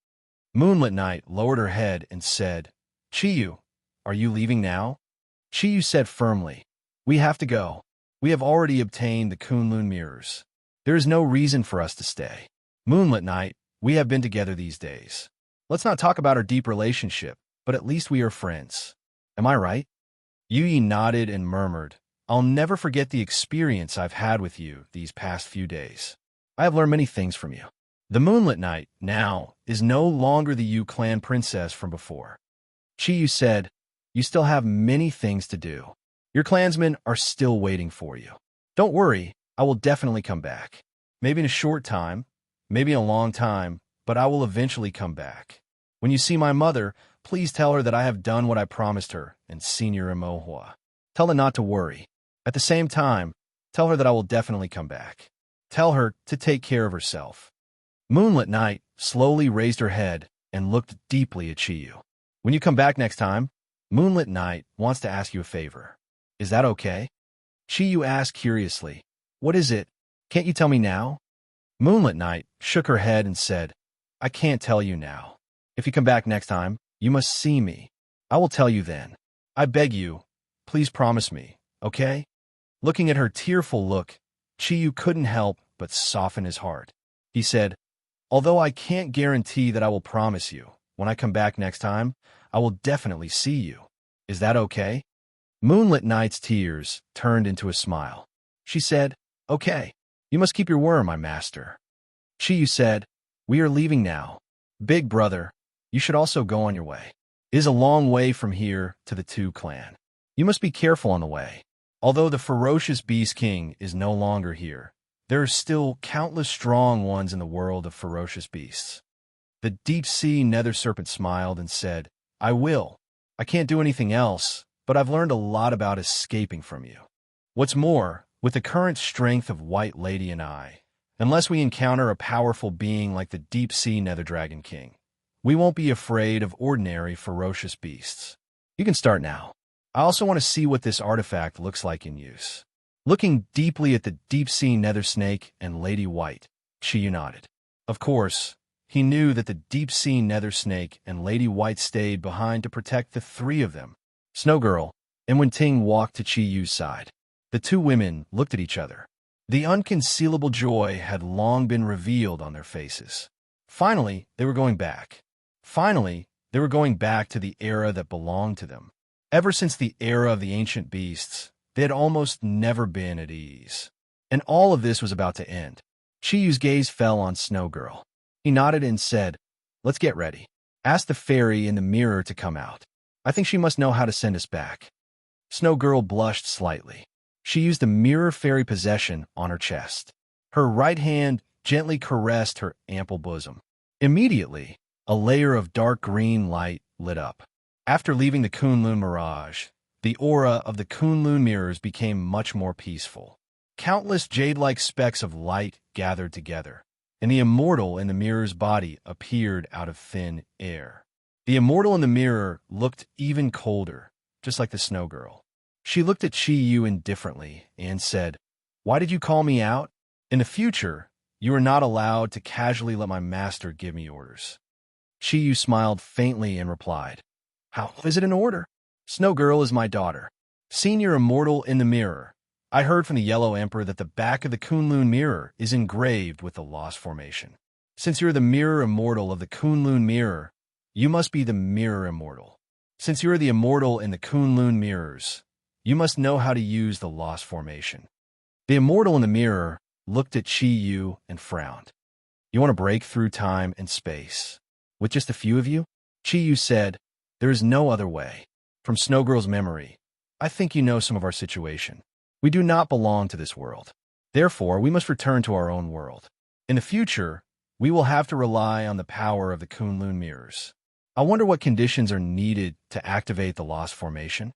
Moonlit Night lowered her head and said, "Chiyu, are you leaving now?" Chiyu said firmly, "We have to go. We have already obtained the Kunlun mirrors. There is no reason for us to stay. Moonlit Night, we have been together these days. Let's not talk about our deep relationship, but at least we are friends. Am I right?" Yuyi nodded and murmured, "I'll never forget the experience I've had with you these past few days. I have learned many things from you. The Moonlit Night, now, is no longer the Yu clan princess from before." Chiyu said, "You still have many things to do. Your clansmen are still waiting for you. Don't worry, I will definitely come back. Maybe in a short time, maybe in a long time, but I will eventually come back. When you see my mother, please tell her that I have done what I promised her and Senior Imohua. Tell her not to worry. At the same time, tell her that I will definitely come back. Tell her to take care of herself." Moonlit Night slowly raised her head and looked deeply at Chiyu. "When you come back next time, Moonlit Night wants to ask you a favor. Is that okay?" Chiyu asked curiously, "What is it? Can't you tell me now?" Moonlit Night shook her head and said, "I can't tell you now. If you come back next time, you must see me. I will tell you then. I beg you, please promise me, okay?" Looking at her tearful look, Chiyu couldn't help but soften his heart. He said, "Although I can't guarantee that I will promise you, when I come back next time, I will definitely see you. Is that okay?" Moonlit Night's tears turned into a smile. She said, "Okay, you must keep your word, my master." Chiyu said, "We are leaving now. Big brother, you should also go on your way. It is a long way from here to the Tu clan. You must be careful on the way. Although the ferocious Beast King is no longer here, there are still countless strong ones in the world of ferocious beasts." The deep-sea nether serpent smiled and said, "I will. I can't do anything else, but I've learned a lot about escaping from you. What's more, with the current strength of White Lady and I, unless we encounter a powerful being like the deep-sea nether dragon king, we won't be afraid of ordinary ferocious beasts. You can start now. I also want to see what this artifact looks like in use." Looking deeply at the deep-sea nether snake and Lady White, Chiyu nodded. Of course, he knew that the deep-sea nether snake and Lady White stayed behind to protect the three of them. Snow Girl and Wenting walked to Chiyu's side. The two women looked at each other. The unconcealable joy had long been revealed on their faces. Finally, they were going back. Finally, they were going back to the era that belonged to them. Ever since the era of the ancient beasts, they had almost never been at ease. And all of this was about to end. Chiyu's gaze fell on Snow Girl. He nodded and said, "Let's get ready. Ask the fairy in the mirror to come out. I think she must know how to send us back." Snow Girl blushed slightly. She used the mirror fairy possession on her chest. Her right hand gently caressed her ample bosom. Immediately, a layer of dark green light lit up. After leaving the Kunlun mirage, the aura of the Kunlun mirrors became much more peaceful. Countless jade-like specks of light gathered together, and the immortal in the mirror's body appeared out of thin air. The immortal in the mirror looked even colder, just like the snow girl. She looked at Chi Yu indifferently and said, "Why did you call me out? In the future, you are not allowed to casually let my master give me orders." Chi Yu smiled faintly and replied, "How is it an order? Snow girl is my daughter. Senior immortal in the mirror. I heard from the Yellow Emperor that the back of the Kunlun mirror is engraved with the Lost Formation. Since you're the mirror immortal of the Kunlun mirror, you must be the mirror immortal. Since you're the immortal in the Kunlun mirrors, you must know how to use the Lost Formation." The immortal in the mirror looked at Chi Yu and frowned. "You want to break through time and space with just a few of you?" Chi Yu said, "There is no other way. From Snow Girl's memory, I think you know some of our situation. We do not belong to this world. Therefore, we must return to our own world. In the future, we will have to rely on the power of the Kunlun mirrors. I wonder what conditions are needed to activate the Lost Formation?"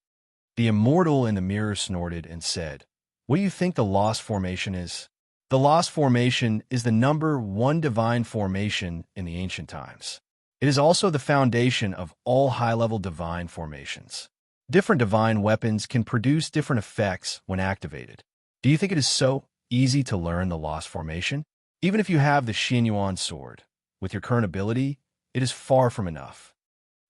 The immortal in the mirror snorted and said, "What do you think the Lost Formation is?" The Lost Formation is the number 1 divine formation in the ancient times. It is also the foundation of all high-level divine formations. Different divine weapons can produce different effects when activated. Do you think it is so easy to learn the Lost Formation? Even if you have the Xianyuan sword, with your current ability, it is far from enough.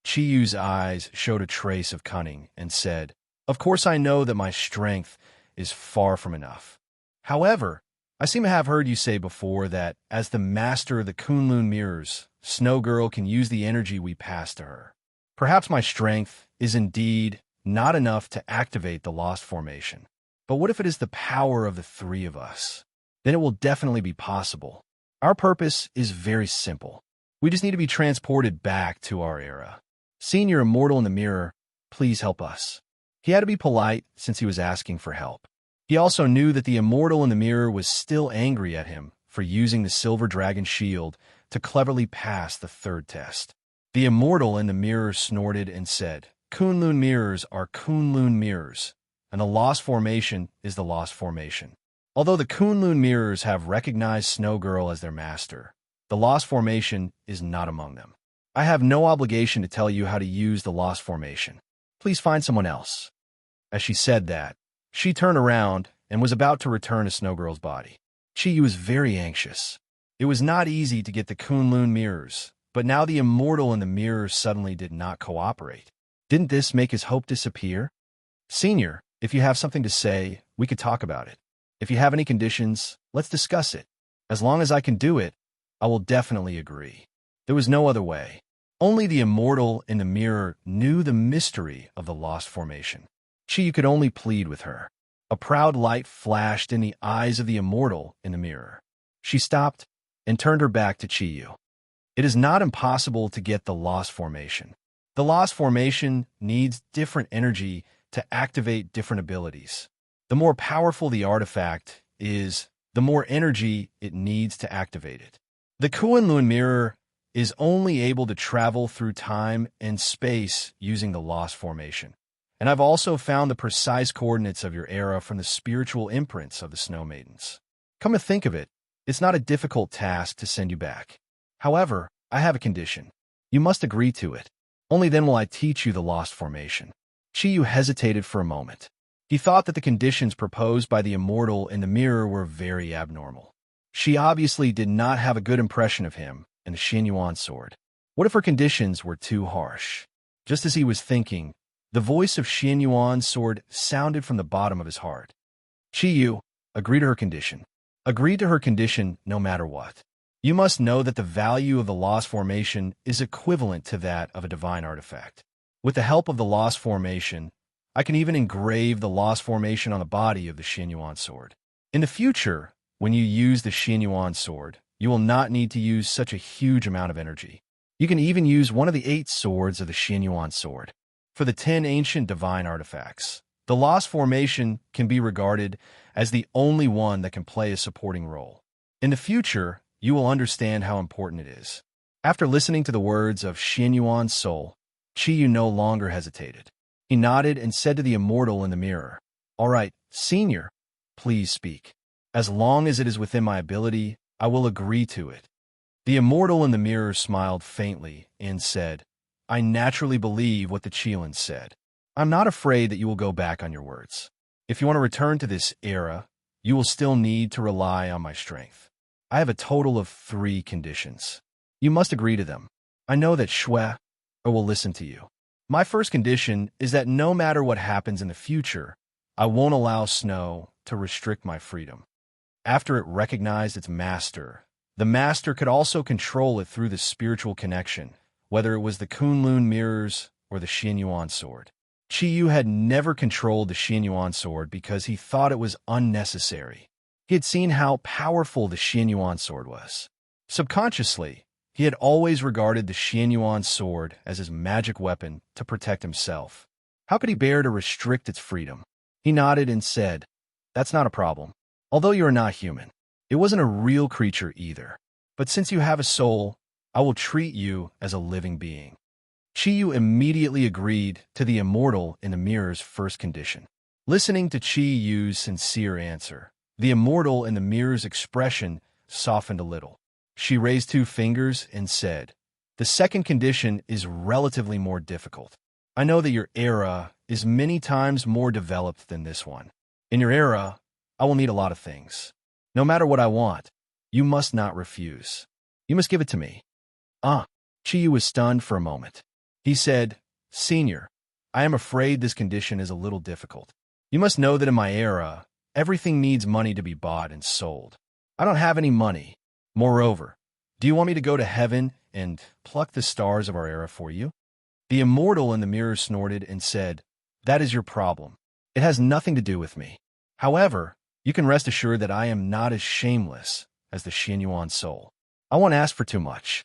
Chi Yu's eyes showed a trace of cunning and said, "Of course I know that my strength is far from enough. However, I seem to have heard you say before that, as the master of the Kunlun mirrors, Snow Girl can use the energy we pass to her. Perhaps my strength is indeed not enough to activate the Lost Formation. But what if it is the power of the 3 of us? Then it will definitely be possible. Our purpose is very simple. We just need to be transported back to our era. Senior immortal in the mirror, please help us." He had to be polite since he was asking for help. He also knew that the immortal in the mirror was still angry at him for using the silver dragon shield to cleverly pass the 3rd test. The immortal in the mirror snorted and said, "Kunlun mirrors are Kunlun mirrors, and the Lost Formation is the Lost Formation. Although the Kunlun mirrors have recognized Snow Girl as their master, the Lost Formation is not among them. I have no obligation to tell you how to use the Lost Formation. Please find someone else." As she said that, she turned around and was about to return to Snow Girl's body. Chi Yu was very anxious. It was not easy to get the Kunlun mirrors, but now the immortal in the mirrors suddenly did not cooperate. Didn't this make his hope disappear? "Senior, if you have something to say, we could talk about it. If you have any conditions, let's discuss it. As long as I can do it, I will definitely agree." There was no other way. Only the immortal in the mirror knew the mystery of the Lost Formation. Chi Yu could only plead with her. A proud light flashed in the eyes of the immortal in the mirror. She stopped and turned her back to Chi Yu. "It is not impossible to get the Lost Formation. The Lost Formation needs different energy to activate different abilities. The more powerful the artifact is, the more energy it needs to activate it. The Kunlun mirror is only able to travel through time and space using the Lost Formation. And I've also found the precise coordinates of your era from the spiritual imprints of the Snow Maidens. Come to think of it, it's not a difficult task to send you back. However, I have a condition. You must agree to it. Only then will I teach you the Lost Formation." Chi Yu hesitated for a moment. He thought that the conditions proposed by the immortal in the mirror were very abnormal. She obviously did not have a good impression of him and the Xianyuan sword. What if her conditions were too harsh? Just as he was thinking, the voice of Xianyuan's sword sounded from the bottom of his heart. "Chi Yu, agree to her condition. Agree to her condition no matter what. You must know that the value of the Lost Formation is equivalent to that of a divine artifact. With the help of the Lost Formation, I can even engrave the Lost Formation on the body of the Xianyuan sword. In the future, when you use the Xianyuan sword, you will not need to use such a huge amount of energy. You can even use one of the 8 swords of the Xianyuan sword. For the 10 ancient divine artifacts, The lost formation can be regarded as the only one that can play a supporting role. In the future, you will understand how important it is. After listening to the words of Xianyuan's soul, Qiyu no longer hesitated. He nodded and said to the immortal in the mirror, "All right, senior, please speak. As long as it is within my ability, I will agree to it." The immortal in the mirror smiled faintly and said, "I naturally believe what the Qilin said. I'm not afraid that you will go back on your words. If you want to return to this era, you will still need to rely on my strength. I have a total of 3 conditions. You must agree to them. I know that Shui will listen to you. My first condition is that no matter what happens in the future, I won't allow snow to restrict my freedom." After it recognized its master, the master could also control it through the spiritual connection, whether it was the Kunlun mirrors or the Xianyuan sword. Qiyu had never controlled the Xianyuan sword because he thought it was unnecessary. He had seen how powerful the Xianyuan sword was. Subconsciously, he had always regarded the Xianyuan sword as his magic weapon to protect himself. How could he bear to restrict its freedom? He nodded and said, "That's not a problem. Although you are not human, it wasn't a real creature either. But since you have a soul, I will treat you as a living being." Qiyu immediately agreed to the immortal in the mirror's first condition. Listening to Qiyu's sincere answer, the immortal in the mirror's expression softened a little. She raised 2 fingers and said, "The second condition is relatively more difficult. I know that your era is many times more developed than this one. In your era, I will need a lot of things. No matter what I want, you must not refuse. You must give it to me." Qiyu was stunned for a moment. He said, "Senior, I am afraid this condition is a little difficult. You must know that in my era, everything needs money to be bought and sold. I don't have any money. Moreover, do you want me to go to heaven and pluck the stars of our era for you?" The immortal in the mirror snorted and said, "That is your problem. It has nothing to do with me. However, you can rest assured that I am not as shameless as the Xianyuan soul. I won't ask for too much."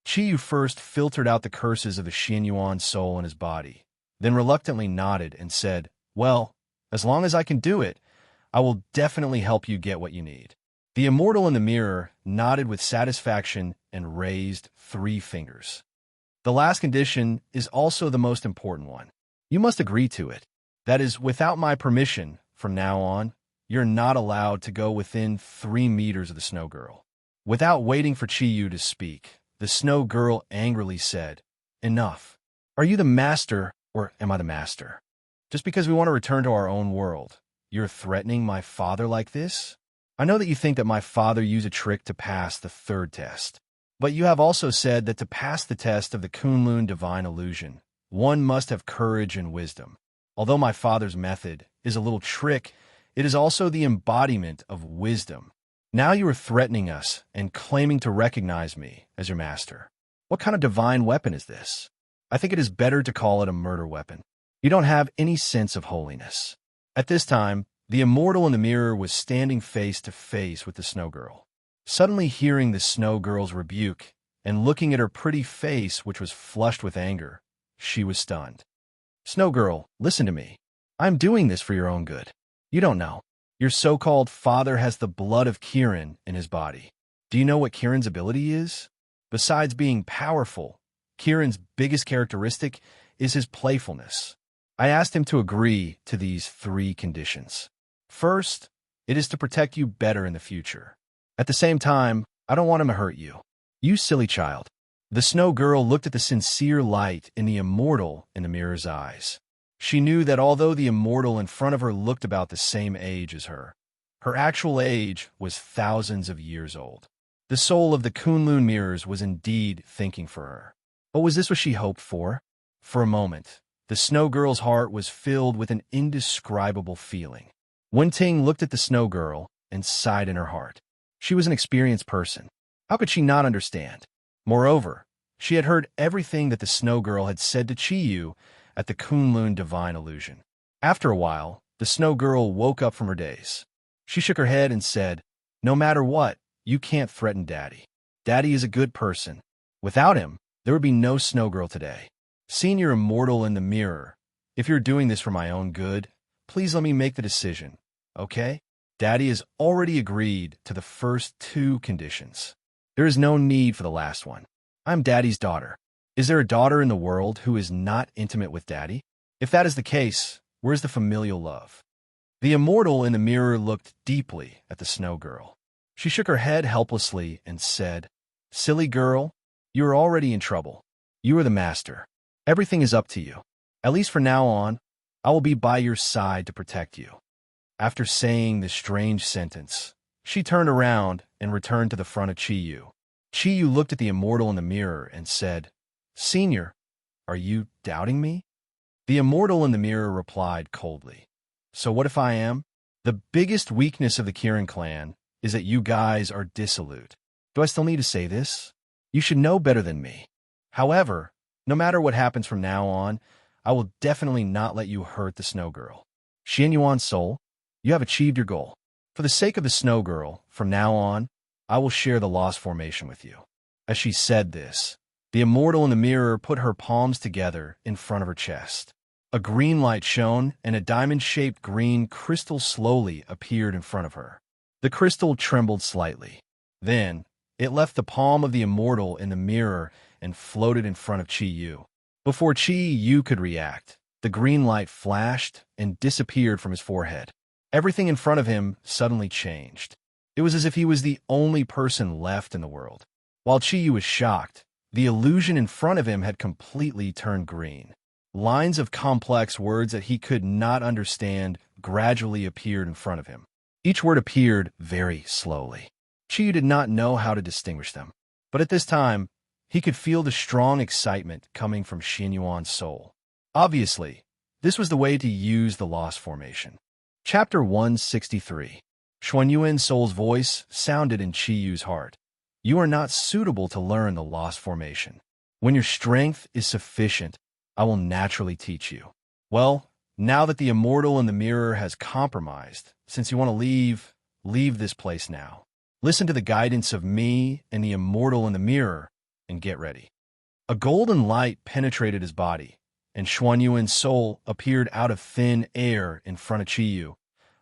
Qiyu first filtered out the curses of the Xianyuan soul in his body, then reluctantly nodded and said, "Well, as long as I can do it, I will definitely help you get what you need." The immortal in the mirror nodded with satisfaction and raised 3 fingers. The last condition is also the most important one. You must agree to it. That is, without my permission, from now on, you're not allowed to go within 3 meters of the snow girl. Without waiting for Qiyu to speak, the snow girl angrily said, "Enough. Are you the master, or am I the master? Just because we want to return to our own world, you're threatening my father like this? I know that you think that my father used a trick to pass the 3rd test, but you have also said that to pass the test of the Kunlun divine illusion, one must have courage and wisdom. Although my father's method is a little trick, it is also the embodiment of wisdom. Now you are threatening us and claiming to recognize me as your master. What kind of divine weapon is this? I think it is better to call it a murder weapon. You don't have any sense of holiness." At this time, the immortal in the mirror was standing face to face with the snow girl. Suddenly hearing the snow girl's rebuke and looking at her pretty face, which was flushed with anger, she was stunned. "Snow girl, listen to me. I'm doing this for your own good. You don't know. Your so-called father has the blood of Kirin in his body. Do you know what Kirin's ability is? Besides being powerful, Kirin's biggest characteristic is his playfulness. I asked him to agree to these 3 conditions. First, it is to protect you better in the future. At the same time, I don't want him to hurt you. You silly child." The snow girl looked at the sincere light in the immortal in the mirror's eyes. She knew that although the immortal in front of her looked about the same age as her actual age was thousands of years old. The soul of the Kunlun mirrors was indeed thinking for her. But was this what she hoped for? For a moment, the snow girl's heart was filled with an indescribable feeling. Wenting looked at the snow girl and sighed in her heart. She was an experienced person. How could she not understand? Moreover, she had heard everything that the snow girl had said to Qiyu at the Kunlun divine illusion. After a while, the snow girl woke up from her daze. She shook her head and said, "No matter what, you can't threaten Daddy. Daddy is a good person. Without him, there would be no snow girl today. Senior immortal in the mirror, if you're doing this for my own good, please let me make the decision, okay? Daddy has already agreed to the first two conditions. There is no need for the last one. I'm Daddy's daughter. Is there a daughter in the world who is not intimate with Daddy? If that is the case, where's the familial love? The immortal in the mirror looked deeply at the snow girl. She shook her head helplessly and said, "Silly girl, you are already in trouble. You are the master. Everything is up to you. At least for now on, I will be by your side to protect you." After saying this strange sentence, she turned around and returned to the front of Chiyu. Chiyu looked at the immortal in the mirror and said, "Senior, are you doubting me?" The immortal in the mirror replied coldly, "So what if I am? The biggest weakness of the Kirin clan is that you guys are dissolute. Do I still need to say this? You should know better than me. However, no matter what happens from now on, I will definitely not let you hurt the snow girl. Xianyuan soul, you have achieved your goal. For the sake of the snow girl, from now on, I will share the lost formation with you." As she said this, the immortal in the mirror put her palms together in front of her chest. A green light shone, and a diamond-shaped green crystal slowly appeared in front of her. The crystal trembled slightly. Then, it left the palm of the immortal in the mirror and floated in front of Chiyu. Before Chiyu could react, the green light flashed and disappeared from his forehead. Everything in front of him suddenly changed. It was as if he was the only person left in the world. While Chiyu was shocked, the illusion in front of him had completely turned green. Lines of complex words that he could not understand gradually appeared in front of him. Each word appeared very slowly. Chiyu did not know how to distinguish them, but at this time, he could feel the strong excitement coming from Xianyuan's soul. Obviously, this was the way to use the lost formation. Chapter 163. Xuanyuan's soul's voice sounded in Chiyu's heart. "You are not suitable to learn the lost formation. When your strength is sufficient, I will naturally teach you." Well, now that the immortal in the mirror has compromised, since you want to leave this place now. Listen to the guidance of me and the immortal in the mirror, and get ready. A golden light penetrated his body, and Xuanyuan's soul appeared out of thin air in front of Chiyu,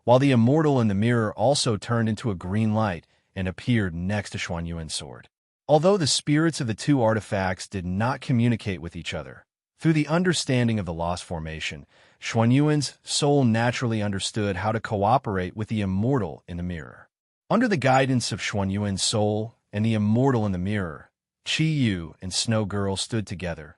while the immortal in the mirror also turned into a green light and appeared next to Xuanyuan's sword. Although the spirits of the two artifacts did not communicate with each other, through the understanding of the lost formation, Xuanyuan's soul naturally understood how to cooperate with the immortal in the mirror. Under the guidance of Xuanyuan's soul and the immortal in the mirror, Chiyu and Snow Girl stood together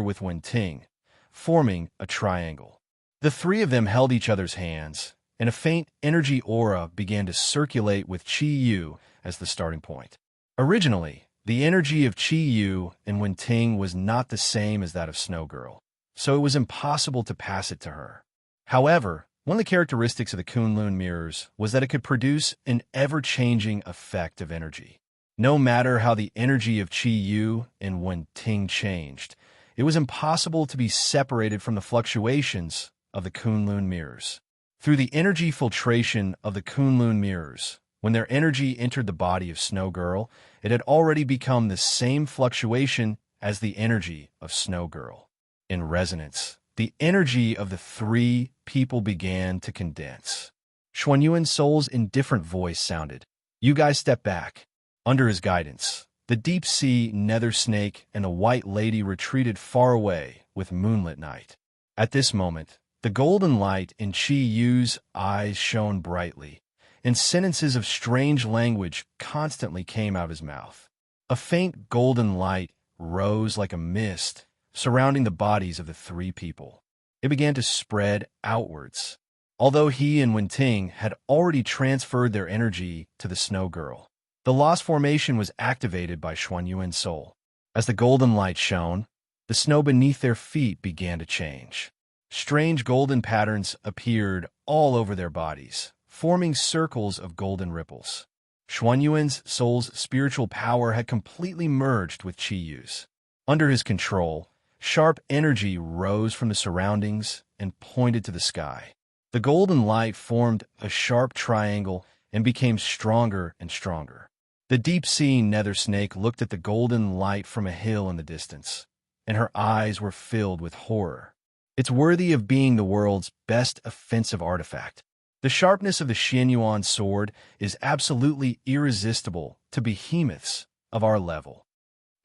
with Wenting, forming a triangle. The three of them held each other's hands, and a faint energy aura began to circulate with Chiyu as the starting point. Originally, the energy of Chiyu and Wenting was not the same as that of Snow Girl, so it was impossible to pass it to her. However, one of the characteristics of the Kunlun mirrors was that it could produce an ever-changing effect of energy. No matter how the energy of Chiyu and Wenting changed, it was impossible to be separated from the fluctuations of the Kunlun mirrors. Through the energy filtration of the Kunlun mirrors, when their energy entered the body of Snow Girl, it had already become the same fluctuation as the energy of Snow Girl. In resonance, the energy of the three people began to condense. Xuanyuan's soul's indifferent voice sounded, "You guys step back." Under his guidance, the deep-sea nether snake and the white lady retreated far away with moonlit night. At this moment, the golden light in Chi-Yu's eyes shone brightly, and sentences of strange language constantly came out of his mouth. A faint golden light rose like a mist, surrounding the bodies of the three people. It began to spread outwards, although he and Wenting had already transferred their energy to the Snow Girl. The lost formation was activated by Xuanyuan's soul. As the golden light shone, the snow beneath their feet began to change. Strange golden patterns appeared all over their bodies, forming circles of golden ripples. Xuanyuan's soul's spiritual power had completely merged with Chiyu's. Under his control, sharp energy rose from the surroundings and pointed to the sky. The golden light formed a sharp triangle and became stronger and stronger. The deep-sea nether snake looked at the golden light from a hill in the distance, and her eyes were filled with horror. It's worthy of being the world's best offensive artifact. The sharpness of the Xianyuan sword is absolutely irresistible to behemoths of our level.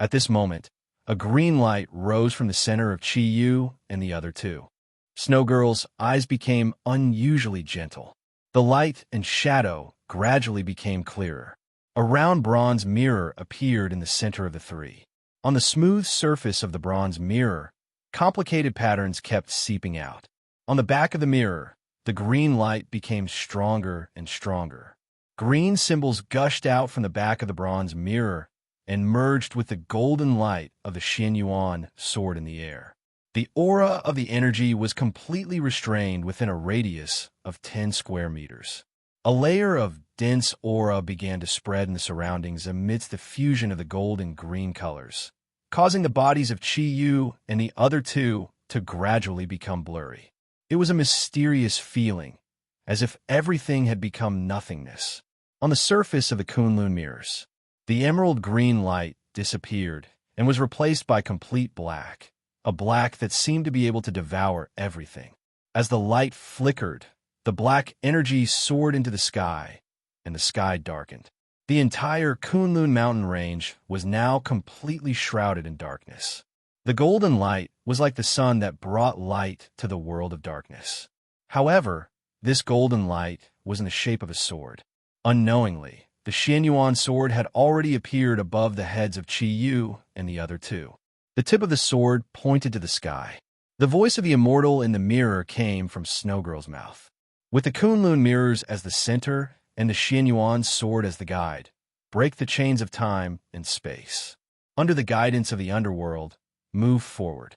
At this moment, a green light rose from the center of Chi Yu and the other two. Snow Girl's eyes became unusually gentle. The light and shadow gradually became clearer. A round bronze mirror appeared in the center of the three. On the smooth surface of the bronze mirror, complicated patterns kept seeping out. On the back of the mirror, the green light became stronger and stronger. Green symbols gushed out from the back of the bronze mirror and merged with the golden light of the Xianyuan sword in the air. The aura of the energy was completely restrained within a radius of 10 square meters. A layer of dense aura began to spread in the surroundings amidst the fusion of the gold and green colors, causing the bodies of Chi Yu and the other two to gradually become blurry. It was a mysterious feeling, as if everything had become nothingness. On the surface of the Kunlun mirrors, the emerald green light disappeared and was replaced by complete black, a black that seemed to be able to devour everything. As the light flickered, the black energy soared into the sky, and the sky darkened. The entire Kunlun mountain range was now completely shrouded in darkness. The golden light was like the sun that brought light to the world of darkness. However, this golden light was in the shape of a sword. Unknowingly, the Xianyuan sword had already appeared above the heads of Chi Yu and the other two. The tip of the sword pointed to the sky. The voice of the immortal in the mirror came from Snow Girl's mouth. With the Kunlun mirrors as the center and the Xianyuan sword as the guide, break the chains of time and space. Under the guidance of the underworld, move forward.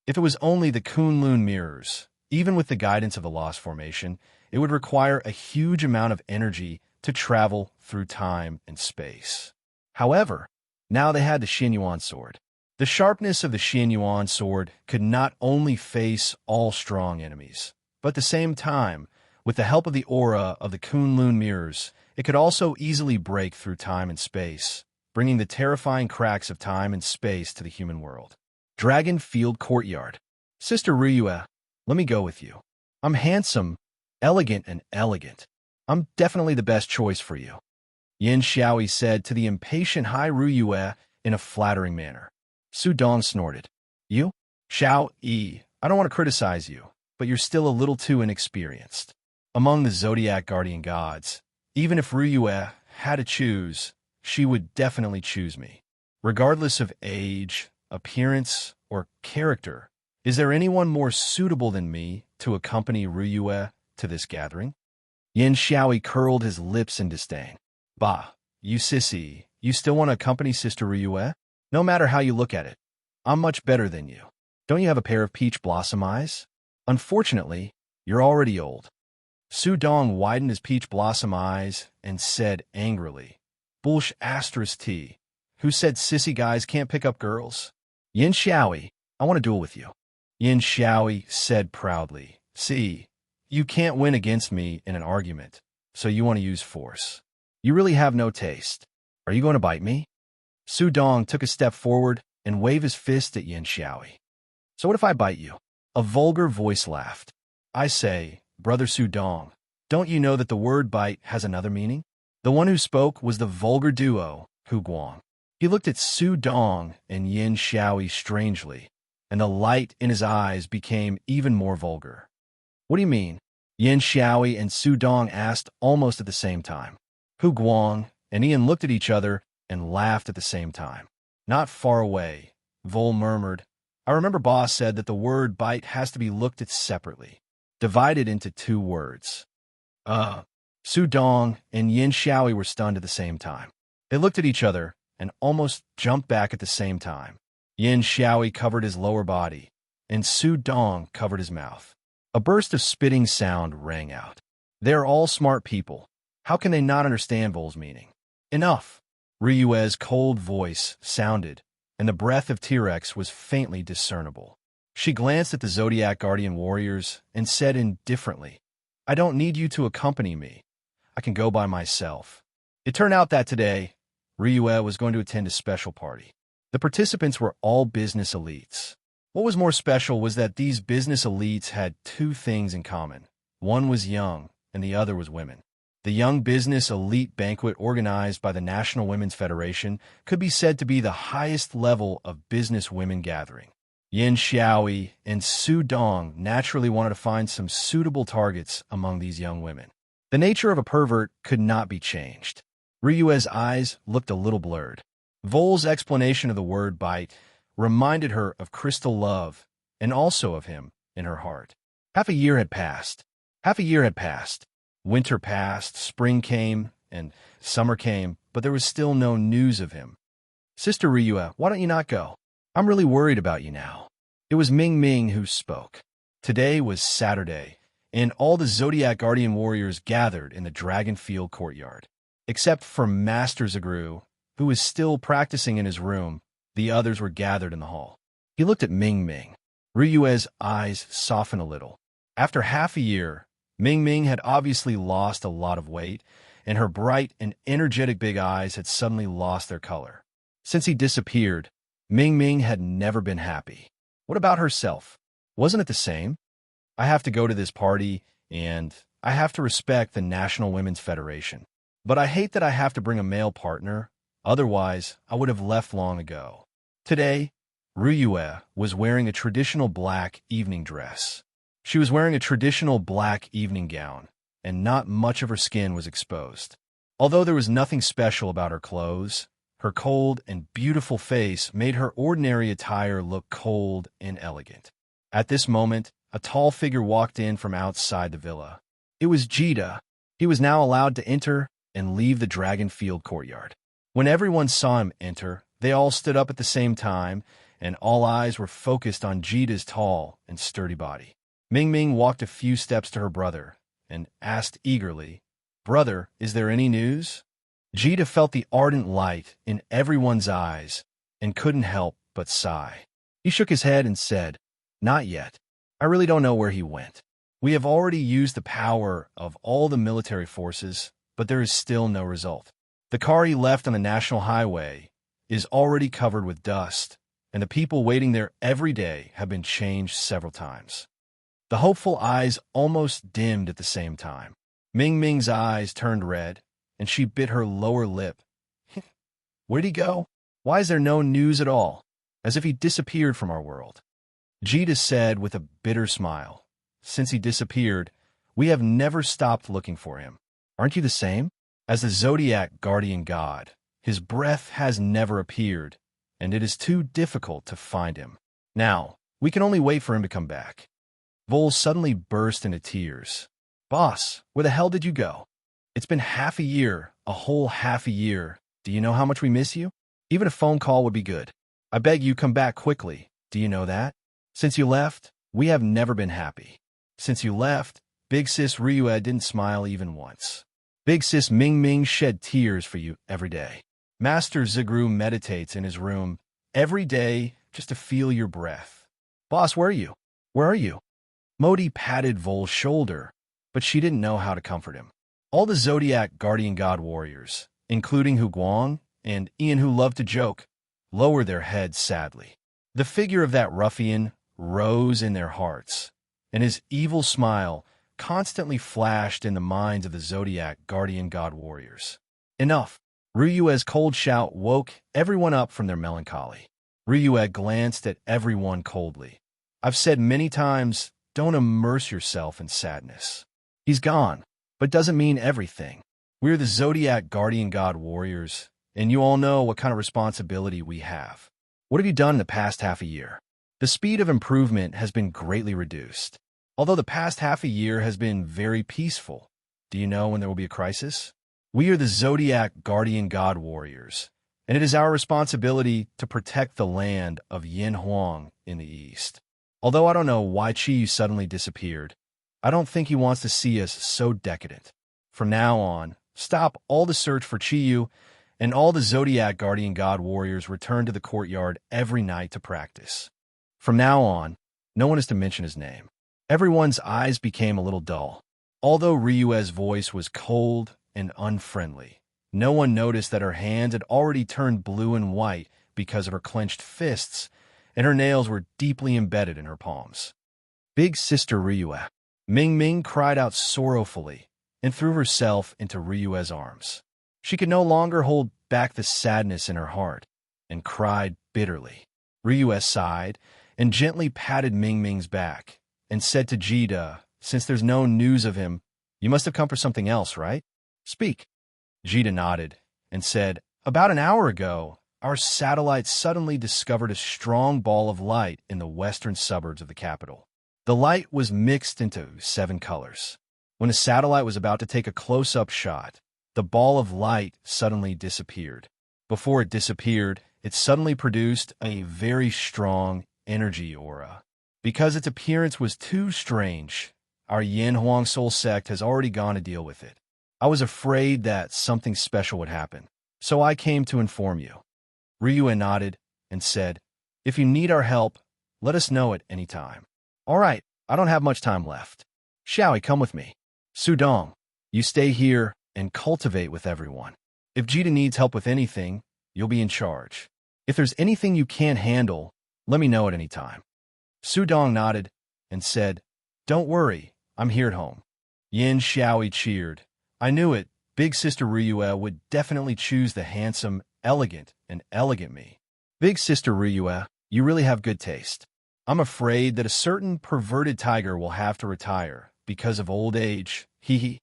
If it was only the Kunlun mirrors, even with the guidance of the Lost Formation, it would require a huge amount of energy to travel through time and space. However, now they had the Xianyuan sword. The sharpness of the Xianyuan sword could not only face all strong enemies, but at the same time, with the help of the aura of the Kunlun mirrors, it could also easily break through time and space, bringing the terrifying cracks of time and space to the human world. Dragon Field Courtyard. Sister Ryue, let me go with you. I'm handsome, elegant, and elegant. I'm definitely the best choice for you, Yin Xiaoyi said to the impatient Hai Ryue in a flattering manner. Su Dong snorted. You? Xiao Yi, I don't want to criticize you, but you're still a little too inexperienced. Among the Zodiac guardian gods, even if Ryue had to choose, she would definitely choose me. Regardless of age, appearance, or character, is there anyone more suitable than me to accompany Ryue to this gathering? Yin Xiaoyi curled his lips in disdain. Bah, you sissy, you still want to accompany Sister Ryue? No matter how you look at it, I'm much better than you. Don't you have a pair of peach blossom eyes? Unfortunately, you're already old. Su Dong widened his peach blossom eyes and said angrily, Bullsh asterisk T. Who said sissy guys can't pick up girls? Yin Xiaoyi, I want to duel with you. Yin Xiaoyi said proudly, See, you can't win against me in an argument, so you want to use force. You really have no taste. Are you going to bite me? Su Dong took a step forward and waved his fist at Yin Xiaoyi. So what if I bite you? A vulgar voice laughed. I say, Brother Su Dong, don't you know that the word bite has another meaning? The one who spoke was the vulgar duo, Hu Guang. He looked at Su Dong and Yin Xiaoyi strangely, and the light in his eyes became even more vulgar. What do you mean? Yin Xiaoyi and Su Dong asked almost at the same time. Hu Guang and Ian looked at each other and laughed at the same time. Not far away, Vol murmured, I remember Boss said that the word bite has to be looked at separately, divided into two words. Su Dong and Yin Xiaoyi were stunned at the same time. They looked at each other and almost jumped back at the same time. Yin Xiaoyi covered his lower body, and Su Dong covered his mouth. A burst of spitting sound rang out. They are all smart people. How can they not understand Vol's meaning? Enough! Ryue's cold voice sounded, and the breath of T-Rex was faintly discernible. She glanced at the Zodiac Guardian warriors and said indifferently, I don't need you to accompany me. I can go by myself. It turned out that today, Ryue was going to attend a special party. The participants were all business elites. What was more special was that these business elites had two things in common. One was young, and the other was women. The Young Business Elite Banquet organized by the National Women's Federation could be said to be the highest level of business women gathering. Yin Xiaoyi and Su Dong naturally wanted to find some suitable targets among these young women. The nature of a pervert could not be changed. Ryue's eyes looked a little blurred. Vol's explanation of the word bite reminded her of Crystal Love and also of him in her heart. Half a year had passed. Winter passed, spring came, and summer came, but there was still no news of him. Sister Ryue, why don't you not go? I'm really worried about you now. It was Ming Ming who spoke. Today was Saturday, and all the Zodiac Guardian warriors gathered in the Dragonfield courtyard. Except for Master Zagru, who was still practicing in his room, the others were gathered in the hall. He looked at Ming Ming. Ryue's eyes softened a little. After half a year, Ming Ming had obviously lost a lot of weight, and her bright and energetic big eyes had suddenly lost their color. Since he disappeared, Ming Ming had never been happy. What about herself? Wasn't it the same? I have to go to this party, and I have to respect the National Women's Federation. But I hate that I have to bring a male partner, otherwise I would have left long ago. Today, Ryue was wearing a traditional black evening dress. She was wearing a traditional black evening gown, and not much of her skin was exposed. Although there was nothing special about her clothes, her cold and beautiful face made her ordinary attire look cold and elegant. At this moment, a tall figure walked in from outside the villa. It was Jita. He was now allowed to enter and leave the Dragonfield courtyard. When everyone saw him enter, they all stood up at the same time, and all eyes were focused on Jita's tall and sturdy body. Ming Ming walked a few steps to her brother and asked eagerly, "Brother, is there any news?" Jita felt the ardent light in everyone's eyes and couldn't help but sigh. He shook his head and said, "Not yet. I really don't know where he went. We have already used the power of all the military forces, but there is still no result. The car he left on the national highway is already covered with dust, and the people waiting there every day have been changed several times." The hopeful eyes almost dimmed at the same time. Ming Ming's eyes turned red, and she bit her lower lip. Where'd he go? Why is there no news at all? As if he disappeared from our world. Jita said with a bitter smile, "Since he disappeared, we have never stopped looking for him. Aren't you the same? As the Zodiac guardian god, his breath has never appeared, and it is too difficult to find him. Now, we can only wait for him to come back." Vol suddenly burst into tears. "Boss, where the hell did you go? It's been half a year, a whole half a year. Do you know how much we miss you? Even a phone call would be good. I beg you, come back quickly. Do you know that? Since you left, we have never been happy. Since you left, Big Sis Ryue didn't smile even once. Big Sis Ming Ming shed tears for you every day. Master Zagru meditates in his room every day just to feel your breath. Boss, where are you? Where are you?" Modi patted Vol's shoulder, but she didn't know how to comfort him. All the Zodiac Guardian God warriors, including Hu Guang and Ian who loved to joke, lowered their heads sadly. The figure of that ruffian rose in their hearts, and his evil smile constantly flashed in the minds of the Zodiac Guardian God warriors. Enough! Ryue's cold shout woke everyone up from their melancholy. Ryue glanced at everyone coldly. "I've said many times, don't immerse yourself in sadness. He's gone, but doesn't mean everything. We're the Zodiac Guardian God warriors, and you all know what kind of responsibility we have. What have you done in the past half a year? The speed of improvement has been greatly reduced. Although the past half a year has been very peaceful, do you know when there will be a crisis? We are the Zodiac Guardian God warriors, and it is our responsibility to protect the land of Yin Huang in the east. Although I don't know why Chi suddenly disappeared, I don't think he wants to see us so decadent. From now on, stop all the search for Chi, and all the Zodiac Guardian God warriors return to the courtyard every night to practice. From now on, no one is to mention his name." Everyone's eyes became a little dull. Although Ryue's voice was cold and unfriendly, no one noticed that her hands had already turned blue and white because of her clenched fists, and her nails were deeply embedded in her palms. Big Sister Ryue. Ming Ming cried out sorrowfully and threw herself into Ryue's arms. She could no longer hold back the sadness in her heart and cried bitterly. Ryue sighed and gently patted Ming Ming's back and said to Jida, "Since there's no news of him, you must have come for something else, right? Speak." Jida nodded and said, "About an hour ago, our satellite suddenly discovered a strong ball of light in the western suburbs of the capital. The light was mixed into 7 colors. When the satellite was about to take a close-up shot, the ball of light suddenly disappeared. Before it disappeared, it suddenly produced a very strong energy aura. Because its appearance was too strange, our Yin Huang Soul sect has already gone to deal with it. I was afraid that something special would happen, so I came to inform you." Ryue nodded and said, "If you need our help, let us know at any time." "All right, I don't have much time left. Xiaoi, come with me. Sudong, you stay here and cultivate with everyone. If Jida needs help with anything, you'll be in charge. If there's anything you can't handle, let me know at any time." Sudong nodded and said, "Don't worry, I'm here at home." Yin Xiaoi cheered. "I knew it. Big Sister Ryue would definitely choose the handsome, elegant, and elegant me. Big Sister Ryue, you really have good taste. I'm afraid that a certain perverted tiger will have to retire because of old age. Hee."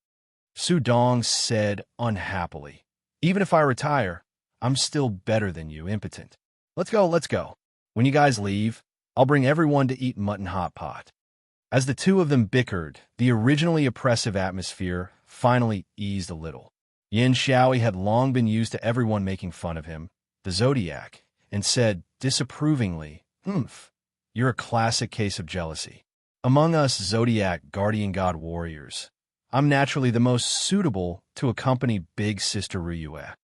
Sudong said unhappily, "Even if I retire, I'm still better than you, impotent. Let's go. When you guys leave, I'll bring everyone to eat mutton hot pot." As the two of them bickered, the originally oppressive atmosphere finally eased a little. Yin Xiaoi had long been used to everyone making fun of him, the Zodiac, and said disapprovingly, "You're a classic case of jealousy. Among us Zodiac guardian god warriors, I'm naturally the most suitable to accompany Big Sister Ryue."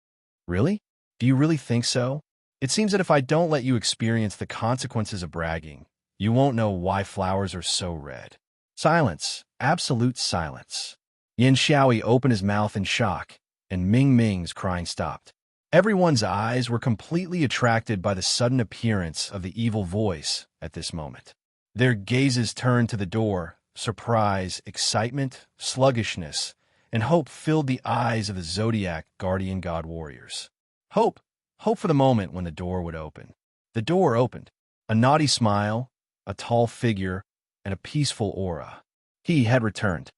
"Really? Do you really think so? It seems that if I don't let you experience the consequences of bragging, you won't know why flowers are so red." Silence, absolute silence. Yin Xiaoi opened his mouth in shock, and Ming Ming's crying stopped. Everyone's eyes were completely attracted by the sudden appearance of the evil voice at this moment. Their gazes turned to the door. Surprise, excitement, sluggishness, and hope filled the eyes of the Zodiac guardian god warriors. Hope for the moment when the door would open. The door opened. A naughty smile, a tall figure, and a peaceful aura. He had returned.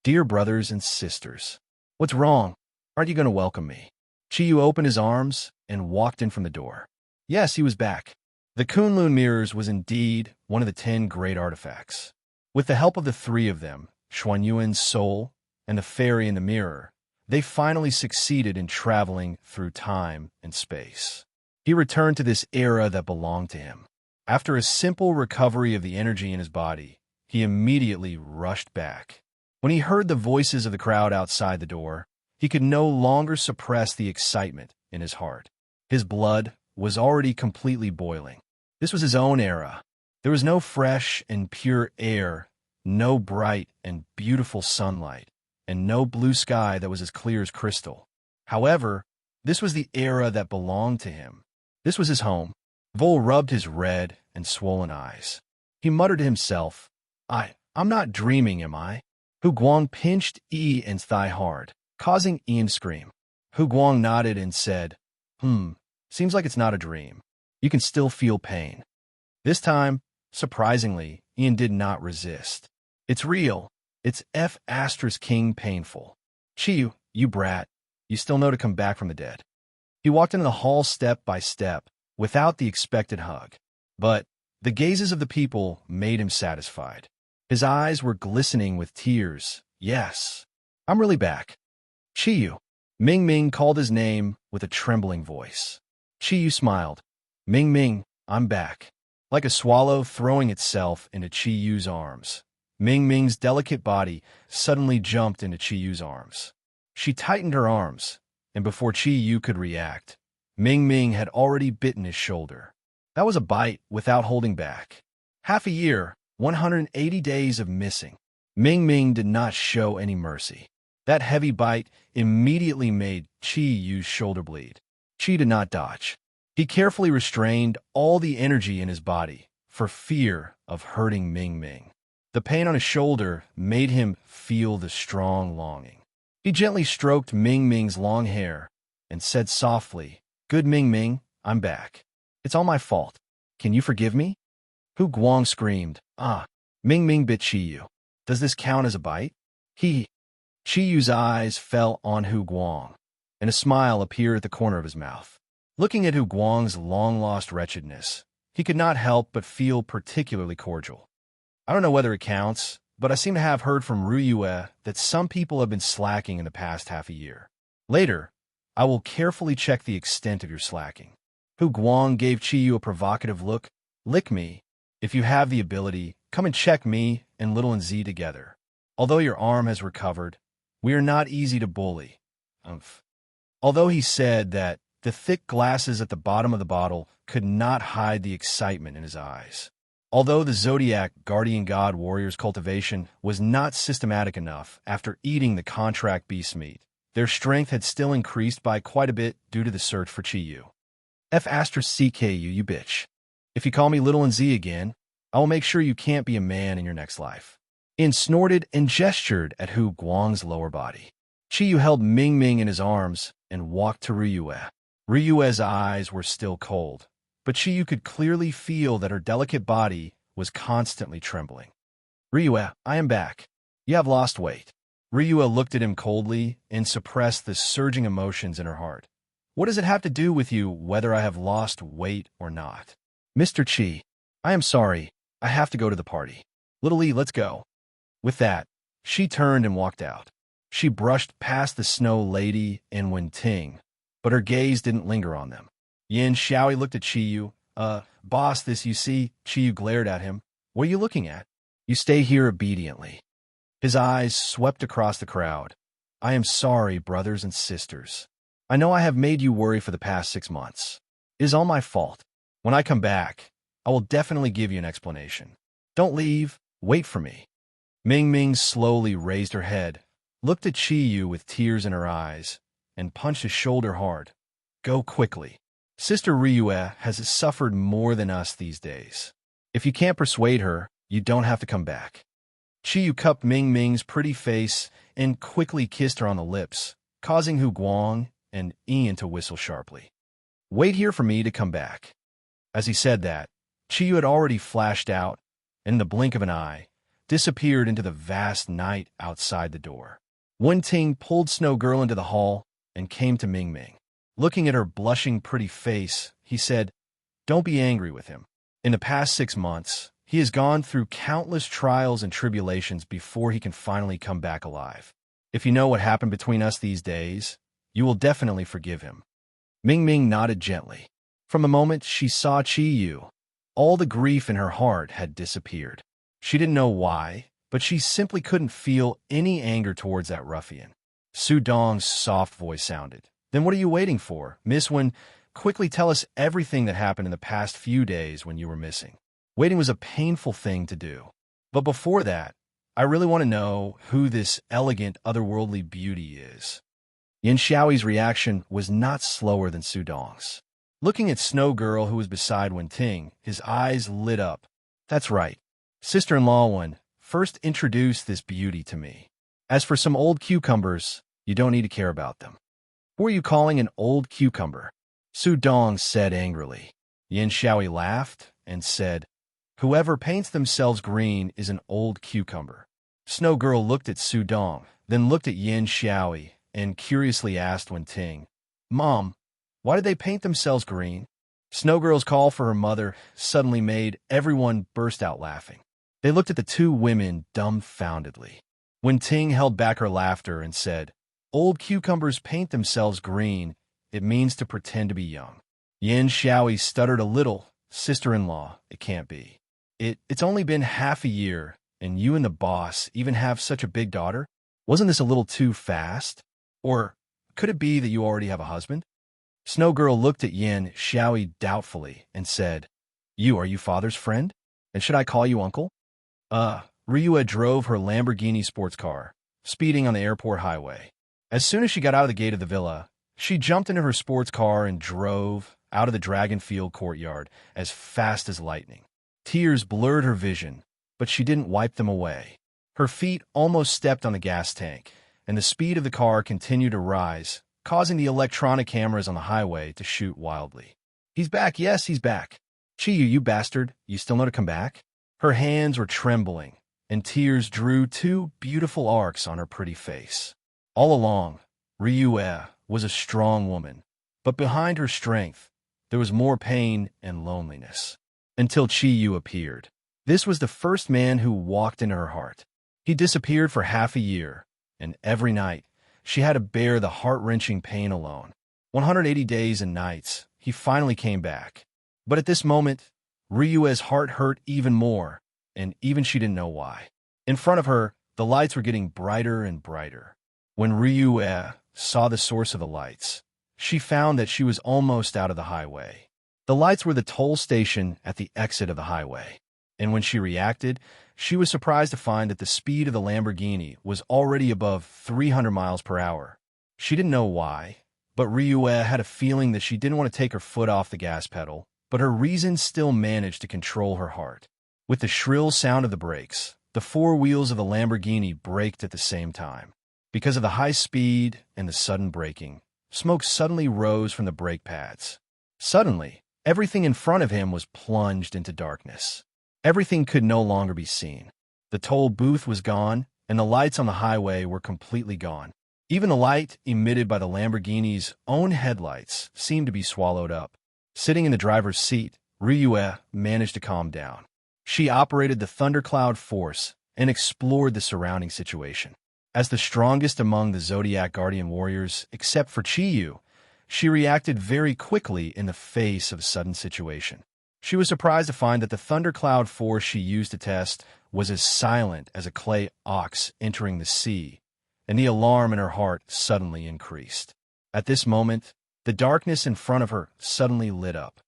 "Dear brothers and sisters, what's wrong? Aren't you going to welcome me?" Chiyu opened his arms and walked in from the door. Yes, he was back. The Kunlun mirrors was indeed one of the 10 great artifacts. With the help of the 3 of them, Xuanyuan's soul and the fairy in the mirror, they finally succeeded in traveling through time and space. He returned to this era that belonged to him. After a simple recovery of the energy in his body, he immediately rushed back. When he heard the voices of the crowd outside the door, he could no longer suppress the excitement in his heart. His blood was already completely boiling. This was his own era. There was no fresh and pure air, no bright and beautiful sunlight, and no blue sky that was as clear as crystal. However, this was the era that belonged to him. This was his home. Vol rubbed his red and swollen eyes. He muttered to himself, I'm not dreaming, am I?" Hu Guang pinched Ian's thigh hard, causing Ian to scream. Hu Guang nodded and said, Seems like it's not a dream. You can still feel pain." This time, surprisingly, Ian did not resist. "It's real. It's King painful. Chiyu, you brat. You still know to come back from the dead." He walked into the hall step by step, without the expected hug. But the gazes of the people made him satisfied. His eyes were glistening with tears. "Yes, I'm really back." "Chiyu." Ming Ming called his name with a trembling voice. Chiyu smiled. "Ming Ming, I'm back." Like a swallow throwing itself into Chiyu's arms, Ming Ming's delicate body suddenly jumped into Chiyu's arms. She tightened her arms, and before Chiyu could react, Ming Ming had already bitten his shoulder. That was a bite without holding back. Half a year, 180 days of missing. Ming Ming did not show any mercy. That heavy bite immediately made Chiyu's shoulder bleed. Chi did not dodge. He carefully restrained all the energy in his body for fear of hurting Ming Ming. The pain on his shoulder made him feel the strong longing. He gently stroked Ming Ming's long hair and said softly, "Good Ming Ming, I'm back. It's all my fault. Can you forgive me?" Hu Guang screamed, "Ah!" Ming Ming bit Qiyu. "Does this count as a bite?" Qiyu's eyes fell on Hu Guang, and a smile appeared at the corner of his mouth. Looking at Hu Guang's long-lost wretchedness, he could not help but feel particularly cordial. "I don't know whether it counts, but I seem to have heard from Ruyue that some people have been slacking in the past half a year. Later, I will carefully check the extent of your slacking." Hu Guang gave Qiyu a provocative look. "Lick me. If you have the ability, come and check me and Little and Z together. Although your arm has recovered, we are not easy to bully." Although he said that, the thick glasses at the bottom of the bottle could not hide the excitement in his eyes. Although the Zodiac Guardian God Warrior's cultivation was not systematic enough after eating the contract beast meat, their strength had still increased by quite a bit due to the search for Qiyu. "CKU, you bitch. If you call me Little and Z again, I will make sure you can't be a man in your next life." Ian snorted and gestured at Hu Guang's lower body. Qiyu held Ming Ming in his arms and walked to Ruyue. Ryue's eyes were still cold, but Qiyu could clearly feel that her delicate body was constantly trembling. "Ruyue, I am back. You have lost weight." Ruyue looked at him coldly and suppressed the surging emotions in her heart. "What does it have to do with you whether I have lost weight or not?" "Mr. Qi, I am sorry. I have to go to the party. Little Lee, let's go." With that, she turned and walked out. She brushed past the Snow Lady and Wen Ting, but her gaze didn't linger on them. Yin Xiaoi looked at Qiyu. Boss, this you see?" Qiyu glared at him. "What are you looking at?" "You stay here obediently." His eyes swept across the crowd. "I am sorry, brothers and sisters. I know I have made you worry for the past 6 months. It is all my fault. When I come back, I will definitely give you an explanation. Don't leave. Wait for me." Ming Ming slowly raised her head, looked at Qiyu with tears in her eyes, and punched his shoulder hard. "Go quickly. Sister Ruyue has suffered more than us these days. If you can't persuade her, you don't have to come back." Qiyu cupped Ming Ming's pretty face and quickly kissed her on the lips, causing Hu Guang and Ian to whistle sharply. "Wait here for me to come back." As he said that, Qiyu had already flashed out, and in the blink of an eye, disappeared into the vast night outside the door. Wen Ting pulled Snow Girl into the hall and came to Ming Ming. Looking at her blushing pretty face, he said, "Don't be angry with him. In the past 6 months, he has gone through countless trials and tribulations before he can finally come back alive. If you know what happened between us these days, you will definitely forgive him." Ming Ming nodded gently. From the moment she saw Qiyu, all the grief in her heart had disappeared. She didn't know why, but she simply couldn't feel any anger towards that ruffian. Su Dong's soft voice sounded. "Then what are you waiting for? Miss Wen, quickly tell us everything that happened in the past few days when you were missing." Waiting was a painful thing to do. But before that, I really want to know who this elegant, otherworldly beauty is. Yin Xiaoi's reaction was not slower than Su Dong's. Looking at Snow Girl, who was beside Wen Ting, his eyes lit up. "That's right. Sister-in-law Wen, first introduce this beauty to me. As for some old cucumbers, you don't need to care about them." "Who are you calling an old cucumber?" Su Dong said angrily. Yin Xiaoi laughed and said, "Whoever paints themselves green is an old cucumber." Snow Girl looked at Su Dong, then looked at Yin Xiaoi, and curiously asked Wen Ting, "Mom, why did they paint themselves green?" Snow Girl's call for her mother suddenly made everyone burst out laughing. They looked at the two women dumbfoundedly. Wen Ting held back her laughter and said, "Old cucumbers paint themselves green. It means to pretend to be young." Yin Xiaoi stuttered a little. "Sister-in-law, it can't be. It's only been half a year, and you and the boss even have such a big daughter? Wasn't this a little too fast? Or could it be that you already have a husband?" Snow Girl looked at Yin Xiaoi doubtfully and said, Are you father's friend? And should I call you uncle?" Ryua drove her Lamborghini sports car, speeding on the airport highway. As soon as she got out of the gate of the villa, she jumped into her sports car and drove out of the Dragonfield courtyard as fast as lightning. Tears blurred her vision, but she didn't wipe them away. Her feet almost stepped on the gas tank, and the speed of the car continued to rise, causing the electronic cameras on the highway to shoot wildly. "He's back, yes, he's back. Chiyu, you bastard, you still know to come back?" Her hands were trembling, and tears drew two beautiful arcs on her pretty face. All along, Ryue was a strong woman, but behind her strength, there was more pain and loneliness. Until Chiyu appeared. This was the first man who walked into her heart. He disappeared for half a year, and every night, she had to bear the heart-wrenching pain alone. 180 days and nights, he finally came back. But at this moment, Ryue's heart hurt even more, and even she didn't know why. In front of her, the lights were getting brighter and brighter. When Ryue saw the source of the lights, she found that she was almost out of the highway. The lights were the toll station at the exit of the highway, and when she reacted, she was surprised to find that the speed of the Lamborghini was already above 300 miles per hour. She didn't know why, but Ryue had a feeling that she didn't want to take her foot off the gas pedal, but her reason still managed to control her heart. With the shrill sound of the brakes, the four wheels of the Lamborghini braked at the same time. Because of the high speed and the sudden braking, smoke suddenly rose from the brake pads. Suddenly, everything in front of him was plunged into darkness. Everything could no longer be seen. The toll booth was gone, and the lights on the highway were completely gone. Even the light emitted by the Lamborghini's own headlights seemed to be swallowed up. Sitting in the driver's seat, Ryue managed to calm down. She operated the thundercloud force and explored the surrounding situation. As the strongest among the Zodiac Guardian warriors, except for Chiyu, she reacted very quickly in the face of a sudden situation. She was surprised to find that the thundercloud force she used to test was as silent as a clay ox entering the sea, and the alarm in her heart suddenly increased. At this moment, the darkness in front of her suddenly lit up.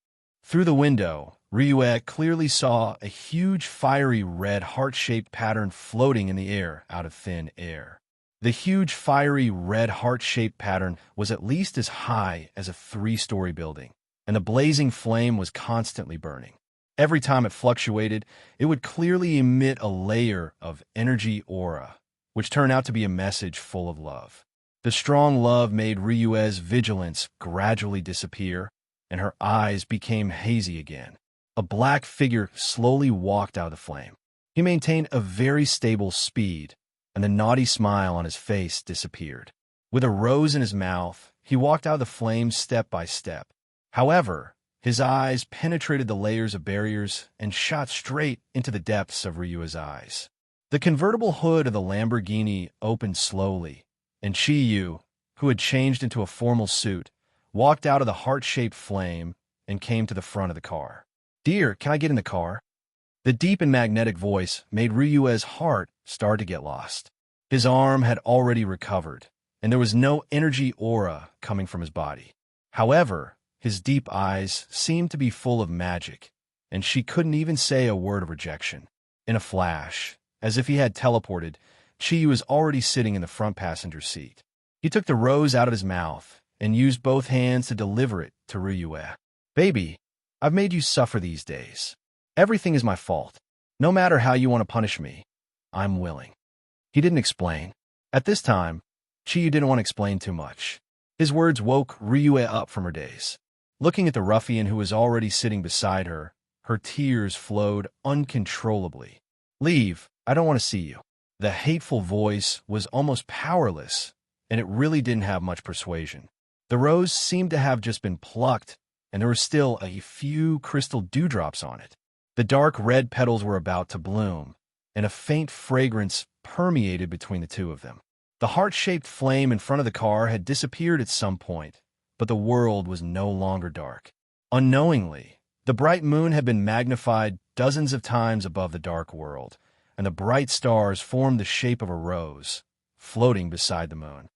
Through the window, Ryue clearly saw a huge fiery red heart-shaped pattern floating in the air out of thin air. The huge fiery red heart-shaped pattern was at least as high as a 3-story building, and the blazing flame was constantly burning. Every time it fluctuated, it would clearly emit a layer of energy aura, which turned out to be a message full of love. The strong love made Ryue's vigilance gradually disappear, and her eyes became hazy again. A black figure slowly walked out of the flame. He maintained a very stable speed, and the naughty smile on his face disappeared. With a rose in his mouth, he walked out of the flames step by step. However, his eyes penetrated the layers of barriers and shot straight into the depths of Ryue's eyes. The convertible hood of the Lamborghini opened slowly, and Chiyu, who had changed into a formal suit, walked out of the heart-shaped flame and came to the front of the car. "Dear, can I get in the car?" The deep and magnetic voice made Ryue's heart start to get lost. His arm had already recovered, and there was no energy aura coming from his body. However, his deep eyes seemed to be full of magic, and she couldn't even say a word of rejection. In a flash, as if he had teleported, Chiyu was already sitting in the front passenger seat. He took the rose out of his mouth and used both hands to deliver it to Ryue. "Baby, I've made you suffer these days. Everything is my fault. No matter how you want to punish me, I'm willing." He didn't explain. At this time, Chiyu didn't want to explain too much. His words woke Ryue up from her daze. Looking at the ruffian who was already sitting beside her, her tears flowed uncontrollably. "Leave, I don't want to see you." The hateful voice was almost powerless, and it really didn't have much persuasion. The rose seemed to have just been plucked, and there were still a few crystal dewdrops on it. The dark red petals were about to bloom, and a faint fragrance permeated between the two of them. The heart-shaped flame in front of the car had disappeared at some point, but the world was no longer dark. Unknowingly, the bright moon had been magnified dozens of times above the dark world, and the bright stars formed the shape of a rose, floating beside the moon.